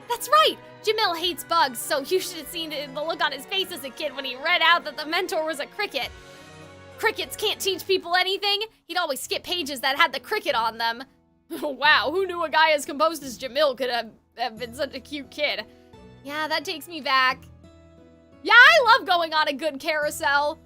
That's right! Jamil hates bugs, so you should have seen the look on his face as a kid when he read out that the mentor was a cricket. Crickets can't teach people anything. He'd always skip pages that had the cricket on them. Wow, who knew a guy as composed as Jamil could have been such a cute kid? Yeah, that takes me back. Yeah, I love going on a good carousel.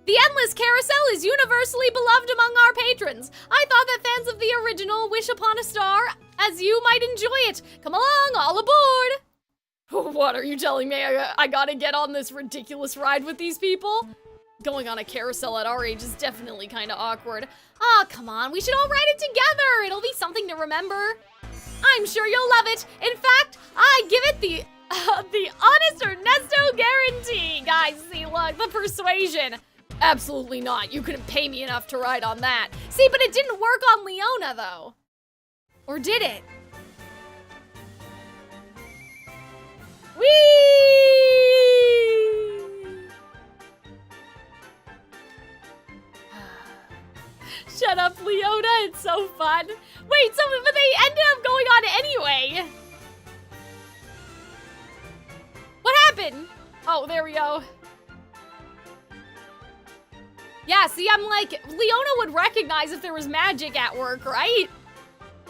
The Endless Carousel is universally beloved among our patrons. I thought that fans of the original Wish Upon a Star, as you, might enjoy it. Come along, all aboard. What, are you telling me I gotta get on this ridiculous ride with these people? Going on a carousel at our age is definitely kind of awkward. Oh, come on, we should all ride it together. It'll be something to remember. I'm sure you'll love it. In fact, I give it the honest Ernesto guarantee. Guys, see, look, the persuasion. Absolutely not. You couldn't pay me enough to ride on that. See, but it didn't work on Leona, though. Or did it? Whee! Shut up, Leona, it's so fun. Wait, but they ended up going on anyway. What happened? Oh, there we go. Yeah, see, I'm like, Leona would recognize if there was magic at work, right?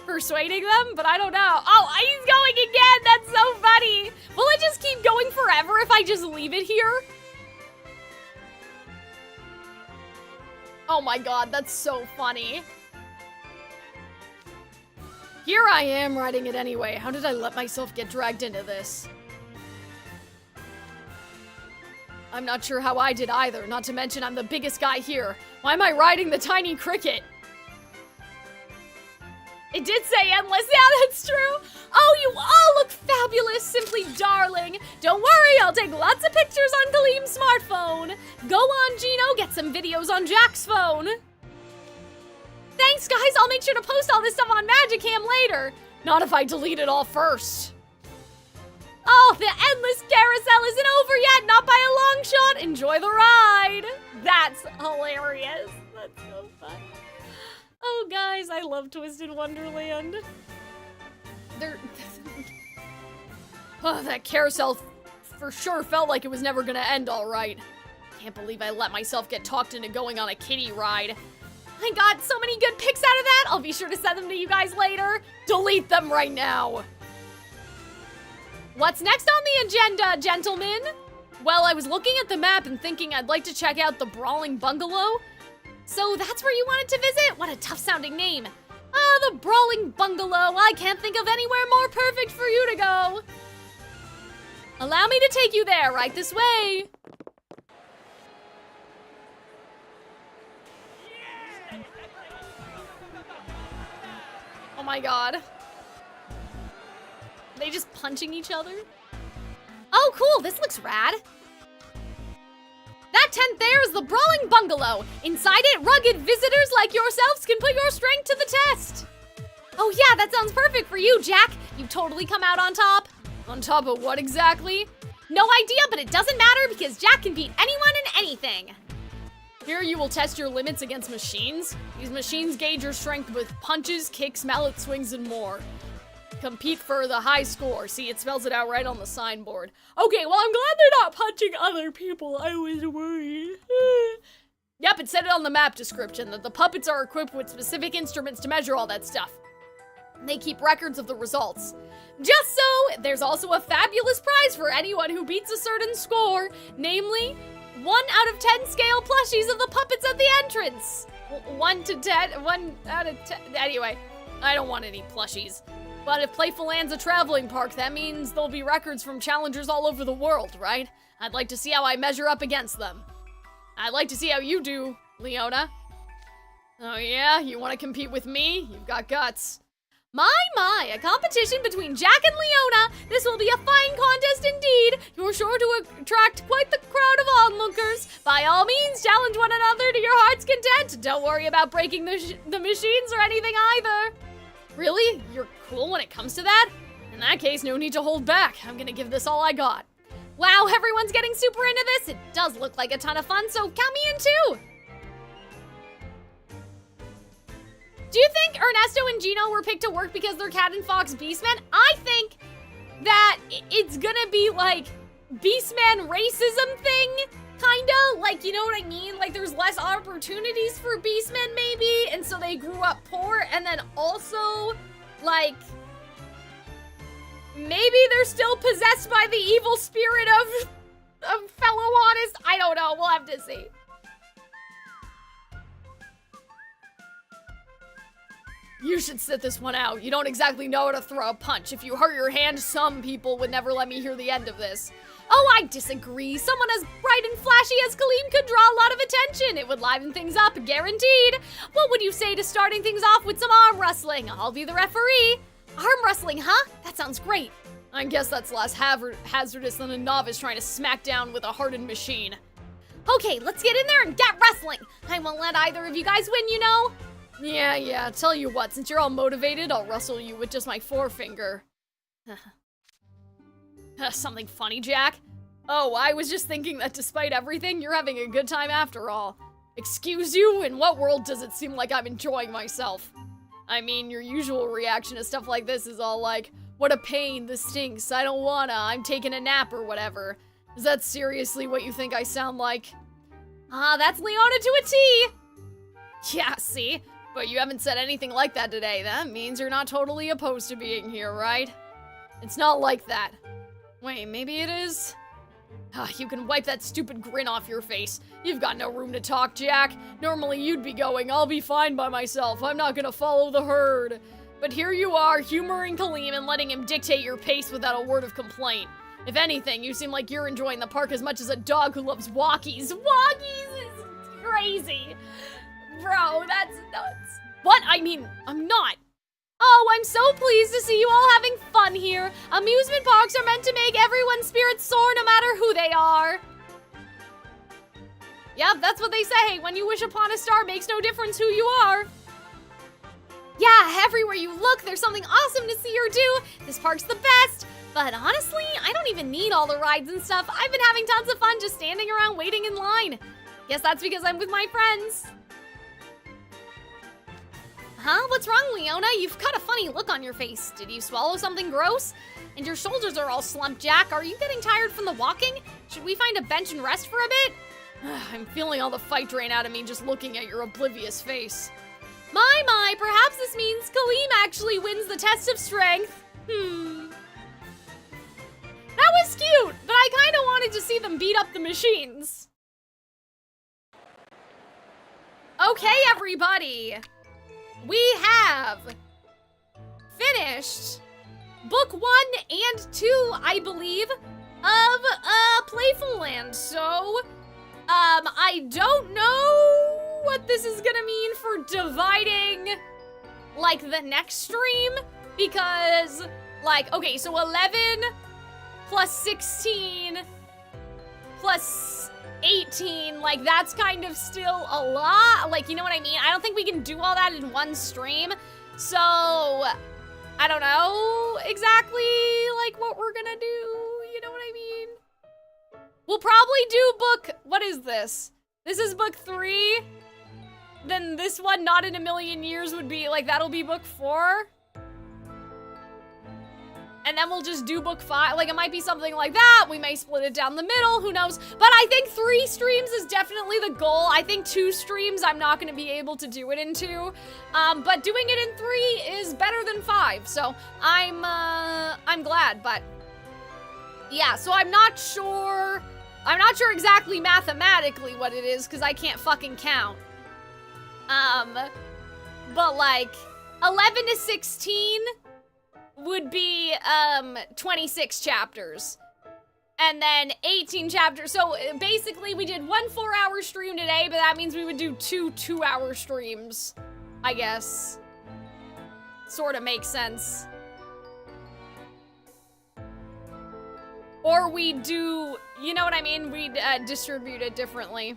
Persuading them, but I don't know. Oh, he's going again, that's so funny. Will it just keep going forever if I just leave it here? Oh my god, that's so funny. Here I am riding it anyway. How did I let myself get dragged into this? I'm not sure how I did either, not to mention I'm the biggest guy here. Why am I riding the tiny cricket? It did say endless, yeah, that's true. Oh, you all look fabulous, simply darling. Don't worry, I'll take lots of pictures on Kaleem's smartphone. Go on, Gino, get some videos on Jack's phone. Thanks, guys, I'll make sure to post all this stuff on Magicam later. Not if I delete it all first. Oh, the endless carousel isn't over yet, not by a long shot. Enjoy the ride. That's hilarious. That's so fun. Oh, guys, I love Twisted Wonderland. Oh, that carousel for sure felt like it was never gonna end all right. Can't believe I let myself get talked into going on a kiddie ride. I got so many good pics out of that. I'll be sure to send them to you guys later. Delete them right now. What's next on the agenda, gentlemen? Well, I was looking at the map and thinking I'd like to check out the Brawling Bungalow. So that's where you wanted to visit? What a tough-sounding name. Ah, the Brawling Bungalow. I can't think of anywhere more perfect for you to go. Allow me to take you there, right this way. Oh my god. Are they just punching each other? Oh, cool, this looks rad. That tent there is the Brawling Bungalow. Inside it, rugged visitors like yourselves can put your strength to the test. Oh yeah, that sounds perfect for you, Jack. You totally come out on top. On top of what exactly? No idea, but it doesn't matter because Jack can beat anyone and anything. Here you will test your limits against machines. These machines gauge your strength with punches, kicks, mallet swings, and more. Compete for the high score. See, it spells it out right on the signboard. Okay, well, I'm glad they're not punching other people. I was worried. Yep, it said it on the map description that the puppets are equipped with specific instruments to measure all that stuff. They keep records of the results. Just so, there's also a fabulous prize for anyone who beats a certain score, namely 1 out of 10 scale plushies of the puppets at the entrance. 1 to 10, 1 out of 10. Anyway, I don't want any plushies. But if Playful Land's a traveling park, that means there'll be records from challengers all over the world, right? I'd like to see how I measure up against them. I'd like to see how you do, Leona. Oh yeah, you want to compete with me? You've got guts. My, a competition between Jack and Leona. This will be a fine contest indeed. You're sure to attract quite the crowd of onlookers. By all means, challenge one another to your heart's content. Don't worry about breaking the machines or anything either. Really? You're cool when it comes to that? In that case, no need to hold back. I'm gonna give this all I got. Wow, everyone's getting super into this. It does look like a ton of fun, so count me in too. Do you think Ernesto and Gino were picked to work because they're Cat and Fox Beastmen? I think that it's gonna be like Beastman racism thing, kinda. Like, you know what I mean? Like there's less opportunities for Beastmen maybe, and so they grew up poor, and then also, like, maybe they're still possessed by the evil spirit of fellow honest. I don't know, we'll have to see. You should sit this one out. You don't exactly know how to throw a punch. If you hurt your hand, some people would never let me hear the end of this. Oh, I disagree. Someone as bright and flashy as Calxiyn could draw a lot of attention. It would liven things up, guaranteed. What would you say to starting things off with some arm wrestling? I'll be the referee. Arm wrestling, huh? That sounds great. I guess that's less hazardous than a novice trying to smack down with a hardened machine. Okay, let's get in there and get wrestling. I won't let either of you guys win, you know? Yeah, tell you what, since you're all motivated, I'll wrestle you with just my forefinger. Something funny, Jack? Oh, I was just thinking that despite everything, you're having a good time after all. Excuse you? In what world does it seem like I'm enjoying myself? I mean, your usual reaction to stuff like this is all like, what a pain, this stinks, I don't wanna, I'm taking a nap or whatever. Is that seriously what you think I sound like? That's Leona to a T! Yeah, see? But you haven't said anything like that today. That means you're not totally opposed to being here, right? It's not like that. Wait, maybe it is? You can wipe that stupid grin off your face. You've got no room to talk, Jack. Normally you'd be going, I'll be fine by myself. I'm not gonna follow the herd. But here you are, humoring Calxiyn and letting him dictate your pace without a word of complaint. If anything, you seem like you're enjoying the park as much as a dog who loves walkies. Walkies is crazy. Bro, that's nuts. What? I mean, I'm not. Oh, I'm so pleased to see you all having fun here. Amusement parks are meant to make everyone's spirits soar no matter who they are. Yep, that's what they say. When you wish upon a star, makes no difference who you are. Yeah, everywhere you look, there's something awesome to see or do. This park's the best. But honestly, I don't even need all the rides and stuff. I've been having tons of fun just standing around waiting in line. Guess that's because I'm with my friends. Huh? What's wrong, Leona? You've got a funny look on your face. Did you swallow something gross? And your shoulders are all slumped, Jack. Are you getting tired from the walking? Should we find a bench and rest for a bit? I'm feeling all the fight drain out of me just looking at your oblivious face. My, perhaps this means Calxiyn actually wins the test of strength. That was cute, but I kind of wanted to see them beat up the machines. Okay, everybody. We have finished book 1 and 2, I believe. of Playful Land. So, I don't know what this is gonna mean for dividing, like, the next stream, because, like, okay, so 11 plus 16 plus 18, like, that's kind of still a lot, like, you know what I mean? I don't think we can do all that in one stream, so I don't know exactly, like, what we're gonna do, you know what I mean? We'll probably do book, what is this? This is book 3, then this one, Not in a Million Years, would be, like, that'll be book 4. And then we'll just do book 5. Like, it might be something like that. We may split it down the middle, who knows? But I think 3 streams is definitely the goal. I think 2 streams, I'm not gonna be able to do it in 2. But doing it in 3 is better than 5. So I'm glad, but yeah, so I'm not sure exactly mathematically what it is, because I can't fucking count. But like, 11 to 16 would be, 26 chapters. And then 18 chapters. So basically we did 1 4-hour stream today, but that means we would do 2 2-hour streams, I guess. Sort of makes sense. Or we do, you know what I mean? We'd distribute it differently.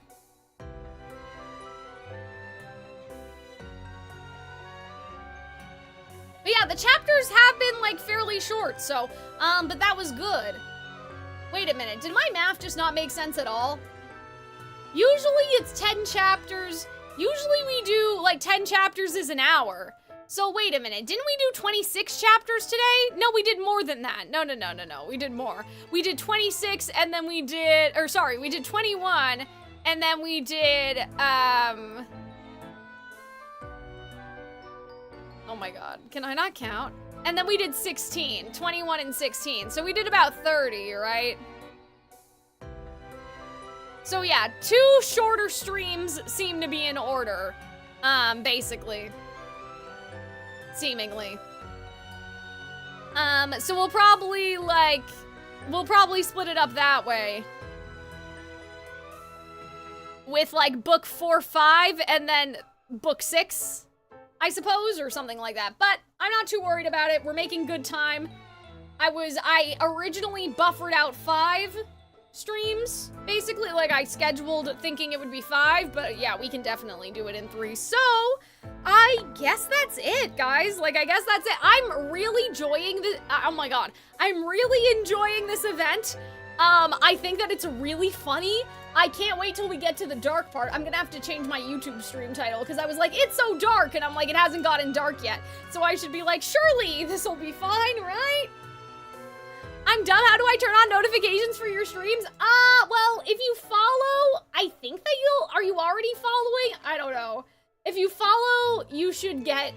But yeah, the chapters have been, like, fairly short, so, but that was good. Wait a minute, did my math just not make sense at all? Usually it's 10 chapters. Usually we do, like, 10 chapters is an hour. So wait a minute, didn't we do 26 chapters today? No, we did more than that. No, we did more. We did 26, and then we did, or sorry, we did 21, and then we did, oh my god, can I not count? And then we did 16, 21 and 16. So we did about 30, right? So yeah, 2 shorter streams seem to be in order, basically. Seemingly. So we'll probably, like, split it up that way. With, like, book 4, 5, and then book 6. I suppose, or something like that, but I'm not too worried about it. We're making good time. I originally buffered out 5 streams, basically, like, I scheduled thinking it would be 5, but yeah, we can definitely do it in 3, so I guess that's it, guys. Like, I guess that's it. I'm really enjoying this, oh my god, I'm really enjoying this event. I think that it's really funny. I can't wait till we get to the dark part. I'm gonna have to change my YouTube stream title, because I was like, it's so dark, and I'm like, it hasn't gotten dark yet. So I should be like, surely this will be fine, right? I'm done. How do I turn on notifications for your streams? Well, if you follow, I think that are you already following? I don't know. If you follow, you should get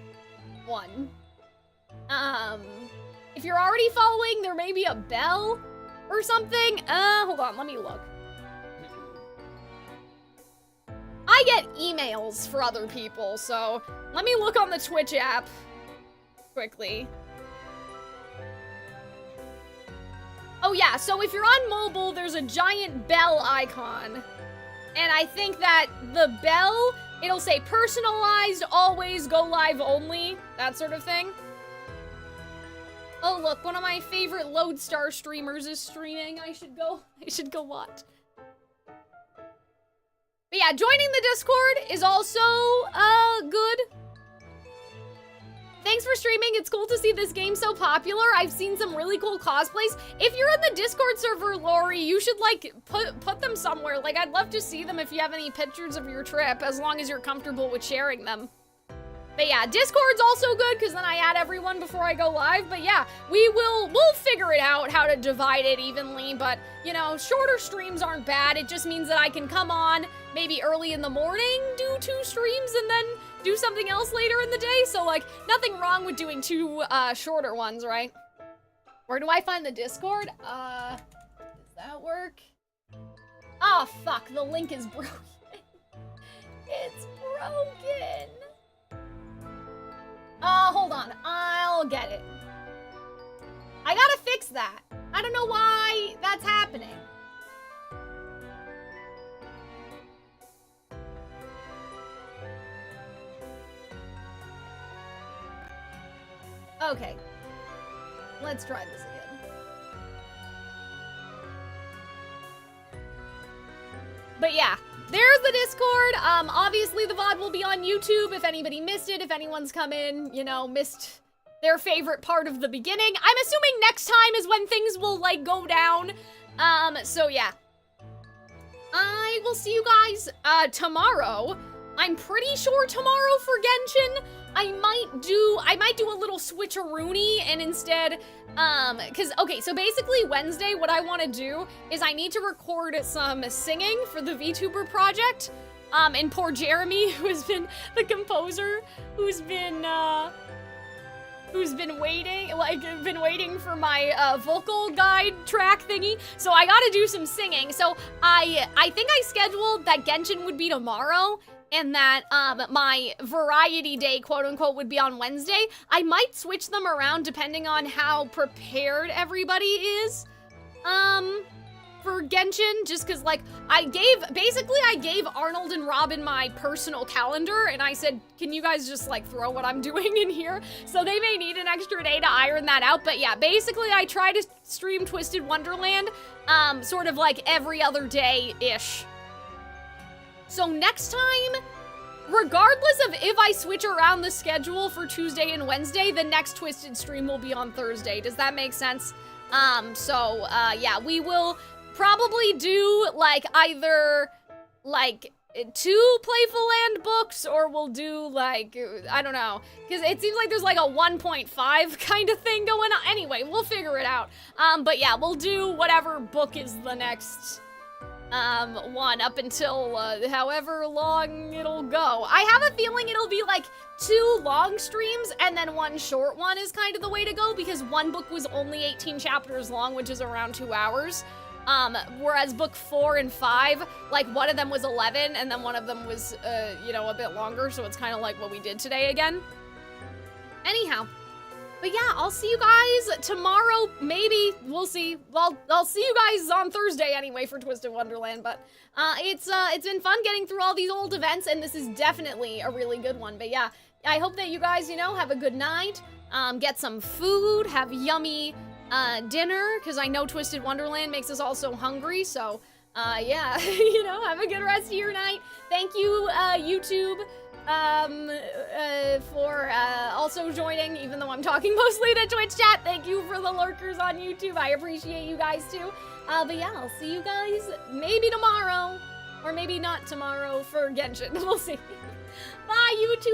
one. If you're already following, there may be a bell or something. Hold on, let me look. I get emails for other people, so let me look on the Twitch app quickly. Oh yeah, so if you're on mobile, there's a giant bell icon. And I think that the bell, it'll say personalized, always, go live only, that sort of thing. Oh look, one of my favorite Lodestar streamers is streaming. I should go watch. But yeah, joining the Discord is also, good. Thanks for streaming. It's cool to see this game so popular. I've seen some really cool cosplays. If you're in the Discord server, Lori, you should, like, put them somewhere. Like, I'd love to see them if you have any pictures of your trip, as long as you're comfortable with sharing them. But yeah, Discord's also good, because then I add everyone before I go live. But yeah, we'll figure it out how to divide it evenly. But, you know, shorter streams aren't bad. It just means that I can come on maybe early in the morning, do 2 streams, and then do something else later in the day. So, like, nothing wrong with doing 2 shorter ones, right? Where do I find the Discord? Does that work? Oh, fuck, the link is broken. It's broken. Hold on, I'll get it. I gotta fix that. I don't know why that's happening. Okay. Let's try this again. But yeah, there's the Discord. Obviously the VOD will be on YouTube if anybody missed it, if anyone's come in, you know, missed their favorite part of the beginning. I'm assuming next time is when things will, like, go down. So yeah. I will see you guys, tomorrow. I'm pretty sure tomorrow for Genshin, I might do a little switcheroony and instead, okay, so basically Wednesday, what I want to do is I need to record some singing for the VTuber project, and poor Jeremy, who has been the composer, who's been waiting for my, vocal guide track thingy, so I gotta do some singing, so I think I scheduled that Genshin would be tomorrow, and that, my variety day, quote-unquote, would be on Wednesday. I might switch them around depending on how prepared everybody is, for Genshin, just because, like, I gave Arnold and Robin my personal calendar, and I said, can you guys just, like, throw what I'm doing in here? So they may need an extra day to iron that out, but yeah, basically I try to stream Twisted Wonderland, sort of like every other day-ish. So next time, regardless of if I switch around the schedule for Tuesday and Wednesday, the next Twisted stream will be on Thursday. Does that make sense? Yeah, we will probably do, like, either, like, 2 Playful Land books, or we'll do, like, I don't know, because it seems like there's, like, a 1.5 kind of thing going on. Anyway, we'll figure it out. But yeah, we'll do whatever book is the next one up until, however long it'll go. I have a feeling it'll be, like, 2 long streams and then 1 short one is kind of the way to go, because one book was only 18 chapters long, which is around 2 hours. Whereas book 4 and 5, like, one of them was 11, and then one of them was, you know, a bit longer, so it's kind of like what we did today again. Anyhow. But yeah, I'll see you guys tomorrow, maybe, we'll see. Well, I'll see you guys on Thursday anyway for Twisted Wonderland, but, it's been fun getting through all these old events, and this is definitely a really good one. But yeah, I hope that you guys, you know, have a good night, get some food, have yummy, dinner, because I know Twisted Wonderland makes us all so hungry, so, yeah, you know, have a good rest of your night. Thank you, YouTube, for, also joining, even though I'm talking mostly to Twitch chat. Thank you for the lurkers on YouTube. I appreciate you guys, too. But yeah, I'll see you guys maybe tomorrow, or maybe not tomorrow for Genshin. We'll see. Bye, YouTube!